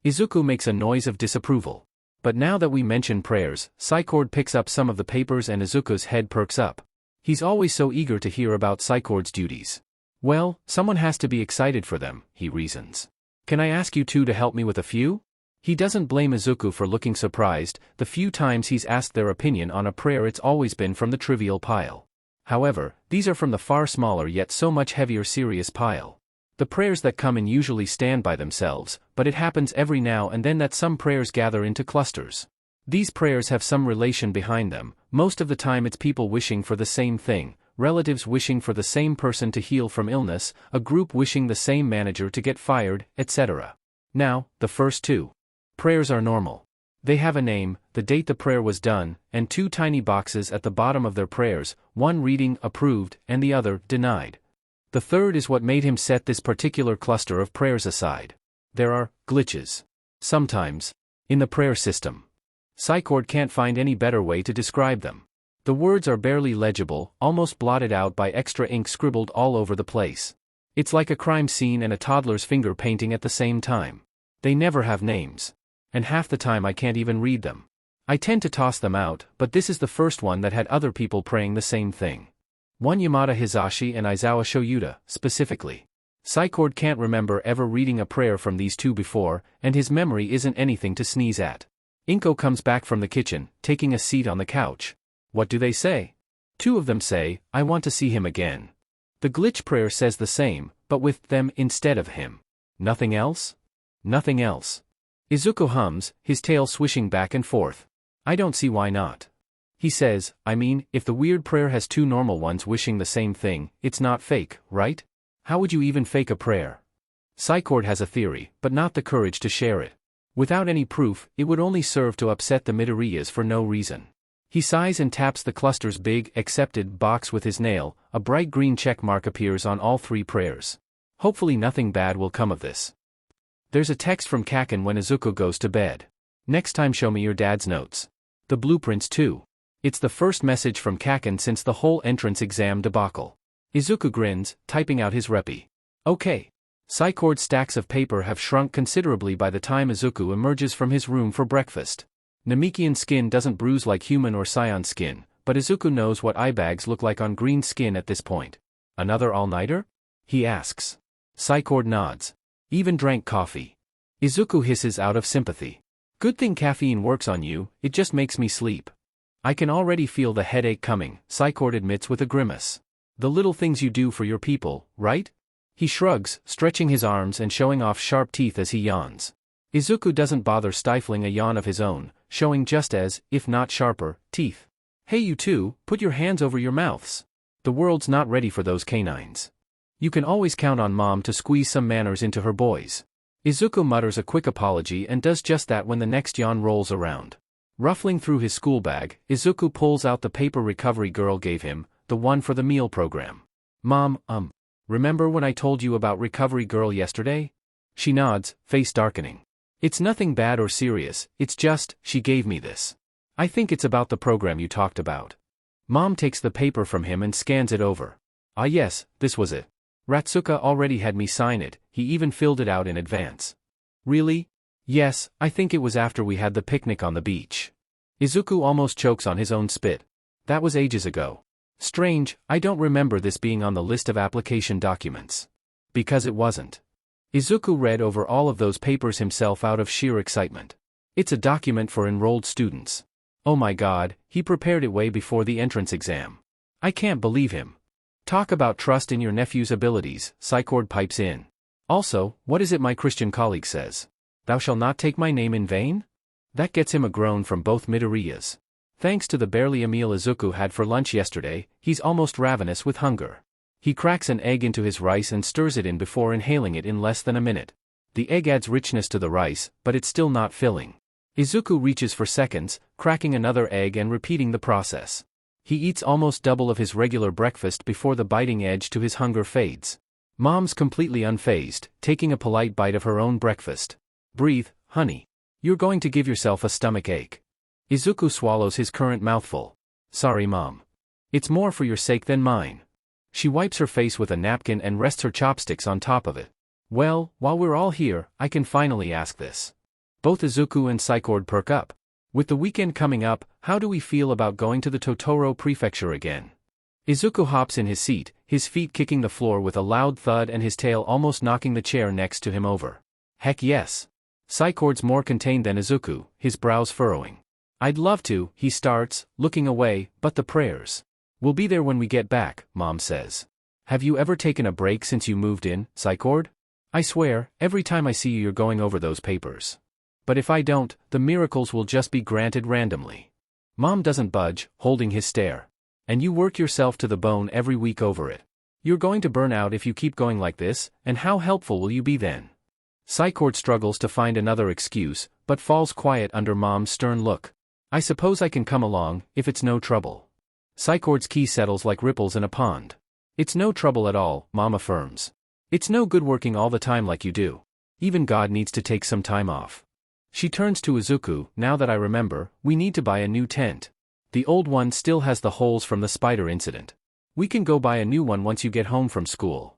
Izuku makes a noise of disapproval. But now that we mention prayers, Psychord picks up some of the papers and Izuku's head perks up. He's always so eager to hear about Psychord's duties. Well, someone has to be excited for them, he reasons. Can I ask you two to help me with a few? He doesn't blame Izuku for looking surprised, the few times he's asked their opinion on a prayer it's always been from the trivial pile. However, these are from the far smaller yet so much heavier serious pile. The prayers that come in usually stand by themselves, but it happens every now and then that some prayers gather into clusters. These prayers have some relation behind them, most of the time it's people wishing for the same thing, relatives wishing for the same person to heal from illness, a group wishing the same manager to get fired, etc. Now, the first two prayers are normal. They have a name, the date the prayer was done, and 2 tiny boxes at the bottom of their prayers, one reading approved and the other denied. The third is what made him set this particular cluster of prayers aside. There are glitches. Sometimes. In the prayer system. Psychord can't find any better way to describe them. The words are barely legible, almost blotted out by extra ink scribbled all over the place. It's like a crime scene and a toddler's finger painting at the same time. They never have names. And half the time I can't even read them. I tend to toss them out, but this is the first one that had other people praying the same thing. One Yamada Hizashi and Aizawa Shoyuta, specifically. Psychord can't remember ever reading a prayer from these two before, and his memory isn't anything to sneeze at. Inko comes back from the kitchen, taking a seat on the couch. What do they say? Two of them say, I want to see him again. The glitch prayer says the same, but with them instead of him. Nothing else? Nothing else. Izuku hums, his tail swishing back and forth. I don't see why not. He says, I mean, if the weird prayer has two normal ones wishing the same thing, it's not fake, right? How would you even fake a prayer? Psychord has a theory, but not the courage to share it. Without any proof, it would only serve to upset the Midoriyas for no reason. He sighs and taps the cluster's big, accepted box with his nail. A bright green check mark appears on all three prayers. Hopefully nothing bad will come of this. There's a text from Kaken when Izuku goes to bed. Next time show me your dad's notes. The blueprints too. It's the first message from Kaken since the whole entrance exam debacle. Izuku grins, typing out his repi. Okay. Psychord's stacks of paper have shrunk considerably by the time Izuku emerges from his room for breakfast. Namekian skin doesn't bruise like human or scion skin, but Izuku knows what eye bags look like on green skin at this point. Another all-nighter? He asks. Psychord nods. Even drank coffee. Izuku hisses out of sympathy. Good thing caffeine works on you, it just makes me sleep. I can already feel the headache coming, Psychord admits with a grimace. The little things you do for your people, right? He shrugs, stretching his arms and showing off sharp teeth as he yawns. Izuku doesn't bother stifling a yawn of his own, showing just as, if not sharper, teeth. Hey you two, put your hands over your mouths. The world's not ready for those canines. You can always count on Mom to squeeze some manners into her boys. Izuku mutters a quick apology and does just that when the next yawn rolls around. Ruffling through his school bag, Izuku pulls out the paper recovery girl gave him, the one for the meal program. Mom, remember when I told you about recovery girl yesterday? She nods, face darkening. It's nothing bad or serious, it's just, she gave me this. I think it's about the program you talked about. Mom takes the paper from him and scans it over. Ah yes, this was it. Ratsuka already had me sign it, he even filled it out in advance. Really? Yes, I think it was after we had the picnic on the beach. Izuku almost chokes on his own spit. That was ages ago. Strange, I don't remember this being on the list of application documents. Because it wasn't. Izuku read over all of those papers himself out of sheer excitement. It's a document for enrolled students. Oh my god, he prepared it way before the entrance exam. I can't believe him. Talk about trust in your nephew's abilities, Psychord pipes in. Also, what is it my Christian colleague says? Thou shalt not take my name in vain? That gets him a groan from both Midoriyas. Thanks to the barely a meal Izuku had for lunch yesterday, he's almost ravenous with hunger. He cracks an egg into his rice and stirs it in before inhaling it in less than a minute. The egg adds richness to the rice, but it's still not filling. Izuku reaches for seconds, cracking another egg and repeating the process. He eats almost double of his regular breakfast before the biting edge to his hunger fades. Mom's completely unfazed, taking a polite bite of her own breakfast. Breathe, honey. You're going to give yourself a stomach ache. Izuku swallows his current mouthful. Sorry Mom. It's more for your sake than mine. She wipes her face with a napkin and rests her chopsticks on top of it. Well, while we're all here, I can finally ask this. Both Izuku and Psychord perk up. With the weekend coming up, how do we feel about going to the Totoro Prefecture again? Izuku hops in his seat, his feet kicking the floor with a loud thud and his tail almost knocking the chair next to him over. Heck yes. Psychord's more contained than Izuku, his brows furrowing. I'd love to, he starts, looking away, but the prayers. We'll be there when we get back, Mom says. Have you ever taken a break since you moved in, Psychord? I swear, every time I see you you're going over those papers. But if I don't, the miracles will just be granted randomly. Mom doesn't budge, holding his stare. And you work yourself to the bone every week over it. You're going to burn out if you keep going like this, and how helpful will you be then? Psychord struggles to find another excuse, but falls quiet under Mom's stern look. I suppose I can come along, if it's no trouble. Psychord's key settles like ripples in a pond. It's no trouble at all, Mom affirms. It's no good working all the time like you do. Even God needs to take some time off. She turns to Izuku, now that I remember, we need to buy a new tent. The old one still has the holes from the spider incident. We can go buy a new one once you get home from school.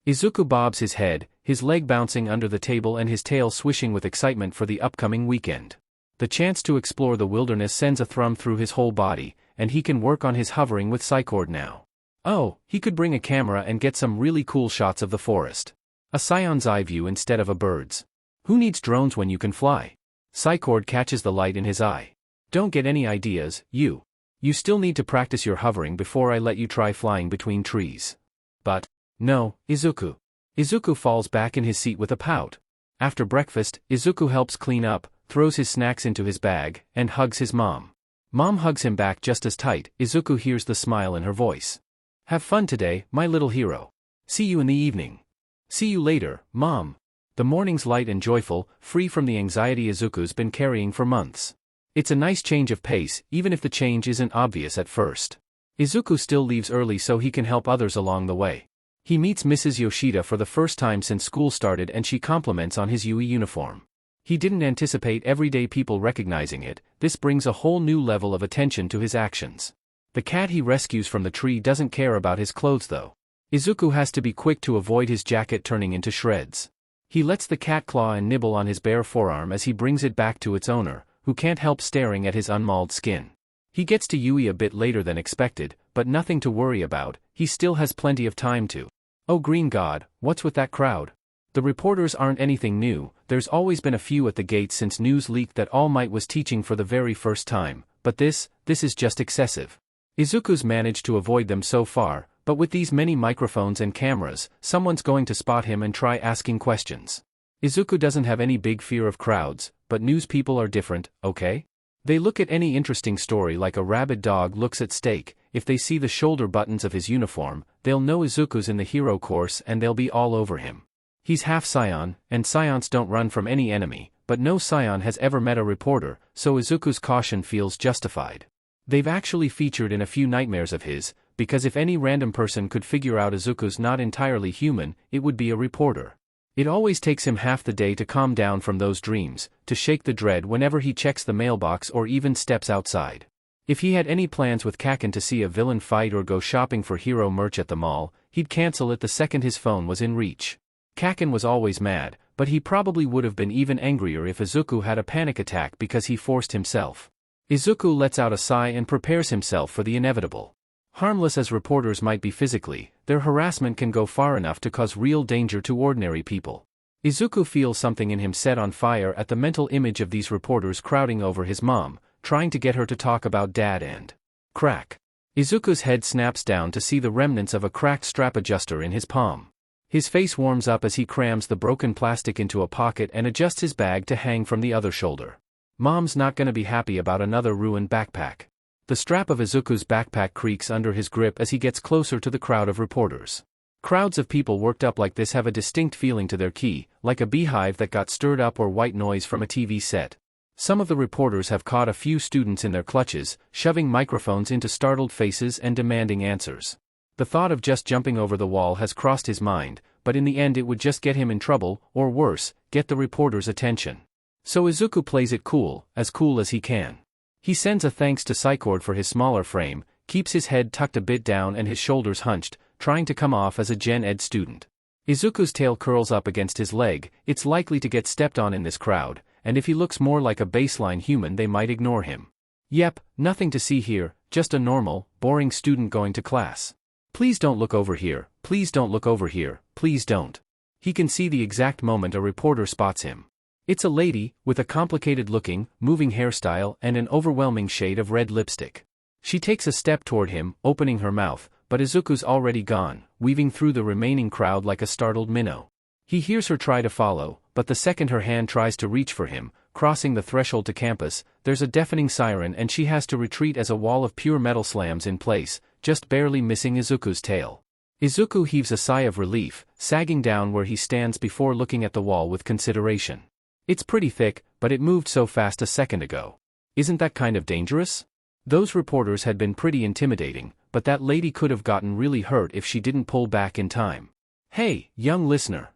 Izuku bobs his head, his leg bouncing under the table and his tail swishing with excitement for the upcoming weekend. The chance to explore the wilderness sends a thrum through his whole body, and he can work on his hovering with Psychord now. Oh, he could bring a camera and get some really cool shots of the forest. A scion's eye view instead of a bird's. Who needs drones when you can fly? Psychord catches the light in his eye. Don't get any ideas, you. You still need to practice your hovering before I let you try flying between trees. But, no, Izuku. Izuku falls back in his seat with a pout. After breakfast, Izuku helps clean up, throws his snacks into his bag, and hugs his mom. Mom hugs him back just as tight. Izuku hears the smile in her voice. Have fun today, my little hero. See you in the evening. See you later, Mom. The morning's light and joyful, free from the anxiety Izuku's been carrying for months. It's a nice change of pace, even if the change isn't obvious at first. Izuku still leaves early so he can help others along the way. He meets Mrs. Yoshida for the first time since school started and she compliments on his UE uniform. He didn't anticipate everyday people recognizing it. This brings a whole new level of attention to his actions. The cat he rescues from the tree doesn't care about his clothes though. Izuku has to be quick to avoid his jacket turning into shreds. He lets the cat claw and nibble on his bare forearm as he brings it back to its owner, who can't help staring at his unmauled skin. He gets to Yui a bit later than expected, but nothing to worry about, he still has plenty of time to. Oh green god, what's with that crowd? The reporters aren't anything new, there's always been a few at the gates since news leaked that All Might was teaching for the very first time, but this is just excessive. Izuku's managed to avoid them so far, but with these many microphones and cameras, someone's going to spot him and try asking questions. Izuku doesn't have any big fear of crowds, but news people are different, okay? They look at any interesting story like a rabid dog looks at steak. If they see the shoulder buttons of his uniform, they'll know Izuku's in the hero course and they'll be all over him. He's half scion, and scions don't run from any enemy, but no scion has ever met a reporter, so Izuku's caution feels justified. They've actually featured in a few nightmares of his, because if any random person could figure out Izuku's not entirely human, it would be a reporter. It always takes him half the day to calm down from those dreams, to shake the dread whenever he checks the mailbox or even steps outside. If he had any plans with Kaken to see a villain fight or go shopping for hero merch at the mall, he'd cancel it the second his phone was in reach. Kaken was always mad, but he probably would have been even angrier if Izuku had a panic attack because he forced himself. Izuku lets out a sigh and prepares himself for the inevitable. Harmless as reporters might be physically, their harassment can go far enough to cause real danger to ordinary people. Izuku feels something in him set on fire at the mental image of these reporters crowding over his mom, trying to get her to talk about dad and crack. Izuku's head snaps down to see the remnants of a cracked strap adjuster in his palm. His face warms up as he crams the broken plastic into a pocket and adjusts his bag to hang from the other shoulder. Mom's not gonna be happy about another ruined backpack. The strap of Izuku's backpack creaks under his grip as he gets closer to the crowd of reporters. Crowds of people worked up like this have a distinct feeling to their key, like a beehive that got stirred up or white noise from a TV set. Some of the reporters have caught a few students in their clutches, shoving microphones into startled faces and demanding answers. The thought of just jumping over the wall has crossed his mind, but in the end it would just get him in trouble, or worse, get the reporters' attention. So Izuku plays it cool as he can. He sends a thanks to Psychord for his smaller frame, keeps his head tucked a bit down and his shoulders hunched, trying to come off as a Gen Ed student. Izuku's tail curls up against his leg, it's likely to get stepped on in this crowd, and if he looks more like a baseline human they might ignore him. Yep, nothing to see here, just a normal, boring student going to class. Please don't look over here, please don't look over here, please don't. He can see the exact moment a reporter spots him. It's a lady, with a complicated-looking, moving hairstyle and an overwhelming shade of red lipstick. She takes a step toward him, opening her mouth, but Izuku's already gone, weaving through the remaining crowd like a startled minnow. He hears her try to follow, but the second her hand tries to reach for him, crossing the threshold to campus, there's a deafening siren and she has to retreat as a wall of pure metal slams in place, just barely missing Izuku's tail. Izuku heaves a sigh of relief, sagging down where he stands before looking at the wall with consideration. It's pretty thick, but it moved so fast a second ago. Isn't that kind of dangerous? Those reporters had been pretty intimidating, but that lady could have gotten really hurt if she didn't pull back in time. Hey, young listener.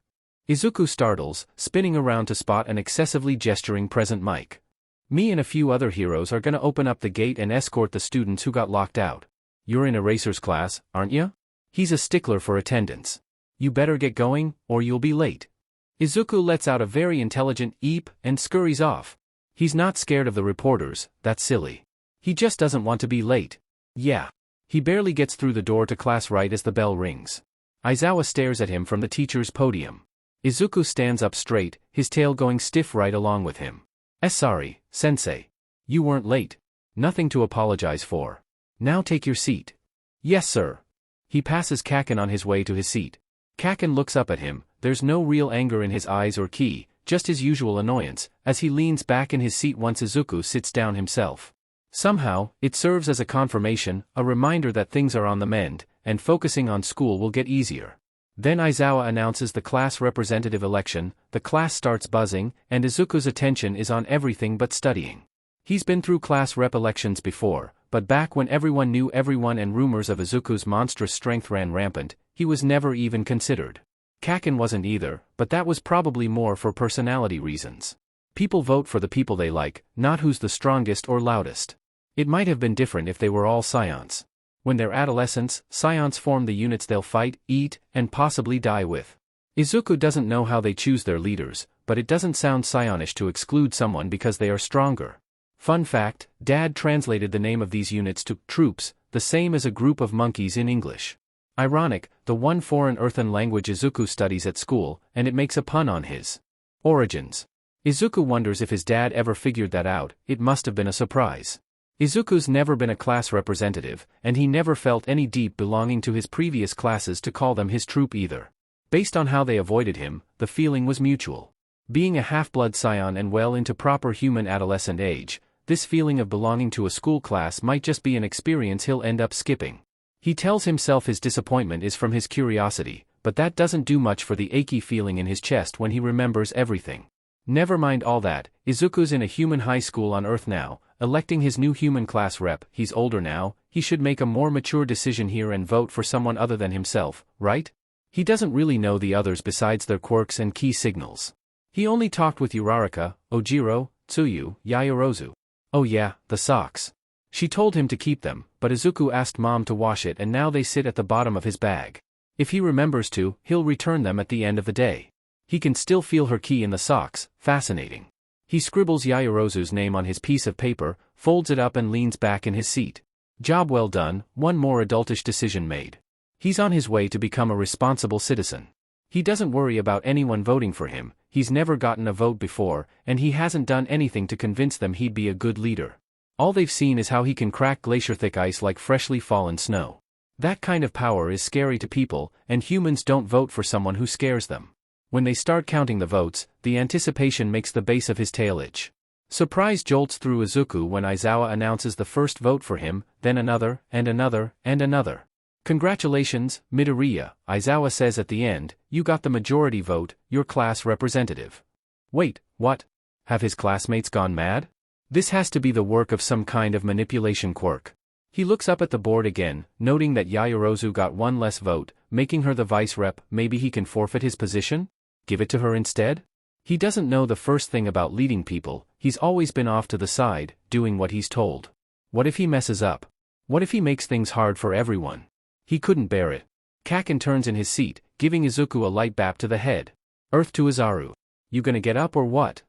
Izuku startles, spinning around to spot an excessively gesturing present Mike. Me and a few other heroes are gonna open up the gate and escort the students who got locked out. You're in Eraser's class, aren't ya? He's a stickler for attendance. You better get going, or you'll be late. Izuku lets out a very intelligent eep and scurries off. He's not scared of the reporters, that's silly. He just doesn't want to be late. Yeah. He barely gets through the door to class right as the bell rings. Aizawa stares at him from the teacher's podium. Izuku stands up straight, his tail going stiff right along with him. Sorry, sensei. You weren't late. Nothing to apologize for. Now take your seat. Yes, sir. He passes Kaken on his way to his seat. Kaken looks up at him, there's no real anger in his eyes or key, just his usual annoyance, as he leans back in his seat once Izuku sits down himself. Somehow, it serves as a confirmation, a reminder that things are on the mend, and focusing on school will get easier. Then Aizawa announces the class representative election, the class starts buzzing, and Izuku's attention is on everything but studying. He's been through class rep elections before, but back when everyone knew everyone and rumors of Izuku's monstrous strength ran rampant, he was never even considered. Kaken wasn't either, but that was probably more for personality reasons. People vote for the people they like, not who's the strongest or loudest. It might have been different if they were all scions. When they're adolescents, scions form the units they'll fight, eat, and possibly die with. Izuku doesn't know how they choose their leaders, but it doesn't sound scionish to exclude someone because they are stronger. Fun fact, Dad translated the name of these units to troops, the same as a group of monkeys in English. Ironic, the one foreign earthen language Izuku studies at school, and it makes a pun on his origins. Izuku wonders if his dad ever figured that out. It must have been a surprise. Izuku's never been a class representative, and he never felt any deep belonging to his previous classes to call them his troop either. Based on how they avoided him, the feeling was mutual. Being a half-blood scion and well into proper human adolescent age, this feeling of belonging to a school class might just be an experience he'll end up skipping. He tells himself his disappointment is from his curiosity, but that doesn't do much for the achy feeling in his chest when he remembers everything. Never mind all that, Izuku's in a human high school on Earth now, electing his new human class rep. He's older now, he should make a more mature decision here and vote for someone other than himself, right? He doesn't really know the others besides their quirks and key signals. He only talked with Uraraka, Ojiro, Tsuyu, Yaoyorozu. Oh yeah, the socks. She told him to keep them, but Izuku asked Mom to wash it and now they sit at the bottom of his bag. If he remembers to, he'll return them at the end of the day. He can still feel her key in the socks, fascinating. He scribbles Yaoyorozu's name on his piece of paper, folds it up and leans back in his seat. Job well done, one more adultish decision made. He's on his way to become a responsible citizen. He doesn't worry about anyone voting for him, he's never gotten a vote before, and he hasn't done anything to convince them he'd be a good leader. All they've seen is how he can crack glacier-thick ice like freshly fallen snow. That kind of power is scary to people, and humans don't vote for someone who scares them. When they start counting the votes, the anticipation makes the base of his tail itch. Surprise jolts through Izuku when Aizawa announces the first vote for him, then another, and another, and another. Congratulations, Midoriya, Aizawa says at the end, you got the majority vote, your class representative. Wait, what? Have his classmates gone mad? This has to be the work of some kind of manipulation quirk. He looks up at the board again, noting that Yaoyorozu got one less vote, making her the vice rep. Maybe he can forfeit his position? Give it to her instead? He doesn't know the first thing about leading people, he's always been off to the side, doing what he's told. What if he messes up? What if he makes things hard for everyone? He couldn't bear it. Kaken turns in his seat, giving Izuku a light bap to the head. Earth to Izaru. You gonna get up or what?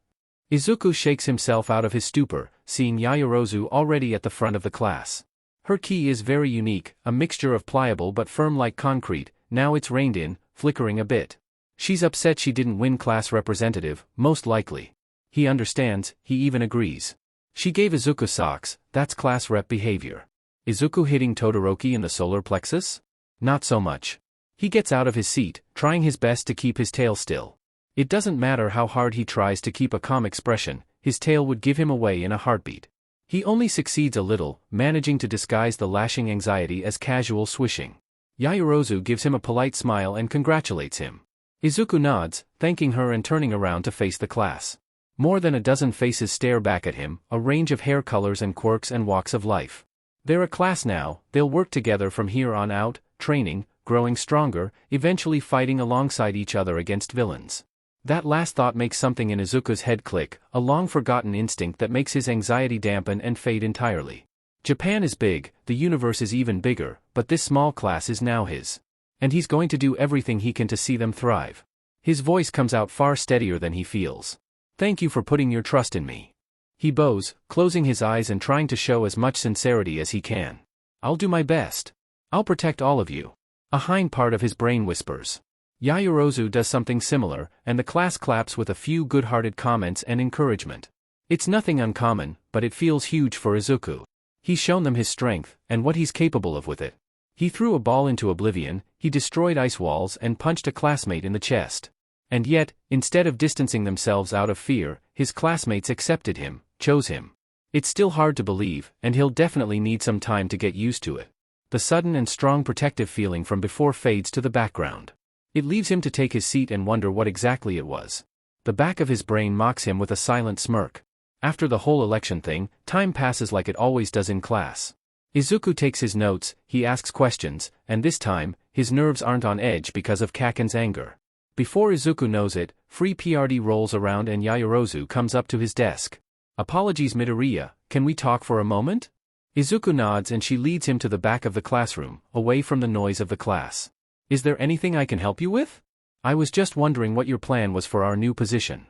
Izuku shakes himself out of his stupor, seeing Yaoyorozu already at the front of the class. Her key is very unique, a mixture of pliable but firm like concrete. Now it's reined in, flickering a bit. She's upset she didn't win class representative, most likely. He understands, he even agrees. She gave Izuku socks, that's class rep behavior. Izuku hitting Todoroki in the solar plexus? Not so much. He gets out of his seat, trying his best to keep his tail still. It doesn't matter how hard he tries to keep a calm expression, his tail would give him away in a heartbeat. He only succeeds a little, managing to disguise the lashing anxiety as casual swishing. Yaoyorozu gives him a polite smile and congratulates him. Izuku nods, thanking her and turning around to face the class. More than a dozen faces stare back at him, a range of hair colors and quirks and walks of life. They're a class now, they'll work together from here on out, training, growing stronger, eventually fighting alongside each other against villains. That last thought makes something in Izuku's head click, a long-forgotten instinct that makes his anxiety dampen and fade entirely. Japan is big, the universe is even bigger, but this small class is now his. And he's going to do everything he can to see them thrive. His voice comes out far steadier than he feels. Thank you for putting your trust in me. He bows, closing his eyes and trying to show as much sincerity as he can. I'll do my best. I'll protect all of you. A hind part of his brain whispers. Yaoyorozu does something similar, and the class claps with a few good-hearted comments and encouragement. It's nothing uncommon, but it feels huge for Izuku. He's shown them his strength, and what he's capable of with it. He threw a ball into oblivion, he destroyed ice walls and punched a classmate in the chest. And yet, instead of distancing themselves out of fear, his classmates accepted him, chose him. It's still hard to believe, and he'll definitely need some time to get used to it. The sudden and strong protective feeling from before fades to the background. It leaves him to take his seat and wonder what exactly it was. The back of his brain mocks him with a silent smirk. After the whole election thing, time passes like it always does in class. Izuku takes his notes, he asks questions, and this time, his nerves aren't on edge because of Kaken's anger. Before Izuku knows it, free PRD rolls around and Yaoyorozu comes up to his desk. Apologies Midoriya, can we talk for a moment? Izuku nods and she leads him to the back of the classroom, away from the noise of the class. Is there anything I can help you with? I was just wondering what your plan was for our new position.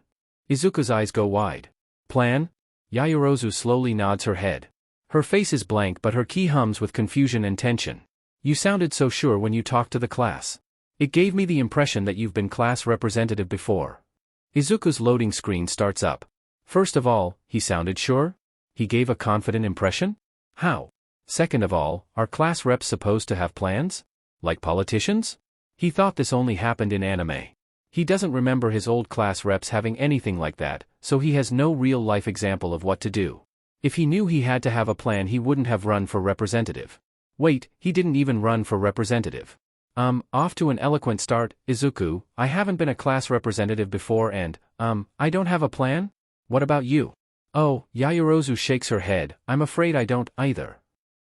Izuku's eyes go wide. Plan? Yaoyorozu slowly nods her head. Her face is blank but her key hums with confusion and tension. You sounded so sure when you talked to the class. It gave me the impression that you've been class representative before. Izuku's loading screen starts up. First of all, he sounded sure? He gave a confident impression? How? Second of all, are class reps supposed to have plans? Like politicians? He thought this only happened in anime. He doesn't remember his old class reps having anything like that, so he has no real-life example of what to do. If he knew he had to have a plan he wouldn't have run for representative. Wait, he didn't even run for representative. Off to an eloquent start, Izuku, I haven't been a class representative before and, I don't have a plan? What about you? Oh, Yaoyorozu shakes her head, I'm afraid I don't, either.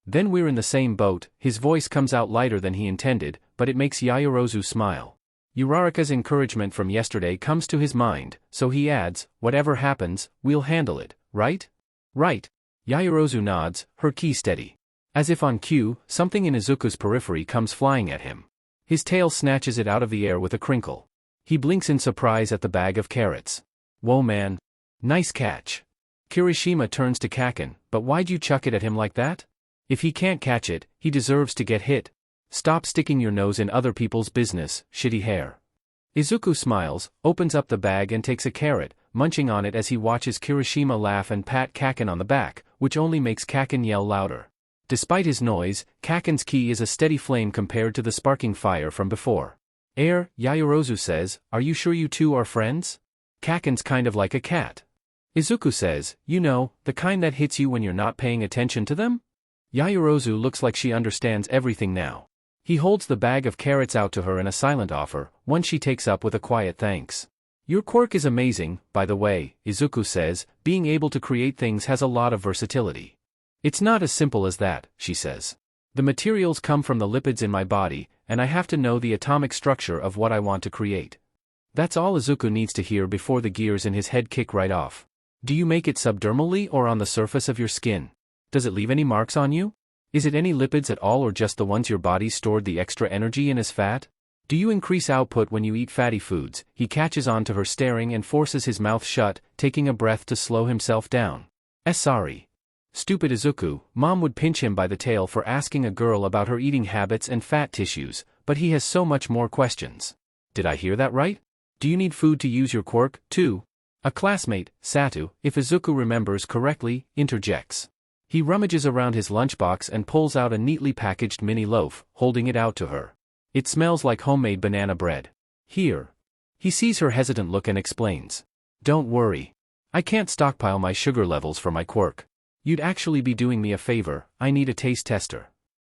Then we're in the same boat, his voice comes out lighter than he intended, but it makes Yaoyorozu smile. Uraraka's encouragement from yesterday comes to his mind, so he adds, whatever happens, we'll handle it, right? Right. Yaoyorozu nods, her key steady. As if on cue, something in Izuku's periphery comes flying at him. His tail snatches it out of the air with a crinkle. He blinks in surprise at the bag of carrots. Whoa man. Nice catch. Kirishima turns to Kaken, but why'd you chuck it at him like that? If he can't catch it, he deserves to get hit. Stop sticking your nose in other people's business, shitty hair. Izuku smiles, opens up the bag and takes a carrot, munching on it as he watches Kirishima laugh and pat Kaken on the back, which only makes Kaken yell louder. Despite his noise, Kaken's ki is a steady flame compared to the sparking fire from before. Yaoyorozu says, are you sure you two are friends? Kaken's kind of like a cat. Izuku says, you know, the kind that hits you when you're not paying attention to them? Yaoyorozu looks like she understands everything now. He holds the bag of carrots out to her in a silent offer, one she takes up with a quiet thanks. Your quirk is amazing, by the way, Izuku says, being able to create things has a lot of versatility. It's not as simple as that, she says. The materials come from the lipids in my body, and I have to know the atomic structure of what I want to create. That's all Izuku needs to hear before the gears in his head kick right off. Do you make it subdermally or on the surface of your skin? Does it leave any marks on you? Is it any lipids at all or just the ones your body stored the extra energy in as fat? Do you increase output when you eat fatty foods? He catches on to her staring and forces his mouth shut, taking a breath to slow himself down. Sorry. Stupid Izuku, mom would pinch him by the tail for asking a girl about her eating habits and fat tissues, but he has so much more questions. Did I hear that right? Do you need food to use your quirk, too? A classmate, Satu, if Izuku remembers correctly, interjects. He rummages around his lunchbox and pulls out a neatly packaged mini loaf, holding it out to her. It smells like homemade banana bread. Here. He sees her hesitant look and explains. Don't worry. I can't stockpile my sugar levels for my quirk. You'd actually be doing me a favor, I need a taste tester.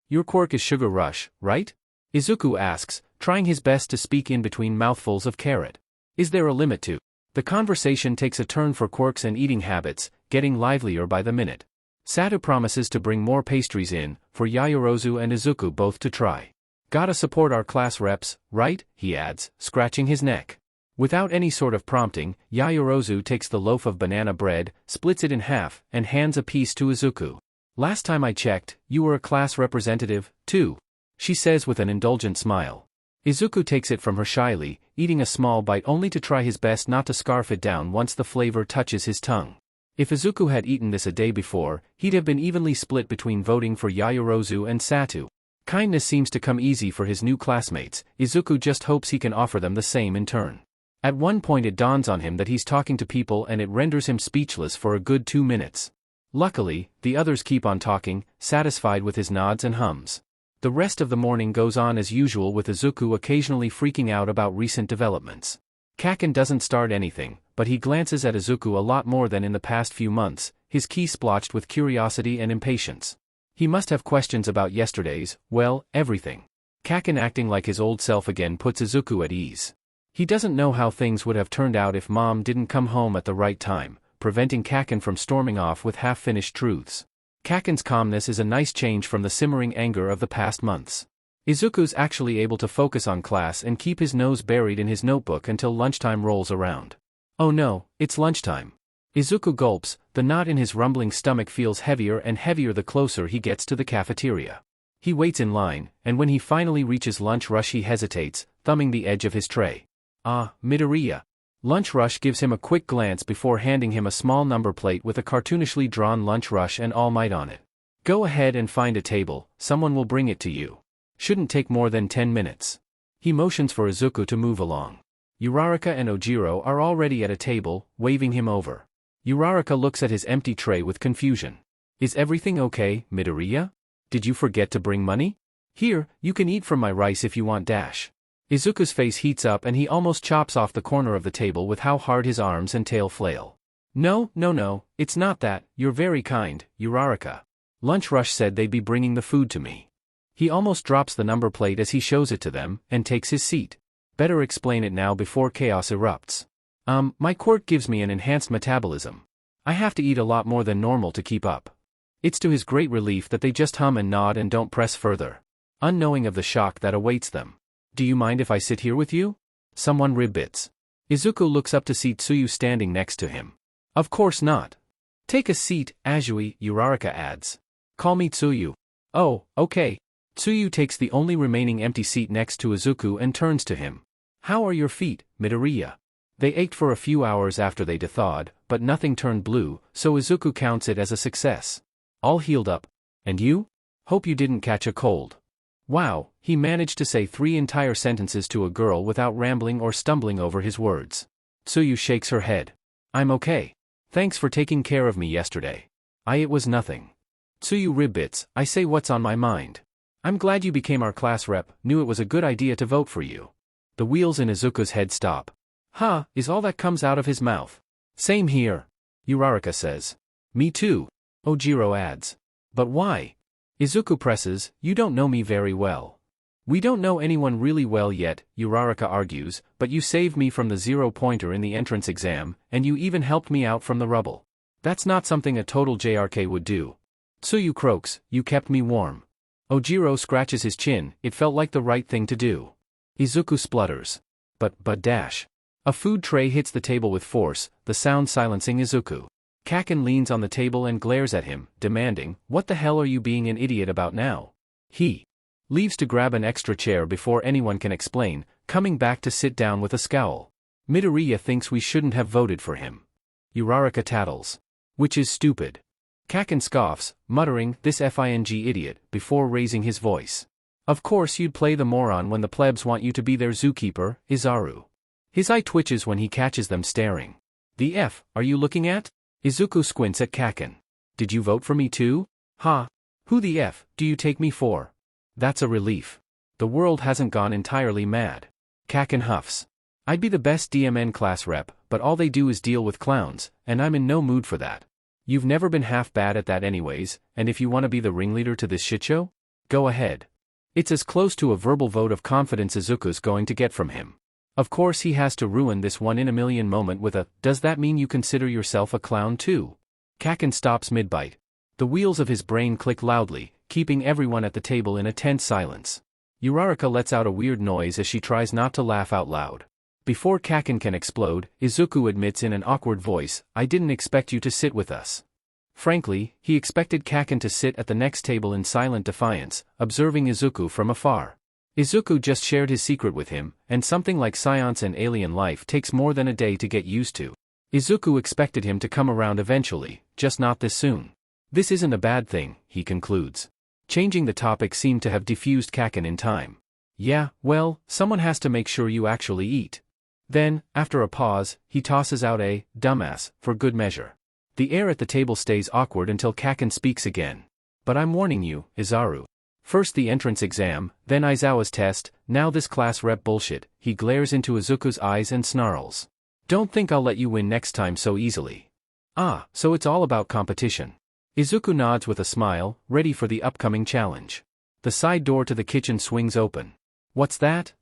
Your quirk is Sugar Rush, right? Izuku asks, trying his best to speak in between mouthfuls of carrot. Is there a limit to? The conversation takes a turn for quirks and eating habits, getting livelier by the minute. Satu promises to bring more pastries in, for Yaoyorozu and Izuku both to try. Gotta support our class reps, right? He adds, scratching his neck. Without any sort of prompting, Yaoyorozu takes the loaf of banana bread, splits it in half, and hands a piece to Izuku. Last time I checked, you were a class representative, too, she says with an indulgent smile. Izuku takes it from her shyly, eating a small bite only to try his best not to scarf it down once the flavor touches his tongue. If Izuku had eaten this a day before, he'd have been evenly split between voting for Yaoyorozu and Satu. Kindness seems to come easy for his new classmates. Izuku just hopes he can offer them the same in turn. At one point it dawns on him that he's talking to people and it renders him speechless for a good 2 minutes. Luckily, the others keep on talking, satisfied with his nods and hums. The rest of the morning goes on as usual with Izuku occasionally freaking out about recent developments. Kaken doesn't start anything, but he glances at Izuku a lot more than in the past few months, his key splotched with curiosity and impatience. He must have questions about yesterday's, well, everything. Kaken acting like his old self again puts Izuku at ease. He doesn't know how things would have turned out if Mom didn't come home at the right time, preventing Kaken from storming off with half-finished truths. Kaken's calmness is a nice change from the simmering anger of the past months. Izuku's actually able to focus on class and keep his nose buried in his notebook until lunchtime rolls around. Oh no, it's lunchtime. Izuku gulps, the knot in his rumbling stomach feels heavier and heavier the closer he gets to the cafeteria. He waits in line, and when he finally reaches lunch rush he hesitates, thumbing the edge of his tray. Ah, Midoriya. Lunch rush gives him a quick glance before handing him a small number plate with a cartoonishly drawn lunch rush and All Might on it. Go ahead and find a table, someone will bring it to you. Shouldn't take more than 10 minutes. He motions for Izuku to move along. Uraraka and Ojiro are already at a table, waving him over. Uraraka looks at his empty tray with confusion. Is everything okay, Midoriya? Did you forget to bring money? Here, you can eat from my rice if you want dash. Izuku's face heats up and he almost chops off the corner of the table with how hard his arms and tail flail. No, it's not that, you're very kind, Uraraka. Lunch rush said they'd be bringing the food to me. He almost drops the number plate as he shows it to them, and takes his seat. Better explain it now before chaos erupts. My quirk gives me an enhanced metabolism. I have to eat a lot more than normal to keep up. It's to his great relief that they just hum and nod and don't press further, unknowing of the shock that awaits them. Do you mind if I sit here with you? Someone ribbits. Izuku looks up to see Tsuyu standing next to him. Of course not. Take a seat, Azui, Uraraka adds. Call me Tsuyu. Oh, okay. Tsuyu takes the only remaining empty seat next to Izuku and turns to him. How are your feet, Midoriya? They ached for a few hours after they thawed, but nothing turned blue, so Izuku counts it as a success. All healed up. And you? Hope you didn't catch a cold. Wow, he managed to say 3 entire sentences to a girl without rambling or stumbling over his words. Tsuyu shakes her head. I'm okay. Thanks for taking care of me yesterday. It was nothing. Tsuyu ribbits, I say what's on my mind. I'm glad you became our class rep, knew it was a good idea to vote for you. The wheels in Izuku's head stop. Is all that comes out of his mouth. Same here. Uraraka says. Me too. Ojiro adds. But why? Izuku presses, you don't know me very well. We don't know anyone really well yet, Uraraka argues, but you saved me from the 0-pointer in the entrance exam, and you even helped me out from the rubble. That's not something a total JRK would do. Tsuyu croaks, you kept me warm. Ojiro scratches his chin, it felt like the right thing to do. Izuku splutters. But dash. A food tray hits the table with force, the sound silencing Izuku. Kaken leans on the table and glares at him, demanding, what the hell are you being an idiot about now? He leaves to grab an extra chair before anyone can explain, coming back to sit down with a scowl. Midoriya thinks we shouldn't have voted for him. Uraraka tattles. Which is stupid. Kaken scoffs, muttering, this FING idiot, before raising his voice. Of course you'd play the moron when the plebs want you to be their zookeeper, Izaru. His eye twitches when he catches them staring. The F, are you looking at? Izuku squints at Kaken. Did you vote for me too? Who the F do you take me for? That's a relief. The world hasn't gone entirely mad. Kaken huffs. I'd be the best DMN class rep, but all they do is deal with clowns, and I'm in no mood for that. You've never been half bad at that anyways, and if you want to be the ringleader to this shitshow, go ahead. It's as close to a verbal vote of confidence Izuku's going to get from him. Of course he has to ruin this one-in-a-million moment with a, does that mean you consider yourself a clown too? Kaken stops mid-bite. The wheels of his brain click loudly, keeping everyone at the table in a tense silence. Uraraka lets out a weird noise as she tries not to laugh out loud. Before Kaken can explode, Izuku admits in an awkward voice, "I didn't expect you to sit with us." Frankly, he expected Kaken to sit at the next table in silent defiance, observing Izuku from afar. Izuku just shared his secret with him, and something like science and alien life takes more than a day to get used to. Izuku expected him to come around eventually, just not this soon. This isn't a bad thing, he concludes. Changing the topic seemed to have defused Kaken in time. Yeah, well, someone has to make sure you actually eat. Then, after a pause, he tosses out a dumbass for good measure. The air at the table stays awkward until Kaken speaks again. But I'm warning you, Izaru. First the entrance exam, then Aizawa's test, now this class rep bullshit. He glares into Izuku's eyes and snarls. Don't think I'll let you win next time so easily. Ah, so it's all about competition. Izuku nods with a smile, ready for the upcoming challenge. The side door to the kitchen swings open. What's that?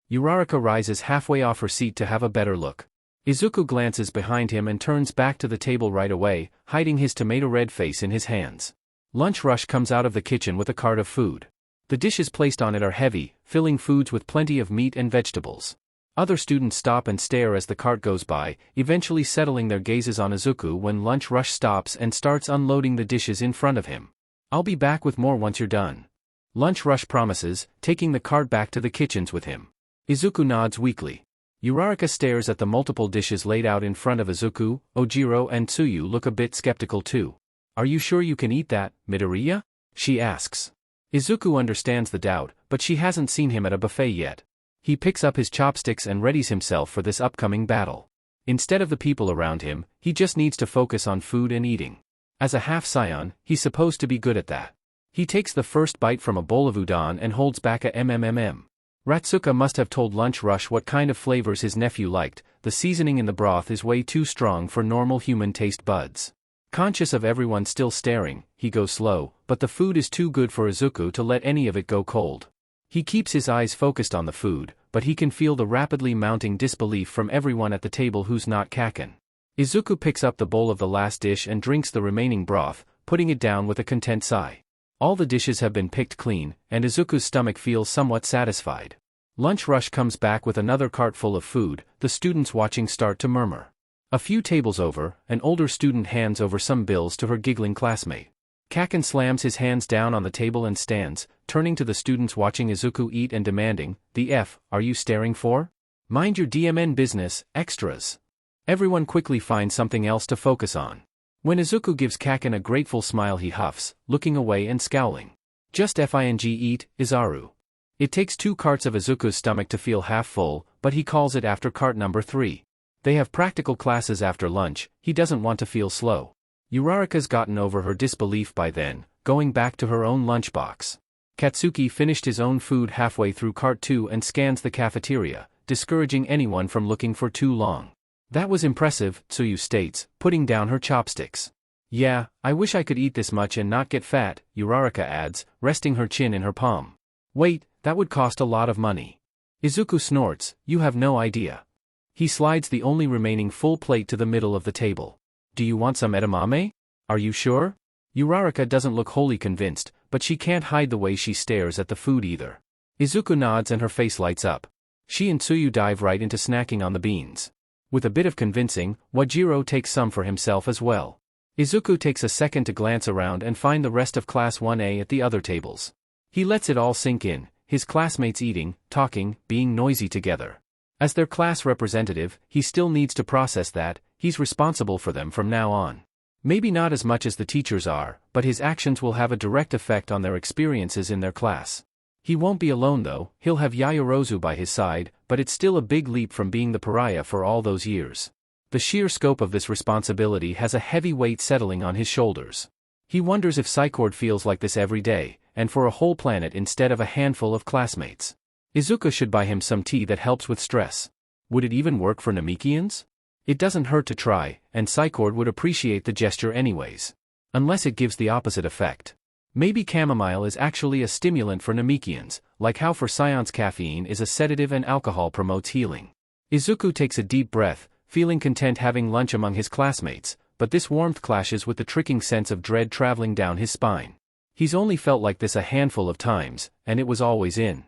Uraraka rises halfway off her seat to have a better look. Izuku glances behind him and turns back to the table right away, hiding his tomato-red face in his hands. Lunch Rush comes out of the kitchen with a cart of food. The dishes placed on it are heavy, filling foods with plenty of meat and vegetables. Other students stop and stare as the cart goes by, eventually settling their gazes on Izuku when Lunch Rush stops and starts unloading the dishes in front of him. I'll be back with more once you're done. Lunch Rush promises, taking the cart back to the kitchens with him. Izuku nods weakly. Uraraka stares at the multiple dishes laid out in front of Izuku. Ojiro and Tsuyu look a bit skeptical too. Are you sure you can eat that, Midoriya? She asks. Izuku understands the doubt, but she hasn't seen him at a buffet yet. He picks up his chopsticks and readies himself for this upcoming battle. Instead of the people around him, he just needs to focus on food and eating. As a half-scion, he's supposed to be good at that. He takes the first bite from a bowl of udon and holds back a mmm. Ratsuka must have told Lunch Rush what kind of flavors his nephew liked. The seasoning in the broth is way too strong for normal human taste buds. Conscious of everyone still staring, he goes slow, but the food is too good for Izuku to let any of it go cold. He keeps his eyes focused on the food, but he can feel the rapidly mounting disbelief from everyone at the table who's not Kaken. Izuku picks up the bowl of the last dish and drinks the remaining broth, putting it down with a content sigh. All the dishes have been picked clean, and Izuku's stomach feels somewhat satisfied. Lunch Rush comes back with another cart full of food. The students watching start to murmur. A few tables over, an older student hands over some bills to her giggling classmate. Kaken slams his hands down on the table and stands, turning to the students watching Izuku eat and demanding, "The F, are you staring for? Mind your DMN business, extras." Everyone quickly finds something else to focus on. When Izuku gives Kaken a grateful smile he huffs, looking away and scowling. Just FING eat, Izaru. It takes 2 carts of Izuku's stomach to feel half full, but he calls it after cart number 3. They have practical classes after lunch. He doesn't want to feel slow. Uraraka's gotten over her disbelief by then, going back to her own lunchbox. Katsuki finished his own food halfway through cart 2 and scans the cafeteria, discouraging anyone from looking for too long. That was impressive, Tsuyu states, putting down her chopsticks. Yeah, I wish I could eat this much and not get fat, Uraraka adds, resting her chin in her palm. Wait, that would cost a lot of money. Izuku snorts, you have no idea. He slides the only remaining full plate to the middle of the table. Do you want some edamame? Are you sure? Uraraka doesn't look wholly convinced, but she can't hide the way she stares at the food either. Izuku nods and her face lights up. She and Tsuyu dive right into snacking on the beans. With a bit of convincing, Wajiro takes some for himself as well. Izuku takes a second to glance around and find the rest of Class 1A at the other tables. He lets it all sink in, his classmates eating, talking, being noisy together. As their class representative, he still needs to process that. He's responsible for them from now on. Maybe not as much as the teachers are, but his actions will have a direct effect on their experiences in their class. He won't be alone though, he'll have Yayorozu by his side, but it's still a big leap from being the pariah for all those years. The sheer scope of this responsibility has a heavy weight settling on his shoulders. He wonders if Psychord feels like this every day, and for a whole planet instead of a handful of classmates. Izuku should buy him some tea that helps with stress. Would it even work for Namekians? It doesn't hurt to try, and Psychord would appreciate the gesture anyways. Unless it gives the opposite effect. Maybe chamomile is actually a stimulant for Namekians, like how for scions caffeine is a sedative and alcohol promotes healing. Izuku takes a deep breath, feeling content having lunch among his classmates, but this warmth clashes with the tricking sense of dread traveling down his spine. He's only felt like this a handful of times, and it was always in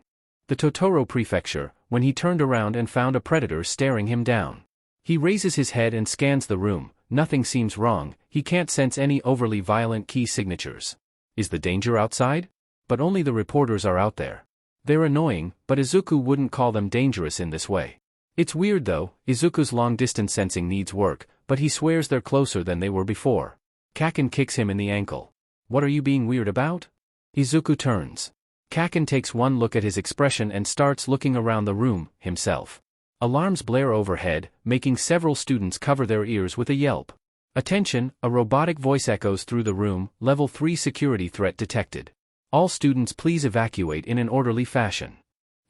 the Totoro Prefecture, when he turned around and found a predator staring him down. He raises his head and scans the room. Nothing seems wrong, he can't sense any overly violent key signatures. Is the danger outside? But only the reporters are out there. They're annoying, but Izuku wouldn't call them dangerous in this way. It's weird though, Izuku's long-distance sensing needs work, but he swears they're closer than they were before. Kaken kicks him in the ankle. What are you being weird about? Izuku turns. Kaken takes one look at his expression and starts looking around the room, himself. Alarms blare overhead, making several students cover their ears with a yelp. Attention, a robotic voice echoes through the room, level 3 security threat detected. All students please evacuate in an orderly fashion.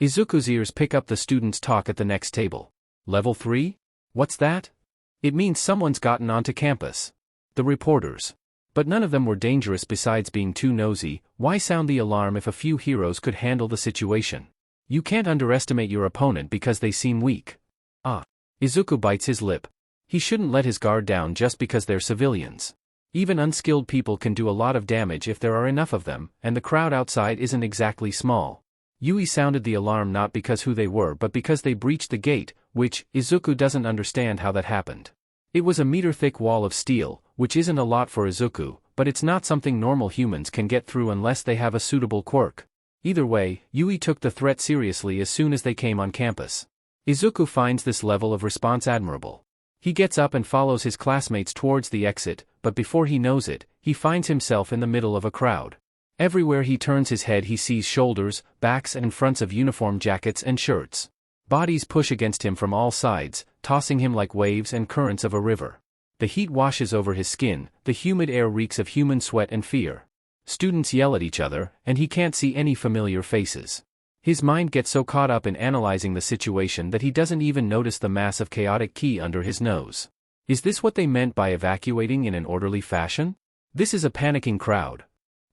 Izuku's ears pick up the students' talk at the next table. Level 3? What's that? It means someone's gotten onto campus. The reporters. But none of them were dangerous besides being too nosy. Why sound the alarm if a few heroes could handle the situation? You can't underestimate your opponent because they seem weak. Izuku bites his lip. He shouldn't let his guard down just because they're civilians. Even unskilled people can do a lot of damage if there are enough of them, and the crowd outside isn't exactly small. Yui sounded the alarm not because who they were but because they breached the gate, which, Izuku doesn't understand how that happened. It was a meter-thick wall of steel, which isn't a lot for Izuku, but it's not something normal humans can get through unless they have a suitable quirk. Either way, Yui took the threat seriously as soon as they came on campus. Izuku finds this level of response admirable. He gets up and follows his classmates towards the exit, but before he knows it, he finds himself in the middle of a crowd. Everywhere he turns his head he sees shoulders, backs and fronts of uniform jackets and shirts. Bodies push against him from all sides, tossing him like waves and currents of a river. The heat washes over his skin, the humid air reeks of human sweat and fear. Students yell at each other, and he can't see any familiar faces. His mind gets so caught up in analyzing the situation that he doesn't even notice the mass of chaotic ki under his nose. Is this what they meant by evacuating in an orderly fashion? This is a panicking crowd.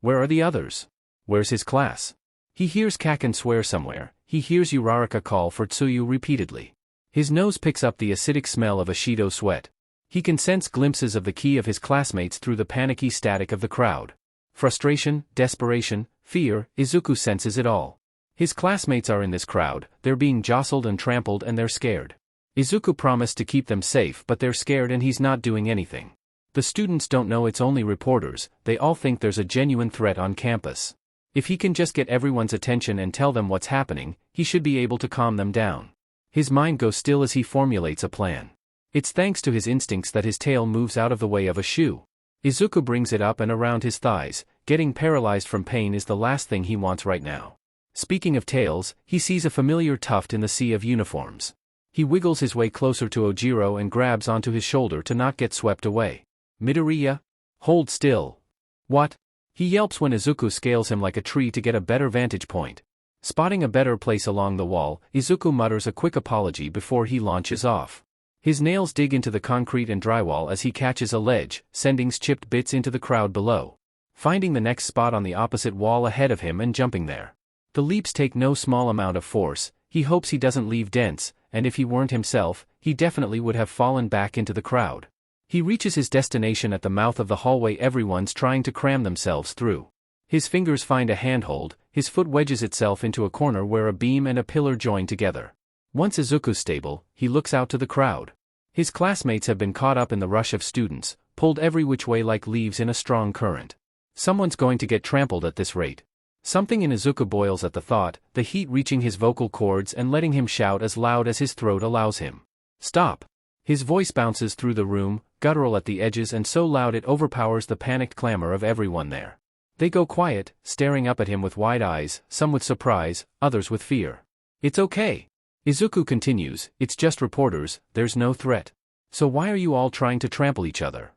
Where are the others? Where's his class? He hears Kaken swear somewhere. He hears Uraraka call for Tsuyu repeatedly. His nose picks up the acidic smell of Ashido sweat. He can sense glimpses of the ki of his classmates through the panicky static of the crowd. Frustration, desperation, fear, Izuku senses it all. His classmates are in this crowd, they're being jostled and trampled and they're scared. Izuku promised to keep them safe but they're scared and he's not doing anything. The students don't know it's only reporters, they all think there's a genuine threat on campus. If he can just get everyone's attention and tell them what's happening, he should be able to calm them down. His mind goes still as he formulates a plan. It's thanks to his instincts that his tail moves out of the way of a shoe. Izuku brings it up and around his thighs. Getting paralyzed from pain is the last thing he wants right now. Speaking of tails, he sees a familiar tuft in the sea of uniforms. He wiggles his way closer to Ojiro and grabs onto his shoulder to not get swept away. Midoriya? Hold still. What? He yelps when Izuku scales him like a tree to get a better vantage point. Spotting a better place along the wall, Izuku mutters a quick apology before he launches off. His nails dig into the concrete and drywall as he catches a ledge, sending chipped bits into the crowd below. Finding the next spot on the opposite wall ahead of him and jumping there. The leaps take no small amount of force. He hopes he doesn't leave dents, and if he weren't himself, he definitely would have fallen back into the crowd. He reaches his destination at the mouth of the hallway everyone's trying to cram themselves through. His fingers find a handhold, his foot wedges itself into a corner where a beam and a pillar join together. Once Izuku's stable, he looks out to the crowd. His classmates have been caught up in the rush of students, pulled every which way like leaves in a strong current. Someone's going to get trampled at this rate. Something in Izuku boils at the thought, the heat reaching his vocal cords and letting him shout as loud as his throat allows him. Stop! His voice bounces through the room, guttural at the edges and so loud it overpowers the panicked clamor of everyone there. They go quiet, staring up at him with wide eyes, some with surprise, others with fear. It's okay. Izuku continues, it's just reporters, there's no threat. So why are you all trying to trample each other?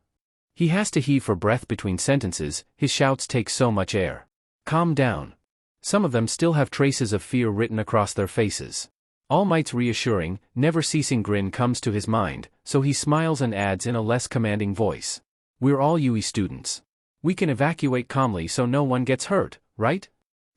He has to heave for breath between sentences, his shouts take so much air. Calm down. Some of them still have traces of fear written across their faces. All Might's reassuring, never-ceasing grin comes to his mind, so he smiles and adds in a less commanding voice. We're all Yui students. We can evacuate calmly so no one gets hurt, right?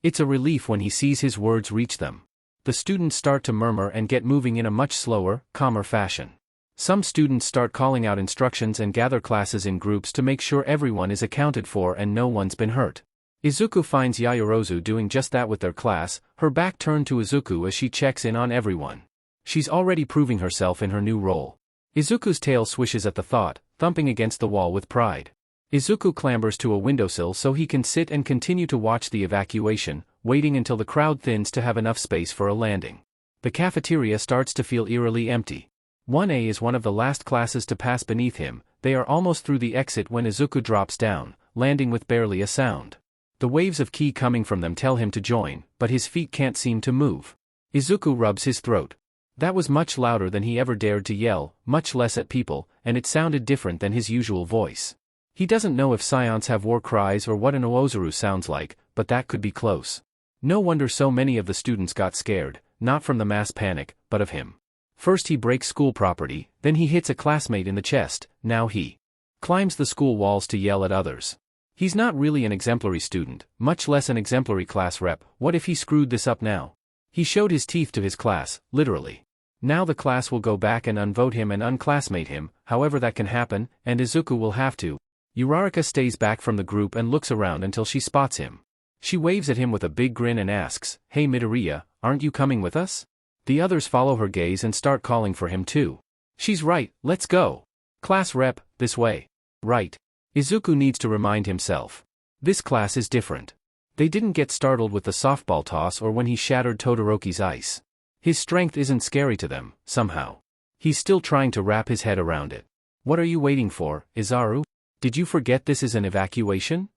It's a relief when he sees his words reach them. The students start to murmur and get moving in a much slower, calmer fashion. Some students start calling out instructions and gather classes in groups to make sure everyone is accounted for and no one's been hurt. Izuku finds Yaoyorozu doing just that with their class, her back turned to Izuku as she checks in on everyone. She's already proving herself in her new role. Izuku's tail swishes at the thought, thumping against the wall with pride. Izuku clambers to a windowsill so he can sit and continue to watch the evacuation, waiting until the crowd thins to have enough space for a landing. The cafeteria starts to feel eerily empty. 1A is one of the last classes to pass beneath him. They are almost through the exit when Izuku drops down, landing with barely a sound. The waves of ki coming from them tell him to join, but his feet can't seem to move. Izuku rubs his throat. That was much louder than he ever dared to yell, much less at people, and it sounded different than his usual voice. He doesn't know if scions have war cries or what an Oozaru sounds like, but that could be close. No wonder so many of the students got scared, not from the mass panic, but of him. First he breaks school property, then he hits a classmate in the chest, now he climbs the school walls to yell at others. He's not really an exemplary student, much less an exemplary class rep. What if he screwed this up now? He showed his teeth to his class, literally. Now the class will go back and unvote him and unclassmate him, however that can happen, and Izuku will have to. Uraraka stays back from the group and looks around until she spots him. She waves at him with a big grin and asks, "Hey Midoriya, aren't you coming with us?" The others follow her gaze and start calling for him too. She's right, let's go. Class rep, this way. Right. Izuku needs to remind himself. This class is different. They didn't get startled with the softball toss or when he shattered Todoroki's ice. His strength isn't scary to them, somehow. He's still trying to wrap his head around it. What are you waiting for, Izaru? Did you forget this is an evacuation?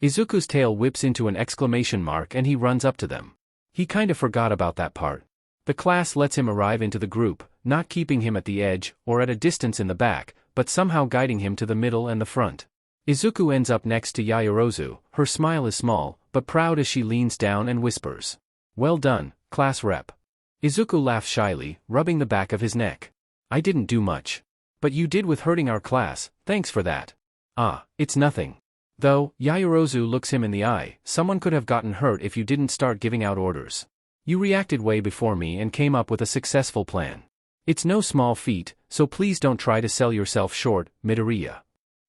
Izuku's tail whips into an exclamation mark and he runs up to them. He kinda forgot about that part. The class lets him arrive into the group, not keeping him at the edge or at a distance in the back, but somehow guiding him to the middle and the front. Izuku ends up next to Yaoyorozu. Her smile is small, but proud as she leans down and whispers, "Well done, class rep." Izuku laughs shyly, rubbing the back of his neck. "I didn't do much. But you did with hurting our class, thanks for that." "Ah, it's nothing." Though, Yaoyorozu looks him in the eye, "Someone could have gotten hurt if you didn't start giving out orders. You reacted way before me and came up with a successful plan. It's no small feat, so please don't try to sell yourself short, Midoriya."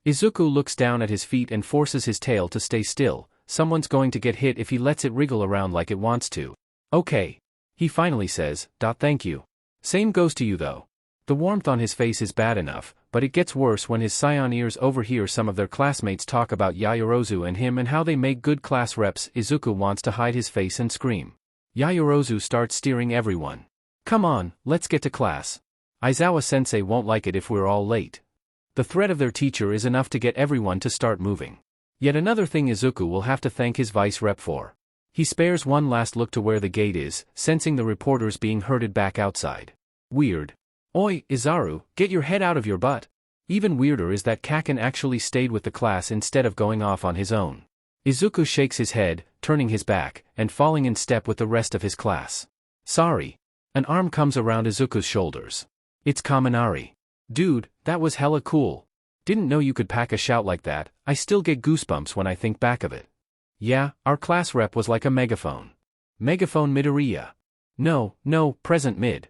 Izuku looks down at his feet and forces his tail to stay still. Someone's going to get hit if he lets it wriggle around like it wants to. "Okay." He finally says, "Thank you. Same goes to you though." The warmth on his face is bad enough, but it gets worse when his scion ears overhear some of their classmates talk about Yaoyorozu and him and how they make good class reps. Izuku wants to hide his face and scream. Yaoyorozu starts steering everyone. "Come on, let's get to class. Aizawa-sensei won't like it if we're all late." The threat of their teacher is enough to get everyone to start moving. Yet another thing Izuku will have to thank his vice rep for. He spares one last look to where the gate is, sensing the reporters being herded back outside. Weird. "Oi, Izaru, get your head out of your butt." Even weirder is that Kaken actually stayed with the class instead of going off on his own. Izuku shakes his head, turning his back, and falling in step with the rest of his class. "Sorry." An arm comes around Izuku's shoulders. It's Kaminari. "Dude, that was hella cool. Didn't know you could pack a shout like that. I still get goosebumps when I think back of it." "Yeah, our class rep was like a megaphone." "Megaphone Midoriya." No, present mid."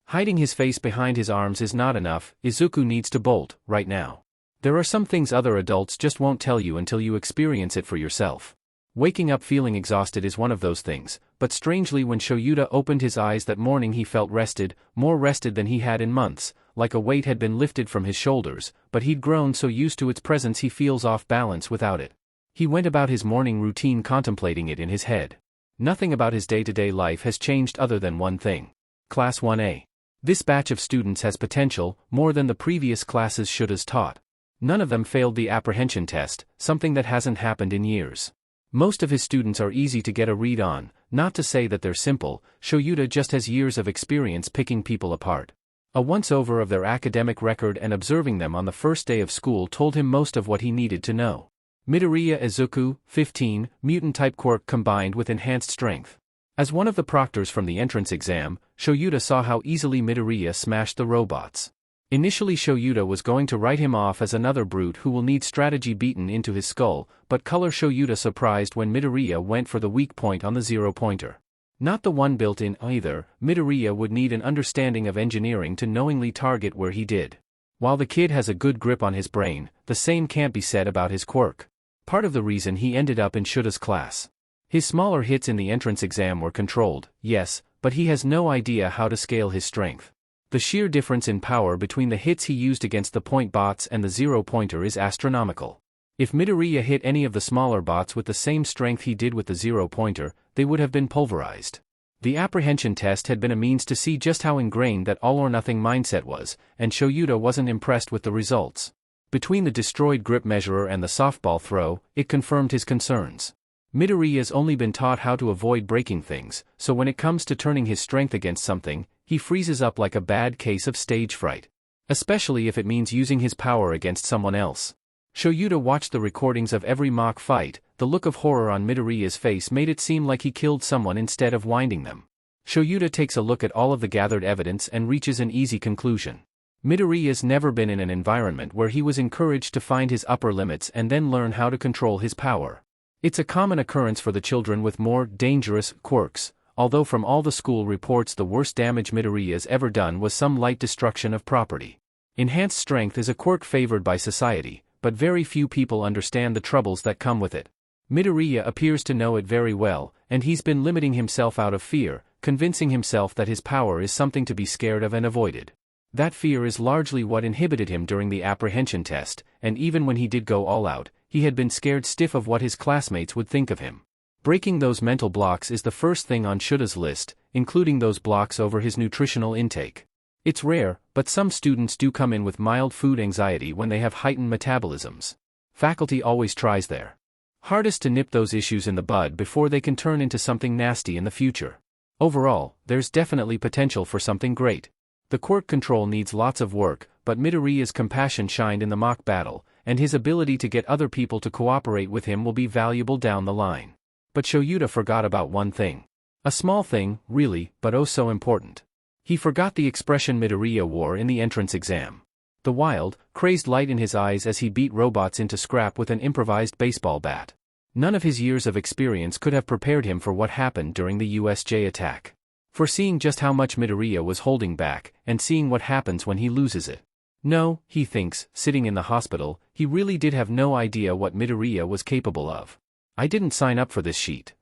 Hiding his face behind his arms is not enough. Izuku needs to bolt, right now. There are some things other adults just won't tell you until you experience it for yourself. Waking up feeling exhausted is one of those things, but strangely when Shoyuta opened his eyes that morning he felt rested, more rested than he had in months, like a weight had been lifted from his shoulders, but he'd grown so used to its presence he feels off balance without it. He went about his morning routine contemplating it in his head. Nothing about his day-to-day life has changed other than one thing. Class 1A. This batch of students has potential, more than the previous classes should has taught. None of them failed the apprehension test, something that hasn't happened in years. Most of his students are easy to get a read on, not to say that they're simple. Shoyuta just has years of experience picking people apart. A once-over of their academic record and observing them on the first day of school told him most of what he needed to know. Midoriya Izuku, 15, mutant-type quirk combined with enhanced strength. As one of the proctors from the entrance exam, Shoyuta saw how easily Midoriya smashed the robots. Initially Shoyuta was going to write him off as another brute who will need strategy beaten into his skull, but color Shoyuta surprised when Midoriya went for the weak point on the zero-pointer. Not the one built in either. Midoriya would need an understanding of engineering to knowingly target where he did. While the kid has a good grip on his brain, the same can't be said about his quirk. Part of the reason he ended up in Shuta's class. His smaller hits in the entrance exam were controlled, yes, but he has no idea how to scale his strength. The sheer difference in power between the hits he used against the point bots and the zero-pointer is astronomical. If Midoriya hit any of the smaller bots with the same strength he did with the zero-pointer, they would have been pulverized. The apprehension test had been a means to see just how ingrained that all-or-nothing mindset was, and Shoyuta wasn't impressed with the results. Between the destroyed grip measurer and the softball throw, it confirmed his concerns. Midoriya's only been taught how to avoid breaking things, so when it comes to turning his strength against something, he freezes up like a bad case of stage fright. Especially if it means using his power against someone else. Shoyuta watched the recordings of every mock fight. The look of horror on Midoriya's face made it seem like he killed someone instead of winding them. Shoyuta takes a look at all of the gathered evidence and reaches an easy conclusion. Midoriya's never been in an environment where he was encouraged to find his upper limits and then learn how to control his power. It's a common occurrence for the children with more dangerous quirks, although from all the school reports the worst damage Midoriya's ever done was some light destruction of property. Enhanced strength is a quirk favored by society, but very few people understand the troubles that come with it. Midoriya appears to know it very well, and he's been limiting himself out of fear, convincing himself that his power is something to be scared of and avoided. That fear is largely what inhibited him during the apprehension test, and even when he did go all out, he had been scared stiff of what his classmates would think of him. Breaking those mental blocks is the first thing on Shuta's list, including those blocks over his nutritional intake. It's rare, but some students do come in with mild food anxiety when they have heightened metabolisms. Faculty always tries their hardest to nip those issues in the bud before they can turn into something nasty in the future. Overall, there's definitely potential for something great. The quirk control needs lots of work, but Midoriya's compassion shined in the mock battle, and his ability to get other people to cooperate with him will be valuable down the line. But Shoyuta forgot about one thing. A small thing, really, but oh so important. He forgot the expression Midoriya wore in the entrance exam. The wild, crazed light in his eyes as he beat robots into scrap with an improvised baseball bat. None of his years of experience could have prepared him for what happened during the USJ attack. Foreseeing just how much Midoriya was holding back, and seeing what happens when he loses it. No, he thinks, sitting in the hospital, he really did have no idea what Midoriya was capable of. I didn't sign up for this sheet.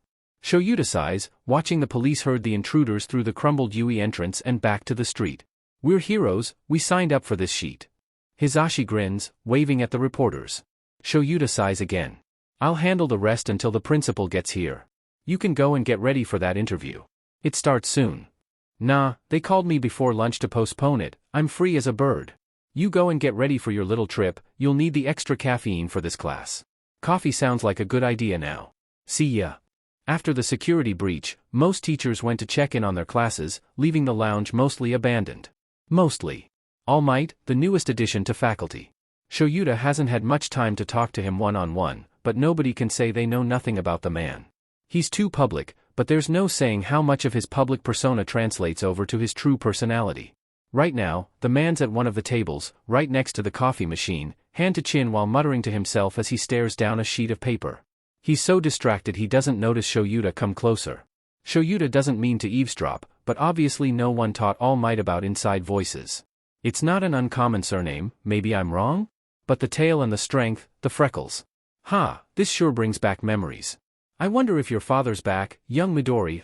Shoyuta sighs, watching the police herd the intruders through the crumbled UE entrance and back to the street. We're heroes, we signed up for this sheet. Hisashi grins, waving at the reporters. Shoyuta sighs again. I'll handle the rest until the principal gets here. You can go and get ready for that interview. It starts soon. Nah, they called me before lunch to postpone it, I'm free as a bird. You go and get ready for your little trip, you'll need the extra caffeine for this class. Coffee sounds like a good idea now. See ya. After the security breach, most teachers went to check in on their classes, leaving the lounge mostly abandoned. Mostly. All Might, the newest addition to faculty. Shoyuta hasn't had much time to talk to him one-on-one, but nobody can say they know nothing about the man. He's too public, but there's no saying how much of his public persona translates over to his true personality. Right now, the man's at one of the tables, right next to the coffee machine, hand to chin while muttering to himself as he stares down a sheet of paper. He's so distracted he doesn't notice Shoyuta come closer. Shoyuta doesn't mean to eavesdrop, but obviously no one taught All Might about inside voices. It's not an uncommon surname, maybe I'm wrong? But the tail and the strength, the freckles. This sure brings back memories. I wonder if your father's back, young Midori,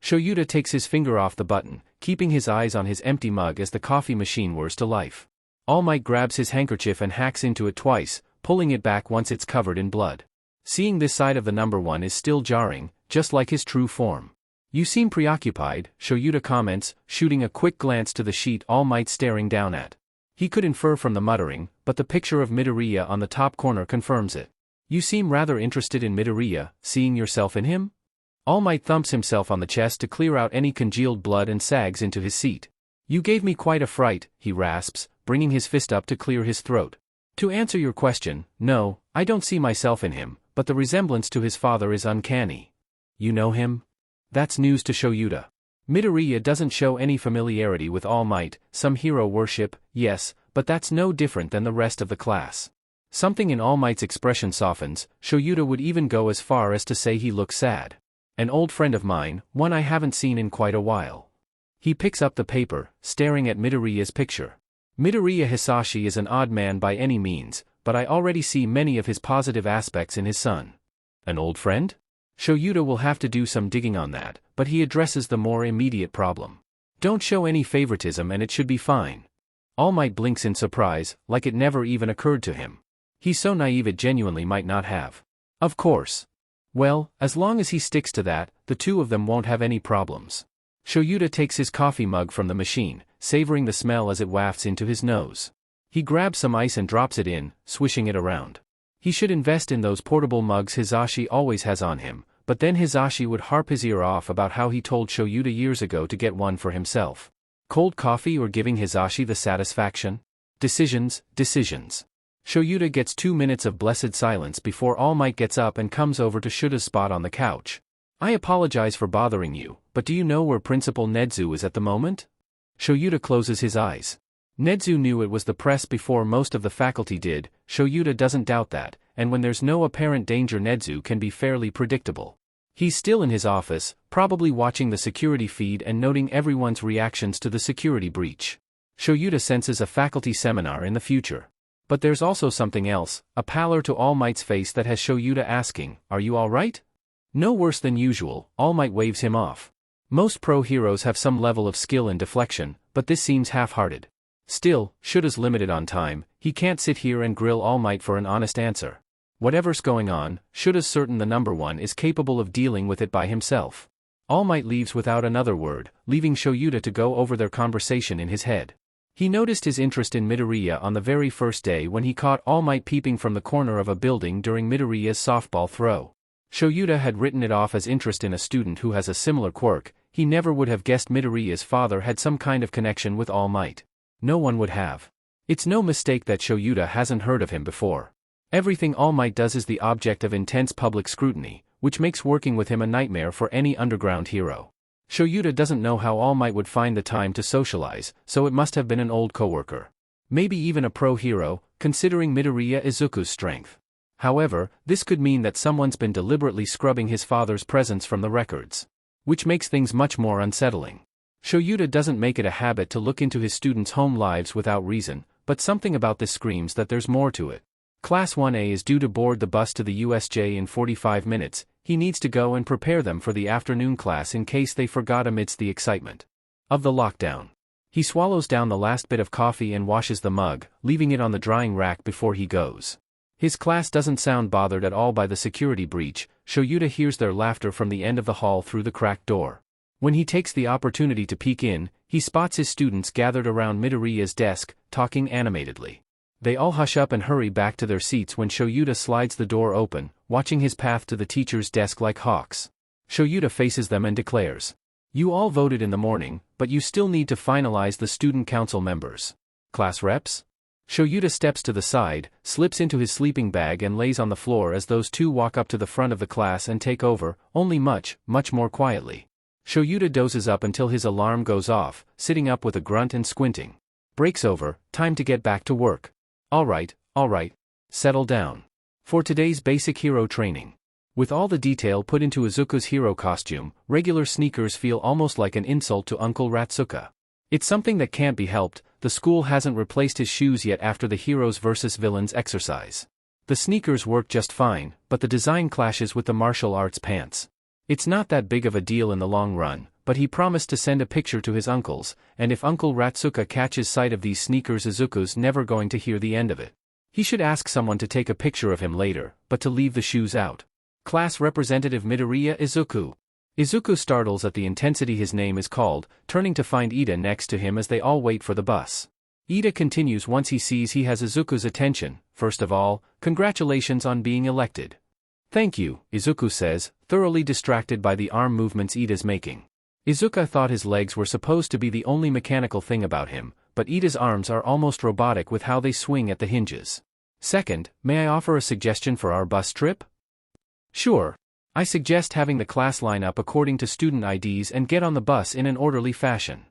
Shoyuta takes his finger off the button, keeping his eyes on his empty mug as the coffee machine whirs to life. All Might grabs his handkerchief and hacks into it twice, pulling it back once it's covered in blood. Seeing this side of the number one is still jarring, just like his true form. You seem preoccupied, Shoyuta comments, shooting a quick glance to the sheet All Might staring down at. He could infer from the muttering, but the picture of Midoriya on the top corner confirms it. You seem rather interested in Midoriya, seeing yourself in him? All Might thumps himself on the chest to clear out any congealed blood and sags into his seat. You gave me quite a fright, he rasps, bringing his fist up to clear his throat. To answer your question, no, I don't see myself in him, but the resemblance to his father is uncanny. You know him? That's news to Shoyuta. Midoriya doesn't show any familiarity with All Might, some hero worship, yes, but that's no different than the rest of the class. Something in All Might's expression softens, Shoyuta would even go as far as to say he looks sad. An old friend of mine, one I haven't seen in quite a while. He picks up the paper, staring at Midoriya's picture. Midoriya Hisashi is an odd man by any means, but I already see many of his positive aspects in his son. An old friend? Shoyuta will have to do some digging on that, but he addresses the more immediate problem. Don't show any favoritism and it should be fine. All Might blinks in surprise, like it never even occurred to him. He's so naive it genuinely might not have. Of course. Well, as long as he sticks to that, the two of them won't have any problems. Shoyuta takes his coffee mug from the machine, savoring the smell as it wafts into his nose. He grabs some ice and drops it in, swishing it around. He should invest in those portable mugs Hisashi always has on him, but then Hisashi would harp his ear off about how he told Shoyuta years ago to get one for himself. Cold coffee or giving Hisashi the satisfaction? Decisions. Shoyuta gets 2 minutes of blessed silence before All Might gets up and comes over to Shuta's spot on the couch. I apologize for bothering you, but do you know where Principal Nedzu is at the moment? Shoyuta closes his eyes. Nedzu knew it was the press before most of the faculty did. Shoyuta doesn't doubt that, and when there's no apparent danger Nedzu can be fairly predictable. He's still in his office, probably watching the security feed and noting everyone's reactions to the security breach. Shoyuta senses a faculty seminar in the future. But there's also something else, a pallor to All Might's face that has Shoyuta asking, "Are you alright?" No worse than usual, All Might waves him off. Most pro heroes have some level of skill in deflection, but this seems half-hearted. Still, Shuta's limited on time, he can't sit here and grill All Might for an honest answer. Whatever's going on, Shuta's certain the number one is capable of dealing with it by himself. All Might leaves without another word, leaving Shoyuta to go over their conversation in his head. He noticed his interest in Midoriya on the very first day when he caught All Might peeping from the corner of a building during Midoriya's softball throw. Shoyuta had written it off as interest in a student who has a similar quirk. He never would have guessed Midoriya's father had some kind of connection with All Might. No one would have. It's no mistake that Shoyuta hasn't heard of him before. Everything All Might does is the object of intense public scrutiny, which makes working with him a nightmare for any underground hero. Shoyuta doesn't know how All Might would find the time to socialize, so it must have been an old coworker. Maybe even a pro hero, considering Midoriya Izuku's strength. However, this could mean that someone's been deliberately scrubbing his father's presence from the records. Which makes things much more unsettling. Shoyuta doesn't make it a habit to look into his students' home lives without reason, but something about this screams that there's more to it. Class 1A is due to board the bus to the USJ in 45 minutes, he needs to go and prepare them for the afternoon class in case they forgot amidst the excitement of the lockdown. He swallows down the last bit of coffee and washes the mug, leaving it on the drying rack before he goes. His class doesn't sound bothered at all by the security breach. Shoyuta hears their laughter from the end of the hall through the cracked door. When he takes the opportunity to peek in, he spots his students gathered around Midoriya's desk, talking animatedly. They all hush up and hurry back to their seats when Shoyuta slides the door open, watching his path to the teacher's desk like hawks. Shoyuta faces them and declares, "You all voted in the morning, but you still need to finalize the student council members. Class reps?" Shoyuta steps to the side, slips into his sleeping bag and lays on the floor as those two walk up to the front of the class and take over, only much more quietly. Shoyuta dozes up until his alarm goes off, sitting up with a grunt and squinting. Break's over, time to get back to work. Alright, settle down. For today's basic hero training. With all the detail put into Izuku's hero costume, regular sneakers feel almost like an insult to Uncle Ratsuka. It's something that can't be helped, the school hasn't replaced his shoes yet after the heroes versus villains exercise. The sneakers work just fine, but the design clashes with the martial arts pants. It's not that big of a deal in the long run, but he promised to send a picture to his uncles, and if Uncle Ratsuka catches sight of these sneakers Izuku's never going to hear the end of it. He should ask someone to take a picture of him later, but to leave the shoes out. Class Representative Midoriya Izuku. Izuku startles at the intensity his name is called, turning to find Ida next to him as they all wait for the bus. Ida continues once he sees he has Izuku's attention. First of all, congratulations on being elected. Thank you, Izuku says, thoroughly distracted by the arm movements Ida's making. Izuku thought his legs were supposed to be the only mechanical thing about him, but Ida's arms are almost robotic with how they swing at the hinges. Second, may I offer a suggestion for our bus trip? Sure. I suggest having the class line up according to student IDs and get on the bus in an orderly fashion.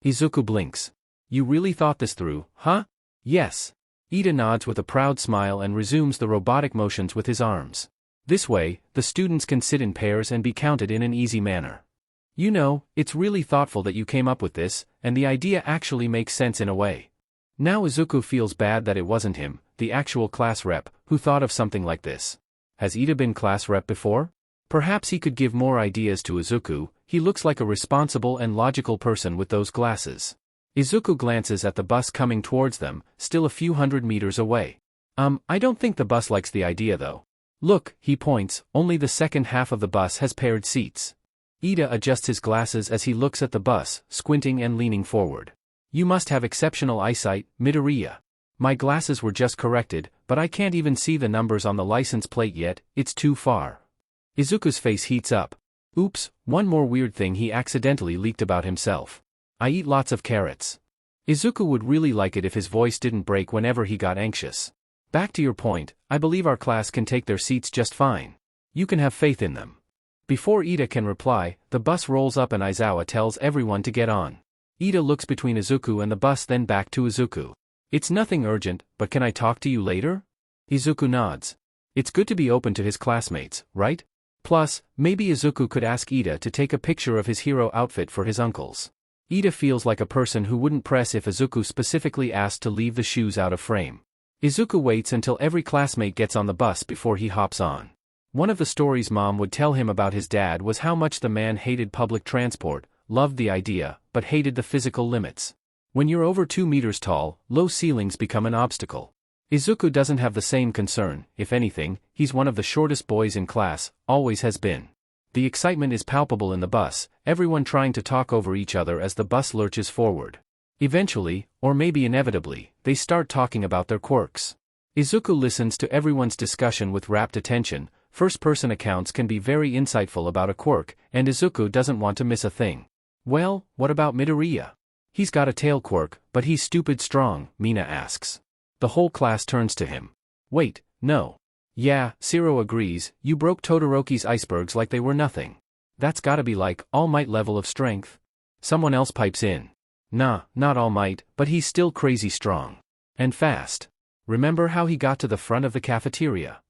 Izuku blinks. You really thought this through, huh? Yes. Ida nods with a proud smile and resumes the robotic motions with his arms. This way, the students can sit in pairs and be counted in an easy manner. You know, it's really thoughtful that you came up with this, and the idea actually makes sense in a way. Now Izuku feels bad that it wasn't him, the actual class rep, who thought of something like this. Has Ida been class rep before? Perhaps he could give more ideas to Izuku. He looks like a responsible and logical person with those glasses. Izuku glances at the bus coming towards them, still a few hundred meters away. I don't think the bus likes the idea though. Look, he points, only the second half of the bus has paired seats. Ida adjusts his glasses as he looks at the bus, squinting and leaning forward. You must have exceptional eyesight, Midoriya. My glasses were just corrected, but I can't even see the numbers on the license plate yet, it's too far. Izuku's face heats up. Oops, one more weird thing he accidentally leaked about himself. I eat lots of carrots. Izuku would really like it if his voice didn't break whenever he got anxious. Back to your point, I believe our class can take their seats just fine. You can have faith in them. Before Ida can reply, the bus rolls up and Aizawa tells everyone to get on. Ida looks between Izuku and the bus, then back to Izuku. It's nothing urgent, but can I talk to you later? Izuku nods. It's good to be open to his classmates, right? Plus, maybe Izuku could ask Ida to take a picture of his hero outfit for his uncles. Ida feels like a person who wouldn't press if Izuku specifically asked to leave the shoes out of frame. Izuku waits until every classmate gets on the bus before he hops on. One of the stories Mom would tell him about his dad was how much the man hated public transport, loved the idea, but hated the physical limits. When you're over 2 meters tall, low ceilings become an obstacle. Izuku doesn't have the same concern. If anything, he's one of the shortest boys in class, always has been. The excitement is palpable in the bus, everyone trying to talk over each other as the bus lurches forward. Eventually, or maybe inevitably, they start talking about their quirks. Izuku listens to everyone's discussion with rapt attention. First-person accounts can be very insightful about a quirk, and Izuku doesn't want to miss a thing. Well, what about Midoriya? He's got a tail quirk, but he's stupid strong, Mina asks. The whole class turns to him. Wait, no. Yeah, Zero agrees, you broke Todoroki's icebergs like they were nothing. That's gotta be like All Might level of strength. Someone else pipes in. Nah, not All Might, but he's still crazy strong. And fast. Remember how he got to the front of the cafeteria?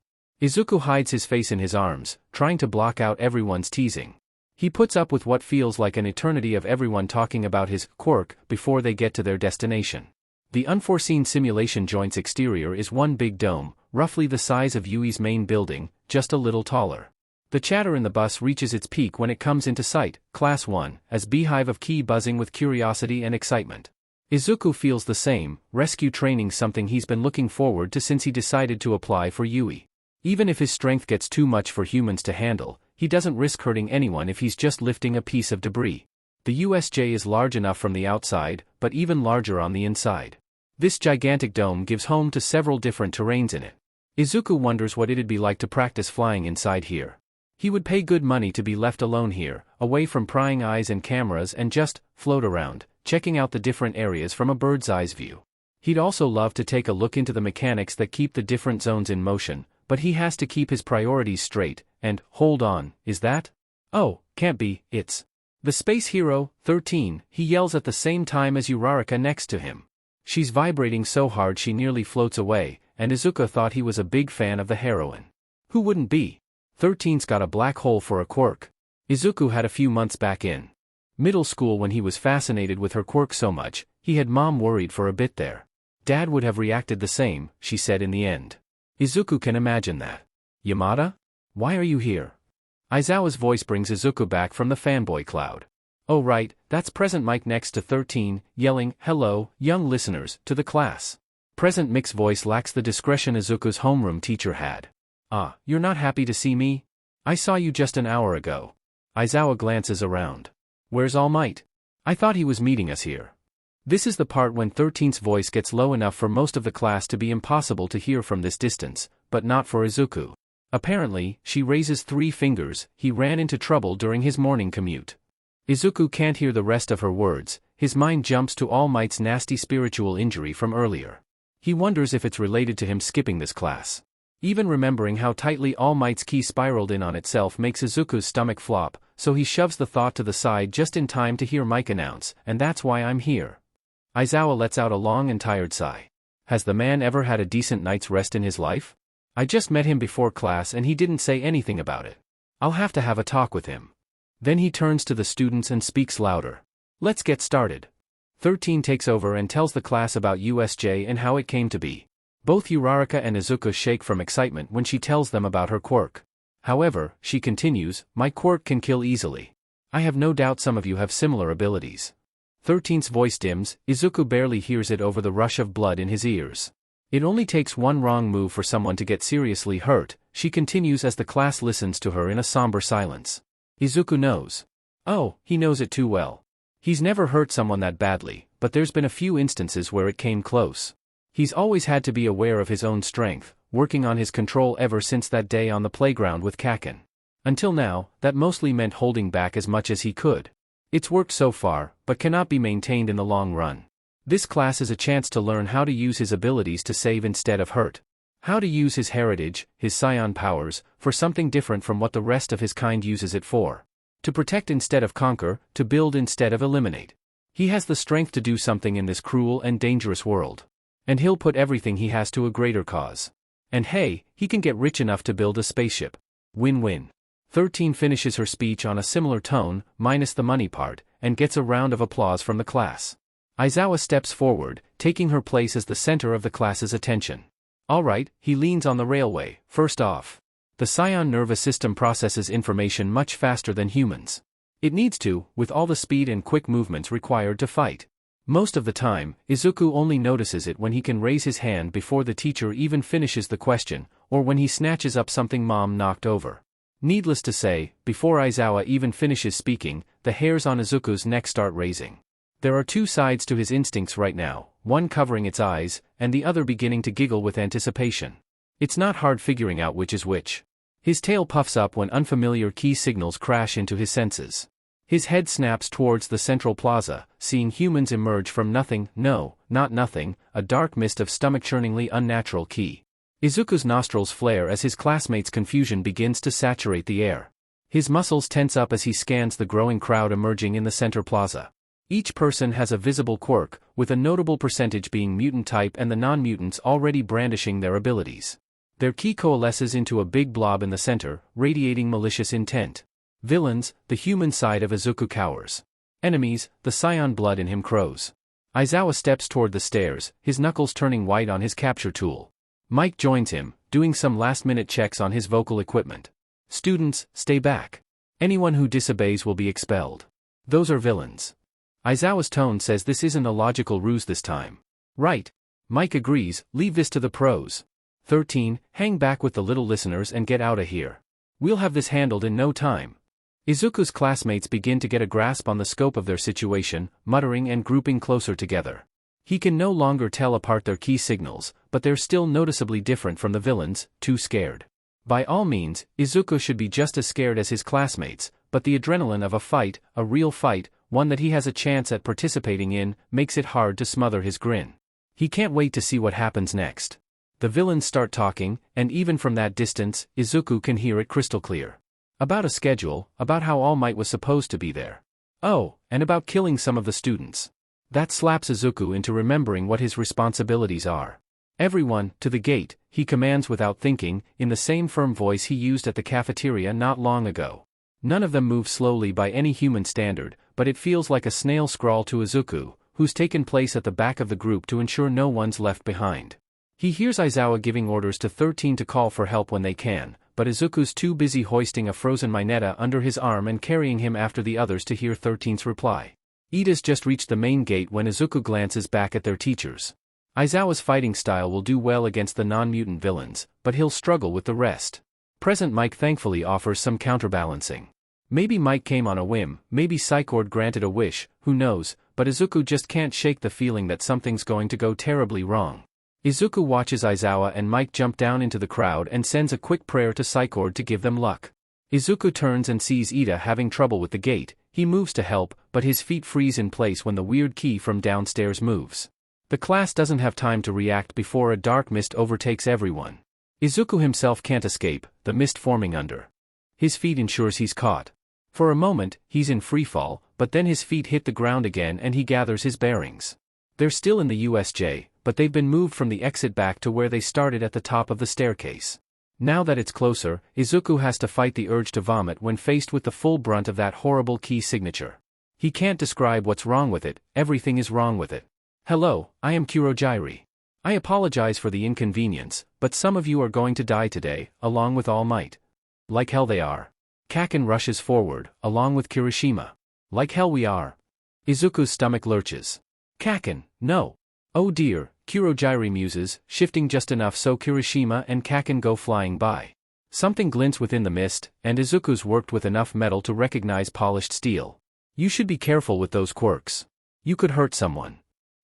Izuku hides his face in his arms, trying to block out everyone's teasing. He puts up with what feels like an eternity of everyone talking about his quirk before they get to their destination. The unforeseen simulation joint's exterior is one big dome, roughly the size of Yui's main building, just a little taller. The chatter in the bus reaches its peak when it comes into sight, Class 1, as beehive of key buzzing with curiosity and excitement. Izuku feels the same, rescue training something he's been looking forward to since he decided to apply for Yui. Even if his strength gets too much for humans to handle, he doesn't risk hurting anyone if he's just lifting a piece of debris. The USJ is large enough from the outside, but even larger on the inside. This gigantic dome gives home to several different terrains in it. Izuku wonders what it'd be like to practice flying inside here. He would pay good money to be left alone here, away from prying eyes and cameras, and just float around, checking out the different areas from a bird's eye view. He'd also love to take a look into the mechanics that keep the different zones in motion, but he has to keep his priorities straight, and, hold on, is that? Oh, can't be, it's the space hero, 13, he yells at the same time as Uraraka next to him. She's vibrating so hard she nearly floats away, and Izuku thought he was a big fan of the heroine. Who wouldn't be? 13's got a black hole for a quirk. Izuku had a few months back in middle school when he was fascinated with her quirk so much, he had Mom worried for a bit there. Dad would have reacted the same, she said in the end. Izuku can imagine that. Yamada? Why are you here? Aizawa's voice brings Izuku back from the fanboy cloud. Oh right, that's Present Mike next to 13, yelling, hello, young listeners, to the class. Present Mick's voice lacks the discretion Izuku's homeroom teacher had. Ah, you're not happy to see me? I saw you just an hour ago. Aizawa glances around. Where's All Might? I thought he was meeting us here. This is the part when 13's voice gets low enough for most of the class to be impossible to hear from this distance, but not for Izuku. Apparently, she raises 3 fingers, he ran into trouble during his morning commute. Izuku can't hear the rest of her words, his mind jumps to All Might's nasty spiritual injury from earlier. He wonders if it's related to him skipping this class. Even remembering how tightly All Might's key spiraled in on itself makes Izuku's stomach flop, so he shoves the thought to the side just in time to hear Mike announce, and that's why I'm here. Aizawa lets out a long and tired sigh. Has the man ever had a decent night's rest in his life? I just met him before class and he didn't say anything about it. I'll have to have a talk with him. Then he turns to the students and speaks louder. Let's get started. 13 takes over and tells the class about USJ and how it came to be. Both Uraraka and Izuku shake from excitement when she tells them about her quirk. However, she continues, my quirk can kill easily. I have no doubt some of you have similar abilities. 13's voice dims, Izuku barely hears it over the rush of blood in his ears. It only takes one wrong move for someone to get seriously hurt, she continues as the class listens to her in a somber silence. Izuku knows. Oh, he knows it too well. He's never hurt someone that badly, but there's been a few instances where it came close. He's always had to be aware of his own strength, working on his control ever since that day on the playground with Kaken. Until now, that mostly meant holding back as much as he could. It's worked so far, but cannot be maintained in the long run. This class is a chance to learn how to use his abilities to save instead of hurt. How to use his heritage, his scion powers, for something different from what the rest of his kind uses it for. To protect instead of conquer, to build instead of eliminate. He has the strength to do something in this cruel and dangerous world. And he'll put everything he has to a greater cause. And hey, he can get rich enough to build a spaceship. Win-win. 13 finishes her speech on a similar tone, minus the money part, and gets a round of applause from the class. Aizawa steps forward, taking her place as the center of the class's attention. Alright, he leans on the railway. First off, the scion nervous system processes information much faster than humans. It needs to, with all the speed and quick movements required to fight. Most of the time, Izuku only notices it when he can raise his hand before the teacher even finishes the question, or when he snatches up something mom knocked over. Needless to say, before Aizawa even finishes speaking, the hairs on Izuku's neck start raising. There are two sides to his instincts right now, one covering its eyes, and the other beginning to giggle with anticipation. It's not hard figuring out which is which. His tail puffs up when unfamiliar key signals crash into his senses. His head snaps towards the central plaza, seeing humans emerge from nothing, no, not nothing, a dark mist of stomach-churningly unnatural ki. Izuku's nostrils flare as his classmates' confusion begins to saturate the air. His muscles tense up as he scans the growing crowd emerging in the center plaza. Each person has a visible quirk, with a notable percentage being mutant type and the non-mutants already brandishing their abilities. Their ki coalesces into a big blob in the center, radiating malicious intent. Villains, the human side of Izuku cowers. Enemies, the scion blood in him crows. Aizawa steps toward the stairs, his knuckles turning white on his capture tool. Mike joins him, doing some last-minute checks on his vocal equipment. Students, stay back. Anyone who disobeys will be expelled. Those are villains. Aizawa's tone says this isn't a logical ruse this time. Right. Mike agrees, leave this to the pros. 13, hang back with the little listeners and get out of here. We'll have this handled in no time. Izuku's classmates begin to get a grasp on the scope of their situation, muttering and grouping closer together. He can no longer tell apart their key signals, but they're still noticeably different from the villains, too scared. By all means, Izuku should be just as scared as his classmates, but the adrenaline of a fight, a real fight, one that he has a chance at participating in, makes it hard to smother his grin. He can't wait to see what happens next. The villains start talking, and even from that distance, Izuku can hear it crystal clear. About a schedule, about how All Might was supposed to be there. Oh, and about killing some of the students. That slaps Izuku into remembering what his responsibilities are. Everyone, to the gate, he commands without thinking, in the same firm voice he used at the cafeteria not long ago. None of them move slowly by any human standard, but it feels like a snail scrawl to Izuku, who's taken place at the back of the group to ensure no one's left behind. He hears Aizawa giving orders to 13 to call for help when they can, but Izuku's too busy hoisting a frozen Mineta under his arm and carrying him after the others to hear 13's reply. Ida's just reached the main gate when Izuku glances back at their teachers. Aizawa's fighting style will do well against the non-mutant villains, but he'll struggle with the rest. Present Mike thankfully offers some counterbalancing. Maybe Mike came on a whim, maybe Psychord granted a wish, who knows, but Izuku just can't shake the feeling that something's going to go terribly wrong. Izuku watches Aizawa and Mike jump down into the crowd and sends a quick prayer to Psychord to give them luck. Izuku turns and sees Ida having trouble with the gate. He moves to help, but his feet freeze in place when the weird key from downstairs moves. The class doesn't have time to react before a dark mist overtakes everyone. Izuku himself can't escape, the mist forming under his feet ensures he's caught. For a moment, he's in freefall, but then his feet hit the ground again and he gathers his bearings. They're still in the USJ, but they've been moved from the exit back to where they started at the top of the staircase. Now that it's closer, Izuku has to fight the urge to vomit when faced with the full brunt of that horrible key signature. He can't describe what's wrong with it, everything is wrong with it. Hello, I am Kurojairi. I apologize for the inconvenience, but some of you are going to die today, along with All Might. Like hell they are. Kaken rushes forward, along with Kirishima. Like hell we are. Izuku's stomach lurches. Kaken, no. Oh dear, Kurojairi muses, shifting just enough so Kirishima and Kaken go flying by. Something glints within the mist, and Izuku's worked with enough metal to recognize polished steel. You should be careful with those quirks. You could hurt someone.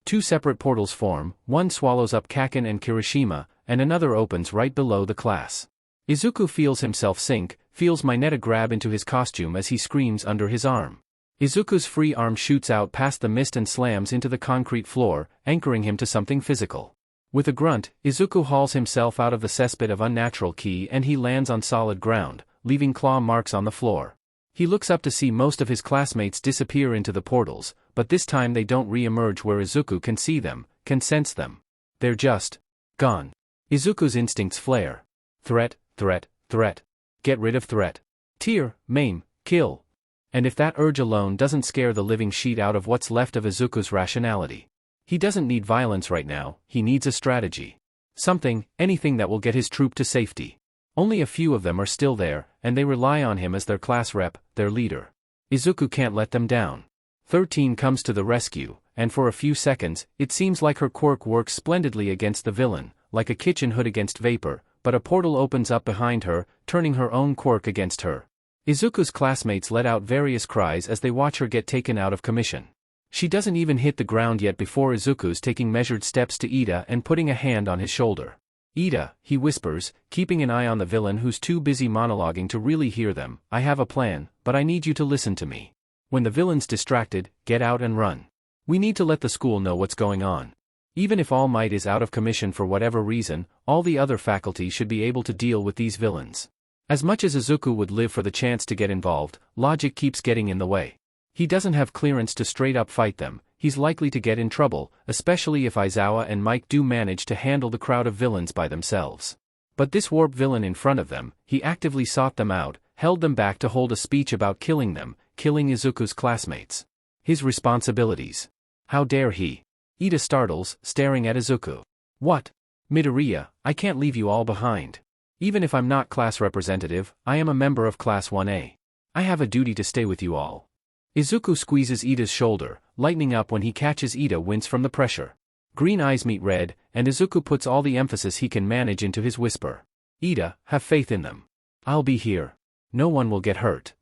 Two separate portals form, one swallows up Kaken and Kirishima, and another opens right below the class. Izuku feels himself sink, feels Mineta grab into his costume as he screams under his arm. Izuku's free arm shoots out past the mist and slams into the concrete floor, anchoring him to something physical. With a grunt, Izuku hauls himself out of the cesspit of unnatural ki and he lands on solid ground, leaving claw marks on the floor. He looks up to see most of his classmates disappear into the portals, but this time they don't re-emerge where Izuku can see them, can sense them. They're just gone. Izuku's instincts flare. Threat, threat, threat. Get rid of threat. Tear, maim, kill. And if that urge alone doesn't scare the living sheet out of what's left of Izuku's rationality. He doesn't need violence right now, he needs a strategy. Something, anything that will get his troop to safety. Only a few of them are still there, and they rely on him as their class rep, their leader. Izuku can't let them down. 13 comes to the rescue, and for a few seconds, it seems like her quirk works splendidly against the villain, like a kitchen hood against vapor, but a portal opens up behind her, turning her own quirk against her. Izuku's classmates let out various cries as they watch her get taken out of commission. She doesn't even hit the ground yet before Izuku's taking measured steps to Ida and putting a hand on his shoulder. Ida, he whispers, keeping an eye on the villain who's too busy monologuing to really hear them. I have a plan, but I need you to listen to me. When the villain's distracted, get out and run. We need to let the school know what's going on. Even if All Might is out of commission for whatever reason, all the other faculty should be able to deal with these villains. As much as Izuku would live for the chance to get involved, logic keeps getting in the way. He doesn't have clearance to straight up fight them, he's likely to get in trouble, especially if Aizawa and Mike do manage to handle the crowd of villains by themselves. But this warp villain in front of them, he actively sought them out, held them back to hold a speech about killing them, killing Izuku's classmates. His responsibilities. How dare he? Ida startles, staring at Izuku. What? Midoriya, I can't leave you all behind. Even if I'm not class representative, I am a member of Class 1A. I have a duty to stay with you all. Izuku squeezes Ida's shoulder, lightening up when he catches Ida wince from the pressure. Green eyes meet red, and Izuku puts all the emphasis he can manage into his whisper. Ida, have faith in them. I'll be here. No one will get hurt.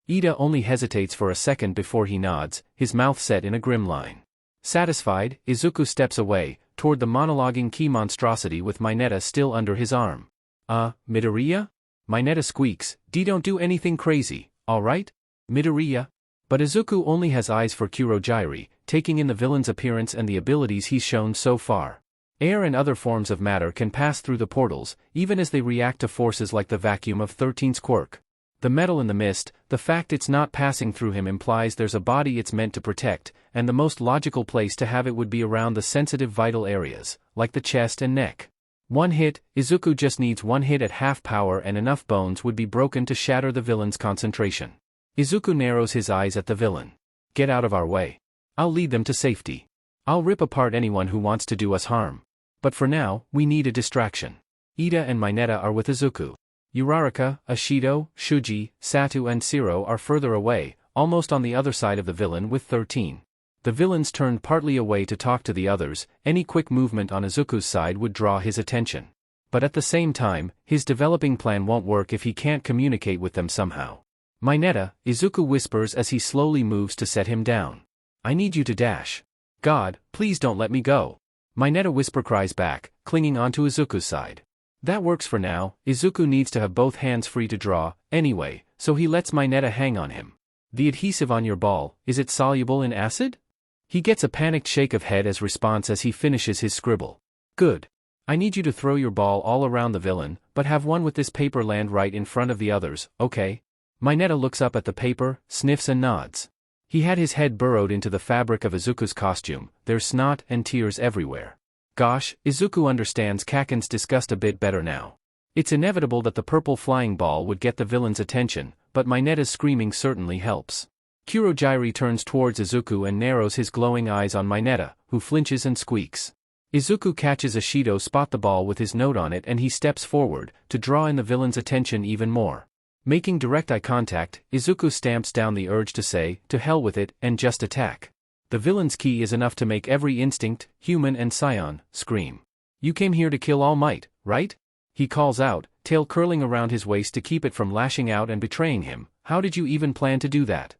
Ida only hesitates for a second before he nods, his mouth set in a grim line. Satisfied, Izuku steps away, toward the monologuing ki monstrosity with Mineta still under his arm. Midoriya? Mineta squeaks, Don't do anything crazy, alright? Midoriya? But Izuku only has eyes for Kurojairi, taking in the villain's appearance and the abilities he's shown so far. Air and other forms of matter can pass through the portals, even as they react to forces like the vacuum of 13's quirk. The metal in the mist, the fact it's not passing through him implies there's a body it's meant to protect, and the most logical place to have it would be around the sensitive vital areas, like the chest and neck. One hit, Izuku just needs one hit at half power and enough bones would be broken to shatter the villain's concentration. Izuku narrows his eyes at the villain. Get out of our way. I'll lead them to safety. I'll rip apart anyone who wants to do us harm. But for now, we need a distraction. Ida and Mineta are with Izuku. Uraraka, Ashido, Shuji, Satu and Siro are further away, almost on the other side of the villain with 13. The villain's turned partly away to talk to the others, any quick movement on Izuku's side would draw his attention. But at the same time, his developing plan won't work if he can't communicate with them somehow. Mineta, Izuku whispers as he slowly moves to set him down. I need you to dash. God, please don't let me go. Mineta whisper cries back, clinging onto Izuku's side. That works for now, Izuku needs to have both hands free to draw, anyway, so he lets Mineta hang on him. The adhesive on your ball, is it soluble in acid? He gets a panicked shake of head as response as he finishes his scribble. Good. I need you to throw your ball all around the villain, but have one with this paper land right in front of the others, okay? Mineta looks up at the paper, sniffs and nods. He had his head burrowed into the fabric of Izuku's costume, there's snot and tears everywhere. Gosh, Izuku understands Kaken's disgust a bit better now. It's inevitable that the purple flying ball would get the villain's attention, but Mineta's screaming certainly helps. Kurogiri turns towards Izuku and narrows his glowing eyes on Mineta, who flinches and squeaks. Izuku catches Ishido spot the ball with his note on it and he steps forward, to draw in the villain's attention even more. Making direct eye contact, Izuku stamps down the urge to say, "To hell with it," and just attack. The villain's key is enough to make every instinct, human and scion, scream. "You came here to kill All Might, right?" He calls out, tail curling around his waist to keep it from lashing out and betraying him. "How did you even plan to do that?"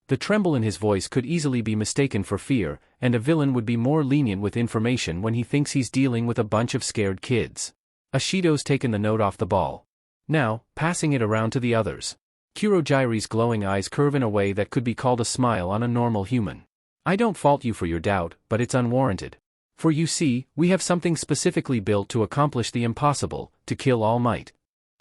The tremble in his voice could easily be mistaken for fear, and a villain would be more lenient with information when he thinks he's dealing with a bunch of scared kids. Ishido's taken the note off the ball. Now, passing it around to the others. Kurogiri's glowing eyes curve in a way that could be called a smile on a normal human. "I don't fault you for your doubt, but it's unwarranted. For you see, we have something specifically built to accomplish the impossible, to kill All Might."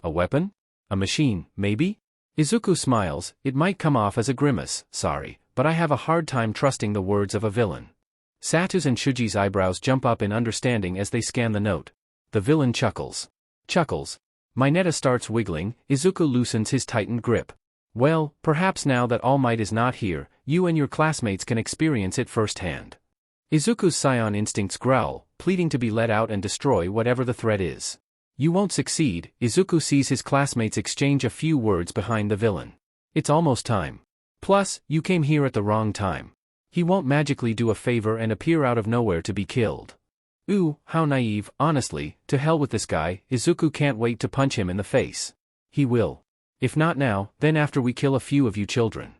"A weapon? A machine, maybe?" Izuku smiles. "It might come off as a grimace, sorry, but I have a hard time trusting the words of a villain." Satu's and Shuji's eyebrows jump up in understanding as they scan the note. The villain chuckles. Mineta starts wiggling. Izuku loosens his tightened grip. "Well, perhaps now that All Might is not here, you and your classmates can experience it firsthand." Izuku's scion instincts growl, pleading to be let out and destroy whatever the threat is. "You won't succeed." Izuku sees his classmates exchange a few words behind the villain. "It's almost time. Plus, you came here at the wrong time. He won't magically do a favor and appear out of nowhere to be killed." Ooh, how naive, honestly. To hell with this guy. Izuku can't wait to punch him in the face. He will. If not now, then after we kill a few of you children.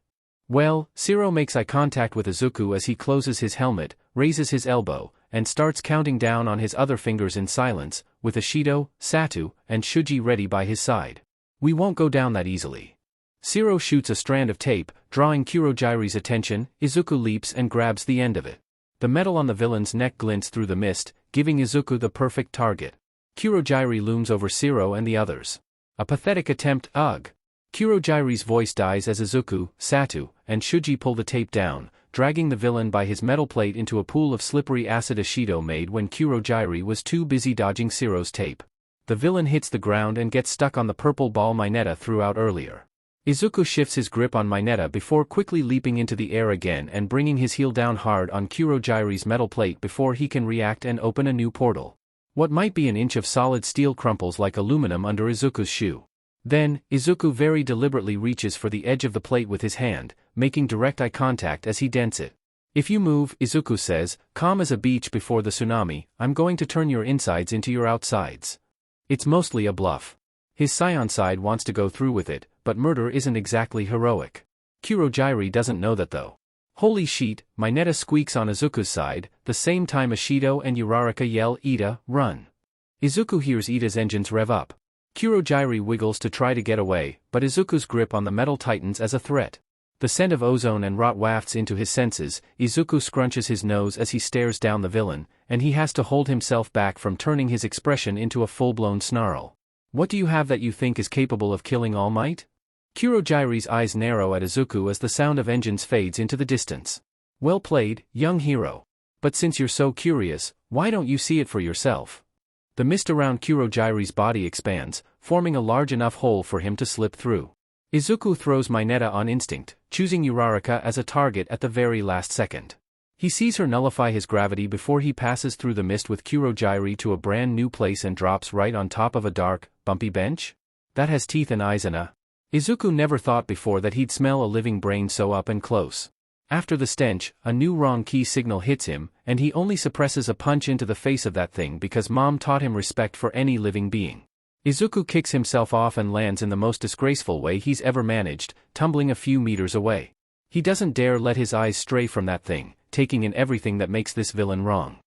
Well, Zero makes eye contact with Izuku as he closes his helmet, raises his elbow, and starts counting down on his other fingers in silence, with Ishido, Satu, and Shuji ready by his side. "We won't go down that easily." Zero shoots a strand of tape, drawing Kurogiri's attention. Izuku leaps and grabs the end of it. The metal on the villain's neck glints through the mist, giving Izuku the perfect target. Kurogiri looms over Zero and the others. A pathetic attempt, ugh. Kurogiri's voice dies as Izuku, Satu, and Shuji pull the tape down, dragging the villain by his metal plate into a pool of slippery acid Ishido made when Kurogiri was too busy dodging Zero's tape. The villain hits the ground and gets stuck on the purple ball Mineta threw out earlier. Izuku shifts his grip on Mineta before quickly leaping into the air again and bringing his heel down hard on Kurogiri's metal plate before he can react and open a new portal. What might be an inch of solid steel crumples like aluminum under Izuku's shoe. Then, Izuku very deliberately reaches for the edge of the plate with his hand, making direct eye contact as he dents it. "If you move," Izuku says, calm as a beach before the tsunami, "I'm going to turn your insides into your outsides." It's mostly a bluff. His scion side wants to go through with it, but murder isn't exactly heroic. Kurogiri doesn't know that though. Holy sheet, Mineta squeaks on Izuku's side, the same time Ishido and Uraraka yell, "Ida, run." Izuku hears Ida's engines rev up. Kurogiri wiggles to try to get away, but Izuku's grip on the metal tightens as a threat. The scent of ozone and rot wafts into his senses. Izuku scrunches his nose as he stares down the villain, and he has to hold himself back from turning his expression into a full-blown snarl. "What do you have that you think is capable of killing All Might?" Kurogiri's eyes narrow at Izuku as the sound of engines fades into the distance. "Well played, young hero. But since you're so curious, why don't you see it for yourself?" The mist around Kurogiri's body expands, forming a large enough hole for him to slip through. Izuku throws Mineta on instinct, choosing Uraraka as a target at the very last second. He sees her nullify his gravity before he passes through the mist with Kurogiri to a brand new place and drops right on top of a dark, bumpy bench? That has teeth and eyes and a... Izuku never thought before that he'd smell a living brain so up and close. After the stench, a new wrong key signal hits him, and he only suppresses a punch into the face of that thing because Mom taught him respect for any living being. Izuku kicks himself off and lands in the most disgraceful way he's ever managed, tumbling a few meters away. He doesn't dare let his eyes stray from that thing, taking in everything that makes this villain wrong.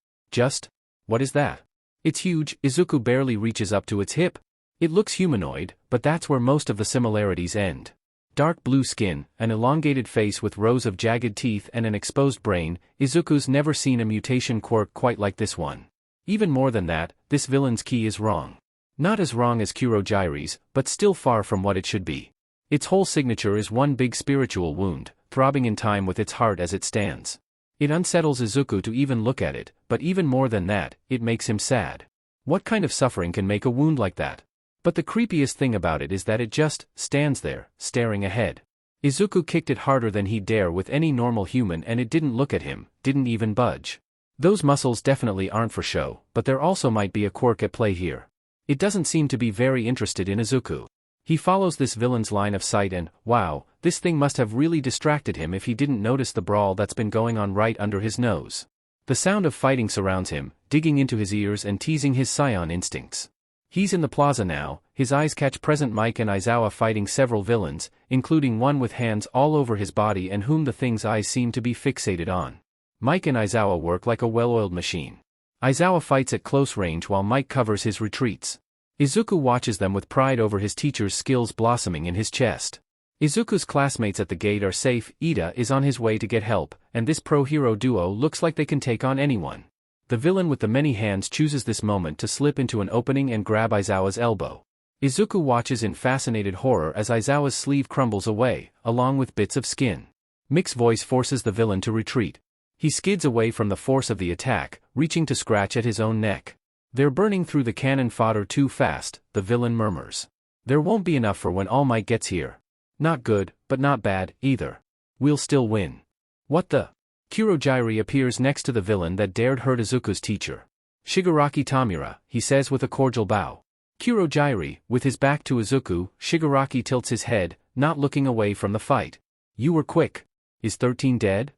What is that? It's huge. Izuku barely reaches up to its hip. It looks humanoid, but that's where most of the similarities end. Dark blue skin, an elongated face with rows of jagged teeth and an exposed brain. Izuku's never seen a mutation quirk quite like this one. Even more than that, this villain's key is wrong. Not as wrong as Kurogiri's, but still far from what it should be. Its whole signature is one big spiritual wound, throbbing in time with its heart as it stands. It unsettles Izuku to even look at it, but even more than that, it makes him sad. What kind of suffering can make a wound like that? But the creepiest thing about it is that it just stands there, staring ahead. Izuku kicked it harder than he'd dare with any normal human and it didn't look at him, didn't even budge. Those muscles definitely aren't for show, but there also might be a quirk at play here. It doesn't seem to be very interested in Izuku. He follows this villain's line of sight and, wow, this thing must have really distracted him if he didn't notice the brawl that's been going on right under his nose. The sound of fighting surrounds him, digging into his ears and teasing his scion instincts. He's in the plaza now, his eyes catch Present Mike and Aizawa fighting several villains, including one with hands all over his body and whom the thing's eyes seem to be fixated on. Mike and Aizawa work like a well-oiled machine. Aizawa fights at close range while Mike covers his retreats. Izuku watches them with pride over his teacher's skills blossoming in his chest. Izuku's classmates at the gate are safe, Ida is on his way to get help, and this pro-hero duo looks like they can take on anyone. The villain with the many hands chooses this moment to slip into an opening and grab Aizawa's elbow. Izuku watches in fascinated horror as Aizawa's sleeve crumbles away, along with bits of skin. Mick's voice forces the villain to retreat. He skids away from the force of the attack, reaching to scratch at his own neck. They're burning through the cannon fodder too fast, the villain murmurs. There won't be enough for when All Might gets here. Not good, but not bad, either. We'll still win. What the? Kurogyri appears next to the villain that dared hurt Izuku's teacher. Shigaraki Tamura, he says with a cordial bow. Kurogyri, with his back to Izuku, Shigaraki tilts his head, not looking away from the fight. You were quick. Is 13 dead?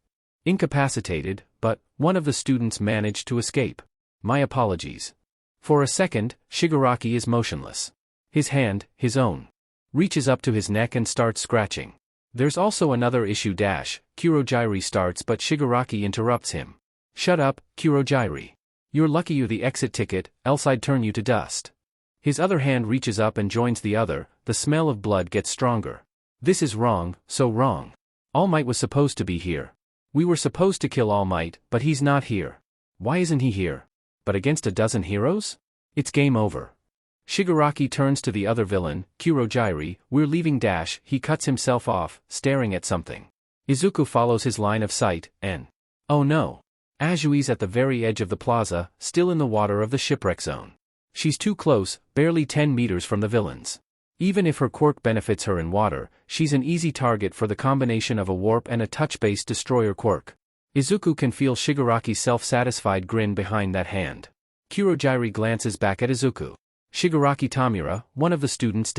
Incapacitated, but one of the students managed to escape. My apologies. For a second, Shigaraki is motionless. His hand, his own, reaches up to his neck and starts scratching. There's also another issue Kurogyri starts but Shigaraki interrupts him. Shut up, Kurogyri. You're lucky you're the exit ticket, else I'd turn you to dust. His other hand reaches up and joins the other, the smell of blood gets stronger. This is wrong, so wrong. All Might was supposed to be here. We were supposed to kill All Might, but he's not here. Why isn't he here? But against a dozen heroes? It's game over. Shigaraki turns to the other villain, Kurogyri, we're leaving he cuts himself off, staring at something. Izuku follows his line of sight, and oh no. Azui's at the very edge of the plaza, still in the water of the shipwreck zone. She's too close, barely 10 meters from the villains. Even if her quirk benefits her in water, she's an easy target for the combination of a warp and a touch-based destroyer quirk. Izuku can feel Shigaraki's self-satisfied grin behind that hand. Kurogyri glances back at Izuku. Shigaraki Tamura, one of the students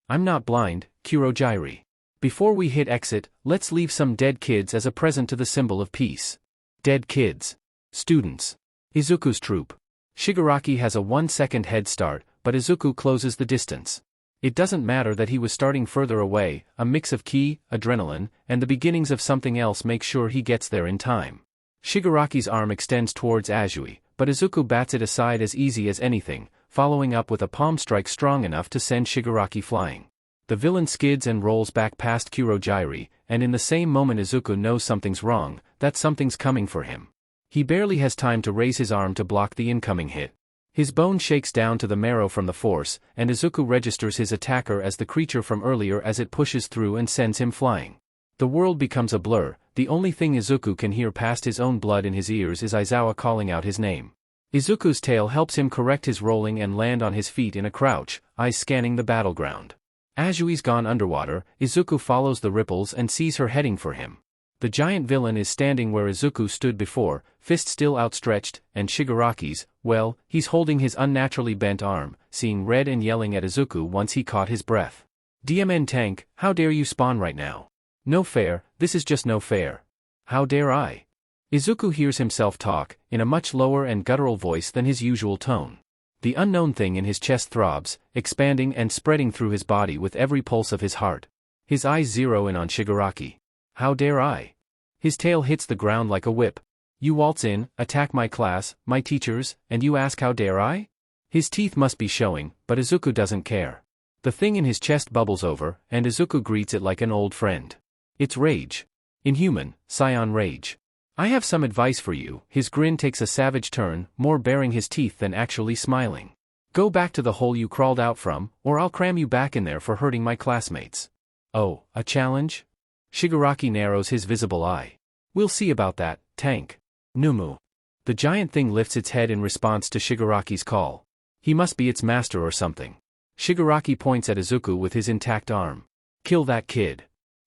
I'm not blind, Kurogyri. Before we hit exit, let's leave some dead kids as a present to the symbol of peace. Dead kids. Students. Izuku's troop. Shigaraki has a 1-second head start, but Izuku closes the distance. It doesn't matter that he was starting further away, a mix of ki, adrenaline, and the beginnings of something else makes sure he gets there in time. Shigaraki's arm extends towards Azui, but Izuku bats it aside as easy as anything, following up with a palm strike strong enough to send Shigaraki flying. The villain skids and rolls back past Kurogyri, and in the same moment Izuku knows something's wrong, that something's coming for him. He barely has time to raise his arm to block the incoming hit. His bone shakes down to the marrow from the force, and Izuku registers his attacker as the creature from earlier as it pushes through and sends him flying. The world becomes a blur, the only thing Izuku can hear past his own blood in his ears is Aizawa calling out his name. Izuku's tail helps him correct his rolling and land on his feet in a crouch, eyes scanning the battleground. Azui's gone underwater, Izuku follows the ripples and sees her heading for him. The giant villain is standing where Izuku stood before, fist still outstretched, and Shigaraki's, well, he's holding his unnaturally bent arm, seeing red and yelling at Izuku once he caught his breath. DMN tank, how dare you spawn right now? No fair, this is just no fair. How dare I? Izuku hears himself talk, in a much lower and guttural voice than his usual tone. The unknown thing in his chest throbs, expanding and spreading through his body with every pulse of his heart. His eyes zero in on Shigaraki. How dare I? His tail hits the ground like a whip. You waltz in, attack my class, my teachers, and you ask how dare I? His teeth must be showing, but Izuku doesn't care. The thing in his chest bubbles over, and Izuku greets it like an old friend. It's rage. Inhuman, scion rage. I have some advice for you. His grin takes a savage turn, more baring his teeth than actually smiling. Go back to the hole you crawled out from, or I'll cram you back in there for hurting my classmates. Oh, a challenge? Shigaraki narrows his visible eye. We'll see about that, tank. Nomu. The giant thing lifts its head in response to Shigaraki's call. He must be its master or something. Shigaraki points at Izuku with his intact arm. Kill that kid.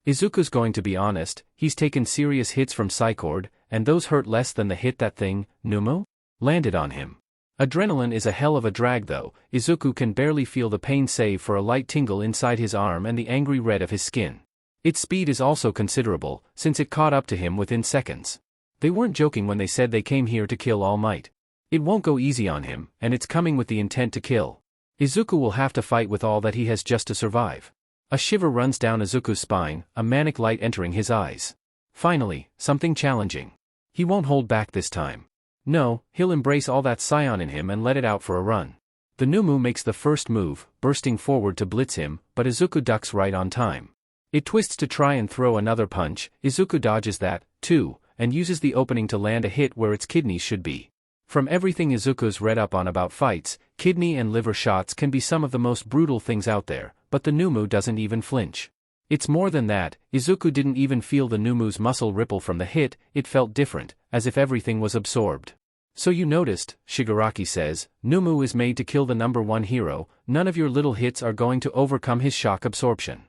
Izuku's going to be honest, he's taken serious hits from Psychord, and those hurt less than the hit that thing, Nomu, landed on him. Adrenaline is a hell of a drag though. Izuku can barely feel the pain save for a light tingle inside his arm and the angry red of his skin. Its speed is also considerable, since it caught up to him within seconds. They weren't joking when they said they came here to kill All Might. It won't go easy on him, and it's coming with the intent to kill. Izuku will have to fight with all that he has just to survive. A shiver runs down Izuku's spine, a manic light entering his eyes. Finally, something challenging. He won't hold back this time. No, he'll embrace all that scion in him and let it out for a run. The Nomu makes the first move, bursting forward to blitz him, but Izuku ducks right on time. It twists to try and throw another punch. Izuku dodges that, too, and uses the opening to land a hit where its kidneys should be. From everything Izuku's read up on about fights, kidney and liver shots can be some of the most brutal things out there, but the Nomu doesn't even flinch. It's more than that, Izuku didn't even feel the Numu's muscle ripple from the hit, it felt different, as if everything was absorbed. So you noticed, Shigaraki says, Nomu is made to kill the #1 hero, none of your little hits are going to overcome his shock absorption.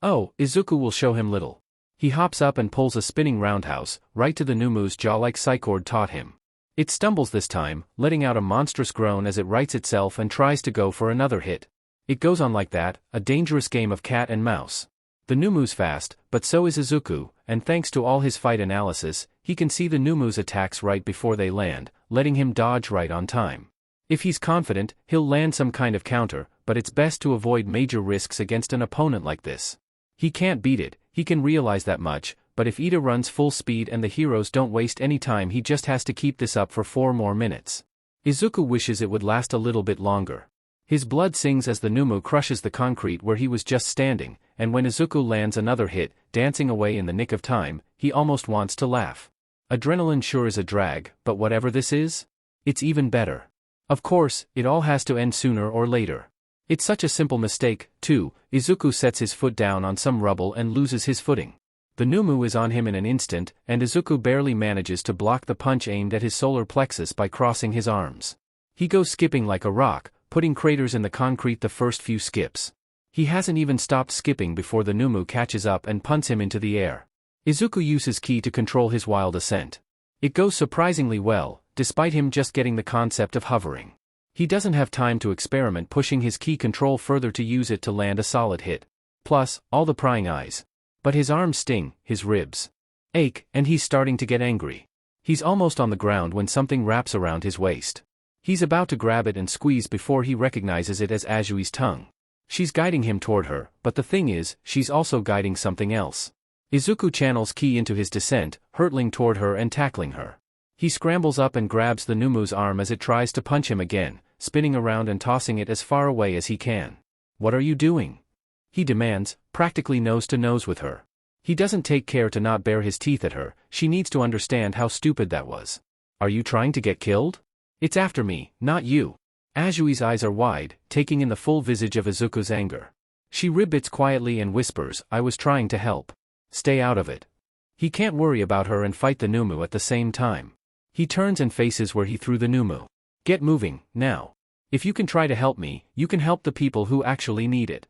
Oh, Izuku will show him little. He hops up and pulls a spinning roundhouse, right to the Numu's jaw like Psychord taught him. It stumbles this time, letting out a monstrous groan as it rights itself and tries to go for another hit. It goes on like that, a dangerous game of cat and mouse. The Numu's fast, but so is Izuku, and thanks to all his fight analysis, he can see the Numu's attacks right before they land, letting him dodge right on time. If he's confident, he'll land some kind of counter, but it's best to avoid major risks against an opponent like this. He can't beat it, he can realize that much, but if Ida runs full speed and the heroes don't waste any time, he just has to keep this up for 4 more minutes. Izuku wishes it would last a little bit longer. His blood sings as the Nomu crushes the concrete where he was just standing, and when Izuku lands another hit, dancing away in the nick of time, he almost wants to laugh. Adrenaline sure is a drag, but whatever this is, it's even better. Of course, it all has to end sooner or later. It's such a simple mistake, too. Izuku sets his foot down on some rubble and loses his footing. The Nomu is on him in an instant, and Izuku barely manages to block the punch aimed at his solar plexus by crossing his arms. He goes skipping like a rock, putting craters in the concrete the first few skips. He hasn't even stopped skipping before the Nomu catches up and punts him into the air. Izuku uses ki to control his wild ascent. It goes surprisingly well, despite him just getting the concept of hovering. He doesn't have time to experiment pushing his ki control further to use it to land a solid hit. Plus, all the prying eyes. But his arms sting, his ribs ache, and he's starting to get angry. He's almost on the ground when something wraps around his waist. He's about to grab it and squeeze before he recognizes it as Azui's tongue. She's guiding him toward her, but the thing is, she's also guiding something else. Izuku channels ki into his descent, hurtling toward her and tackling her. He scrambles up and grabs the Numu's arm as it tries to punch him again, spinning around and tossing it as far away as he can. "What are you doing?" he demands, practically nose to nose with her. He doesn't take care to not bare his teeth at her, she needs to understand how stupid that was. "Are you trying to get killed? It's after me, not you." Azui's eyes are wide, taking in the full visage of Izuku's anger. She ribbits quietly and whispers, "I was trying to help. Stay out of it." He can't worry about her and fight the Nomu at the same time. He turns and faces where he threw the Nomu. "Get moving, now. If you can try to help me, you can help the people who actually need it."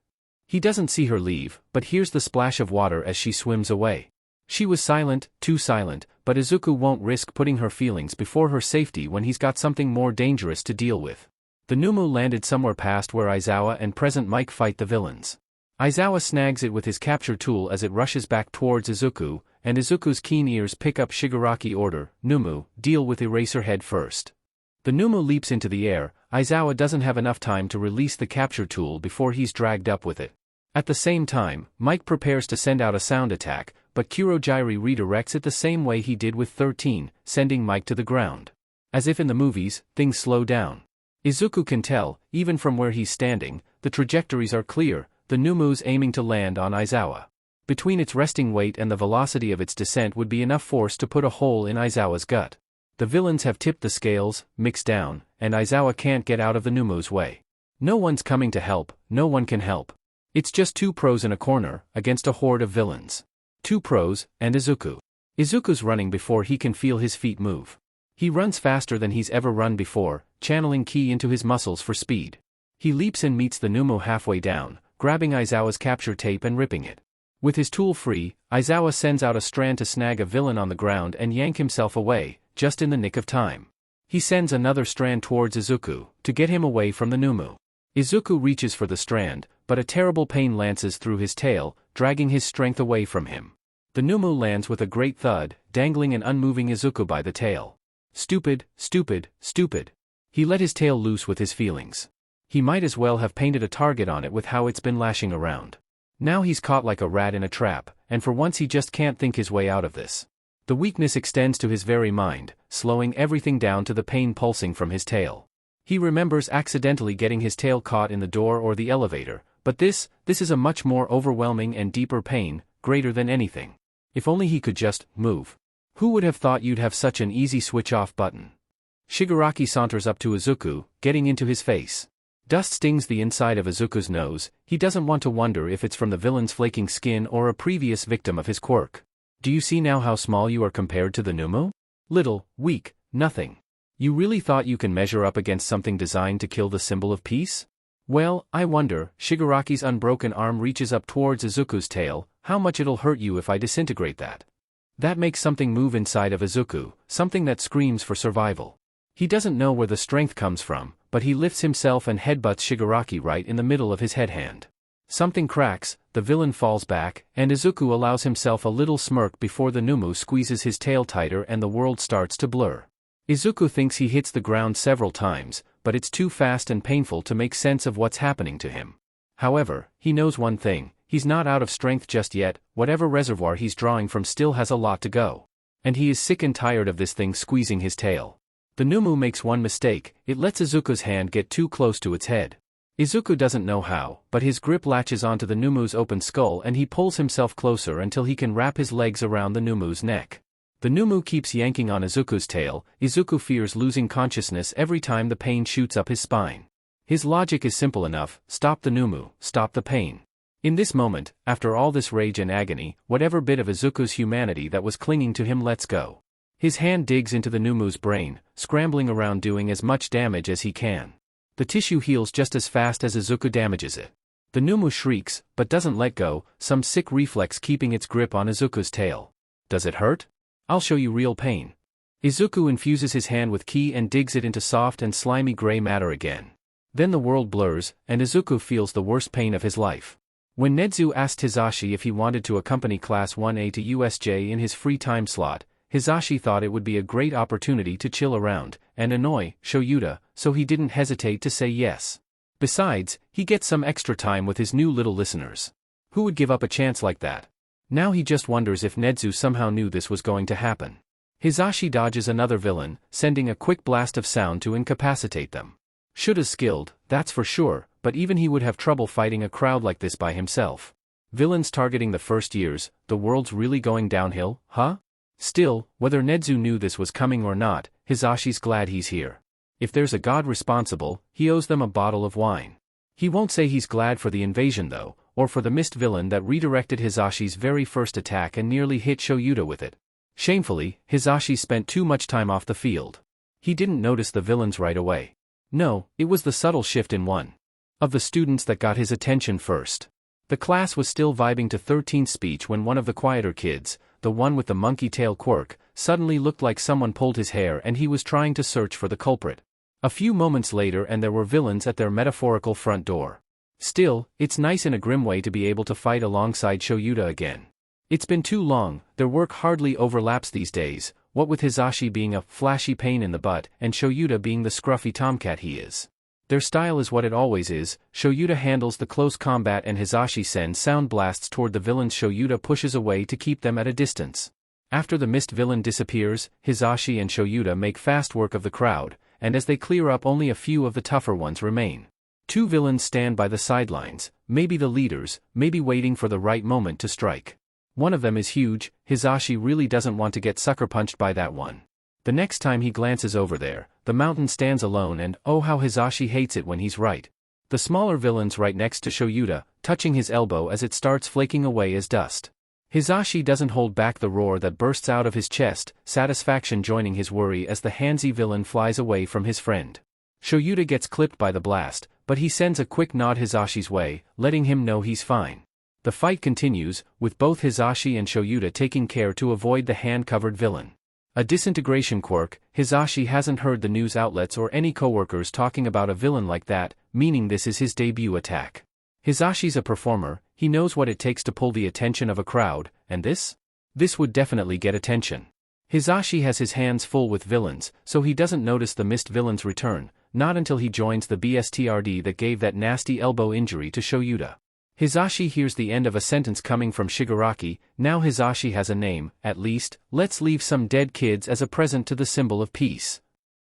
He doesn't see her leave, but hears the splash of water as she swims away. She was silent, too silent, but Izuku won't risk putting her feelings before her safety when he's got something more dangerous to deal with. The Nomu landed somewhere past where Aizawa and present Mike fight the villains. Aizawa snags it with his capture tool as it rushes back towards Izuku, and Izuku's keen ears pick up Shigaraki order, "Nomu, deal with Eraserhead first." The Nomu leaps into the air. Aizawa doesn't have enough time to release the capture tool before he's dragged up with it. At the same time, Mike prepares to send out a sound attack, but Kurogyri redirects it the same way he did with 13, sending Mike to the ground. As if in the movies, things slow down. Izuku can tell, even from where he's standing, the trajectories are clear, the Numu's aiming to land on Aizawa. Between its resting weight and the velocity of its descent would be enough force to put a hole in Aizawa's gut. The villains have tipped the scales, mixed down, and Aizawa can't get out of the Numu's way. No one's coming to help, no one can help. It's just 2 pros in a corner, against a horde of villains. 2 pros, and Izuku. Izuku's running before he can feel his feet move. He runs faster than he's ever run before, channeling ki into his muscles for speed. He leaps and meets the Nomu halfway down, grabbing Aizawa's capture tape and ripping it. With his tool free, Aizawa sends out a strand to snag a villain on the ground and yank himself away, just in the nick of time. He sends another strand towards Izuku, to get him away from the Nomu. Izuku reaches for the strand, but a terrible pain lances through his tail, dragging his strength away from him. The Nomu lands with a great thud, dangling and unmoving Izuku by the tail. Stupid, stupid, stupid. He let his tail loose with his feelings. He might as well have painted a target on it with how it's been lashing around. Now he's caught like a rat in a trap, and for once he just can't think his way out of this. The weakness extends to his very mind, slowing everything down to the pain pulsing from his tail. He remembers accidentally getting his tail caught in the door or the elevator, but this is a much more overwhelming and deeper pain, greater than anything. If only he could just move. Who would have thought you'd have such an easy switch-off button? Shigaraki saunters up to Izuku, getting into his face. Dust stings the inside of Izuku's nose. He doesn't want to wonder if it's from the villain's flaking skin or a previous victim of his quirk. Do you see now how small you are compared to the Nomu? Little, weak, nothing. You really thought you can measure up against something designed to kill the symbol of peace? Well, I wonder. Shigaraki's unbroken arm reaches up towards Izuku's tail. How much it'll hurt you if I disintegrate that? That makes something move inside of Izuku, something that screams for survival. He doesn't know where the strength comes from, but he lifts himself and headbutts Shigaraki right in the middle of his head hand. Something cracks, the villain falls back, and Izuku allows himself a little smirk before the Nomu squeezes his tail tighter and the world starts to blur. Izuku thinks he hits the ground several times, but it's too fast and painful to make sense of what's happening to him. However, he knows one thing, he's not out of strength just yet. Whatever reservoir he's drawing from still has a lot to go. And he is sick and tired of this thing squeezing his tail. The Nomu makes one mistake, it lets Izuku's hand get too close to its head. Izuku doesn't know how, but his grip latches onto the Numu's open skull and he pulls himself closer until he can wrap his legs around the Numu's neck. The Nomu keeps yanking on Izuku's tail. Izuku fears losing consciousness every time the pain shoots up his spine. His logic is simple enough: stop the Nomu, stop the pain. In this moment, after all this rage and agony, whatever bit of Izuku's humanity that was clinging to him lets go. His hand digs into the Numu's brain, scrambling around doing as much damage as he can. The tissue heals just as fast as Izuku damages it. The Nomu shrieks, but doesn't let go, some sick reflex keeping its grip on Izuku's tail. Does it hurt? I'll show you real pain. Izuku infuses his hand with ki and digs it into soft and slimy gray matter again. Then the world blurs, and Izuku feels the worst pain of his life. When Nedzu asked Hisashi if he wanted to accompany Class 1A to USJ in his free time slot, Hisashi thought it would be a great opportunity to chill around and annoy Shoyuta, so he didn't hesitate to say yes. Besides, he gets some extra time with his new little listeners. Who would give up a chance like that? Now he just wonders if Nedzu somehow knew this was going to happen. Hisashi dodges another villain, sending a quick blast of sound to incapacitate them. Shuta's skilled, that's for sure, but even he would have trouble fighting a crowd like this by himself. Villains targeting the first years, the world's really going downhill, huh? Still, whether Nedzu knew this was coming or not, Hisashi's glad he's here. If there's a god responsible, he owes them a bottle of wine. He won't say he's glad for the invasion though, or for the mist villain that redirected Hisashi's very first attack and nearly hit Shoyuta with it. Shamefully, Hisashi spent too much time off the field. He didn't notice the villains right away. No, it was the subtle shift in one of the students that got his attention first. The class was still vibing to 13th speech when one of the quieter kids, the one with the monkey tail quirk, suddenly looked like someone pulled his hair and he was trying to search for the culprit. A few moments later and there were villains at their metaphorical front door. Still, it's nice in a grim way to be able to fight alongside Shoyuta again. It's been too long, their work hardly overlaps these days, what with Hisashi being a flashy pain in the butt and Shoyuta being the scruffy tomcat he is. Their style is what it always is. Shoyuta handles the close combat and Hisashi sends sound blasts toward the villains Shoyuta pushes away to keep them at a distance. After the mist villain disappears, Hisashi and Shoyuta make fast work of the crowd, and as they clear up only a few of the tougher ones remain. Two villains stand by the sidelines, maybe the leaders, maybe waiting for the right moment to strike. One of them is huge. Hisashi really doesn't want to get sucker punched by that one. The next time he glances over there, the mountain stands alone and oh how Hisashi hates it when he's right. The smaller villain's right next to Shoyuta, touching his elbow as it starts flaking away as dust. Hisashi doesn't hold back the roar that bursts out of his chest, satisfaction joining his worry as the handsy villain flies away from his friend. Shoyuta gets clipped by the blast, but he sends a quick nod Hisashi's way, letting him know he's fine. The fight continues, with both Hisashi and Shoyuta taking care to avoid the hand-covered villain. A disintegration quirk, Hisashi hasn't heard the news outlets or any coworkers talking about a villain like that, meaning this is his debut attack. Hisashi's a performer, he knows what it takes to pull the attention of a crowd, and this? This would definitely get attention. Hisashi has his hands full with villains, so he doesn't notice the missed villain's return, not until he joins the BSTRD that gave that nasty elbow injury to Shoyuta. Hisashi hears the end of a sentence coming from Shigaraki. Now Hisashi has a name, at least, let's leave some dead kids as a present to the symbol of peace.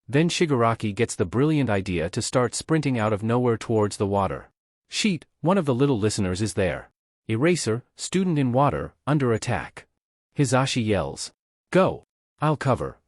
Then Shigaraki gets the brilliant idea to start sprinting out of nowhere towards the water. Sheet, one of the little listeners is there. Eraser, student in water, under attack. Hisashi yells. Go! I'll cover.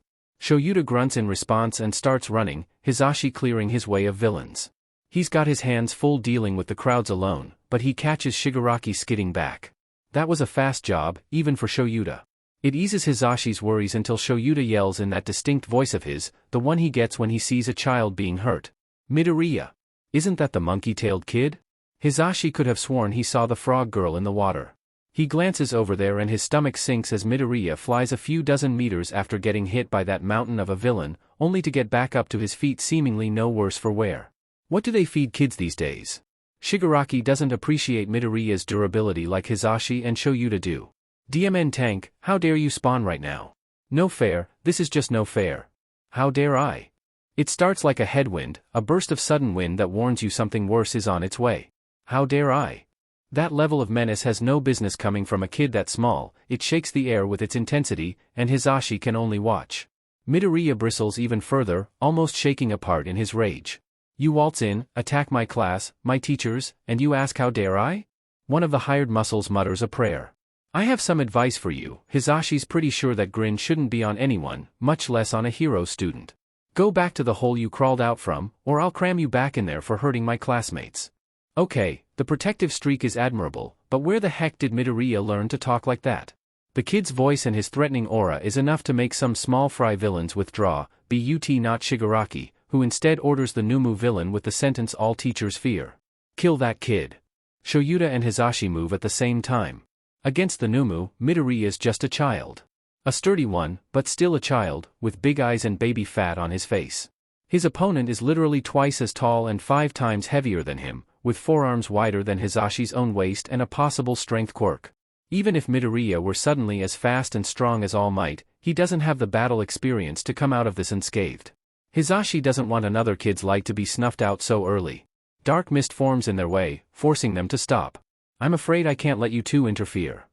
Shoyuta grunts in response and starts running, Hisashi clearing his way of villains. He's got his hands full dealing with the crowds alone, but he catches Shigaraki skidding back. That was a fast job, even for Shoyuta. It eases Hisashi's worries until Shoyuta yells in that distinct voice of his, the one he gets when he sees a child being hurt. Midoriya. Isn't that the monkey-tailed kid? Hisashi could have sworn he saw the frog girl in the water. He glances over there and his stomach sinks as Midoriya flies a few dozen meters after getting hit by that mountain of a villain, only to get back up to his feet seemingly no worse for wear. What do they feed kids these days? Shigaraki doesn't appreciate Midoriya's durability like Hisashi and Shoyuta do. DMN tank, how dare you spawn right now? No fair, this is just no fair. How dare I? It starts like a headwind, a burst of sudden wind that warns you something worse is on its way. How dare I? That level of menace has no business coming from a kid that small, it shakes the air with its intensity, and Hisashi can only watch. Midoriya bristles even further, almost shaking apart in his rage. You waltz in, attack my class, my teachers, and you ask how dare I? One of the hired muscles mutters a prayer. I have some advice for you. Hisashi's pretty sure that grin shouldn't be on anyone, much less on a hero student. Go back to the hole you crawled out from, or I'll cram you back in there for hurting my classmates. Okay, the protective streak is admirable, but where the heck did Midoriya learn to talk like that? The kid's voice and his threatening aura is enough to make some small fry villains withdraw, but not Shigaraki, who instead orders the Nomu villain with the sentence all teachers fear. Kill that kid. Shoyuta and Hisashi move at the same time. Against the Nomu, Midoriya is just a child. A sturdy one, but still a child, with big eyes and baby fat on his face. His opponent is literally twice as tall and 5 times heavier than him, with forearms wider than Hisashi's own waist and a possible strength quirk. Even if Midoriya were suddenly as fast and strong as All Might, he doesn't have the battle experience to come out of this unscathed. Hisashi doesn't want another kid's light to be snuffed out so early. Dark mist forms in their way, forcing them to stop. I'm afraid I can't let you two interfere.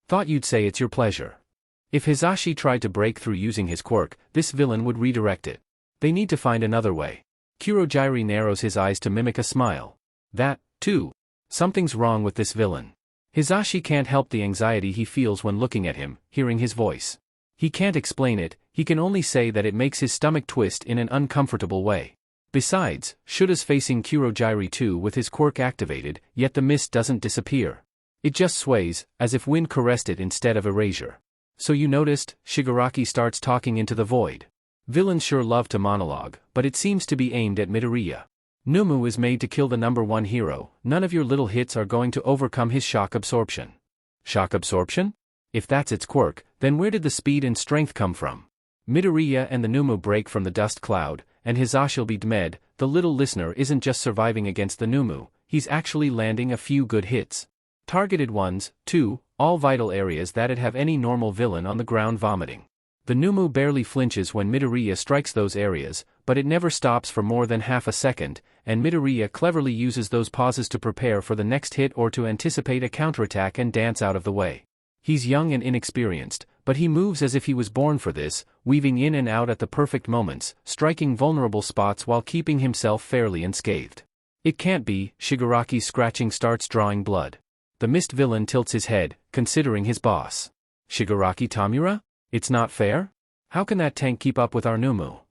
Thought you'd say it's your pleasure. If Hisashi tried to break through using his quirk, this villain would redirect it. They need to find another way. Kurogyri narrows his eyes to mimic a smile. That, too. Something's wrong with this villain. Hisashi can't help the anxiety he feels when looking at him, hearing his voice. He can't explain it, he can only say that it makes his stomach twist in an uncomfortable way. Besides, Shuta's facing Kurogyri too with his quirk activated, yet the mist doesn't disappear. It just sways, as if wind caressed it instead of erasure. So you noticed, Shigaraki starts talking into the void. Villains sure love to monologue, but it seems to be aimed at Midoriya. Nomu is made to kill the #1 hero, none of your little hits are going to overcome his shock absorption. Shock absorption? If that's its quirk, then where did the speed and strength come from? Midoriya and the Nomu break from the dust cloud, and Hisashi'll be dead. The little listener isn't just surviving against the Nomu, he's actually landing a few good hits. Targeted ones, too, all vital areas that'd have any normal villain on the ground vomiting. The Nomu barely flinches when Midoriya strikes those areas, but it never stops for more than half a second, and Midoriya cleverly uses those pauses to prepare for the next hit or to anticipate a counterattack and dance out of the way. He's young and inexperienced, but he moves as if he was born for this, weaving in and out at the perfect moments, striking vulnerable spots while keeping himself fairly unscathed. It can't be, Shigaraki's scratching starts drawing blood. The mist villain tilts his head, considering his boss. Shigaraki Tamura? It's not fair? How can that tank keep up with our Nomu?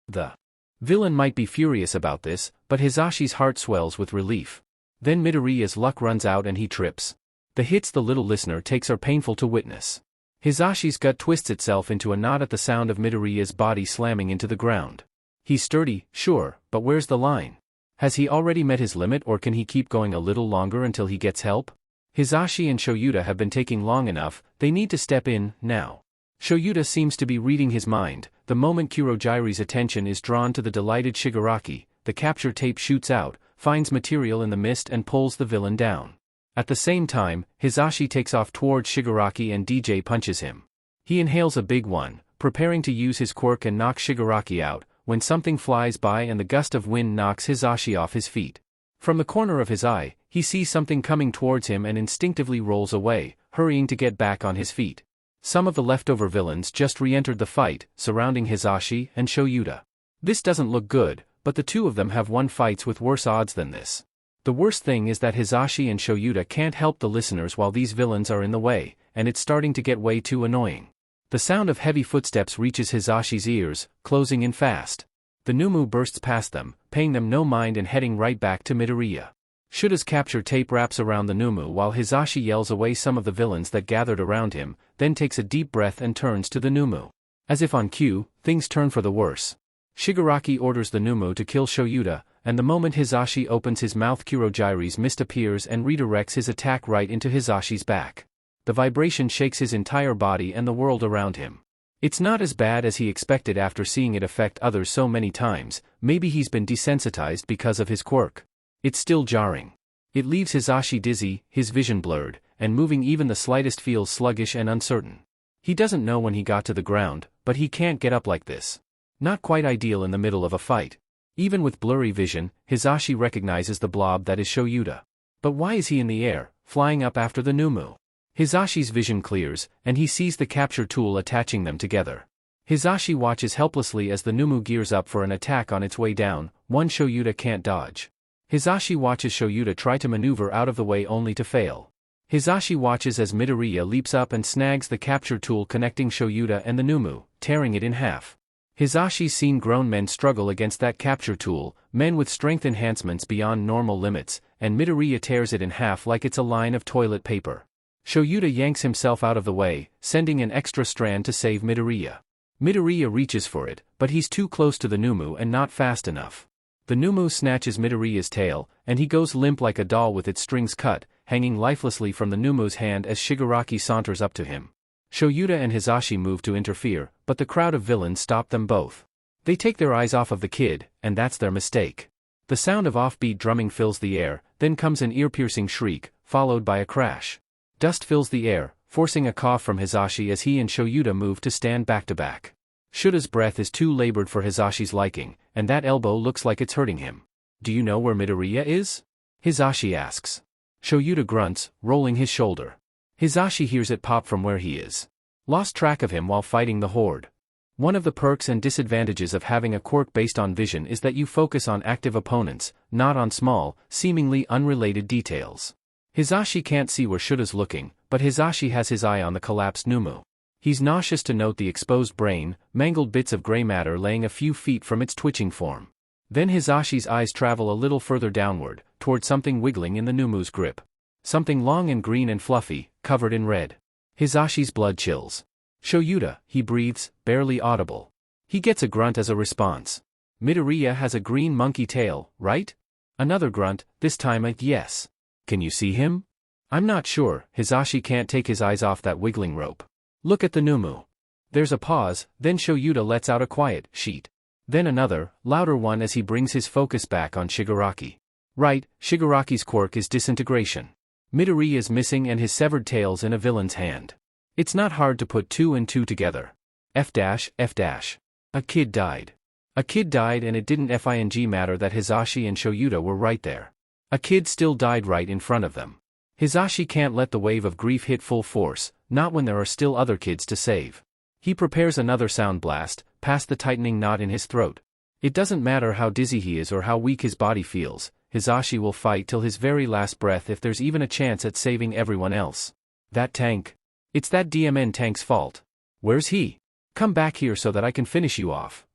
The villain might be furious about this, but Hisashi's heart swells with relief. Then Midoriya's luck runs out and he trips. The hits the little listener takes are painful to witness. Hisashi's gut twists itself into a knot at the sound of Midoriya's body slamming into the ground. He's sturdy, sure, but where's the line? Has he already met his limit or can he keep going a little longer until he gets help? Hisashi and Shoyuta have been taking long enough, they need to step in, now. Shoyuta seems to be reading his mind. The moment Kurogiri's attention is drawn to the delighted Shigaraki, the capture tape shoots out, finds material in the mist and pulls the villain down. At the same time, Hisashi takes off towards Shigaraki and DJ punches him. He inhales a big one, preparing to use his quirk and knock Shigaraki out, when something flies by and the gust of wind knocks Hisashi off his feet. From the corner of his eye, he sees something coming towards him and instinctively rolls away, hurrying to get back on his feet. Some of the leftover villains just re-entered the fight, surrounding Hisashi and Shoyuta. This doesn't look good, but the two of them have won fights with worse odds than this. The worst thing is that Hisashi and Shoyuta can't help the listeners while these villains are in the way, and it's starting to get way too annoying. The sound of heavy footsteps reaches Hisashi's ears, closing in fast. The Nomu bursts past them, paying them no mind and heading right back to Midoriya. Shura's capture tape wraps around the Nomu while Hisashi yells away some of the villains that gathered around him, then takes a deep breath and turns to the Nomu. As if on cue, things turn for the worse. Shigaraki orders the Nomu to kill Shoyuta, and the moment Hisashi opens his mouth Kurogiri's mist appears and redirects his attack right into Hisashi's back. The vibration shakes his entire body and the world around him. It's not as bad as he expected after seeing it affect others so many times. Maybe he's been desensitized because of his quirk. It's still jarring. It leaves Hisashi dizzy, his vision blurred, and moving even the slightest feels sluggish and uncertain. He doesn't know when he got to the ground, but he can't get up like this. Not quite ideal in the middle of a fight. Even with blurry vision, Hisashi recognizes the blob that is Shoyuta. But why is he in the air, flying up after the Nomu? Hisashi's vision clears, and he sees the capture tool attaching them together. Hisashi watches helplessly as the Nomu gears up for an attack on its way down, one Shoyuta can't dodge. Hisashi watches Shoyuta try to maneuver out of the way only to fail. Hisashi watches as Midoriya leaps up and snags the capture tool connecting Shoyuta and the Nomu, tearing it in half. Hisashi's seen grown men struggle against that capture tool, men with strength enhancements beyond normal limits, and Midoriya tears it in half like it's a line of toilet paper. Shoyuta yanks himself out of the way, sending an extra strand to save Midoriya. Midoriya reaches for it, but he's too close to the Nomu and not fast enough. The Nomu snatches Midoriya's tail, and he goes limp like a doll with its strings cut, hanging lifelessly from the Numu's hand as Shigaraki saunters up to him. Shoyuta and Hisashi move to interfere, but the crowd of villains stop them both. They take their eyes off of the kid, and that's their mistake. The sound of offbeat drumming fills the air, then comes an ear-piercing shriek, followed by a crash. Dust fills the air, forcing a cough from Hisashi as he and Shoyuta move to stand back-to-back. Shura's breath is too labored for Hisashi's liking, and that elbow looks like it's hurting him. Do you know where Midoriya is? Hisashi asks. Shoyuta grunts, rolling his shoulder. Hisashi hears it pop from where he is. Lost track of him while fighting the horde. One of the perks and disadvantages of having a quirk based on vision is that you focus on active opponents, not on small, seemingly unrelated details. Hisashi can't see where Shura's looking, but Hisashi has his eye on the collapsed Nomu. He's nauseous to note the exposed brain, mangled bits of gray matter laying a few feet from its twitching form. Then Hisashi's eyes travel a little further downward, toward something wiggling in the Numu's grip. Something long and green and fluffy, covered in red. Hisashi's blood chills. Shoyuta, he breathes, barely audible. He gets a grunt as a response. Midoriya has a green monkey tail, right? Another grunt, this time a yes. Can you see him? I'm not sure. Hisashi can't take his eyes off that wiggling rope. Look at the Nomu. There's a pause, then Shoyuta lets out a quiet sheet. Then another, louder one as he brings his focus back on Shigaraki. Right, Shigaraki's quirk is disintegration. Midoriya is missing and his severed tail's in a villain's hand. It's not hard to put two and two together. F-. A kid died. A kid died and it didn't fing matter that Hisashi and Shoyuta were right there. A kid still died right in front of them. Hisashi can't let the wave of grief hit full force, not when there are still other kids to save. He prepares another sound blast, past the tightening knot in his throat. It doesn't matter how dizzy he is or how weak his body feels, Hisashi will fight till his very last breath if there's even a chance at saving everyone else. That tank. It's that DMN tank's fault. Where's he? Come back here so that I can finish you off.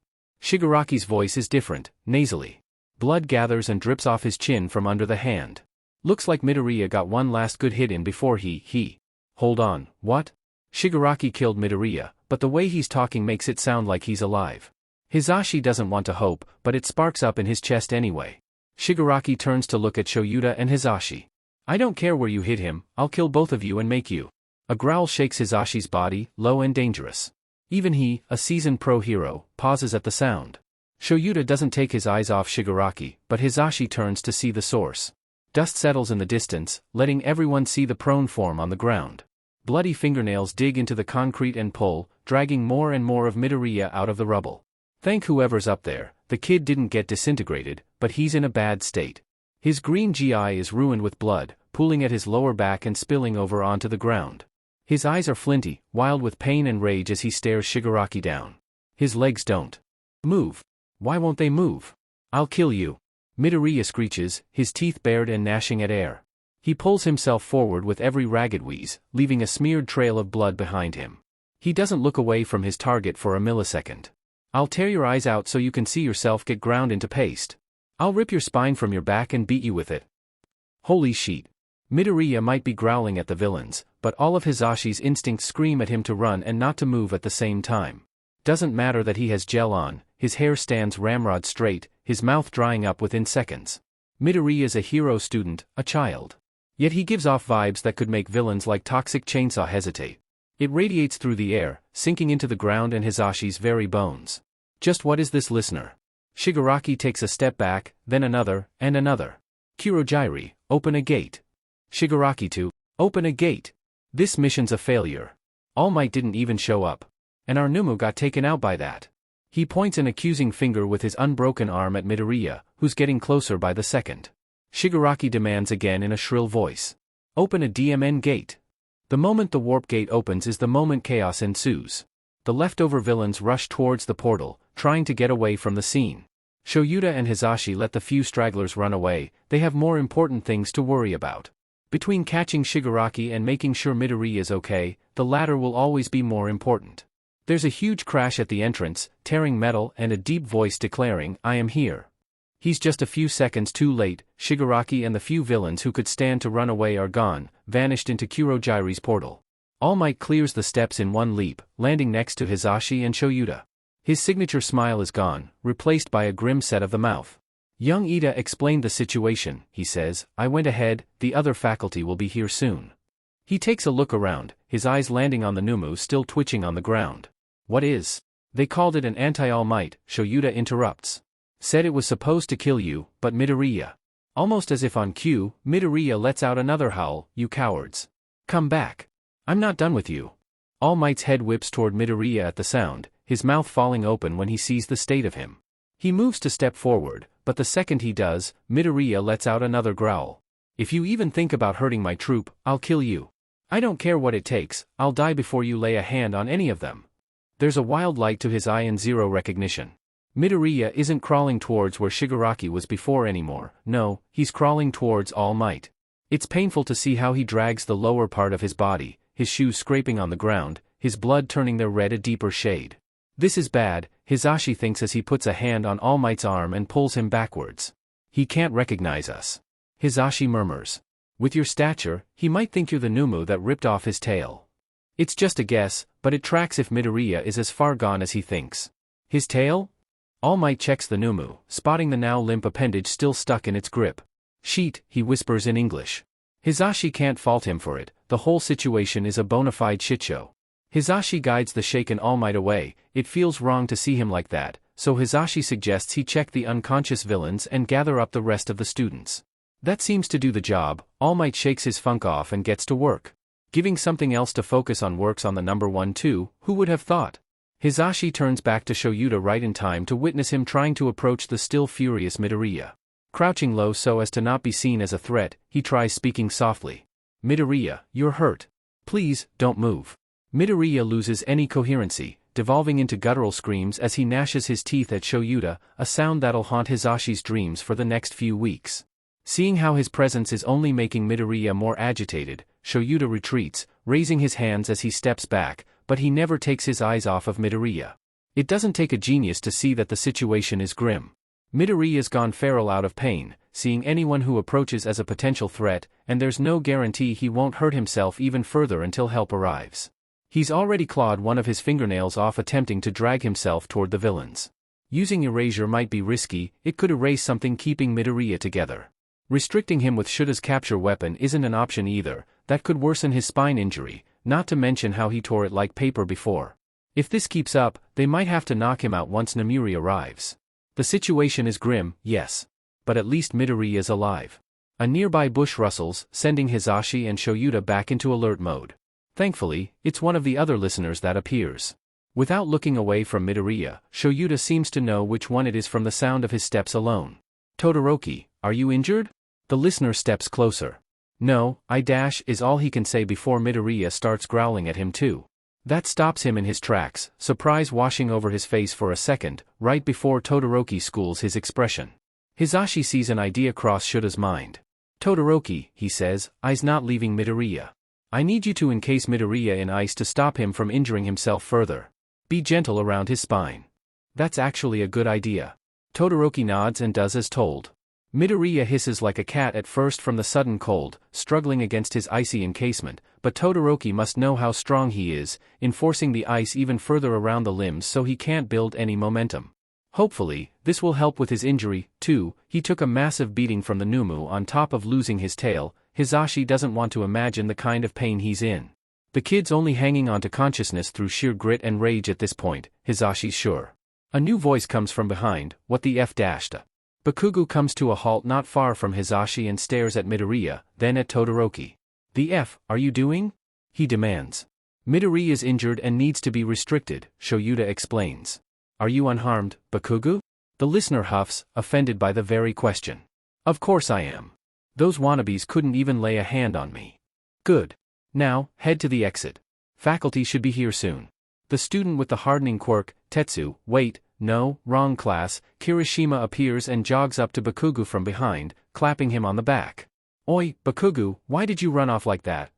Shigaraki's voice is different, nasally. Blood gathers and drips off his chin from under the hand. Looks like Midoriya got one last good hit in before he. Hold on, what? Shigaraki killed Midoriya, but the way he's talking makes it sound like he's alive. Hisashi doesn't want to hope, but it sparks up in his chest anyway. Shigaraki turns to look at Shoyuta and Hisashi. I don't care where you hit him, I'll kill both of you and make you. A growl shakes Hizashi's body, low and dangerous. Even he, a seasoned pro hero, pauses at the sound. Shoyuta doesn't take his eyes off Shigaraki, but Hizashi turns to see the source. Dust settles in the distance, letting everyone see the prone form on the ground. Bloody fingernails dig into the concrete and pull, dragging more and more of Midoriya out of the rubble. Thank whoever's up there, the kid didn't get disintegrated, but he's in a bad state. His green GI is ruined with blood, pooling at his lower back and spilling over onto the ground. His eyes are flinty, wild with pain and rage as he stares Shigaraki down. His legs don't move. Why won't they move? I'll kill you. Midoriya screeches, his teeth bared and gnashing at air. He pulls himself forward with every ragged wheeze, leaving a smeared trail of blood behind him. He doesn't look away from his target for a millisecond. I'll tear your eyes out so you can see yourself get ground into paste. I'll rip your spine from your back and beat you with it. Holy shit. Midoriya might be growling at the villains, but all of Hizashi's instincts scream at him to run and not to move at the same time. Doesn't matter that he has gel on, his hair stands ramrod straight, his mouth drying up within seconds. Midoriya's a hero student, a child. Yet he gives off vibes that could make villains like Toxic Chainsaw hesitate. It radiates through the air, sinking into the ground and Hizashi's very bones. Just what is this, listener? Shigaraki takes a step back, then another, and another. Kurogyri, open a gate. Shigaraki to open a gate. This mission's a failure. All Might didn't even show up. And our Nomu got taken out by that. He points an accusing finger with his unbroken arm at Midoriya, who's getting closer by the second. Shigaraki demands again in a shrill voice. Open a DMN gate. The moment the warp gate opens is the moment chaos ensues. The leftover villains rush towards the portal, trying to get away from the scene. Shoyuta and Hizashi let the few stragglers run away, they have more important things to worry about. Between catching Shigaraki and making sure Midoriya is okay, the latter will always be more important. There's a huge crash at the entrance, tearing metal and a deep voice declaring, I am here. He's just a few seconds too late. Shigaraki and the few villains who could stand to run away are gone, vanished into Kurogyri's portal. All Might clears the steps in one leap, landing next to Hizashi and Shoyuta. His signature smile is gone, replaced by a grim set of the mouth. Young Ida explained the situation, he says, I went ahead, the other faculty will be here soon. He takes a look around, his eyes landing on the Nomu still twitching on the ground. What is? They called it an anti-All Might, Shoyuta interrupts. Said it was supposed to kill you, but Midoriya. Almost as if on cue, Midoriya lets out another howl, you cowards. Come back. I'm not done with you. All Might's head whips toward Midoriya at the sound, his mouth falling open when he sees the state of him. He moves to step forward, but the second he does, Midoriya lets out another growl. If you even think about hurting my troop, I'll kill you. I don't care what it takes, I'll die before you lay a hand on any of them. There's a wild light to his eye and zero recognition. Midoriya isn't crawling towards where Shigaraki was before anymore, no, he's crawling towards All Might. It's painful to see how he drags the lower part of his body, his shoes scraping on the ground, his blood turning their red a deeper shade. This is bad, Hizashi thinks as he puts a hand on All Might's arm and pulls him backwards. He can't recognize us. Hizashi murmurs. With your stature, he might think you're the Nomu that ripped off his tail. It's just a guess, but it tracks if Midoriya is as far gone as he thinks. His tail? All Might checks the Nomu, spotting the now limp appendage still stuck in its grip. Sheet, he whispers in English. Hizashi can't fault him for it, the whole situation is a bona fide shitshow. Hizashi guides the shaken All Might away, it feels wrong to see him like that, so Hizashi suggests he check the unconscious villains and gather up the rest of the students. That seems to do the job. All Might shakes his funk off and gets to work. Giving something else to focus on works on the number one too, who would have thought? Hizashi turns back to Shoyuta right in time to witness him trying to approach the still furious Midoriya. Crouching low so as to not be seen as a threat, he tries speaking softly. Midoriya, you're hurt. Please, don't move. Midoriya loses any coherency, devolving into guttural screams as he gnashes his teeth at Shoyuta, a sound that'll haunt Hizashi's dreams for the next few weeks. Seeing how his presence is only making Midoriya more agitated, Shoyuta retreats, raising his hands as he steps back, but he never takes his eyes off of Midoriya. It doesn't take a genius to see that the situation is grim. Midoriya's gone feral out of pain, seeing anyone who approaches as a potential threat, and there's no guarantee he won't hurt himself even further until help arrives. He's already clawed one of his fingernails off attempting to drag himself toward the villains. Using erasure might be risky, it could erase something keeping Midoriya together. Restricting him with Shuta's capture weapon isn't an option either, that could worsen his spine injury, not to mention how he tore it like paper before. If this keeps up, they might have to knock him out once Nomuri arrives. The situation is grim, yes. But at least Midori is alive. A nearby bush rustles, sending Hisashi and Shoyuta back into alert mode. Thankfully, it's one of the other listeners that appears. Without looking away from Midoriya, Shoyuta seems to know which one it is from the sound of his steps alone. Todoroki, are you injured? The listener steps closer. No, is all he can say before Midoriya starts growling at him too. That stops him in his tracks, surprise washing over his face for a second, right before Todoroki schools his expression. Hisashi sees an idea cross Shuta's mind. Todoroki, he says, I's not leaving Midoriya. I need you to encase Midoriya in ice to stop him from injuring himself further. Be gentle around his spine. That's actually a good idea. Todoroki nods and does as told. Midoriya hisses like a cat at first from the sudden cold, struggling against his icy encasement, but Todoroki must know how strong he is, enforcing the ice even further around the limbs so he can't build any momentum. Hopefully, this will help with his injury, too. He took a massive beating from the Nomu on top of losing his tail. Hisashi doesn't want to imagine the kind of pain he's in. The kid's only hanging on to consciousness through sheer grit and rage at this point, Hisashi's sure. A new voice comes from behind, what the f dashed. Bakugo comes to a halt not far from Hisashi and stares at Midoriya, then at Todoroki. The f are you doing? He demands. Midori is injured and needs to be restricted, Shoyuta explains. Are you unharmed, Bakugo? The listener huffs, offended by the very question. Of course I am. Those wannabes couldn't even lay a hand on me. Good. Now, head to the exit. Faculty should be here soon. The student with the hardening quirk, Tetsu, wait, no, wrong class, Kirishima appears and jogs up to Bakugo from behind, clapping him on the back. Oi, Bakugo, why did you run off like that?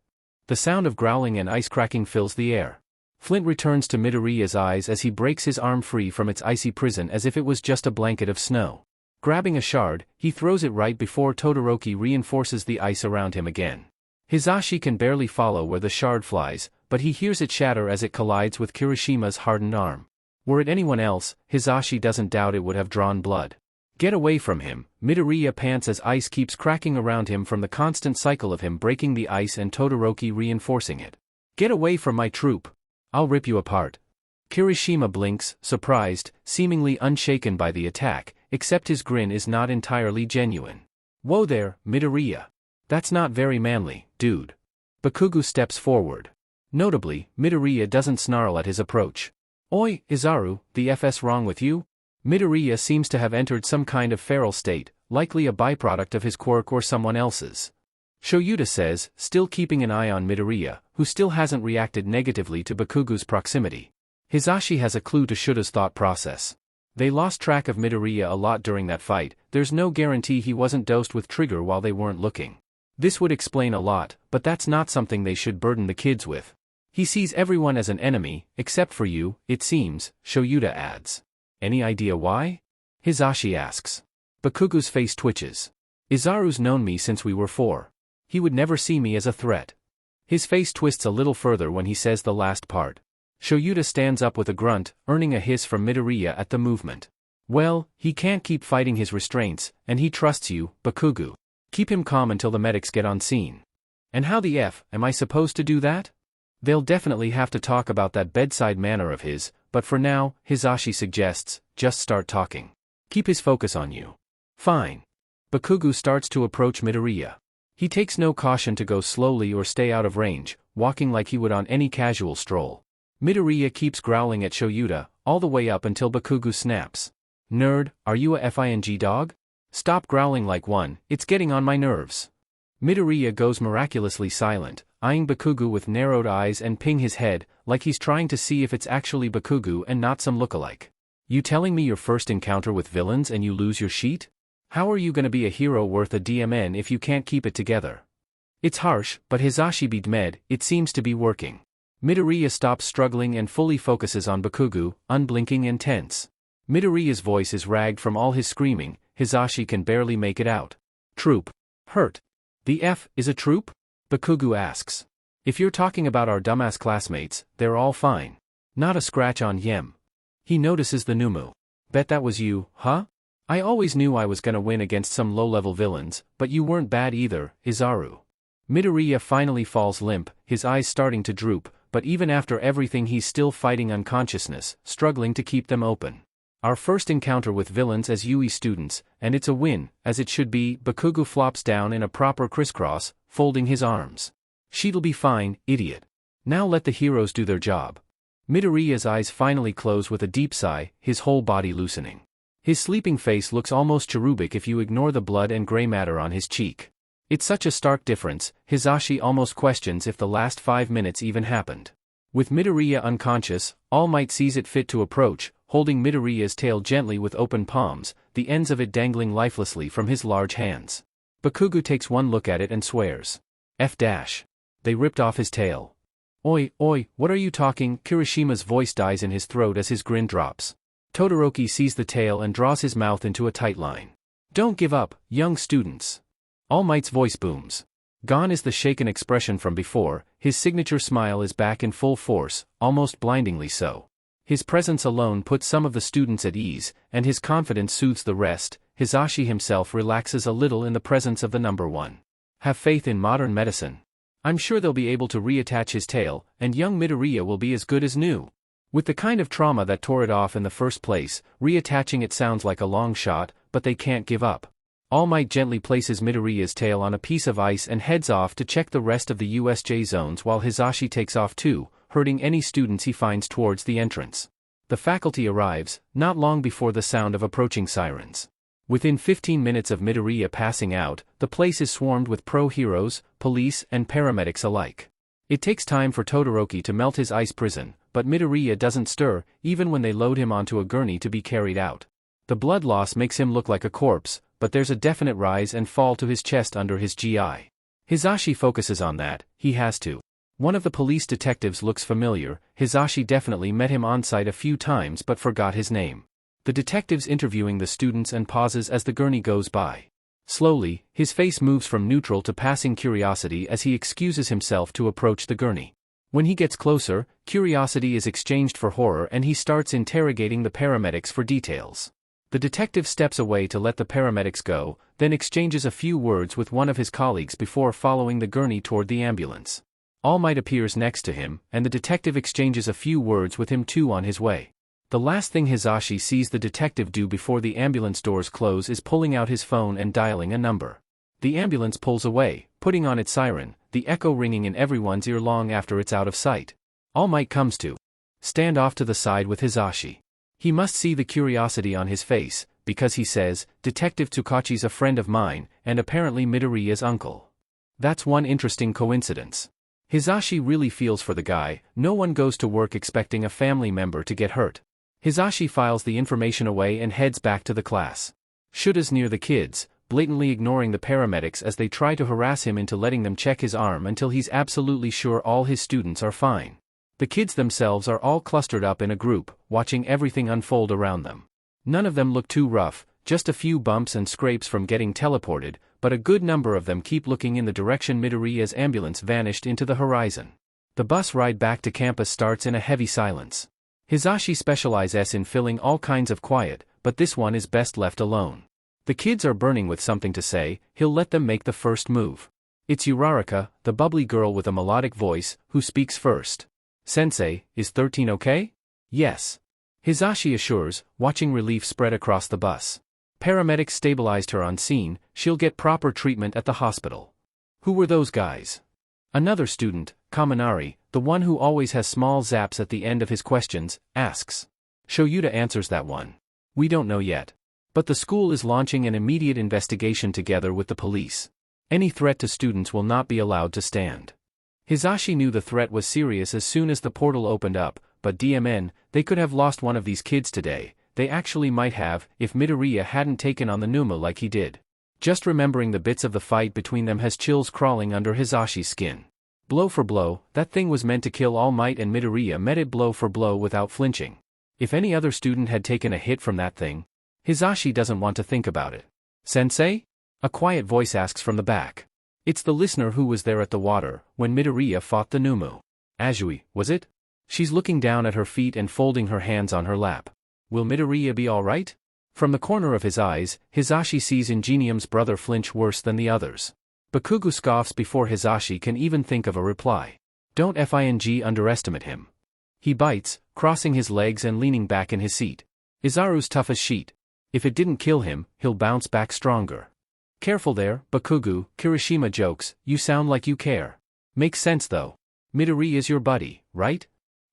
The sound of growling and ice cracking fills the air. Flint returns to Midoriya's eyes as he breaks his arm free from its icy prison as if it was just a blanket of snow. Grabbing a shard, he throws it right before Todoroki reinforces the ice around him again. Hisashi can barely follow where the shard flies, but he hears it shatter as it collides with Kirishima's hardened arm. Were it anyone else, Hisashi doesn't doubt it would have drawn blood. Get away from him, Midoriya pants as ice keeps cracking around him from the constant cycle of him breaking the ice and Todoroki reinforcing it. Get away from my troop. I'll rip you apart. Kirishima blinks, surprised, seemingly unshaken by the attack, except his grin is not entirely genuine. Whoa there, Midoriya. That's not very manly, dude. Bakugo steps forward. Notably, Midoriya doesn't snarl at his approach. Oi, Izaru, the f's wrong with you? Midoriya seems to have entered some kind of feral state, likely a byproduct of his quirk or someone else's. Shoyuta says, still keeping an eye on Midoriya, who still hasn't reacted negatively to Bakugo's proximity. Hisashi has a clue to Shuta's thought process. They lost track of Midoriya a lot during that fight, there's no guarantee he wasn't dosed with trigger while they weren't looking. This would explain a lot, but that's not something they should burden the kids with. He sees everyone as an enemy, except for you, it seems, Shoyuta adds. Any idea why? Hisashi asks. Bakugo's face twitches. Izaru's known me since we were 4. He would never see me as a threat. His face twists a little further when he says the last part. Shoyuta stands up with a grunt, earning a hiss from Midoriya at the movement. Well, he can't keep fighting his restraints, and he trusts you, Bakugo. Keep him calm until the medics get on scene. And how the f am I supposed to do that? They'll definitely have to talk about that bedside manner of his, but for now, Hisashi suggests, just start talking. Keep his focus on you. Fine. Bakugo starts to approach Midoriya. He takes no caution to go slowly or stay out of range, walking like he would on any casual stroll. Midoriya keeps growling at Shoyuta, all the way up until Bakugo snaps. Nerd, are you a FING dog? Stop growling like one, it's getting on my nerves. Midoriya goes miraculously silent, eyeing Bakugo with narrowed eyes and ping his head, like he's trying to see if it's actually Bakugo and not some lookalike. You telling me your first encounter with villains and you lose your sheet? How are you gonna be a hero worth a DMN if you can't keep it together? It's harsh, but Hisashi B'dmed, it seems to be working. Midoriya stops struggling and fully focuses on Bakugo, unblinking and tense. Midoriya's voice is ragged from all his screaming, Hisashi can barely make it out. Troop. Hurt. The f is a troop? Bakugo asks. If you're talking about our dumbass classmates, they're all fine. Not a scratch on Yem. He notices the Nomu. Bet that was you, huh? I always knew I was gonna win against some low-level villains, but you weren't bad either, Izaru. Midoriya finally falls limp, his eyes starting to droop, but even after everything he's still fighting unconsciousness, struggling to keep them open. Our first encounter with villains as UE students, and it's a win, as it should be. Bakugo flops down in a proper crisscross, folding his arms. She'll be fine, idiot. Now let the heroes do their job. Midoriya's eyes finally close with a deep sigh, his whole body loosening. His sleeping face looks almost cherubic if you ignore the blood and gray matter on his cheek. It's such a stark difference, Hisashi almost questions if the last 5 minutes even happened. With Midoriya unconscious, All Might sees it fit to approach, holding Midoriya's tail gently with open palms, the ends of it dangling lifelessly from his large hands. Bakugo takes one look at it and swears. F-. They ripped off his tail. Oi, what are you talking? Kirishima's voice dies in his throat as his grin drops. Todoroki sees the tail and draws his mouth into a tight line. Don't give up, young students. All Might's voice booms. Gone is the shaken expression from before, his signature smile is back in full force, almost blindingly so. His presence alone puts some of the students at ease, and his confidence soothes the rest. Hisashi himself relaxes a little in the presence of the number one. Have faith in modern medicine. I'm sure they'll be able to reattach his tail, and young Midoriya will be as good as new. With the kind of trauma that tore it off in the first place, reattaching it sounds like a long shot, but they can't give up. All Might gently places Midoriya's tail on a piece of ice and heads off to check the rest of the USJ zones while Hisashi takes off too, herding any students he finds towards the entrance. The faculty arrives, not long before the sound of approaching sirens. Within 15 minutes of Midoriya passing out, the place is swarmed with pro-heroes, police, and paramedics alike. It takes time for Todoroki to melt his ice prison, but Midoriya doesn't stir, even when they load him onto a gurney to be carried out. The blood loss makes him look like a corpse, but there's a definite rise and fall to his chest under his GI. Hisashi focuses on that, he has to. One of the police detectives looks familiar. Hisashi definitely met him on site a few times but forgot his name. The detective's interviewing the students and pauses as the gurney goes by. Slowly, his face moves from neutral to passing curiosity as he excuses himself to approach the gurney. When he gets closer, curiosity is exchanged for horror and he starts interrogating the paramedics for details. The detective steps away to let the paramedics go, then exchanges a few words with one of his colleagues before following the gurney toward the ambulance. All Might appears next to him, and the detective exchanges a few words with him too on his way. The last thing Hisashi sees the detective do before the ambulance doors close is pulling out his phone and dialing a number. The ambulance pulls away, putting on its siren, the echo ringing in everyone's ear long after it's out of sight. All Might comes to stand off to the side with Hisashi. He must see the curiosity on his face, because he says, Detective Tsukachi's a friend of mine, and apparently Midoriya's uncle. That's one interesting coincidence. Hisashi really feels for the guy. No one goes to work expecting a family member to get hurt. Hisashi files the information away and heads back to the class. Shuta's near the kids, blatantly ignoring the paramedics as they try to harass him into letting them check his arm until he's absolutely sure all his students are fine. The kids themselves are all clustered up in a group, watching everything unfold around them. None of them look too rough, just a few bumps and scrapes from getting teleported, but a good number of them keep looking in the direction Midoriya's ambulance vanished into the horizon. The bus ride back to campus starts in a heavy silence. Hisashi specializes in filling all kinds of quiet, but this one is best left alone. The kids are burning with something to say. He'll let them make the first move. It's Uraraka, the bubbly girl with a melodic voice, who speaks first. Sensei, is 13 okay? Yes. Hisashi assures, watching relief spread across the bus. Paramedics stabilized her on scene. She'll get proper treatment at the hospital. Who were those guys? Another student, Kaminari, the one who always has small zaps at the end of his questions, asks. Shoyuta answers that one. We don't know yet. But the school is launching an immediate investigation together with the police. Any threat to students will not be allowed to stand. Hisashi knew the threat was serious as soon as the portal opened up, but DMN, they could have lost one of these kids today. They actually might have, if Midoriya hadn't taken on the Nomu like he did. Just remembering the bits of the fight between them has chills crawling under Hisashi's skin. Blow for blow, that thing was meant to kill All Might and Midoriya met it blow for blow without flinching. If any other student had taken a hit from that thing, Hisashi doesn't want to think about it. Sensei? A quiet voice asks from the back. It's the listener who was there at the water, when Midoriya fought the Nomu. Azui, was it? She's looking down at her feet and folding her hands on her lap. Will Midoriya be alright? From the corner of his eyes, Hisashi sees Ingenium's brother flinch worse than the others. Bakugo scoffs before Hisashi can even think of a reply. Don't underestimate him. He bites, crossing his legs and leaning back in his seat. Izaru's tough as sheet. If it didn't kill him, he'll bounce back stronger. Careful there, Bakugo, Kirishima jokes, you sound like you care. Makes sense though. Midori is your buddy, right?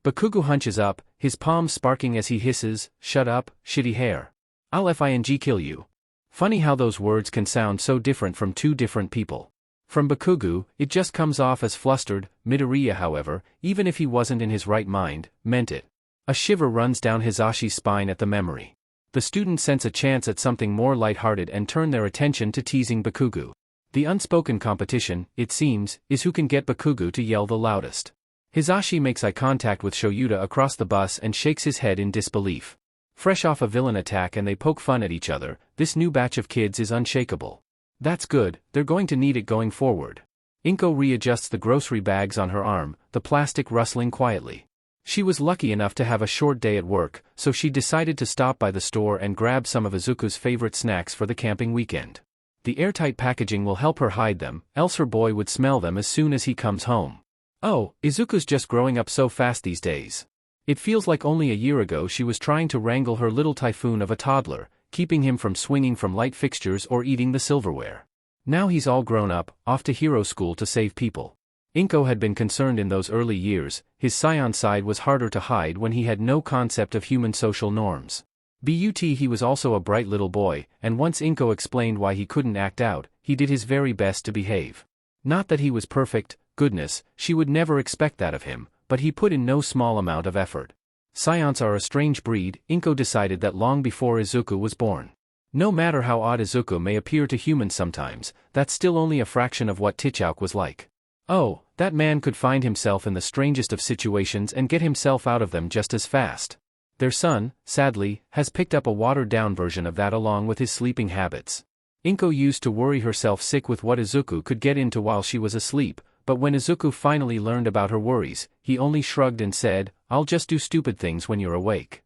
Bakugo hunches up, his palms sparking as he hisses, shut up, shitty hair. I'll kill you. Funny how those words can sound so different from two different people. From Bakugo, it just comes off as flustered. Midoriya, however, even if he wasn't in his right mind, meant it. A shiver runs down Hisashi's spine at the memory. The students sense a chance at something more lighthearted and turn their attention to teasing Bakugo. The unspoken competition, it seems, is who can get Bakugo to yell the loudest. Hisashi makes eye contact with Shoyuta across the bus and shakes his head in disbelief. Fresh off a villain attack and they poke fun at each other, this new batch of kids is unshakable. That's good, they're going to need it going forward. Inko readjusts the grocery bags on her arm, the plastic rustling quietly. She was lucky enough to have a short day at work, so she decided to stop by the store and grab some of Izuku's favorite snacks for the camping weekend. The airtight packaging will help her hide them, else her boy would smell them as soon as he comes home. Oh, Izuku's just growing up so fast these days. It feels like only a year ago she was trying to wrangle her little typhoon of a toddler, keeping him from swinging from light fixtures or eating the silverware. Now he's all grown up, off to hero school to save people. Inko had been concerned in those early years, his scion side was harder to hide when he had no concept of human social norms. He was also a bright little boy, and once Inko explained why he couldn't act out, he did his very best to behave. Not that he was perfect, goodness, she would never expect that of him, but he put in no small amount of effort. Scions are a strange breed, Inko decided that long before Izuku was born. No matter how odd Izuku may appear to humans sometimes, that's still only a fraction of what Tichauk was like. Oh, that man could find himself in the strangest of situations and get himself out of them just as fast. Their son, sadly, has picked up a watered-down version of that along with his sleeping habits. Inko used to worry herself sick with what Izuku could get into while she was asleep, but when Izuku finally learned about her worries, he only shrugged and said, I'll just do stupid things when you're awake.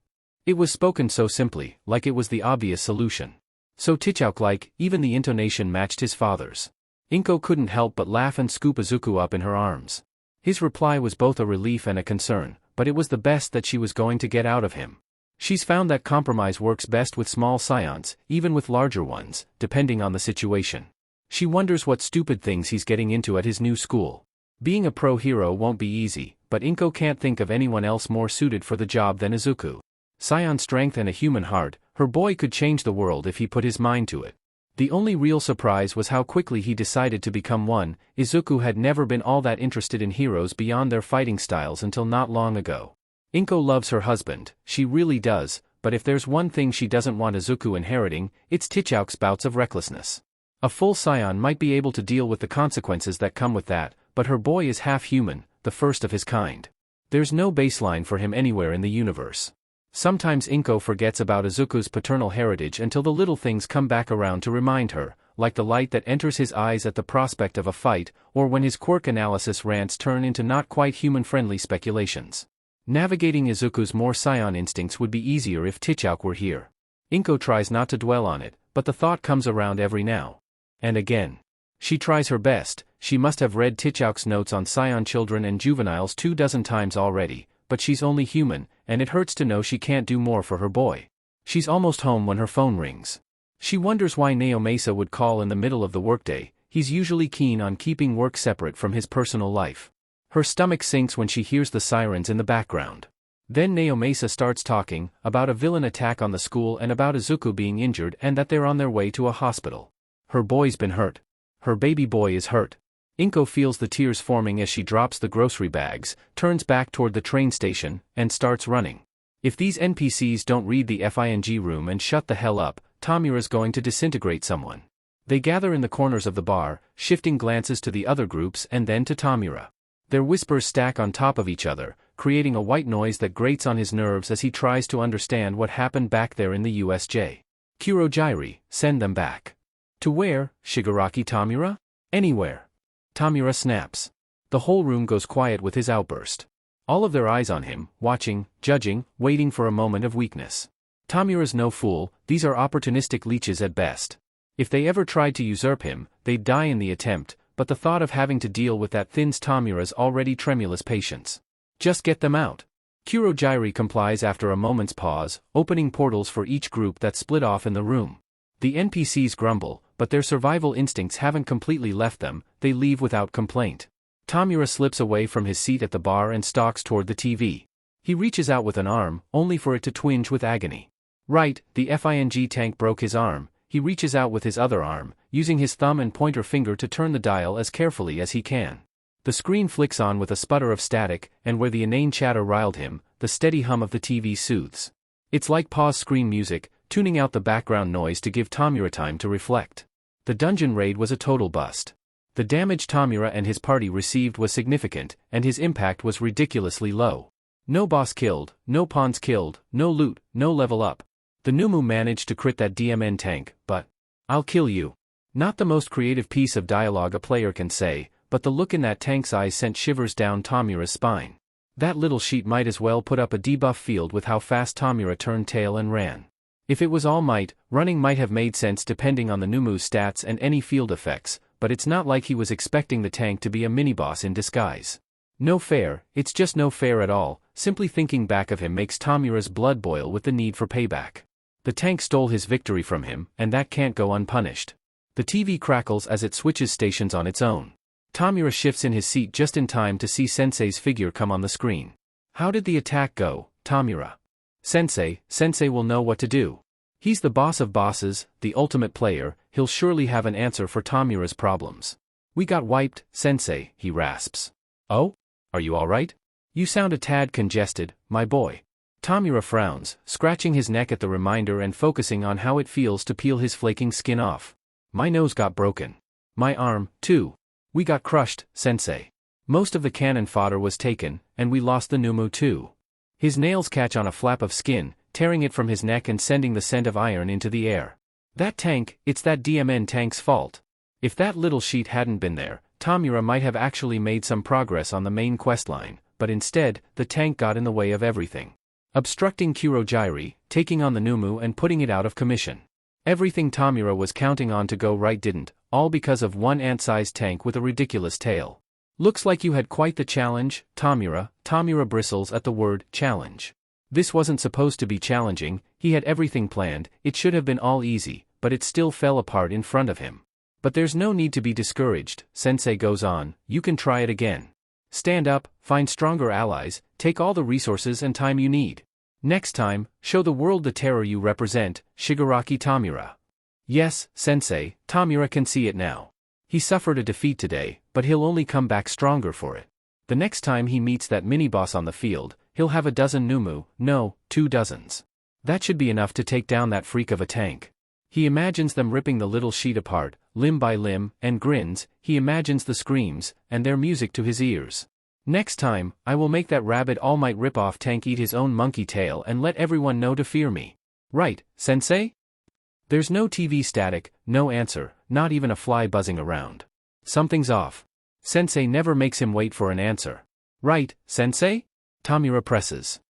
It was spoken so simply, like it was the obvious solution. So Tichauk-like, even the intonation matched his father's. Inko couldn't help but laugh and scoop Izuku up in her arms. His reply was both a relief and a concern, but it was the best that she was going to get out of him. She's found that compromise works best with small scions, even with larger ones, depending on the situation. She wonders what stupid things he's getting into at his new school. Being a pro-hero won't be easy, but Inko can't think of anyone else more suited for the job than Izuku. Scion strength and a human heart, her boy could change the world if he put his mind to it. The only real surprise was how quickly he decided to become one. Izuku had never been all that interested in heroes beyond their fighting styles until not long ago. Inko loves her husband, she really does, but if there's one thing she doesn't want Izuku inheriting, it's Tichauk's bouts of recklessness. A full scion might be able to deal with the consequences that come with that, but her boy is half human, the first of his kind. There's no baseline for him anywhere in the universe. Sometimes Inko forgets about Izuku's paternal heritage until the little things come back around to remind her, like the light that enters his eyes at the prospect of a fight, or when his quirk analysis rants turn into not quite human-friendly speculations. Navigating Izuku's more scion instincts would be easier if Tichauk were here. Inko tries not to dwell on it, but the thought comes around every now and again. She tries her best. She must have read Tichauk's notes on scion children and juveniles 24 times already, but she's only human, and it hurts to know she can't do more for her boy. She's almost home when her phone rings. She wonders why Naomasa would call in the middle of the workday. He's usually keen on keeping work separate from his personal life. Her stomach sinks when she hears the sirens in the background. Then Naomasa starts talking about a villain attack on the school and about Izuku being injured and that they're on their way to a hospital. Her boy's been hurt. Her baby boy is hurt. Inko feels the tears forming as she drops the grocery bags, turns back toward the train station, and starts running. If these NPCs don't read the FING room and shut the hell up, Tamira's going to disintegrate someone. They gather in the corners of the bar, shifting glances to the other groups and then to Tamira. Their whispers stack on top of each other, creating a white noise that grates on his nerves as he tries to understand what happened back there in the USJ. Kurogyri, send them back. To where, Shigaraki Tamira? Anywhere. Tamira snaps. The whole room goes quiet with his outburst. All of their eyes on him, watching, judging, waiting for a moment of weakness. Tamura's no fool, these are opportunistic leeches at best. If they ever tried to usurp him, they'd die in the attempt, but the thought of having to deal with that thins Tamura's already tremulous patience. Just get them out. Kurogyri complies after a moment's pause, opening portals for each group that split off in the room. The NPCs grumble, but their survival instincts haven't completely left them, they leave without complaint. Tamura slips away from his seat at the bar and stalks toward the TV. He reaches out with an arm, only for it to twinge with agony. Right, the FING tank broke his arm. He reaches out with his other arm, using his thumb and pointer finger to turn the dial as carefully as he can. The screen flicks on with a sputter of static, and where the inane chatter riled him, the steady hum of the TV soothes. It's like pause screen music, tuning out the background noise to give Tamura time to reflect. The dungeon raid was a total bust. The damage Tamura and his party received was significant, and his impact was ridiculously low. No boss killed, no pawns killed, no loot, no level up. The Nomu managed to crit that DMN tank, but I'll kill you. Not the most creative piece of dialogue a player can say, but the look in that tank's eyes sent shivers down Tamura's spine. That little sheet might as well put up a debuff field with how fast Tamura turned tail and ran. If it was all might, running might have made sense depending on the Nomu's stats and any field effects, but it's not like he was expecting the tank to be a mini-boss in disguise. No fair, it's just no fair at all. Simply thinking back of him makes Tamura's blood boil with the need for payback. The tank stole his victory from him, and that can't go unpunished. The TV crackles as it switches stations on its own. Tamura shifts in his seat just in time to see Sensei's figure come on the screen. How did the attack go, Tamura? Sensei will know what to do. He's the boss of bosses, the ultimate player, he'll surely have an answer for Tamura's problems. We got wiped, Sensei, he rasps. Oh? Are you alright? You sound a tad congested, my boy. Tamura frowns, scratching his neck at the reminder and focusing on how it feels to peel his flaking skin off. My nose got broken. My arm, too. We got crushed, Sensei. Most of the cannon fodder was taken, and we lost the Nomu too. His nails catch on a flap of skin, tearing it from his neck and sending the scent of iron into the air. That tank, it's that DMN tank's fault. If that little sheet hadn't been there, Tamura might have actually made some progress on the main questline, but instead, the tank got in the way of everything. Obstructing Kurogyri, taking on the Nomu and putting it out of commission. Everything Tamura was counting on to go right didn't, all because of one ant-sized tank with a ridiculous tail. Looks like you had quite the challenge, Tamura. Tamura bristles at the word challenge. This wasn't supposed to be challenging, he had everything planned, it should have been all easy, but it still fell apart in front of him. But there's no need to be discouraged, Sensei goes on, you can try it again. Stand up, find stronger allies, take all the resources and time you need. Next time, show the world the terror you represent, Shigaraki Tamura. Yes, Sensei, Tamura can see it now. He suffered a defeat today, but he'll only come back stronger for it. The next time he meets that mini-boss on the field, he'll have a dozen Nomu, no, 2 dozens. That should be enough to take down that freak of a tank. He imagines them ripping the little sheet apart, limb by limb, and grins. He imagines the screams, and their music to his ears. Next time, I will make that rabid All Might rip-off tank eat his own monkey tail and let everyone know to fear me. Right, Sensei? There's no TV static, no answer, not even a fly buzzing around. Something's off. Sensei never makes him wait for an answer. Right, Sensei? Tamura presses.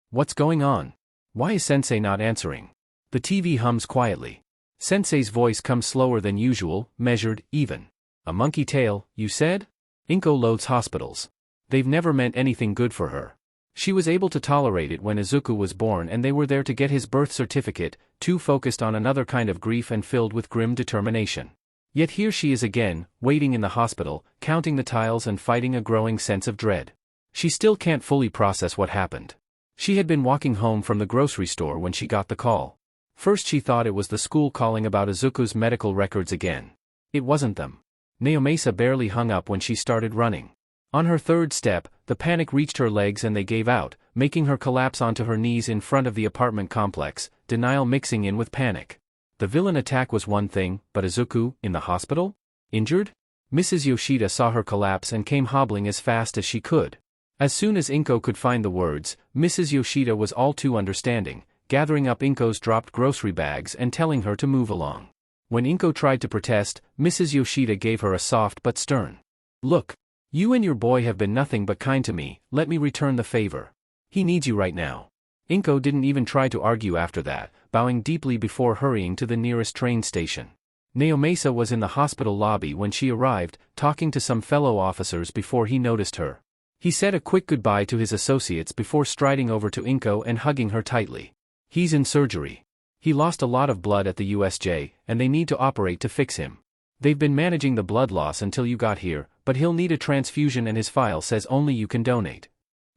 What's going on? Why is Sensei not answering? The TV hums quietly. Sensei's voice comes slower than usual, measured, even. A monkey tail, you said? Inko loads hospitals. They've never meant anything good for her. She was able to tolerate it when Izuku was born and they were there to get his birth certificate, too focused on another kind of grief and filled with grim determination. Yet here she is again, waiting in the hospital, counting the tiles and fighting a growing sense of dread. She still can't fully process what happened. She had been walking home from the grocery store when she got the call. First she thought it was the school calling about Izuku's medical records again. It wasn't them. Naomasa barely hung up when she started running. On her third step, the panic reached her legs and they gave out, making her collapse onto her knees in front of the apartment complex, denial mixing in with panic. The villain attack was one thing, but Izuku, in the hospital? Injured? Mrs. Yoshida saw her collapse and came hobbling as fast as she could. As soon as Inko could find the words, Mrs. Yoshida was all too understanding, gathering up Inko's dropped grocery bags and telling her to move along. When Inko tried to protest, Mrs. Yoshida gave her a soft but stern look. You and your boy have been nothing but kind to me, let me return the favor. He needs you right now. Inko didn't even try to argue after that, bowing deeply before hurrying to the nearest train station. Naomasa was in the hospital lobby when she arrived, talking to some fellow officers before he noticed her. He said a quick goodbye to his associates before striding over to Inko and hugging her tightly. He's in surgery. He lost a lot of blood at the USJ, and they need to operate to fix him. They've been managing the blood loss until you got here, but he'll need a transfusion and his file says only you can donate.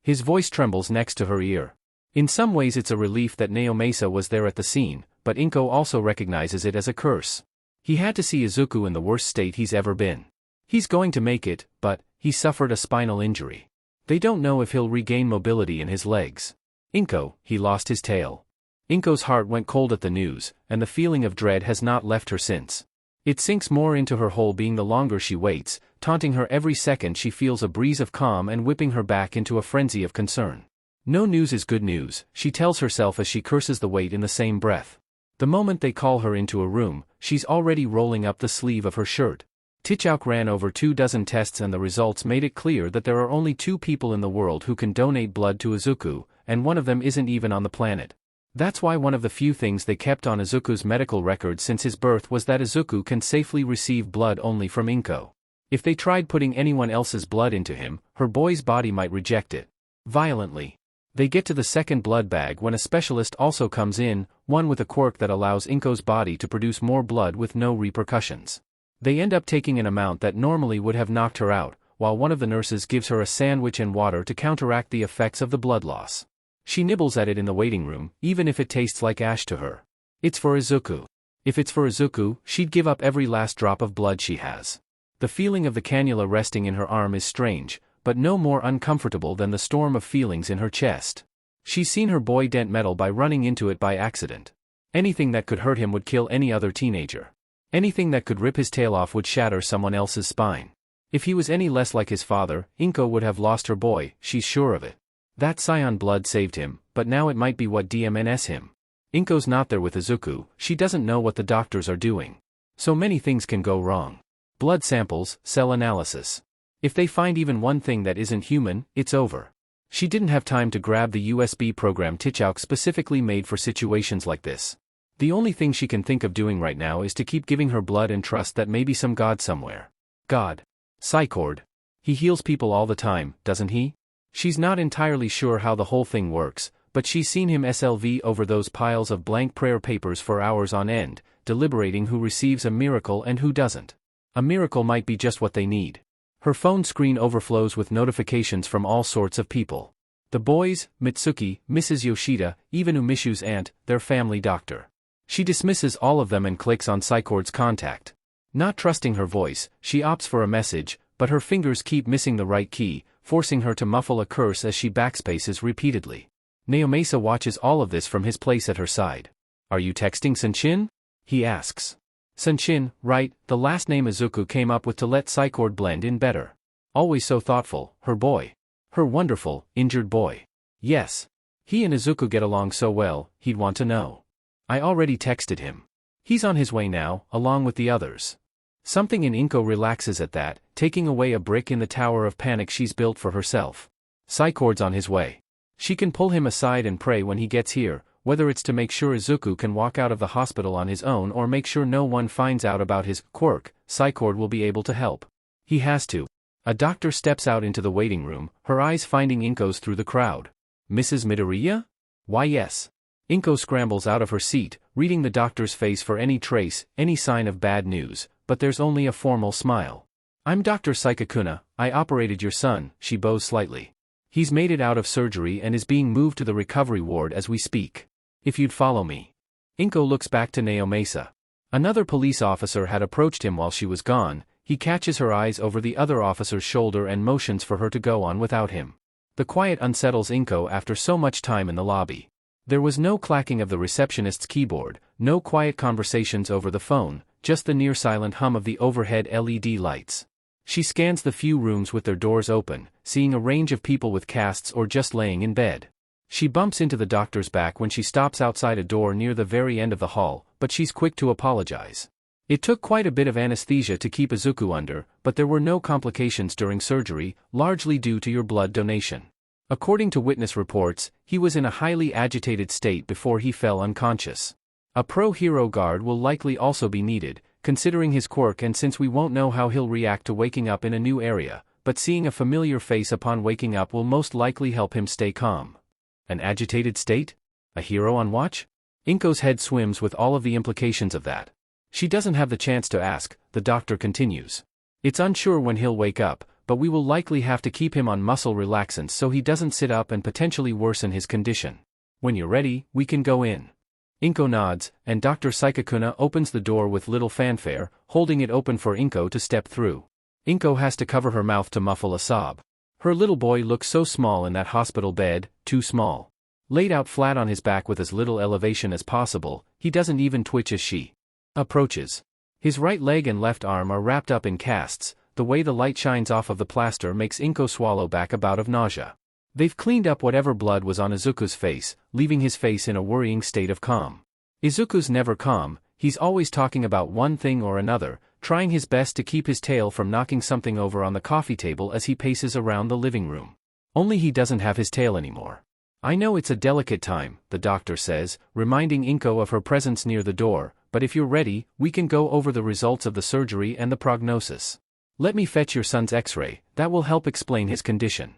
His voice trembles next to her ear. In some ways it's a relief that Naomasa was there at the scene, but Inko also recognizes it as a curse. He had to see Izuku in the worst state he's ever been. He's going to make it, but he suffered a spinal injury. They don't know if he'll regain mobility in his legs. Inko, he lost his tail. Inko's heart went cold at the news, and the feeling of dread has not left her since. It sinks more into her whole being the longer she waits, taunting her every second she feels a breeze of calm and whipping her back into a frenzy of concern. No news is good news, she tells herself as she curses the wait in the same breath. The moment they call her into a room, she's already rolling up the sleeve of her shirt. Tichouk ran over 24 tests and the results made it clear that there are only 2 people in the world who can donate blood to Izuku, and one of them isn't even on the planet. That's why one of the few things they kept on Izuku's medical record since his birth was that Izuku can safely receive blood only from Inko. If they tried putting anyone else's blood into him, her boy's body might reject it violently. They get to the second blood bag when a specialist also comes in, one with a quirk that allows Inko's body to produce more blood with no repercussions. They end up taking an amount that normally would have knocked her out, while one of the nurses gives her a sandwich and water to counteract the effects of the blood loss. She nibbles at it in the waiting room, even if it tastes like ash to her. It's for Izuku. If it's for Izuku, she'd give up every last drop of blood she has. The feeling of the cannula resting in her arm is strange, but no more uncomfortable than the storm of feelings in her chest. She's seen her boy dent metal by running into it by accident. Anything that could hurt him would kill any other teenager. Anything that could rip his tail off would shatter someone else's spine. If he was any less like his father, Inko would have lost her boy, she's sure of it. That scion blood saved him, but now it might be what DMNS him. Inko's not there with Izuku, she doesn't know what the doctors are doing. So many things can go wrong. Blood samples, cell analysis. If they find even one thing that isn't human, it's over. She didn't have time to grab the USB program Tichouk specifically made for situations like this. The only thing she can think of doing right now is to keep giving her blood and trust that maybe some god somewhere. God. Psychord. He heals people all the time, doesn't he? She's not entirely sure how the whole thing works, but she's seen him SLV over those piles of blank prayer papers for hours on end, deliberating who receives a miracle and who doesn't. A miracle might be just what they need. Her phone screen overflows with notifications from all sorts of people. The boys, Mitsuki, Mrs. Yoshida, even Umishu's aunt, their family doctor. She dismisses all of them and clicks on Psychord's contact. Not trusting her voice, she opts for a message, but her fingers keep missing the right key, forcing her to muffle a curse as she backspaces repeatedly. Naomasa watches all of this from his place at her side. "Are you texting Senshin?" he asks. Senshin, right, the last name Izuku came up with to let Psychord blend in better. Always so thoughtful, her boy. Her wonderful, injured boy. Yes. He and Izuku get along so well, he'd want to know. I already texted him. He's on his way now, along with the others. Something in Inko relaxes at that, taking away a brick in the tower of panic she's built for herself. Psychord's on his way. She can pull him aside and pray when he gets here, whether it's to make sure Izuku can walk out of the hospital on his own or make sure no one finds out about his quirk. Psychord will be able to help. He has to. A doctor steps out into the waiting room, her eyes finding Inko's through the crowd. "Mrs. Midoriya?" "Why yes." Inko scrambles out of her seat, reading the doctor's face for any trace, any sign of bad news, but there's only a formal smile. "I'm Dr. Saikakuna, I operated your son," she bows slightly. "He's made it out of surgery and is being moved to the recovery ward as we speak. If you'd follow me." Inko looks back to Naomasa. Another police officer had approached him while she was gone. He catches her eyes over the other officer's shoulder and motions for her to go on without him. The quiet unsettles Inko after so much time in the lobby. There was no clacking of the receptionist's keyboard, no quiet conversations over the phone, just the near-silent hum of the overhead LED lights. She scans the few rooms with their doors open, seeing a range of people with casts or just laying in bed. She bumps into the doctor's back when she stops outside a door near the very end of the hall, but she's quick to apologize. It took quite a bit of anesthesia to keep Izuku under, but there were no complications during surgery, largely due to your blood donation. According to witness reports, he was in a highly agitated state before he fell unconscious. A pro-hero guard will likely also be needed, considering his quirk, and since we won't know how he'll react to waking up in a new area, but seeing a familiar face upon waking up will most likely help him stay calm. An agitated state? A hero on watch? Inko's head swims with all of the implications of that. She doesn't have the chance to ask, the doctor continues. It's unsure when he'll wake up, but we will likely have to keep him on muscle relaxants so he doesn't sit up and potentially worsen his condition. When you're ready, we can go in. Inko nods, and Dr. Psychokuna opens the door with little fanfare, holding it open for Inko to step through. Inko has to cover her mouth to muffle a sob. Her little boy looks so small in that hospital bed, too small. Laid out flat on his back with as little elevation as possible, he doesn't even twitch as she approaches. His right leg and left arm are wrapped up in casts. The way the light shines off of the plaster makes Inko swallow back a bout of nausea. They've cleaned up whatever blood was on Izuku's face, leaving his face in a worrying state of calm. Izuku's never calm, he's always talking about one thing or another, trying his best to keep his tail from knocking something over on the coffee table as he paces around the living room. Only he doesn't have his tail anymore. I know it's a delicate time, the doctor says, reminding Inko of her presence near the door, but if you're ready, we can go over the results of the surgery and the prognosis. Let me fetch your son's x-ray, that will help explain his condition.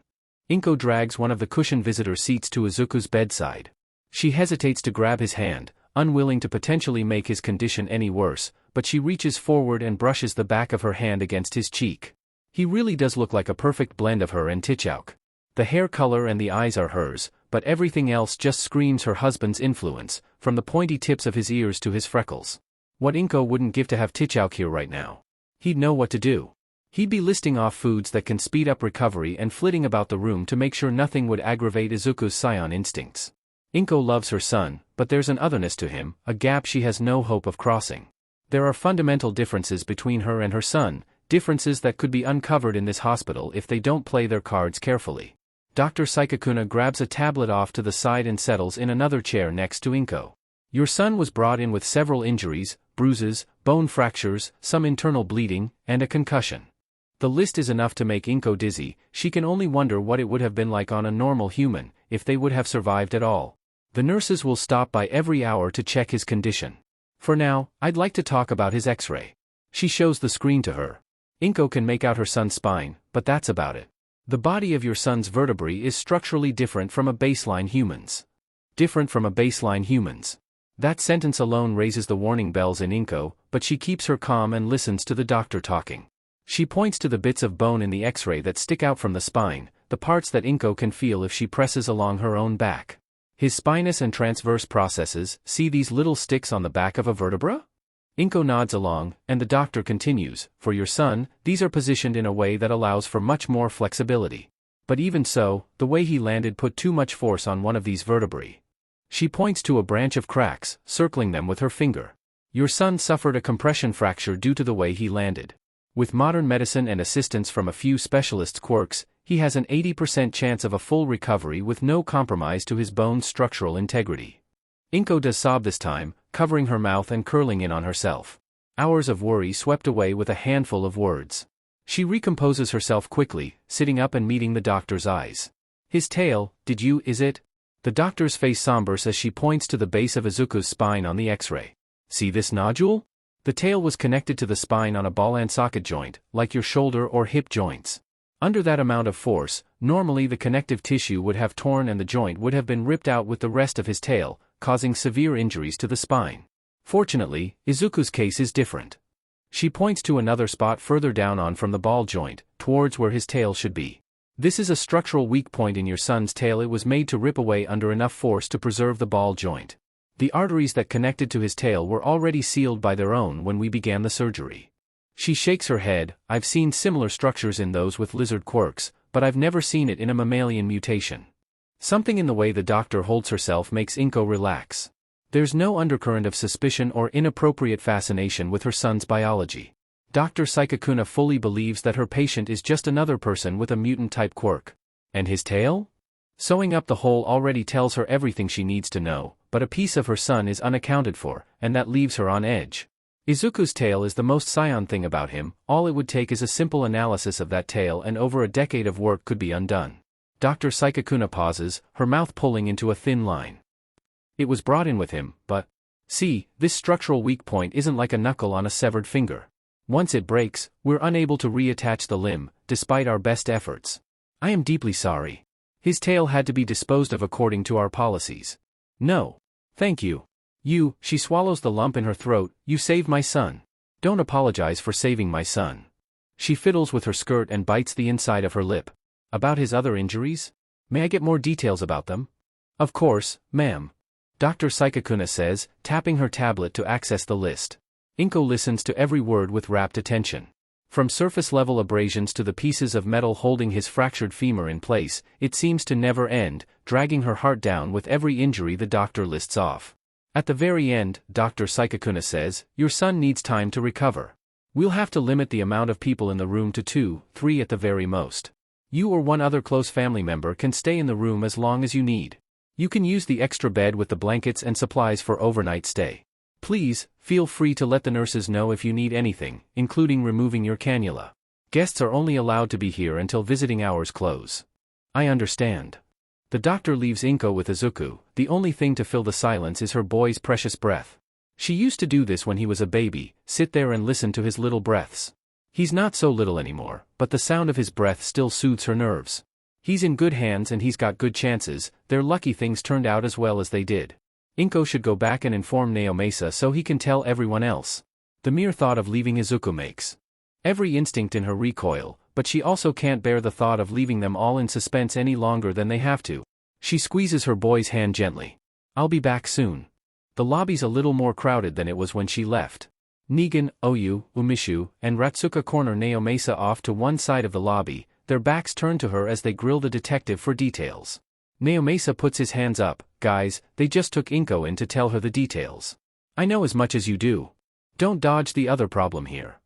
Inko drags one of the cushioned visitor seats to Izuku's bedside. She hesitates to grab his hand, unwilling to potentially make his condition any worse, but she reaches forward and brushes the back of her hand against his cheek. He really does look like a perfect blend of her and Tichauk. The hair color and the eyes are hers, but everything else just screams her husband's influence, from the pointy tips of his ears to his freckles. What Inko wouldn't give to have Tichauk here right now. He'd know what to do. He'd be listing off foods that can speed up recovery and flitting about the room to make sure nothing would aggravate Izuku's scion instincts. Inko loves her son, but there's an otherness to him, a gap she has no hope of crossing. There are fundamental differences between her and her son, differences that could be uncovered in this hospital if they don't play their cards carefully. Dr. Psychokuna grabs a tablet off to the side and settles in another chair next to Inko. Your son was brought in with several injuries, bruises, bone fractures, some internal bleeding, and a concussion. The list is enough to make Inko dizzy. She can only wonder what it would have been like on a normal human, if they would have survived at all. The nurses will stop by every hour to check his condition. For now, I'd like to talk about his x-ray. She shows the screen to her. Inko can make out her son's spine, but that's about it. The body of your son's vertebrae is structurally different from a baseline human's. Different from a baseline human's. That sentence alone raises the warning bells in Inko, but she keeps her calm and listens to the doctor talking. She points to the bits of bone in the x-ray that stick out from the spine, the parts that Inko can feel if she presses along her own back. His spinous and transverse processes, see these little sticks on the back of a vertebra? Inko nods along, and the doctor continues, for your son, these are positioned in a way that allows for much more flexibility. But even so, the way he landed put too much force on one of these vertebrae. She points to a branch of cracks, circling them with her finger. Your son suffered a compression fracture due to the way he landed. With modern medicine and assistance from a few specialists' quirks, he has an 80% chance of a full recovery with no compromise to his bone's structural integrity. Inko does sob this time, covering her mouth and curling in on herself. Hours of worry swept away with a handful of words. She recomposes herself quickly, sitting up and meeting the doctor's eyes. His tail, is it? The doctor's face sombers as she points to the base of Izuku's spine on the x-ray. See this nodule? The tail was connected to the spine on a ball and socket joint, like your shoulder or hip joints. Under that amount of force, normally the connective tissue would have torn and the joint would have been ripped out with the rest of his tail, causing severe injuries to the spine. Fortunately, Izuku's case is different. She points to another spot further down on from the ball joint, towards where his tail should be. This is a structural weak point in your son's tail. It was made to rip away under enough force to preserve the ball joint. The arteries that connected to his tail were already sealed by their own when we began the surgery. She shakes her head. I've seen similar structures in those with lizard quirks, but I've never seen it in a mammalian mutation. Something in the way the doctor holds herself makes Inko relax. There's no undercurrent of suspicion or inappropriate fascination with her son's biology. Dr. Psychokuna fully believes that her patient is just another person with a mutant-type quirk. And his tail? Sewing up the hole already tells her everything she needs to know, but a piece of her son is unaccounted for, and that leaves her on edge. Izuku's tail is the most scion thing about him. All it would take is a simple analysis of that tail and over a decade of work could be undone. Dr. Psychokuna pauses, her mouth pulling into a thin line. It was brought in with him, but... See, this structural weak point isn't like a knuckle on a severed finger. Once it breaks, we're unable to reattach the limb, despite our best efforts. I am deeply sorry. His tail had to be disposed of according to our policies. No. Thank you. She swallows the lump in her throat, you saved my son. Don't apologize for saving my son. She fiddles with her skirt and bites the inside of her lip. About his other injuries? May I get more details about them? Of course, ma'am. Dr. Psychokuna says, tapping her tablet to access the list. Inko listens to every word with rapt attention. From surface-level abrasions to the pieces of metal holding his fractured femur in place, it seems to never end, dragging her heart down with every injury the doctor lists off. At the very end, Dr. Psychokuna says, your son needs time to recover. We'll have to limit the amount of people in the room to 2, 3 at the very most. You or one other close family member can stay in the room as long as you need. You can use the extra bed with the blankets and supplies for overnight stay. Please, feel free to let the nurses know if you need anything, including removing your cannula. Guests are only allowed to be here until visiting hours close. I understand. The doctor leaves Inko with Izuku. The only thing to fill the silence is her boy's precious breath. She used to do this when he was a baby, sit there and listen to his little breaths. He's not so little anymore, but the sound of his breath still soothes her nerves. He's in good hands and he's got good chances, they're lucky things turned out as well as they did. Inko should go back and inform Naomasa so he can tell everyone else. The mere thought of leaving Izuku makes every instinct in her recoil, but she also can't bear the thought of leaving them all in suspense any longer than they have to. She squeezes her boy's hand gently. I'll be back soon. The lobby's a little more crowded than it was when she left. Negan, Oyu, Umishu, and Ratsuka corner Naomasa off to one side of the lobby, their backs turned to her as they grill the detective for details. Naomasa puts his hands up. Guys, they just took Inko in to tell her the details. I know as much as you do. Don't dodge the other problem here.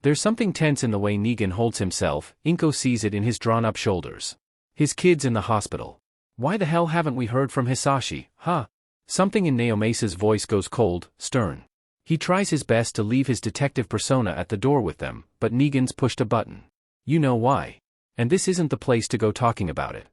There's something tense in the way Negan holds himself. Inko sees it in his drawn-up shoulders. His kid's in the hospital. Why the hell haven't we heard from Hisashi, huh? Something in Naomasa's voice goes cold, stern. He tries his best to leave his detective persona at the door with them, but Negan's pushed a button. You know why. And this isn't the place to go talking about it.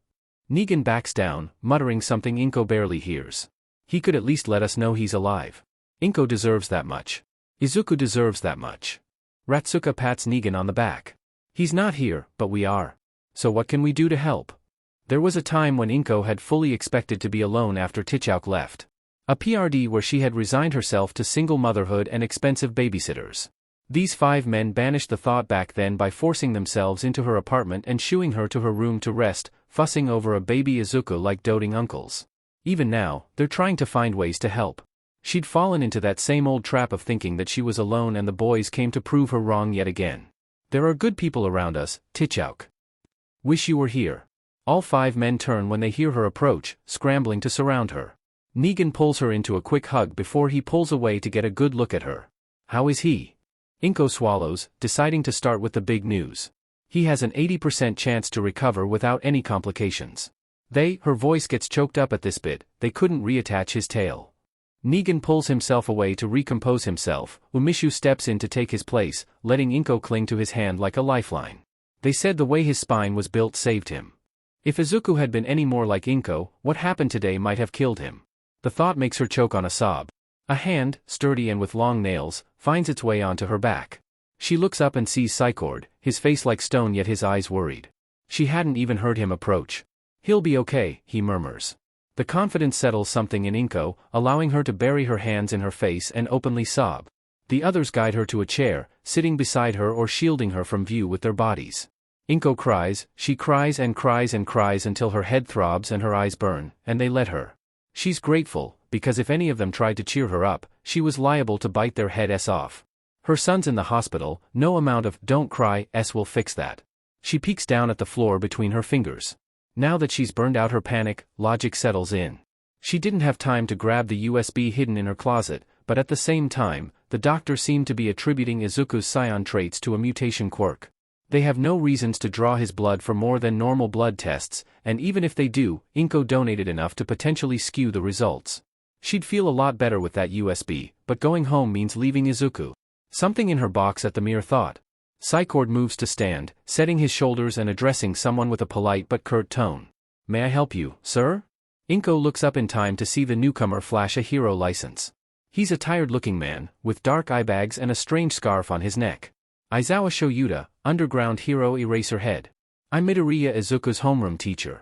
Negan backs down, muttering something Inko barely hears. He could at least let us know he's alive. Inko deserves that much. Izuku deserves that much. Ratsuka pats Negan on the back. He's not here, but we are. So what can we do to help? There was a time when Inko had fully expected to be alone after Tichouk left. A PRD where she had resigned herself to single motherhood and expensive babysitters. These 5 men banished the thought back then by forcing themselves into her apartment and shooing her to her room to rest, fussing over a baby Izuku like doting uncles. Even now, they're trying to find ways to help. She'd fallen into that same old trap of thinking that she was alone and the boys came to prove her wrong yet again. There are good people around us, Tichouk. Wish you were here. All 5 men turn when they hear her approach, scrambling to surround her. Negan pulls her into a quick hug before he pulls away to get a good look at her. How is he? Inko swallows, deciding to start with the big news. He has an 80% chance to recover without any complications. Her voice gets choked up at this bit, they couldn't reattach his tail. Negan pulls himself away to recompose himself. Umishu steps in to take his place, letting Inko cling to his hand like a lifeline. They said the way his spine was built saved him. If Izuku had been any more like Inko, what happened today might have killed him. The thought makes her choke on a sob. A hand, sturdy and with long nails, finds its way onto her back. She looks up and sees Psychord, his face like stone yet his eyes worried. She hadn't even heard him approach. He'll be okay, he murmurs. The confidence settles something in Inko, allowing her to bury her hands in her face and openly sob. The others guide her to a chair, sitting beside her or shielding her from view with their bodies. Inko cries, she cries and cries and cries until her head throbs and her eyes burn, and they let her. She's grateful, because if any of them tried to cheer her up, she was liable to bite their heads off. Her son's in the hospital, no amount of "don't cry" will fix that. She peeks down at the floor between her fingers. Now that she's burned out her panic, logic settles in. She didn't have time to grab the USB hidden in her closet, but at the same time, the doctor seemed to be attributing Izuku's scion traits to a mutation quirk. They have no reasons to draw his blood for more than normal blood tests, and even if they do, Inko donated enough to potentially skew the results. She'd feel a lot better with that USB, but going home means leaving Izuku. Something in her balks at the mere thought. Psychord moves to stand, setting his shoulders and addressing someone with a polite but curt tone. May I help you, sir? Inko looks up in time to see the newcomer flash a hero license. He's a tired-looking man, with dark eye bags and a strange scarf on his neck. Aizawa Shoyuta, underground hero Eraserhead. I'm Midoriya Izuku's homeroom teacher.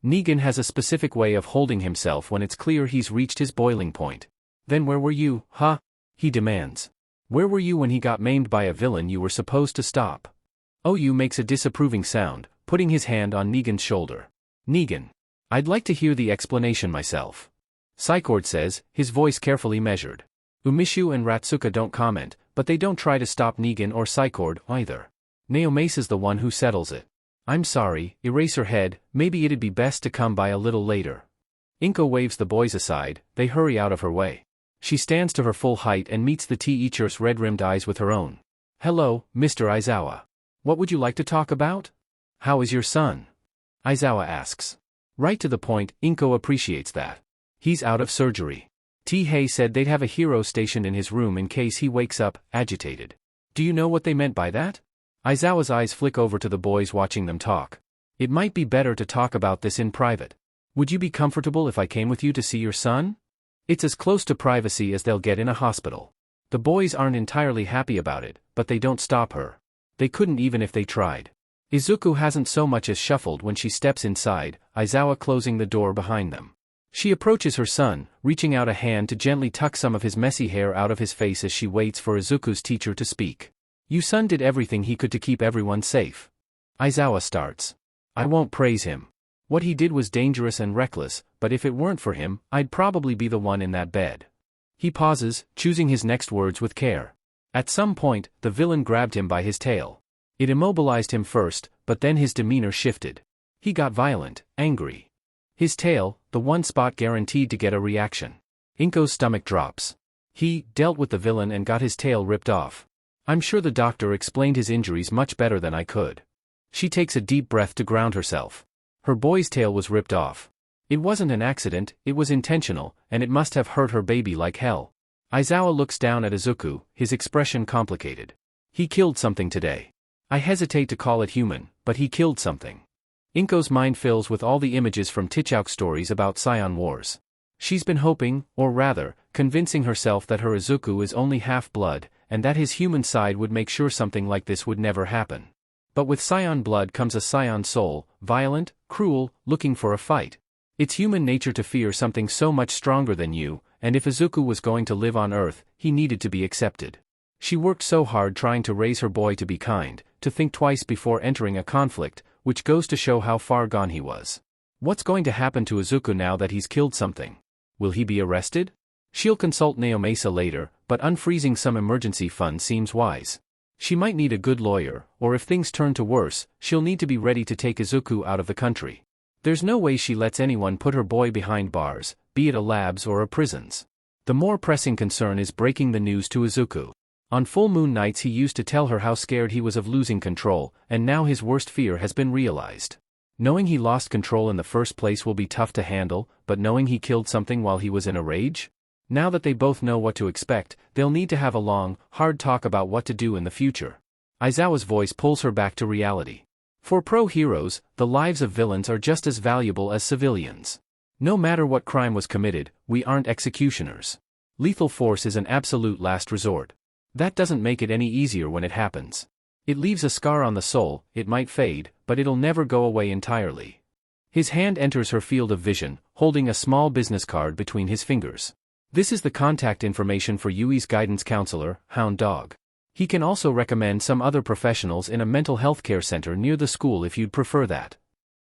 Negan has a specific way of holding himself when it's clear he's reached his boiling point. Then where were you, huh? He demands. Where were you when he got maimed by a villain you were supposed to stop? Oyu makes a disapproving sound, putting his hand on Negan's shoulder. Negan. I'd like to hear the explanation myself. Psychord says, his voice carefully measured. Umishu and Ratsuka don't comment, but they don't try to stop Negan or Psychord either. Naomesa's the one who settles it. I'm sorry, Eraserhead, maybe it'd be best to come by a little later. Inko waves the boys aside, they hurry out of her way. She stands to her full height and meets the teacher's red-rimmed eyes with her own. Hello, Mr. Aizawa. What would you like to talk about? How is your son? Aizawa asks. Right to the point, Inko appreciates that. He's out of surgery. T-Hei said they'd have a hero stationed in his room in case he wakes up, agitated. Do you know what they meant by that? Aizawa's eyes flick over to the boys watching them talk. It might be better to talk about this in private. Would you be comfortable if I came with you to see your son? It's as close to privacy as they'll get in a hospital. The boys aren't entirely happy about it, but they don't stop her. They couldn't even if they tried. Izuku hasn't so much as shuffled when she steps inside, Aizawa closing the door behind them. She approaches her son, reaching out a hand to gently tuck some of his messy hair out of his face as she waits for Izuku's teacher to speak. Your son did everything he could to keep everyone safe. Aizawa starts. I won't praise him. What he did was dangerous and reckless, but if it weren't for him, I'd probably be the one in that bed. He pauses, choosing his next words with care. At some point, the villain grabbed him by his tail. It immobilized him first, but then his demeanor shifted. He got violent, angry. His tail, the one spot guaranteed to get a reaction. Inko's stomach drops. He dealt with the villain and got his tail ripped off. I'm sure the doctor explained his injuries much better than I could. She takes a deep breath to ground herself. Her boy's tail was ripped off. It wasn't an accident, it was intentional, and it must have hurt her baby like hell. Aizawa looks down at Izuku, his expression complicated. He killed something today. I hesitate to call it human, but he killed something. Inko's mind fills with all the images from Tichouk stories about Scion wars. She's been hoping, or rather, convincing herself that her Izuku is only half-blood, and that his human side would make sure something like this would never happen. But with Scion blood comes a Scion soul, violent, cruel, looking for a fight. It's human nature to fear something so much stronger than you, and if Izuku was going to live on Earth, he needed to be accepted. She worked so hard trying to raise her boy to be kind, to think twice before entering a conflict, which goes to show how far gone he was. What's going to happen to Izuku now that he's killed something? Will he be arrested? She'll consult Naomesa later, but unfreezing some emergency fund seems wise. She might need a good lawyer, or if things turn to worse, she'll need to be ready to take Izuku out of the country. There's no way she lets anyone put her boy behind bars, be it a labs or a prisons. The more pressing concern is breaking the news to Izuku. On full moon nights he used to tell her how scared he was of losing control, and now his worst fear has been realized. Knowing he lost control in the first place will be tough to handle, but knowing he killed something while he was in a rage? Now that they both know what to expect, they'll need to have a long, hard talk about what to do in the future. Aizawa's voice pulls her back to reality. For pro-heroes, the lives of villains are just as valuable as civilians. No matter what crime was committed, we aren't executioners. Lethal force is an absolute last resort. That doesn't make it any easier when it happens. It leaves a scar on the soul, it might fade, but it'll never go away entirely. His hand enters her field of vision, holding a small business card between his fingers. This is the contact information for Yui's guidance counselor, Hound Dog. He can also recommend some other professionals in a mental health care center near the school if you'd prefer that.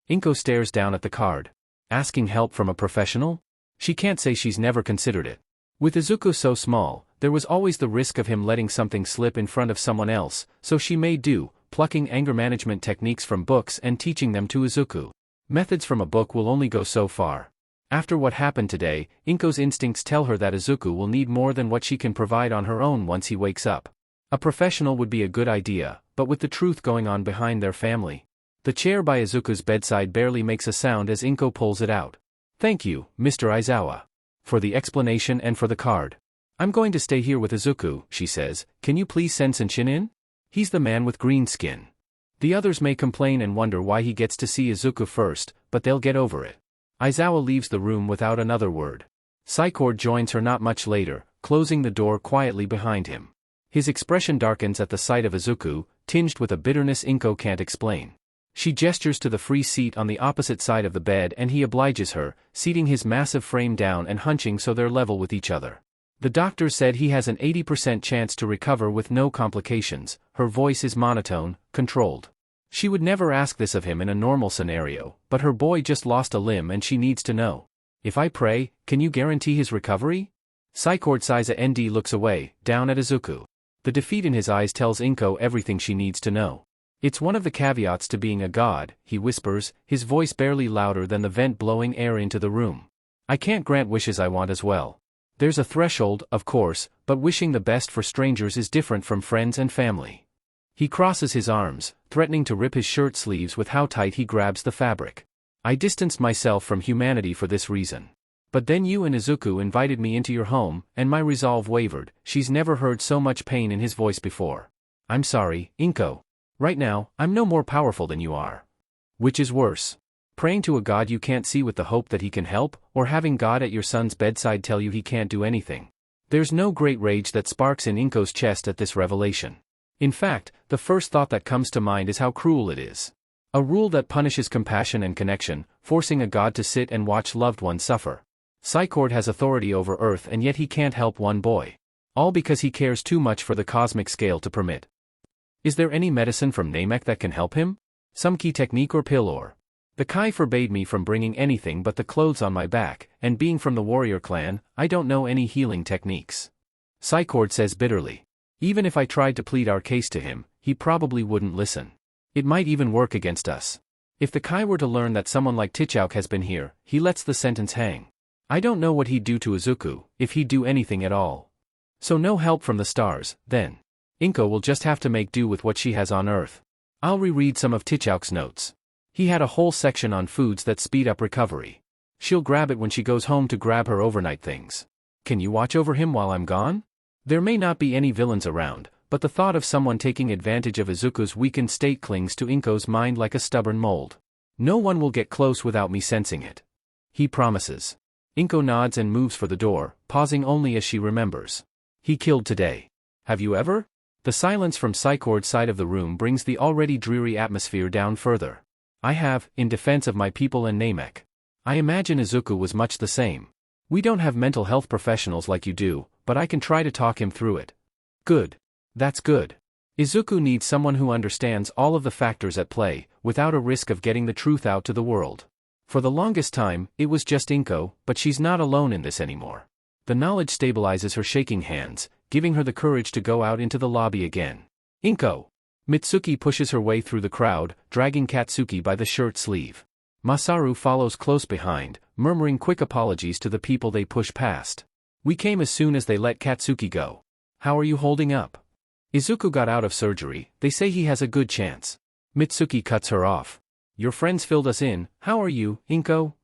Inko stares down at the card. Asking help from a professional? She can't say she's never considered it. With Izuku so small, there was always the risk of him letting something slip in front of someone else, so she may do, plucking anger management techniques from books and teaching them to Izuku. Methods from a book will only go so far. After what happened today, Inko's instincts tell her that Izuku will need more than what she can provide on her own once he wakes up. A professional would be a good idea, but with the truth going on behind their family. The chair by Izuku's bedside barely makes a sound as Inko pulls it out. Thank you, Mr. Aizawa. For the explanation and for the card. I'm going to stay here with Izuku, she says. Can you please send Senshin in? He's the man with green skin. The others may complain and wonder why he gets to see Izuku first, but they'll get over it. Aizawa leaves the room without another word. Psychord joins her not much later, closing the door quietly behind him. His expression darkens at the sight of Izuku, tinged with a bitterness Inko can't explain. She gestures to the free seat on the opposite side of the bed and he obliges her, seating his massive frame down and hunching so they're level with each other. The doctor said he has an 80% chance to recover with no complications. Her voice is monotone, controlled. She would never ask this of him in a normal scenario, but her boy just lost a limb and she needs to know. If I pray, can you guarantee his recovery? Psychord sighs. ND looks away, down at Izuku. The defeat in his eyes tells Inko everything she needs to know. It's one of the caveats to being a god, he whispers, his voice barely louder than the vent blowing air into the room. I can't grant wishes I want as well. There's a threshold, of course, but wishing the best for strangers is different from friends and family. He crosses his arms, threatening to rip his shirt sleeves with how tight he grabs the fabric. I distanced myself from humanity for this reason. But then you and Izuku invited me into your home, and my resolve wavered. She's never heard so much pain in his voice before. I'm sorry, Inko. Right now, I'm no more powerful than you are. Which is worse? Praying to a god you can't see with the hope that he can help, or having God at your son's bedside tell you he can't do anything? There's no great rage that sparks in Inko's chest at this revelation. In fact, the first thought that comes to mind is how cruel it is. A rule that punishes compassion and connection, forcing a god to sit and watch loved ones suffer. Psychord has authority over Earth and yet he can't help one boy. All because he cares too much for the cosmic scale to permit. Is there any medicine from Namek that can help him? Some key technique or pill or? The Kai forbade me from bringing anything but the clothes on my back, and being from the warrior clan, I don't know any healing techniques. Psychord says bitterly. Even if I tried to plead our case to him, he probably wouldn't listen. It might even work against us. If the Kai were to learn that someone like Tichouk has been here, he lets the sentence hang. I don't know what he'd do to Izuku, if he'd do anything at all. So no help from the stars, then. Inko will just have to make do with what she has on Earth. I'll reread some of Tichouk's notes. He had a whole section on foods that speed up recovery. She'll grab it when she goes home to grab her overnight things. Can you watch over him while I'm gone? There may not be any villains around, but the thought of someone taking advantage of Izuku's weakened state clings to Inko's mind like a stubborn mold. No one will get close without me sensing it. He promises. Inko nods and moves for the door, pausing only as she remembers. He killed today. Have you ever? The silence from Psychord's side of the room brings the already dreary atmosphere down further. I have, in defense of my people and Namek. I imagine Izuku was much the same. We don't have mental health professionals like you do, but I can try to talk him through it. Good. That's good. Izuku needs someone who understands all of the factors at play, without a risk of getting the truth out to the world. For the longest time, it was just Inko, but she's not alone in this anymore. The knowledge stabilizes her shaking hands, giving her the courage to go out into the lobby again. Inko! Mitsuki pushes her way through the crowd, dragging Katsuki by the shirt sleeve. Masaru follows close behind, murmuring quick apologies to the people they push past. We came as soon as they let Katsuki go. How are you holding up? Izuku got out of surgery, they say he has a good chance. Mitsuki cuts her off. Your friends filled us in, how are you, Inko?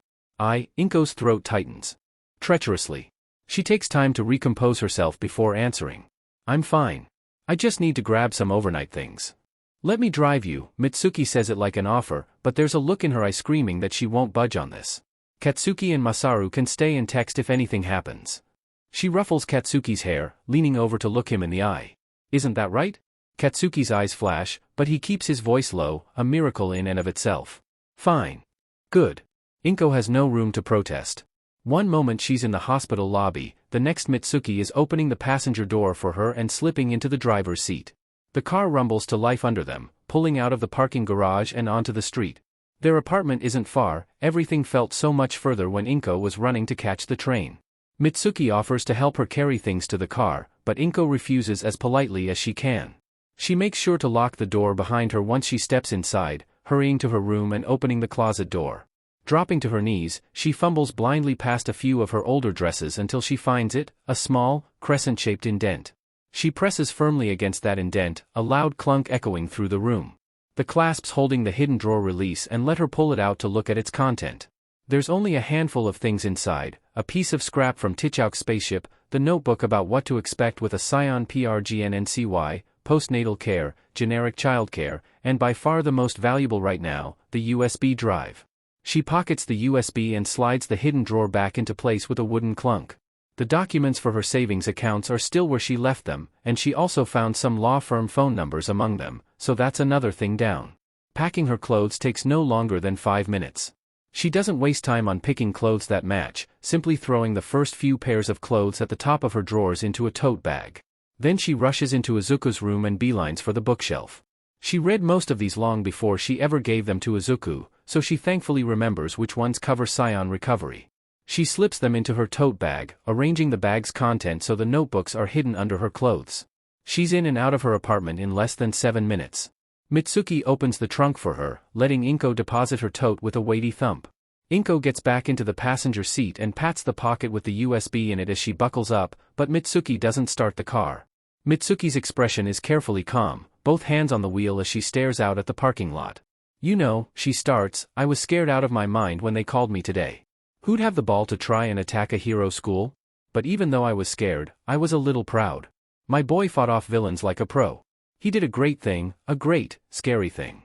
Inko's throat tightens. Treacherously. She takes time to recompose herself before answering. I'm fine. I just need to grab some overnight things. Let me drive you, Mitsuki says it like an offer, but there's a look in her eye screaming that she won't budge on this. Katsuki and Masaru can stay and text if anything happens. She ruffles Katsuki's hair, leaning over to look him in the eye. Isn't that right? Katsuki's eyes flash, but he keeps his voice low, a miracle in and of itself. Fine. Good. Inko has no room to protest. One moment she's in the hospital lobby, the next Mitsuki is opening the passenger door for her and slipping into the driver's seat. The car rumbles to life under them, pulling out of the parking garage and onto the street. Their apartment isn't far, everything felt so much further when Inko was running to catch the train. Mitsuki offers to help her carry things to the car, but Inko refuses as politely as she can. She makes sure to lock the door behind her once she steps inside, hurrying to her room and opening the closet door. Dropping to her knees, she fumbles blindly past a few of her older dresses until she finds it, a small, crescent-shaped indent. She presses firmly against that indent, a loud clunk echoing through the room. The clasps holding the hidden drawer release and let her pull it out to look at its content. There's only a handful of things inside, a piece of scrap from Tichouk's spaceship, the notebook about what to expect with a scion prognosis, postnatal care, generic childcare, and by far the most valuable right now, the USB drive. She pockets the USB and slides the hidden drawer back into place with a wooden clunk. The documents for her savings accounts are still where she left them, and she also found some law firm phone numbers among them, so that's another thing down. Packing her clothes takes no longer than 5 minutes. She doesn't waste time on picking clothes that match, simply throwing the first few pairs of clothes at the top of her drawers into a tote bag. Then she rushes into Izuku's room and beelines for the bookshelf. She read most of these long before she ever gave them to Izuku, so she thankfully remembers which ones cover Scion recovery. She slips them into her tote bag, arranging the bag's content so the notebooks are hidden under her clothes. She's in and out of her apartment in less than 7 minutes. Mitsuki opens the trunk for her, letting Inko deposit her tote with a weighty thump. Inko gets back into the passenger seat and pats the pocket with the USB in it as she buckles up, but Mitsuki doesn't start the car. Mitsuki's expression is carefully calm, both hands on the wheel as she stares out at the parking lot. "You know," she starts, "I was scared out of my mind when they called me today. Who'd have the ball to try and attack a hero school? But even though I was scared, I was a little proud. My boy fought off villains like a pro. He did a great thing, a great, scary thing."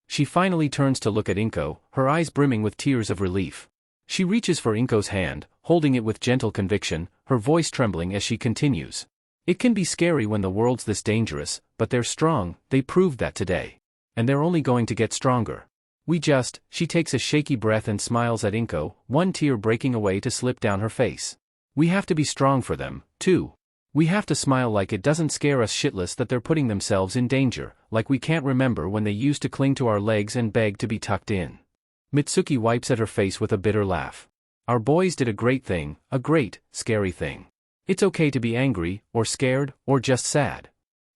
She finally turns to look at Inko, her eyes brimming with tears of relief. She reaches for Inko's hand, holding it with gentle conviction, her voice trembling as she continues. "It can be scary when the world's this dangerous, but they're strong, they proved that today. And they're only going to get stronger. She takes a shaky breath and smiles at Inko, one tear breaking away to slip down her face. "We have to be strong for them, too. We have to smile like it doesn't scare us shitless that they're putting themselves in danger, like we can't remember when they used to cling to our legs and beg to be tucked in." Mitsuki wipes at her face with a bitter laugh. "Our boys did a great thing, a great, scary thing. It's okay to be angry, or scared, or just sad."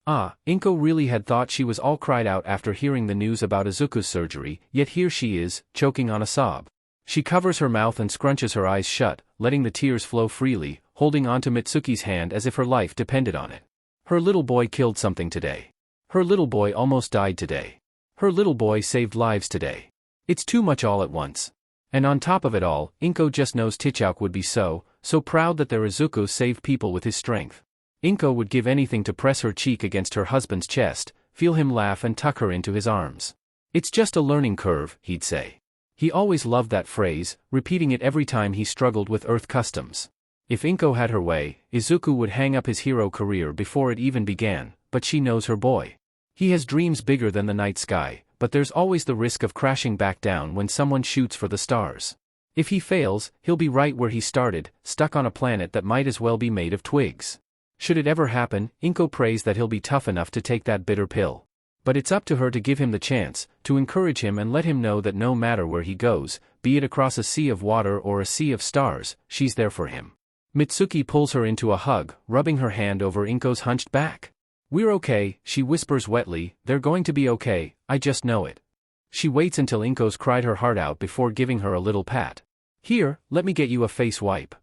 Inko really had thought she was all cried out after hearing the news about Izuku's surgery, yet here she is, choking on a sob. She covers her mouth and scrunches her eyes shut, letting the tears flow freely, holding onto Mitsuki's hand as if her life depended on it. Her little boy killed something today. Her little boy almost died today. Her little boy saved lives today. It's too much all at once. And on top of it all, Inko just knows Tichouk would be so proud that their Izuku saved people with his strength. Inko would give anything to press her cheek against her husband's chest, feel him laugh and tuck her into his arms. "It's just a learning curve," he'd say. He always loved that phrase, repeating it every time he struggled with Earth customs. If Inko had her way, Izuku would hang up his hero career before it even began, but she knows her boy. He has dreams bigger than the night sky, but there's always the risk of crashing back down when someone shoots for the stars. If he fails, he'll be right where he started, stuck on a planet that might as well be made of twigs. Should it ever happen, Inko prays that he'll be tough enough to take that bitter pill. But it's up to her to give him the chance, to encourage him and let him know that no matter where he goes, be it across a sea of water or a sea of stars, she's there for him. Mitsuki pulls her into a hug, rubbing her hand over Inko's hunched back. "We're okay," she whispers wetly, "they're going to be okay, I just know it." She waits until Inko's cried her heart out before giving her a little pat. "Here, let me get you a face wipe."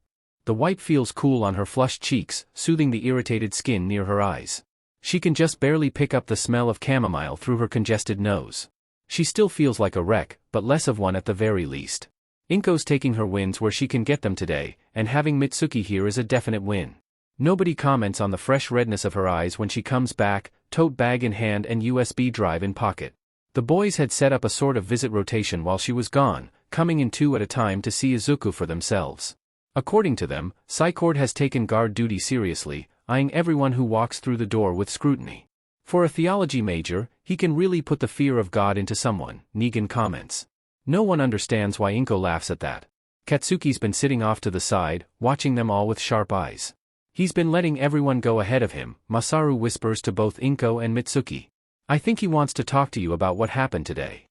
The wipe feels cool on her flushed cheeks, soothing the irritated skin near her eyes. She can just barely pick up the smell of chamomile through her congested nose. She still feels like a wreck, but less of one at the very least. Inko's taking her wins where she can get them today, and having Mitsuki here is a definite win. Nobody comments on the fresh redness of her eyes when she comes back, tote bag in hand and USB drive in pocket. The boys had set up a sort of visit rotation while she was gone, coming in 2 at a time to see Izuku for themselves. According to them, Psychord has taken guard duty seriously, eyeing everyone who walks through the door with scrutiny. "For a theology major, he can really put the fear of God into someone," Negan comments. No one understands why Inko laughs at that. Katsuki's been sitting off to the side, watching them all with sharp eyes. "He's been letting everyone go ahead of him," Masaru whispers to both Inko and Mitsuki. "I think he wants to talk to you about what happened today."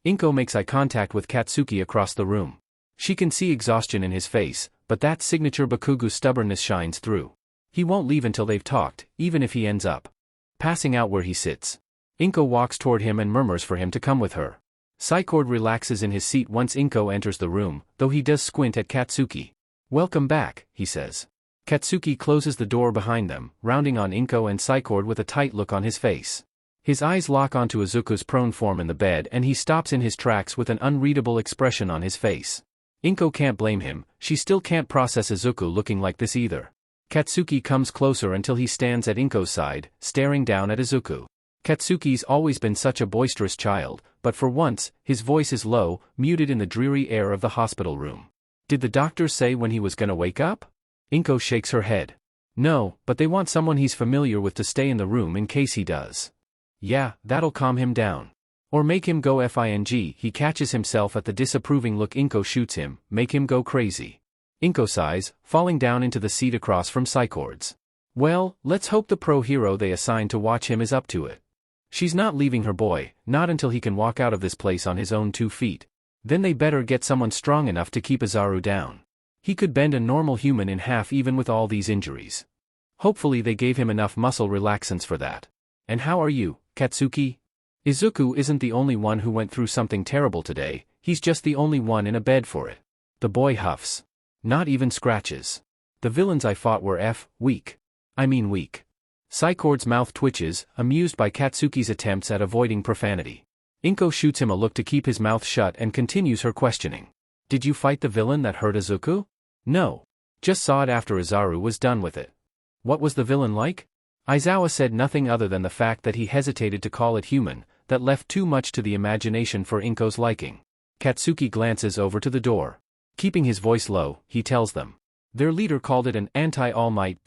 Inko makes eye contact with Katsuki across the room. She can see exhaustion in his face, but that signature Bakugo stubbornness shines through. He won't leave until they've talked, even if he ends up passing out where he sits. Inko walks toward him and murmurs for him to come with her. Psychord relaxes in his seat once Inko enters the room, though he does squint at Katsuki. "Welcome back," he says. Katsuki closes the door behind them, rounding on Inko and Psychord with a tight look on his face. His eyes lock onto Izuku's prone form in the bed and he stops in his tracks with an unreadable expression on his face. Inko can't blame him, she still can't process Izuku looking like this either. Katsuki comes closer until he stands at Inko's side, staring down at Izuku. Katsuki's always been such a boisterous child, but for once, his voice is low, muted in the dreary air of the hospital room. Did the doctors say when he was gonna wake up? Inko shakes her head. No, but they want someone he's familiar with to stay in the room in case he does. Yeah, that'll calm him down. Or make him go fing. He catches himself at the disapproving look Inko shoots him, make him go crazy. Inko sighs, falling down into the seat across from Psychord's. Well, let's hope the pro hero they assigned to watch him is up to it. She's not leaving her boy, not until he can walk out of this place on his own 2 feet. Then they better get someone strong enough to keep Izaru down. He could bend a normal human in half even with all these injuries. Hopefully they gave him enough muscle relaxants for that. And how are you, Katsuki? Izuku isn't the only one who went through something terrible today, he's just the only one in a bed for it. The boy huffs. Not even scratches. The villains I fought were weak. I mean weak. Psychord's mouth twitches, amused by Katsuki's attempts at avoiding profanity. Inko shoots him a look to keep his mouth shut and continues her questioning. Did you fight the villain that hurt Izuku? No. Just saw it after Izaru was done with it. What was the villain like? Aizawa said nothing other than the fact that he hesitated to call it human, that left too much to the imagination for Inko's liking. Katsuki glances over to the door. Keeping his voice low, he tells them. Their leader called it an anti-all might.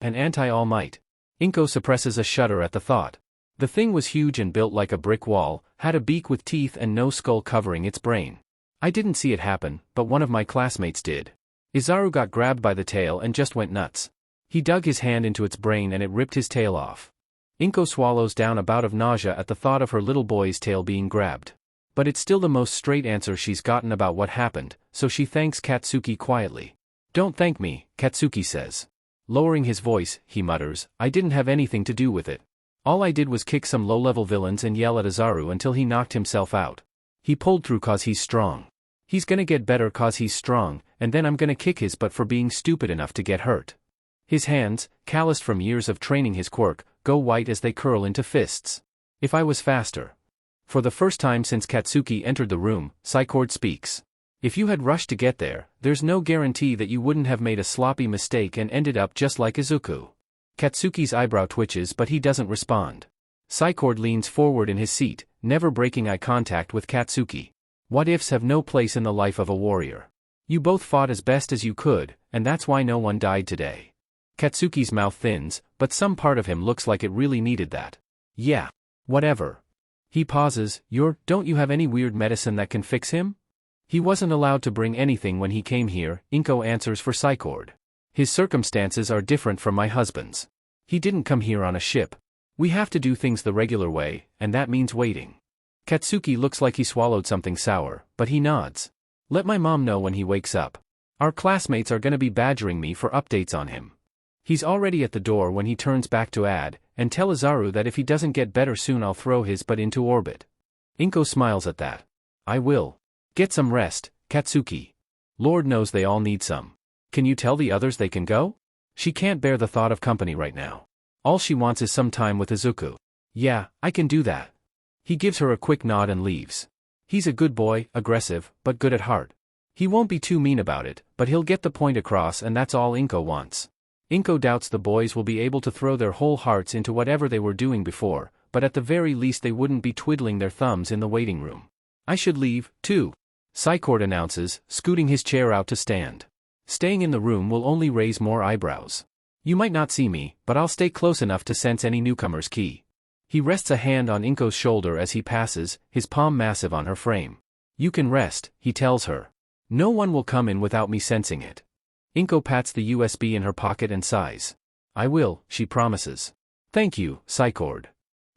An anti-all might. Inko suppresses a shudder at the thought. The thing was huge and built like a brick wall, had a beak with teeth and no skull covering its brain. I didn't see it happen, but one of my classmates did. Izaru got grabbed by the tail and just went nuts. He dug his hand into its brain and it ripped his tail off. Inko swallows down a bout of nausea at the thought of her little boy's tail being grabbed. But it's still the most straight answer she's gotten about what happened, so she thanks Katsuki quietly. Don't thank me, Katsuki says. Lowering his voice, he mutters, I didn't have anything to do with it. All I did was kick some low-level villains and yell at Izaru until he knocked himself out. He pulled through cause he's strong. He's gonna get better cause he's strong, and then I'm gonna kick his butt for being stupid enough to get hurt. His hands, calloused from years of training his quirk, go white as they curl into fists. If I was faster. For the first time since Katsuki entered the room, Psychord speaks. If you had rushed to get there, there's no guarantee that you wouldn't have made a sloppy mistake and ended up just like Izuku. Katsuki's eyebrow twitches but he doesn't respond. Psychord leans forward in his seat, never breaking eye contact with Katsuki. What ifs have no place in the life of a warrior. You both fought as best as you could, and that's why no one died today. Katsuki's mouth thins, but some part of him looks like it really needed that. Yeah. Whatever. He pauses. Don't you have any weird medicine that can fix him? He wasn't allowed to bring anything when he came here, Inko answers for Psychord. His circumstances are different from my husband's. He didn't come here on a ship. We have to do things the regular way, and that means waiting. Katsuki looks like he swallowed something sour, but he nods. Let my mom know when he wakes up. Our classmates are gonna be badgering me for updates on him. He's already at the door when he turns back to add, and tell Izaru that if he doesn't get better soon I'll throw his butt into orbit. Inko smiles at that. I will. Get some rest, Katsuki. Lord knows they all need some. Can you tell the others they can go? She can't bear the thought of company right now. All she wants is some time with Izuku. Yeah, I can do that. He gives her a quick nod and leaves. He's a good boy, aggressive, but good at heart. He won't be too mean about it, but he'll get the point across and that's all Inko wants. Inko doubts the boys will be able to throw their whole hearts into whatever they were doing before, but at the very least they wouldn't be twiddling their thumbs in the waiting room. I should leave, too. Psychord announces, scooting his chair out to stand. Staying in the room will only raise more eyebrows. You might not see me, but I'll stay close enough to sense any newcomer's key. He rests a hand on Inko's shoulder as he passes, his palm massive on her frame. You can rest, he tells her. No one will come in without me sensing it. Inko pats the USB in her pocket and sighs. I will, she promises. Thank you, Psychord.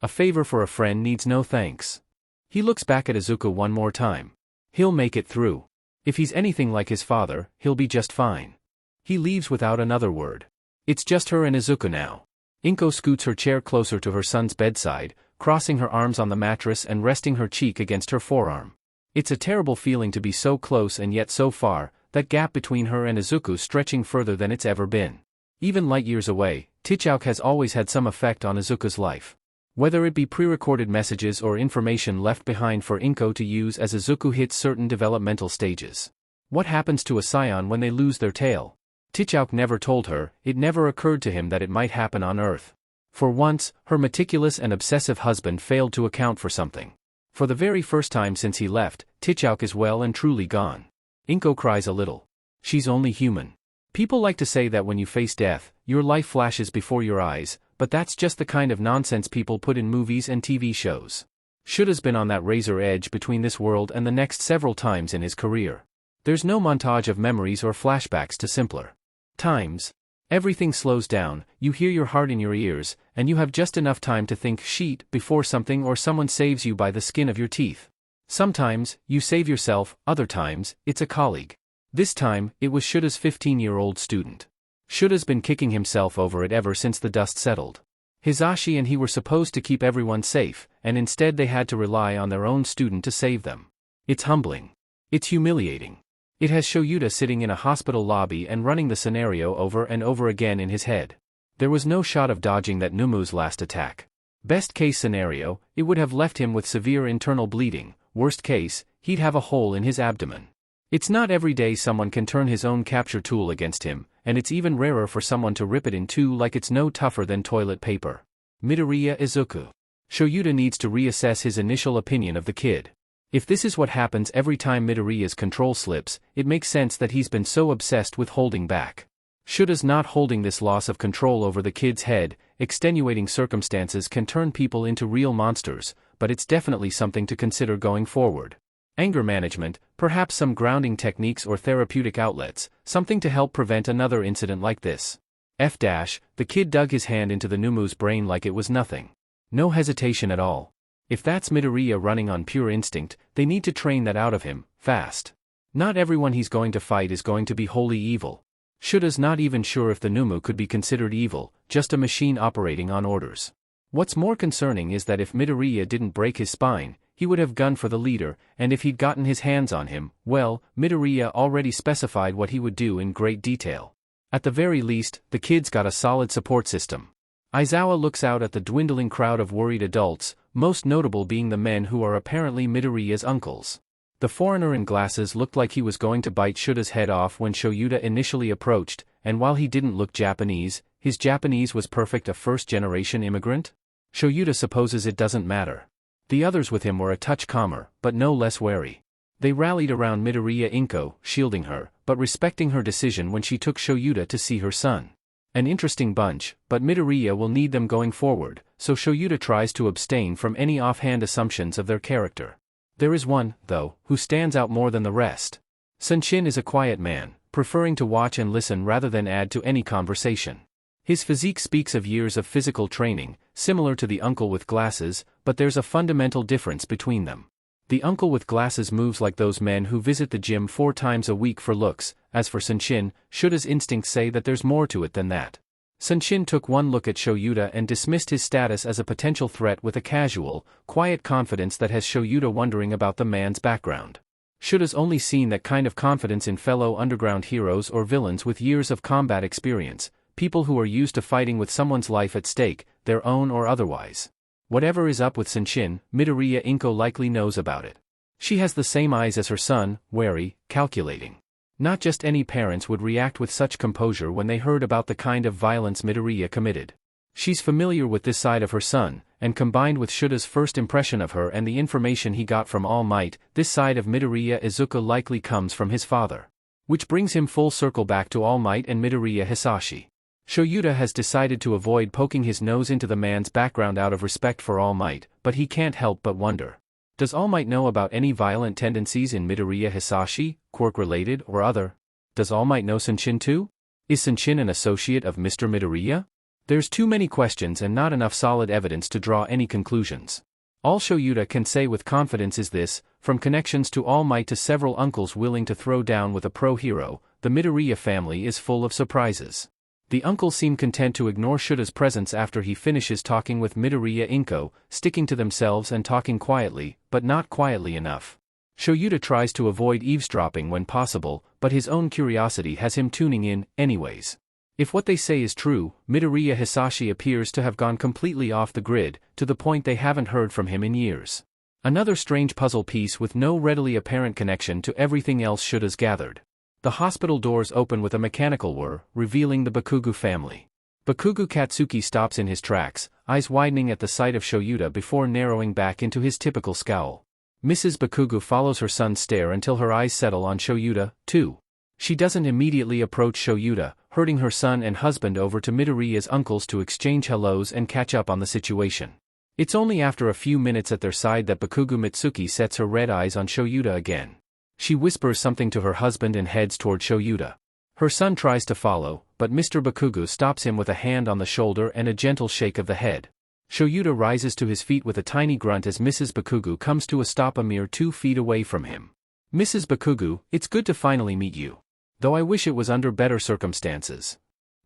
A favor for a friend needs no thanks. He looks back at Izuku one more time. He'll make it through. If he's anything like his father, he'll be just fine. He leaves without another word. It's just her and Izuku now. Inko scoots her chair closer to her son's bedside, crossing her arms on the mattress and resting her cheek against her forearm. It's a terrible feeling to be so close and yet so far, that gap between her and Izuku stretching further than it's ever been. Even light years away, Tichouk has always had some effect on Izuku's life. Whether it be pre-recorded messages or information left behind for Inko to use as Izuku hits certain developmental stages. What happens to a scion when they lose their tail? Tichouk never told her, it never occurred to him that it might happen on Earth. For once, her meticulous and obsessive husband failed to account for something. For the very first time since he left, Tichouk is well and truly gone. Inko cries a little. She's only human. People like to say that when you face death, your life flashes before your eyes, but that's just the kind of nonsense people put in movies and TV shows. Shura's been on that razor edge between this world and the next several times in his career. There's no montage of memories or flashbacks to simpler times. Everything slows down, you hear your heart in your ears, and you have just enough time to think sheet before something or someone saves you by the skin of your teeth. Sometimes, you save yourself, other times, it's a colleague. This time, it was Shura's 15-year-old student. Shura's been kicking himself over it ever since the dust settled. Hisashi and he were supposed to keep everyone safe, and instead they had to rely on their own student to save them. It's humbling. It's humiliating. It has Shoyuta sitting in a hospital lobby and running the scenario over and over again in his head. There was no shot of dodging that Nomu's last attack. Best case scenario, it would have left him with severe internal bleeding. Worst case, he'd have a hole in his abdomen. It's not every day someone can turn his own capture tool against him, and it's even rarer for someone to rip it in two like it's no tougher than toilet paper. Midoriya Izuku. Shoyuta needs to reassess his initial opinion of the kid. If this is what happens every time Midoriya's control slips, it makes sense that he's been so obsessed with holding back. Shura's not holding this loss of control over the kid's head. Extenuating circumstances can turn people into real monsters, but it's definitely something to consider going forward. Anger management, perhaps some grounding techniques or therapeutic outlets, something to help prevent another incident like this. The kid dug his hand into the Nomu's brain like it was nothing. No hesitation at all. If that's Midoriya running on pure instinct, they need to train that out of him, fast. Not everyone he's going to fight is going to be wholly evil. Shura's not even sure if the Nomu could be considered evil, just a machine operating on orders. What's more concerning is that if Midoriya didn't break his spine, he would have gunned for the leader, and if he'd gotten his hands on him, well, Midoriya already specified what he would do in great detail. At the very least, the kid's got a solid support system. Aizawa looks out at the dwindling crowd of worried adults, most notable being the men who are apparently Midoriya's uncles. The foreigner in glasses looked like he was going to bite Shura's head off when Shoyuta initially approached, and while he didn't look Japanese, his Japanese was perfect. A first-generation immigrant? Shoyuta supposes it doesn't matter. The others with him were a touch calmer, but no less wary. They rallied around Midoriya Inko, shielding her, but respecting her decision when she took Shoyuta to see her son. An interesting bunch, but Midoriya will need them going forward, so Shoyuta tries to abstain from any offhand assumptions of their character. There is one, though, who stands out more than the rest. Senshin is a quiet man, preferring to watch and listen rather than add to any conversation. His physique speaks of years of physical training, similar to the uncle with glasses, but there's a fundamental difference between them. The uncle with glasses moves like those men who visit the gym 4 times a week for looks. As for Senshin, Shura's instincts say that there's more to it than that. Senshin took one look at Shoyuta and dismissed his status as a potential threat with a casual, quiet confidence that has Shoyuta wondering about the man's background. Shura's only seen that kind of confidence in fellow underground heroes or villains with years of combat experience, people who are used to fighting with someone's life at stake, their own or otherwise. Whatever is up with Senshin, Midoriya Inko likely knows about it. She has the same eyes as her son, wary, calculating. Not just any parents would react with such composure when they heard about the kind of violence Midoriya committed. She's familiar with this side of her son, and combined with Shura's first impression of her and the information he got from All Might, this side of Midoriya Izuku likely comes from his father. Which brings him full circle back to All Might and Midoriya Hisashi. Shoyuta has decided to avoid poking his nose into the man's background out of respect for All Might, but he can't help but wonder. Does All Might know about any violent tendencies in Midoriya Hisashi, quirk-related or other? Does All Might know Senshin too? Is Senshin an associate of Mr. Midoriya? There's too many questions and not enough solid evidence to draw any conclusions. All Shoyuta can say with confidence is this: from connections to All Might to several uncles willing to throw down with a pro-hero, the Midoriya family is full of surprises. The uncles seem content to ignore Shura's presence after he finishes talking with Midoriya Inko, sticking to themselves and talking quietly, but not quietly enough. Shoyuta tries to avoid eavesdropping when possible, but his own curiosity has him tuning in, anyways. If what they say is true, Midoriya Hisashi appears to have gone completely off the grid, to the point they haven't heard from him in years. Another strange puzzle piece with no readily apparent connection to everything else Shura's gathered. The hospital doors open with a mechanical whir, revealing the Bakugo family. Bakugo Katsuki stops in his tracks, eyes widening at the sight of Shoyuta before narrowing back into his typical scowl. Mrs. Bakugo follows her son's stare until her eyes settle on Shoyuta, too. She doesn't immediately approach Shoyuta, herding her son and husband over to Midoriya's uncle's to exchange hellos and catch up on the situation. It's only after a few minutes at their side that Bakugo Mitsuki sets her red eyes on Shoyuta again. She whispers something to her husband and heads toward Shoyuta. Her son tries to follow, but Mr. Bakugo stops him with a hand on the shoulder and a gentle shake of the head. Shoyuta rises to his feet with a tiny grunt as Mrs. Bakugo comes to a stop a mere 2 feet away from him. Mrs. Bakugo, it's good to finally meet you. Though I wish it was under better circumstances.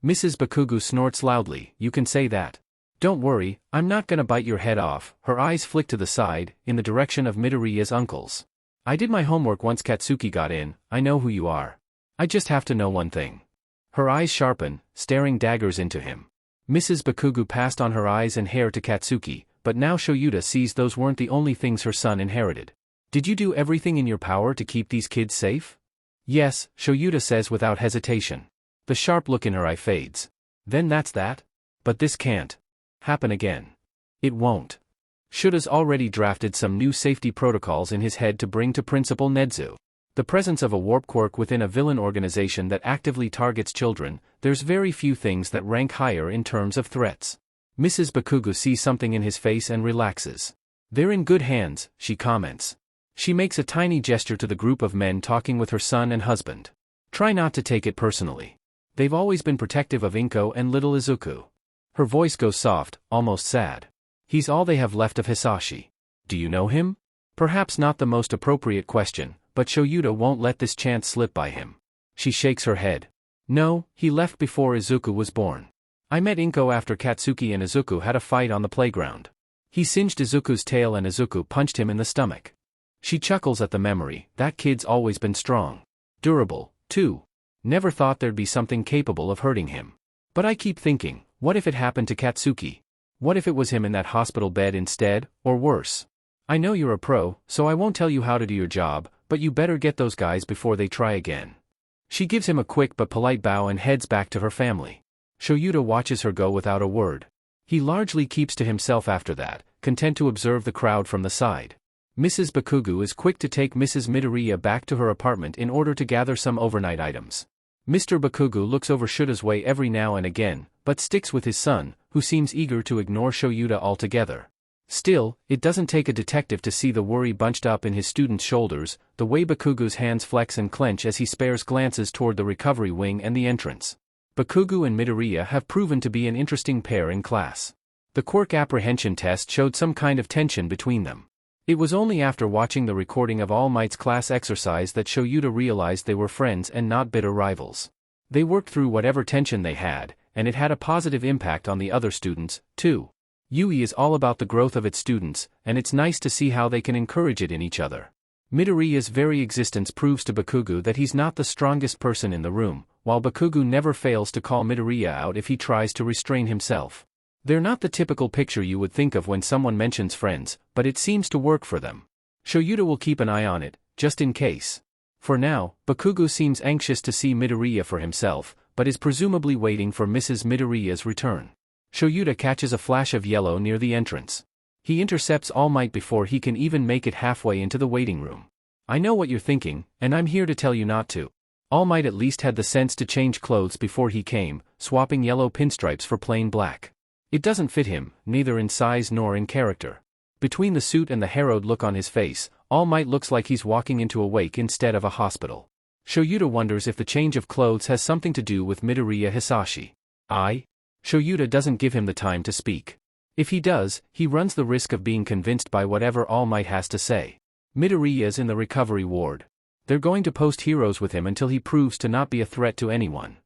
Mrs. Bakugo snorts loudly, you can say that. Don't worry, I'm not gonna bite your head off. Her eyes flick to the side, in the direction of Midoriya's uncle's. I did my homework once Katsuki got in, I know who you are. I just have to know one thing. Her eyes sharpen, staring daggers into him. Mrs. Bakugo passed on her eyes and hair to Katsuki, but now Shoyuta sees those weren't the only things her son inherited. Did you do everything in your power to keep these kids safe? Yes, Shoyuta says without hesitation. The sharp look in her eye fades. Then that's that? But this can't happen again. It won't. Shuta's already drafted some new safety protocols in his head to bring to Principal Nedzu. The presence of a warp quirk within a villain organization that actively targets children, there's very few things that rank higher in terms of threats. Mrs. Bakugo sees something in his face and relaxes. They're in good hands, she comments. She makes a tiny gesture to the group of men talking with her son and husband. Try not to take it personally. They've always been protective of Inko and little Izuku. Her voice goes soft, almost sad. He's all they have left of Hisashi. Do you know him? Perhaps not the most appropriate question, but Shoyuta won't let this chance slip by him. She shakes her head. No, he left before Izuku was born. I met Inko after Katsuki and Izuku had a fight on the playground. He singed Izuku's tail and Izuku punched him in the stomach. She chuckles at the memory, that kid's always been strong. Durable, too. Never thought there'd be something capable of hurting him. But I keep thinking, what if it happened to Katsuki? What if it was him in that hospital bed instead, or worse? I know you're a pro, so I won't tell you how to do your job, but you better get those guys before they try again. She gives him a quick but polite bow and heads back to her family. Shoyuta watches her go without a word. He largely keeps to himself after that, content to observe the crowd from the side. Mrs. Bakugo is quick to take Mrs. Midoriya back to her apartment in order to gather some overnight items. Mr. Bakugo looks over Shuta's way every now and again, but sticks with his son, who seems eager to ignore Shoyuta altogether. Still, it doesn't take a detective to see the worry bunched up in his student's shoulders, the way Bakugo's hands flex and clench as he spares glances toward the recovery wing and the entrance. Bakugo and Midoriya have proven to be an interesting pair in class. The quirk apprehension test showed some kind of tension between them. It was only after watching the recording of All Might's class exercise that Shoyuta realized they were friends and not bitter rivals. They worked through whatever tension they had, and it had a positive impact on the other students, too. UE is all about the growth of its students, and it's nice to see how they can encourage it in each other. Midoriya's very existence proves to Bakugo that he's not the strongest person in the room, while Bakugo never fails to call Midoriya out if he tries to restrain himself. They're not the typical picture you would think of when someone mentions friends, but it seems to work for them. Shoyuta will keep an eye on it, just in case. For now, Bakugo seems anxious to see Midoriya for himself, but is presumably waiting for Mrs. Midoriya's return. Shoyuta catches a flash of yellow near the entrance. He intercepts All Might before he can even make it halfway into the waiting room. I know what you're thinking, and I'm here to tell you not to. All Might at least had the sense to change clothes before he came, swapping yellow pinstripes for plain black. It doesn't fit him, neither in size nor in character. Between the suit and the harrowed look on his face, All Might looks like he's walking into a wake instead of a hospital. Shoyuta wonders if the change of clothes has something to do with Midoriya Hisashi. Shoyuta doesn't give him the time to speak. If he does, he runs the risk of being convinced by whatever All Might has to say. Midoriya's in the recovery ward. They're going to post heroes with him until he proves to not be a threat to anyone.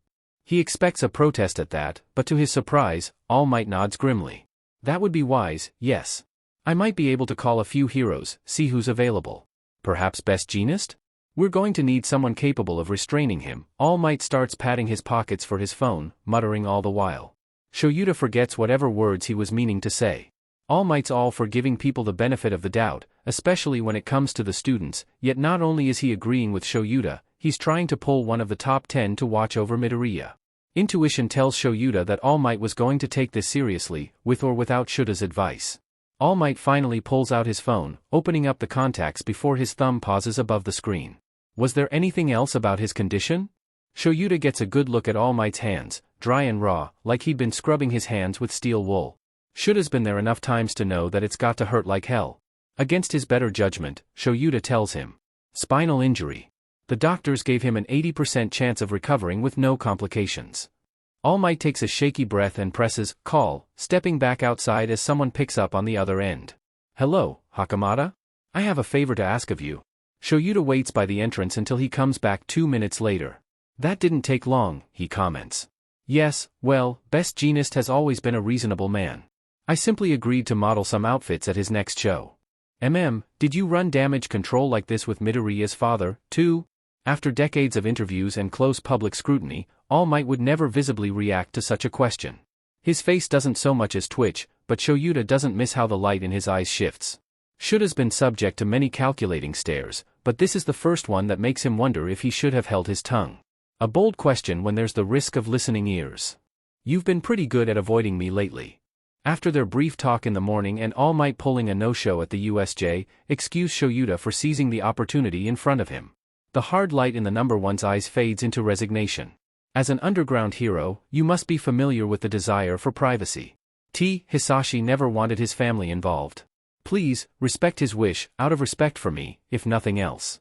He expects a protest at that, but to his surprise, All Might nods grimly. That would be wise, yes. I might be able to call a few heroes, see who's available. Perhaps Best Jeanist? We're going to need someone capable of restraining him. All Might starts patting his pockets for his phone, muttering all the while. Shoyuta forgets whatever words he was meaning to say. All Might's all for giving people the benefit of the doubt, especially when it comes to the students, yet not only is he agreeing with Shoyuta, He's trying to pull one of the top 10 to watch over Midoriya. Intuition tells Shoyuta that All Might was going to take this seriously, with or without Shuta's advice. All Might finally pulls out his phone, opening up the contacts before his thumb pauses above the screen. Was there anything else about his condition? Shoyuta gets a good look at All Might's hands, dry and raw, like he'd been scrubbing his hands with steel wool. Shuta's been there enough times to know that it's got to hurt like hell. Against his better judgment, Shoyuta tells him. Spinal injury. The doctors gave him an 80% chance of recovering with no complications. All Might takes a shaky breath and presses call, stepping back outside as someone picks up on the other end. Hello, Hakamata? I have a favor to ask of you. Shoyuta waits by the entrance until he comes back 2 minutes later. That didn't take long, he comments. Yes, well, Best Jeanist has always been a reasonable man. I simply agreed to model some outfits at his next show. Did you run damage control like this with Midoriya's father, too? After decades of interviews and close public scrutiny, All Might would never visibly react to such a question. His face doesn't so much as twitch, but Shoyuta doesn't miss how the light in his eyes shifts. Shuta's been subject to many calculating stares, but this is the first one that makes him wonder if he should have held his tongue. A bold question when there's the risk of listening ears. You've been pretty good at avoiding me lately. After their brief talk in the morning and All Might pulling a no-show at the USJ, excuse Shoyuta for seizing the opportunity in front of him. The hard light in the number one's eyes fades into resignation. As an underground hero, you must be familiar with the desire for privacy. Hisashi never wanted his family involved. Please, respect his wish, out of respect for me, if nothing else.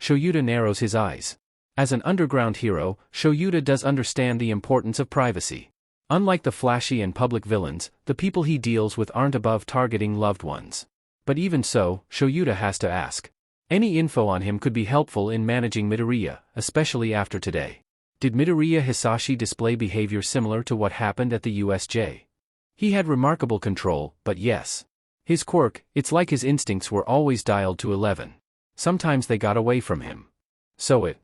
Shoyuta narrows his eyes. As an underground hero, Shoyuta does understand the importance of privacy. Unlike the flashy and public villains, the people he deals with aren't above targeting loved ones. But even so, Shoyuta has to ask. Any info on him could be helpful in managing Midoriya, especially after today. Did Midoriya Hisashi display behavior similar to what happened at the USJ? He had remarkable control, but yes. His quirk, it's like his instincts were always dialed to 11. Sometimes they got away from him. So it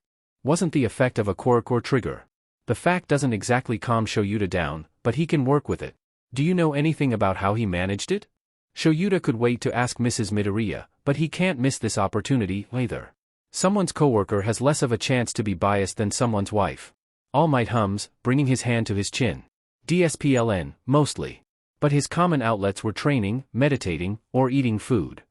wasn't the effect of a quirk or trigger. The fact doesn't exactly calm Shoyuta down, but he can work with it. Do you know anything about how he managed it? Shoyuta could wait to ask Mrs. Midoriya, but he can't miss this opportunity either. Someone's coworker has less of a chance to be biased than someone's wife. All Might hums, bringing his hand to his chin. DSPLN, mostly. But his common outlets were training, meditating, or eating food.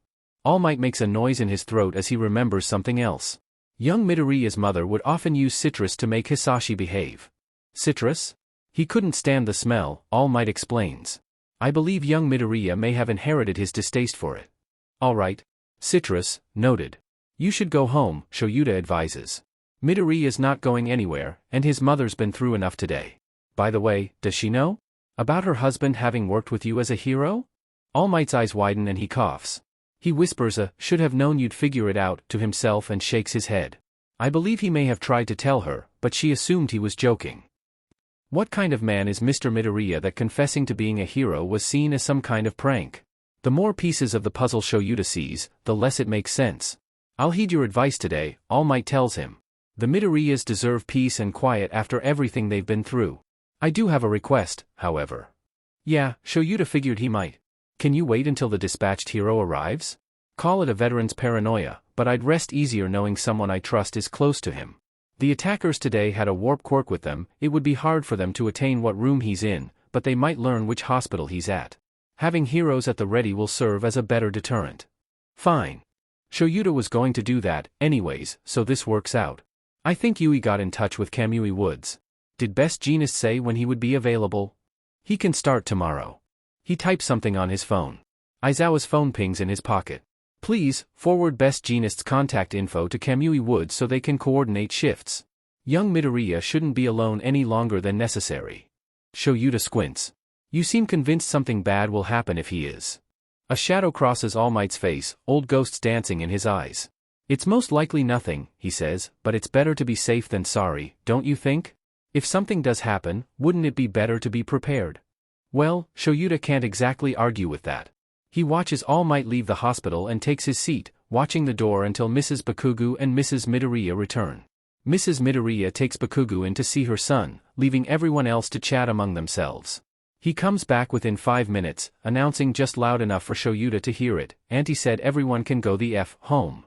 All Might makes a noise in his throat as he remembers something else. Young Midoriya's mother would often use citrus to make Hisashi behave. Citrus? He couldn't stand the smell, All Might explains. I believe young Midoriya may have inherited his distaste for it. Alright. Citrus, noted. You should go home, Shoyuta advises. Midoriya's not going anywhere, and his mother's been through enough today. By the way, does she know? About her husband having worked with you as a hero? All Might's eyes widen and he coughs. He whispers should have known you'd figure it out, to himself and shakes his head. I believe he may have tried to tell her, but she assumed he was joking. What kind of man is Mr. Midoriya that confessing to being a hero was seen as some kind of prank? The more pieces of the puzzle Shoyuta sees, the less it makes sense. I'll heed your advice today, All Might tells him. The Midoriyas deserve peace and quiet after everything they've been through. I do have a request, however. Yeah, Shoyuta figured he might. Can you wait until the dispatched hero arrives? Call it a veteran's paranoia, but I'd rest easier knowing someone I trust is close to him. The attackers today had a warp quirk with them. It would be hard for them to attain what room he's in, but they might learn which hospital he's at. Having heroes at the ready will serve as a better deterrent. Fine. Shoyuta was going to do that, anyways, so this works out. I think Yui got in touch with Kamui Woods. Did Best Jeanist say when he would be available? He can start tomorrow. He types something on his phone. Aizawa's phone pings in his pocket. Please, forward Best Jeanist's contact info to Kamui Woods so they can coordinate shifts. Young Midoriya shouldn't be alone any longer than necessary. Shoyuta squints. You seem convinced something bad will happen if he is. A shadow crosses All Might's face, old ghosts dancing in his eyes. It's most likely nothing, he says, but it's better to be safe than sorry, don't you think? If something does happen, wouldn't it be better to be prepared? Well, Shoyuta can't exactly argue with that. He watches All Might leave the hospital and takes his seat, watching the door until Mrs. Bakugo and Mrs. Midoriya return. Mrs. Midoriya takes Bakugo in to see her son, leaving everyone else to chat among themselves. He comes back within 5 minutes, announcing just loud enough for Shoyuta to hear it, Auntie said everyone can go the F home.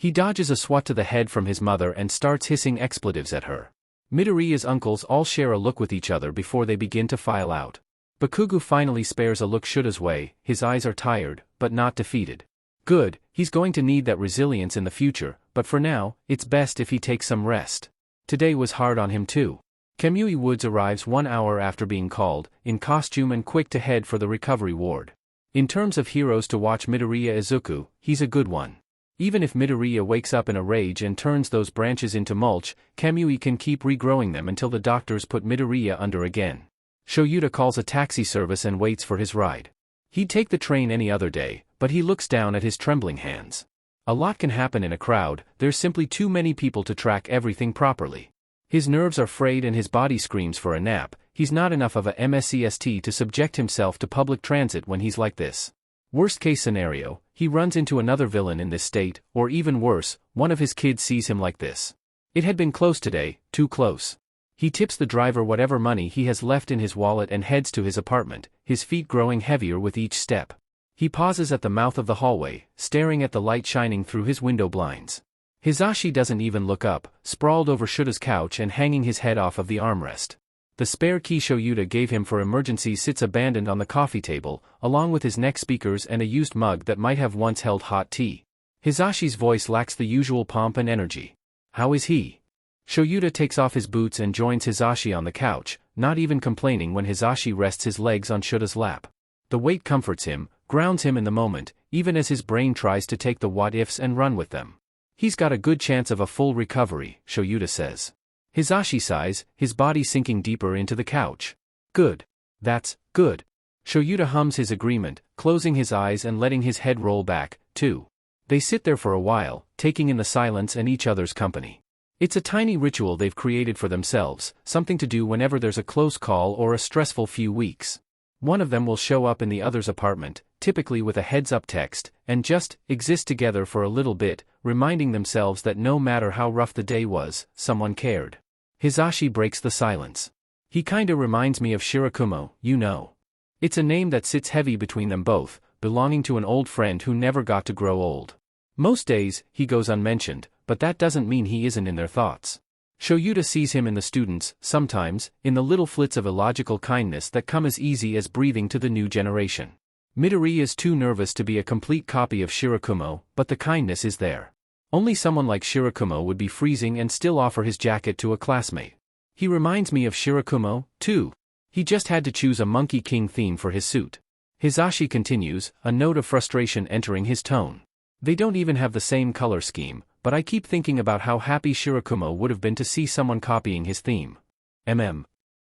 He dodges a swat to the head from his mother and starts hissing expletives at her. Midoriya's uncles all share a look with each other before they begin to file out. Bakugo finally spares a look Shura's way, his eyes are tired, but not defeated. Good, he's going to need that resilience in the future, but for now, it's best if he takes some rest. Today was hard on him too. Kamui Woods arrives 1 hour after being called, in costume and quick to head for the recovery ward. In terms of heroes to watch Midoriya Izuku, he's a good one. Even if Midoriya wakes up in a rage and turns those branches into mulch, Kamui can keep regrowing them until the doctors put Midoriya under again. Shoyuta calls a taxi service and waits for his ride. He'd take the train any other day, but he looks down at his trembling hands. A lot can happen in a crowd, there's simply too many people to track everything properly. His nerves are frayed and his body screams for a nap. He's not enough of a MSCST to subject himself to public transit when he's like this. Worst case scenario, he runs into another villain in this state, or even worse, one of his kids sees him like this. It had been close today, too close. He tips the driver whatever money he has left in his wallet and heads to his apartment, his feet growing heavier with each step. He pauses at the mouth of the hallway, staring at the light shining through his window blinds. Hisashi doesn't even look up, sprawled over Shura's couch and hanging his head off of the armrest. The spare key Shoyuta gave him for emergencies sits abandoned on the coffee table, along with his neck speakers and a used mug that might have once held hot tea. Hisashi's voice lacks the usual pomp and energy. How is he? Shoyuta takes off his boots and joins Hisashi on the couch, not even complaining when Hisashi rests his legs on Shura's lap. The weight comforts him, grounds him in the moment, even as his brain tries to take the what-ifs and run with them. He's got a good chance of a full recovery, Shoyuta says. Hisashi sighs, his body sinking deeper into the couch. Good. That's good. Shoyuta hums his agreement, closing his eyes and letting his head roll back, too. They sit there for a while, taking in the silence and each other's company. It's a tiny ritual they've created for themselves, something to do whenever there's a close call or a stressful few weeks. One of them will show up in the other's apartment, typically with a heads-up text, and just exist together for a little bit, reminding themselves that no matter how rough the day was, someone cared. Hisashi breaks the silence. He kinda reminds me of Shirakumo, you know. It's a name that sits heavy between them both, belonging to an old friend who never got to grow old. Most days, he goes unmentioned, but that doesn't mean he isn't in their thoughts. Shoyuta sees him in the students, sometimes, in the little flits of illogical kindness that come as easy as breathing to the new generation. Midoriya is too nervous to be a complete copy of Shirakumo, but the kindness is there. Only someone like Shirakumo would be freezing and still offer his jacket to a classmate. He reminds me of Shirakumo, too. He just had to choose a Monkey King theme for his suit. Hisashi continues, a note of frustration entering his tone. They don't even have the same color scheme, but I keep thinking about how happy Shirakumo would have been to see someone copying his theme.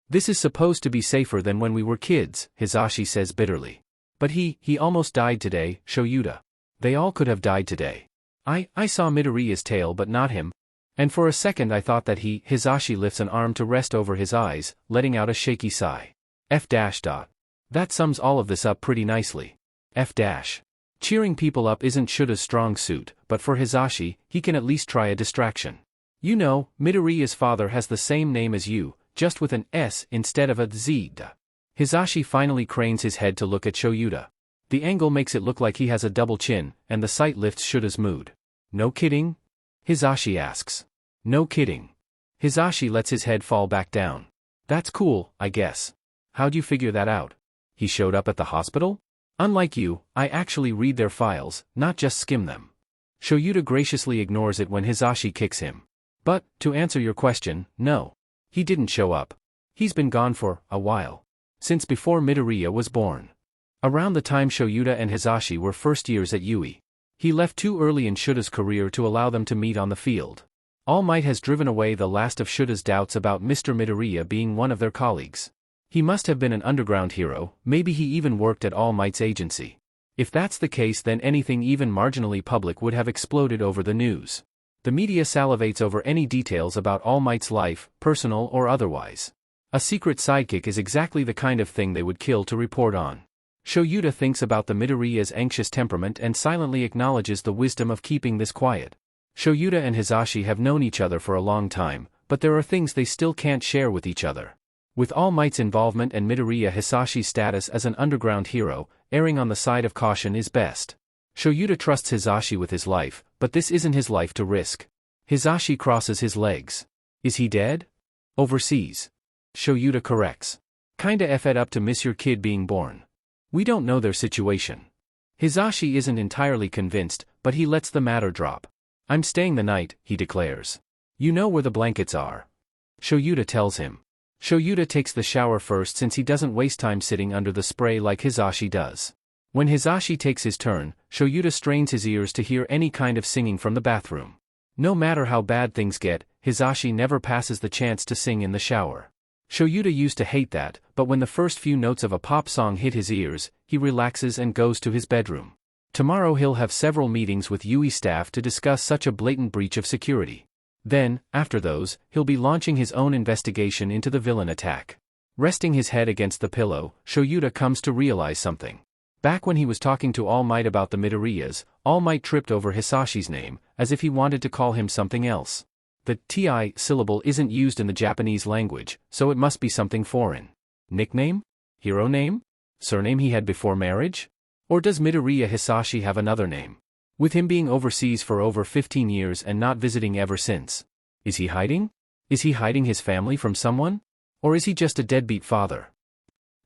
This is supposed to be safer than when we were kids, Hisashi says bitterly. But he almost died today, Shoyuta. They all could have died today. I saw Midoriya's tail but not him. And for a second I thought that Hisashi lifts an arm to rest over his eyes, letting out a shaky sigh. That sums all of this up pretty nicely. Cheering people up isn't Shura's strong suit, but for Hisashi, he can at least try a distraction. You know, Midoriya's father has the same name as you, just with an S instead of a Z. Hisashi finally cranes his head to look at Shoyuta. The angle makes it look like he has a double chin, and the sight lifts Shura's mood. No kidding? Hisashi asks. No kidding. Hisashi lets his head fall back down. That's cool, I guess. How'd you figure that out? He showed up at the hospital? Unlike you, I actually read their files, not just skim them. Shoyuta graciously ignores it when Hisashi kicks him. But, to answer your question, no. He didn't show up. He's been gone for a while. Since before Midoriya was born. Around the time Shoyuta and Hisashi were first years at Yui. He left too early in Shura's career to allow them to meet on the field. All Might has driven away the last of Shura's doubts about Mr. Midoriya being one of their colleagues. He must have been an underground hero, maybe he even worked at All Might's agency. If that's the case, then anything even marginally public would have exploded over the news. The media salivates over any details about All Might's life, personal or otherwise. A secret sidekick is exactly the kind of thing they would kill to report on. Shoyuta thinks about the Midoriya's anxious temperament and silently acknowledges the wisdom of keeping this quiet. Shoyuta and Hisashi have known each other for a long time, but there are things they still can't share with each other. With All Might's involvement and Midoriya Hisashi's status as an underground hero, erring on the side of caution is best. Shoyuta trusts Hisashi with his life, but this isn't his life to risk. Hisashi crosses his legs. Is he dead? Overseas. Shoyuta corrects. Kinda effed up to miss your kid being born. We don't know their situation. Hisashi isn't entirely convinced, but he lets the matter drop. I'm staying the night, he declares. You know where the blankets are. Shoyuta tells him. Shoyuta takes the shower first since he doesn't waste time sitting under the spray like Hisashi does. When Hisashi takes his turn, Shoyuta strains his ears to hear any kind of singing from the bathroom. No matter how bad things get, Hisashi never passes the chance to sing in the shower. Shoyuta used to hate that, but when the first few notes of a pop song hit his ears, he relaxes and goes to his bedroom. Tomorrow he'll have several meetings with Yui staff to discuss such a blatant breach of security. Then, after those, he'll be launching his own investigation into the villain attack. Resting his head against the pillow, Shoyuta comes to realize something. Back when he was talking to All Might about the Midoriyas, All Might tripped over Hisashi's name, as if he wanted to call him something else. The ti syllable isn't used in the Japanese language, so it must be something foreign. Nickname? Hero name? Surname he had before marriage? Or does Midoriya Hisashi have another name? With him being overseas for over 15 years and not visiting ever since. Is he hiding? Is he hiding his family from someone? Or is he just a deadbeat father?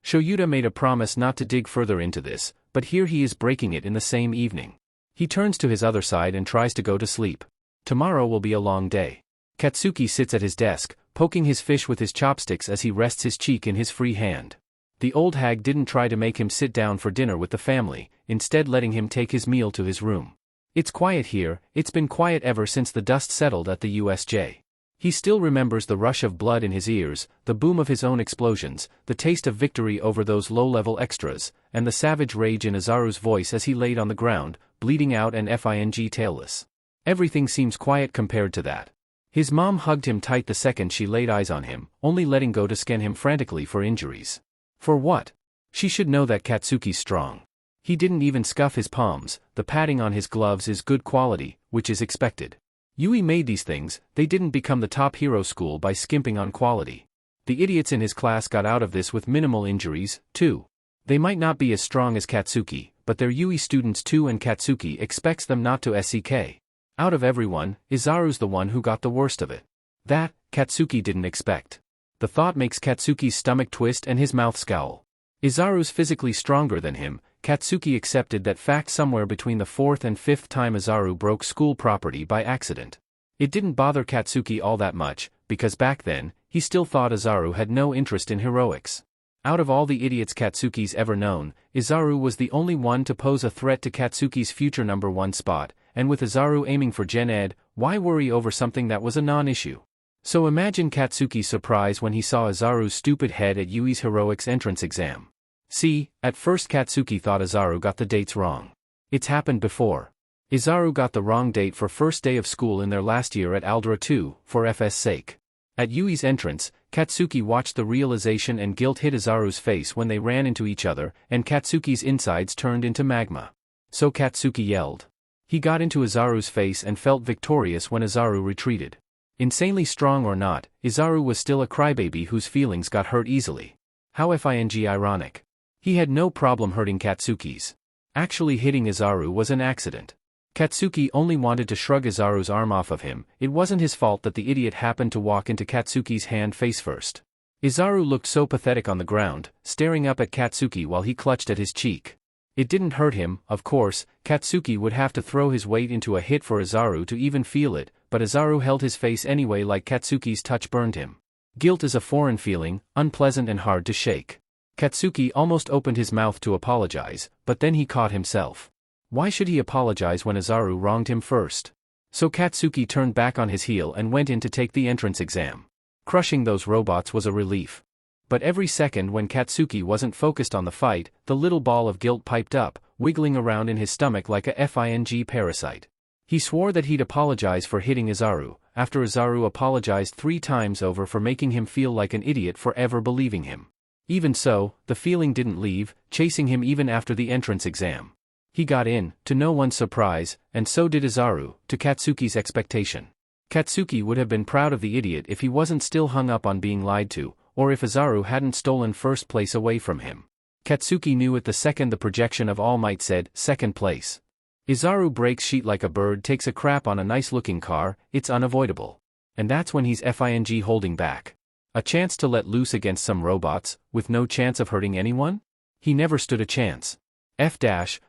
Shoyuta made a promise not to dig further into this, but here he is breaking it in the same evening. He turns to his other side and tries to go to sleep. Tomorrow will be a long day. Katsuki sits at his desk, poking his fish with his chopsticks as he rests his cheek in his free hand. The old hag didn't try to make him sit down for dinner with the family, instead letting him take his meal to his room. It's quiet here, it's been quiet ever since the dust settled at the USJ. He still remembers the rush of blood in his ears, the boom of his own explosions, the taste of victory over those low-level extras, and the savage rage in Azaru's voice as he laid on the ground, bleeding out and tailless. Everything seems quiet compared to that. His mom hugged him tight the second she laid eyes on him, only letting go to scan him frantically for injuries. For what? She should know that Katsuki's strong. He didn't even scuff his palms, the padding on his gloves is good quality, which is expected. Yui made these things, they didn't become the top hero school by skimping on quality. The idiots in his class got out of this with minimal injuries, too. They might not be as strong as Katsuki, but they're Yui students too and Katsuki expects them not to SEK. Out of everyone, Izaru's the one who got the worst of it. That, Katsuki didn't expect. The thought makes Katsuki's stomach twist and his mouth scowl. Izaru's physically stronger than him. Katsuki accepted that fact somewhere between the fourth and fifth time Izaru broke school property by accident. It didn't bother Katsuki all that much, because back then, he still thought Izaru had no interest in heroics. Out of all the idiots Katsuki's ever known, Izaru was the only one to pose a threat to Katsuki's future #1 spot, and with Izaru aiming for Gen Ed, why worry over something that was a non-issue? So imagine Katsuki's surprise when he saw Izaru's stupid head at Yui's heroics entrance exam. See, at first Katsuki thought Izaru got the dates wrong. It's happened before. Izaru got the wrong date for first day of school in their last year at Aldra 2, for FS sake. At Yui's entrance, Katsuki watched the realization and guilt hit Izaru's face when they ran into each other, and Katsuki's insides turned into magma. So Katsuki yelled. He got into Izaru's face and felt victorious when Izaru retreated. Insanely strong or not, Izaru was still a crybaby whose feelings got hurt easily. How ironic. He had no problem hurting Katsuki's. Actually hitting Izaru was an accident. Katsuki only wanted to shrug Izaru's arm off of him, it wasn't his fault that the idiot happened to walk into Katsuki's hand face first. Izaru looked so pathetic on the ground, staring up at Katsuki while he clutched at his cheek. It didn't hurt him, of course, Katsuki would have to throw his weight into a hit for Izaru to even feel it, but Izaru held his face anyway like Katsuki's touch burned him. Guilt is a foreign feeling, unpleasant and hard to shake. Katsuki almost opened his mouth to apologize, but then he caught himself. Why should he apologize when Izaru wronged him first? So Katsuki turned back on his heel and went in to take the entrance exam. Crushing those robots was a relief. But every second when Katsuki wasn't focused on the fight, the little ball of guilt piped up, wiggling around in his stomach like a FING parasite. He swore that he'd apologize for hitting Izaru, after Izaru apologized 3 times over for making him feel like an idiot for ever believing him. Even so, the feeling didn't leave, chasing him even after the entrance exam. He got in, to no one's surprise, and so did Izaru, to Katsuki's expectation. Katsuki would have been proud of the idiot if he wasn't still hung up on being lied to, or if Izaru hadn't stolen first place away from him. Katsuki knew it the second the projection of All Might said, second place. Izaru breaks sheet like a bird takes a crap on a nice-looking car, it's unavoidable. And that's when he's FING holding back. A chance to let loose against some robots, with no chance of hurting anyone? He never stood a chance.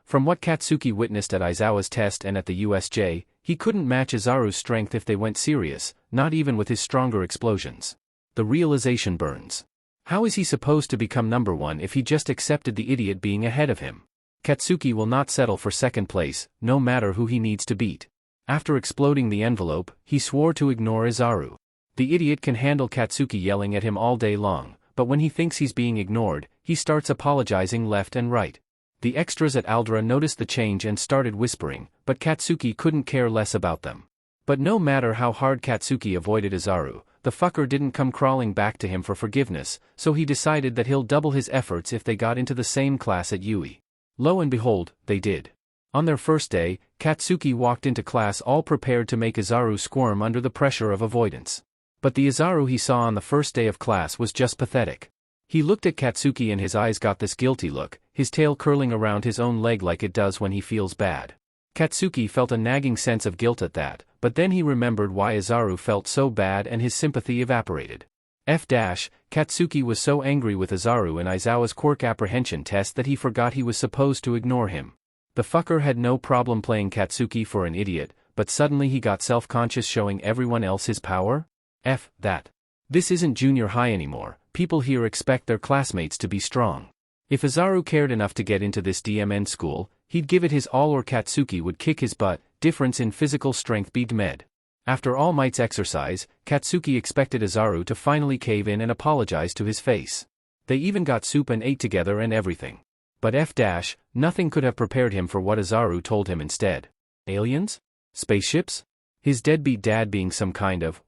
From what Katsuki witnessed at Aizawa's test and at the USJ, he couldn't match Izaru's strength if they went serious, not even with his stronger explosions. The realization burns. How is he supposed to become number one if he just accepted the idiot being ahead of him? Katsuki will not settle for second place, no matter who he needs to beat. After exploding the envelope, he swore to ignore Izaru. The idiot can handle Katsuki yelling at him all day long, but when he thinks he's being ignored, he starts apologizing left and right. The extras at Aldra noticed the change and started whispering, but Katsuki couldn't care less about them. But no matter how hard Katsuki avoided Izaru, the fucker didn't come crawling back to him for forgiveness, so he decided that he'll double his efforts if they got into the same class at Yui. Lo and behold, they did. On their first day, Katsuki walked into class all prepared to make Izaru squirm under the pressure of avoidance. But the Izaru he saw on the first day of class was just pathetic. He looked at Katsuki and his eyes got this guilty look, his tail curling around his own leg like it does when he feels bad. Katsuki felt a nagging sense of guilt at that, but then he remembered why Izaru felt so bad and his sympathy evaporated. Katsuki was so angry with Izaru in Aizawa's quirk apprehension test that he forgot he was supposed to ignore him. The fucker had no problem playing Katsuki for an idiot, but suddenly he got self-conscious showing everyone else his power? This isn't junior high anymore, people here expect their classmates to be strong. If Izaru cared enough to get into this DMN school, he'd give it his all or Katsuki would kick his butt, difference in physical strength beat med. After All Might's exercise, Katsuki expected Izaru to finally cave in and apologize to his face. They even got soup and ate together and everything. But nothing could have prepared him for what Izaru told him instead. Aliens? Spaceships? His deadbeat dad being some kind of,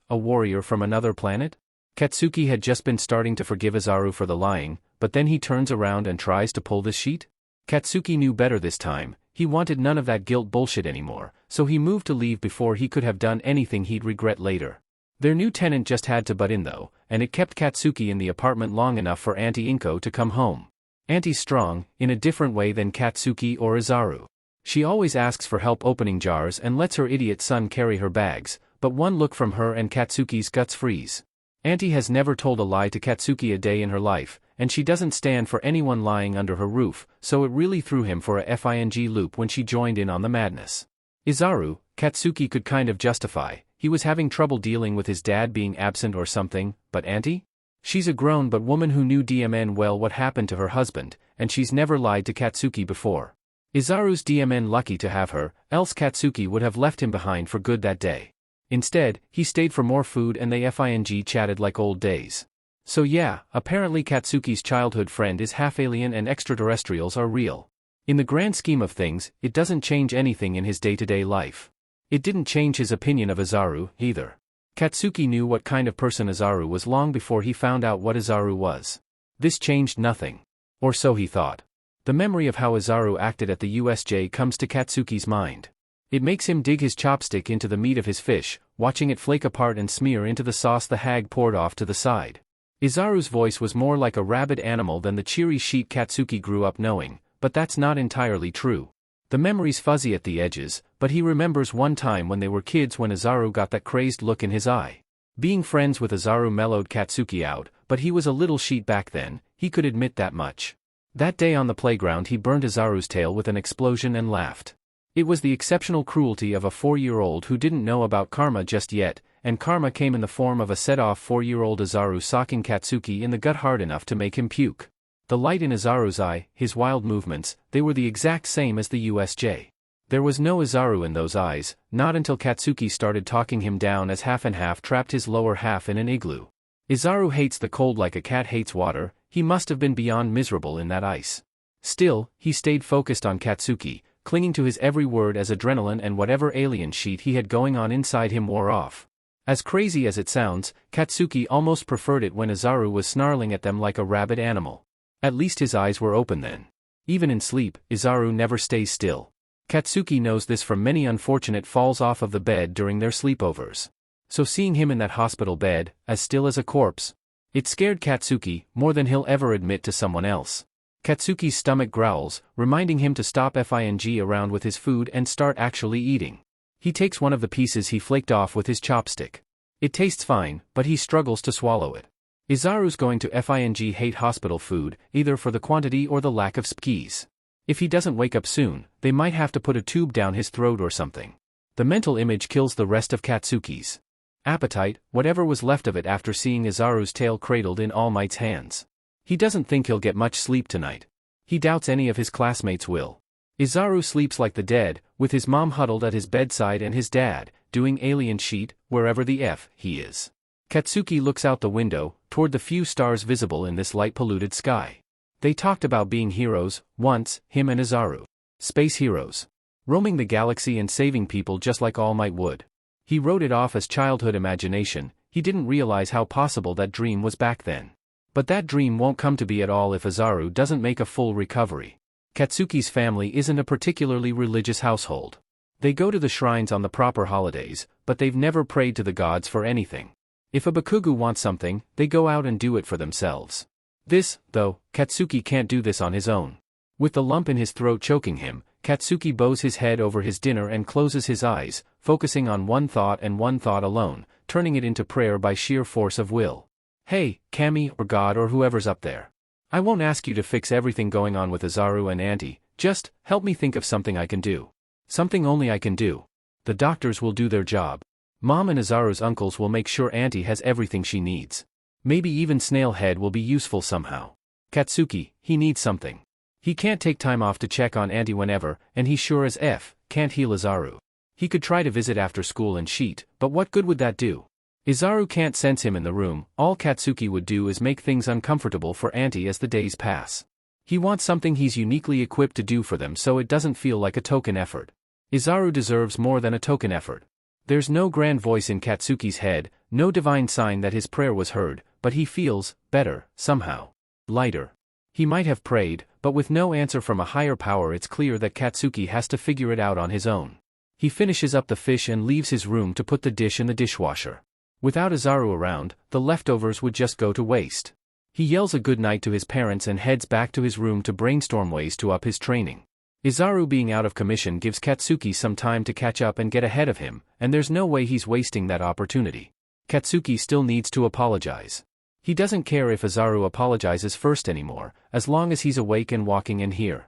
a warrior from another planet? Katsuki had just been starting to forgive Izaru for the lying, but then he turns around and tries to pull this sheet? Katsuki knew better this time. He wanted none of that guilt bullshit anymore, so he moved to leave before he could have done anything he'd regret later. Their new tenant just had to butt in though, and it kept Katsuki in the apartment long enough for Auntie Inko to come home. Auntie's strong, in a different way than Katsuki or Izaru. She always asks for help opening jars and lets her idiot son carry her bags, but one look from her and Katsuki's guts freeze. Auntie has never told a lie to Katsuki a day in her life, and she doesn't stand for anyone lying under her roof, so it really threw him for a FING loop when she joined in on the madness. Izaru, Katsuki could kind of justify, he was having trouble dealing with his dad being absent or something, but Auntie? She's a grown but woman who knew DMN well what happened to her husband, and she's never lied to Katsuki before. Izaru's DMN lucky to have her, else Katsuki would have left him behind for good that day. Instead, he stayed for more food and they FING chatted like old days. So yeah, apparently Katsuki's childhood friend is half alien and extraterrestrials are real. In the grand scheme of things, it doesn't change anything in his day-to-day life. It didn't change his opinion of Izaru, either. Katsuki knew what kind of person Izaru was long before he found out what Izaru was. This changed nothing. Or so he thought. The memory of how Izaru acted at the USJ comes to Katsuki's mind. It makes him dig his chopstick into the meat of his fish, watching it flake apart and smear into the sauce the hag poured off to the side. Izaru's voice was more like a rabid animal than the cheery sheet Katsuki grew up knowing, but that's not entirely true. The memory's fuzzy at the edges, but he remembers one time when they were kids when Izaru got that crazed look in his eye. Being friends with Izaru mellowed Katsuki out, but he was a little sheet back then, he could admit that much. That day on the playground he burned Izaru's tail with an explosion and laughed. It was the exceptional cruelty of a 4-year-old who didn't know about karma just yet, and karma came in the form of a set-off 4-year-old Izaru socking Katsuki in the gut hard enough to make him puke. The light in Izaru's eye, his wild movements, they were the exact same as the USJ. There was no Izaru in those eyes, not until Katsuki started talking him down as half and half trapped his lower half in an igloo. Izaru hates the cold like a cat hates water, he must have been beyond miserable in that ice. Still, he stayed focused on Katsuki, clinging to his every word as adrenaline and whatever alien sheet he had going on inside him wore off. As crazy as it sounds, Katsuki almost preferred it when Izaru was snarling at them like a rabid animal. At least his eyes were open then. Even in sleep, Izaru never stays still. Katsuki knows this from many unfortunate falls off of the bed during their sleepovers. So seeing him in that hospital bed, as still as a corpse, it scared Katsuki more than he'll ever admit to someone else. Katsuki's stomach growls, reminding him to stop fing around with his food and start actually eating. He takes one of the pieces he flaked off with his chopstick. It tastes fine, but he struggles to swallow it. Izaru's going to fing hate hospital food, either for the quantity or the lack of spkees. If he doesn't wake up soon, they might have to put a tube down his throat or something. The mental image kills the rest of Katsuki's appetite, whatever was left of it after seeing Izaru's tail cradled in All Might's hands. He doesn't think he'll get much sleep tonight. He doubts any of his classmates will. Izaru sleeps like the dead, with his mom huddled at his bedside and his dad, doing alien sheet, wherever the F he is. Katsuki looks out the window, toward the few stars visible in this light-polluted sky. They talked about being heroes, once, him and Izaru. Space heroes. Roaming the galaxy and saving people just like All Might would. He wrote it off as childhood imagination, he didn't realize how possible that dream was back then. But that dream won't come to be at all if Izaru doesn't make a full recovery. Katsuki's family isn't a particularly religious household. They go to the shrines on the proper holidays, but they've never prayed to the gods for anything. If a Bakugo wants something, they go out and do it for themselves. This, though, Katsuki can't do this on his own. With the lump in his throat choking him, Katsuki bows his head over his dinner and closes his eyes, focusing on one thought and one thought alone, turning it into prayer by sheer force of will. Hey, Kami or God or whoever's up there. I won't ask you to fix everything going on with Izaru and Auntie, just help me think of something I can do. Something only I can do. The doctors will do their job. Mom and Izaru's uncles will make sure Auntie has everything she needs. Maybe even Snailhead will be useful somehow. Katsuki, he needs something. He can't take time off to check on Auntie whenever, and he sure as F can't heal Izaru. He could try to visit after school and cheat, but what good would that do? Izaru can't sense him in the room, all Katsuki would do is make things uncomfortable for Auntie as the days pass. He wants something he's uniquely equipped to do for them so it doesn't feel like a token effort. Izaru deserves more than a token effort. There's no grand voice in Katsuki's head, no divine sign that his prayer was heard, but he feels better, somehow. Lighter. He might have prayed, but with no answer from a higher power it's clear that Katsuki has to figure it out on his own. He finishes up the fish and leaves his room to put the dish in the dishwasher. Without Izaru around, the leftovers would just go to waste. He yells a good night to his parents and heads back to his room to brainstorm ways to up his training. Izaru being out of commission gives Katsuki some time to catch up and get ahead of him, and there's no way he's wasting that opportunity. Katsuki still needs to apologize. He doesn't care if Izaru apologizes first anymore, as long as he's awake and walking in here.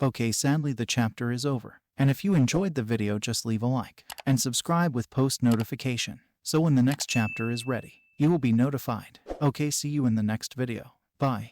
Okay, sadly the chapter is over. And if you enjoyed the video, just leave a like and subscribe with post notification, so when the next chapter is ready, you will be notified. Okay, see you in the next video. Bye.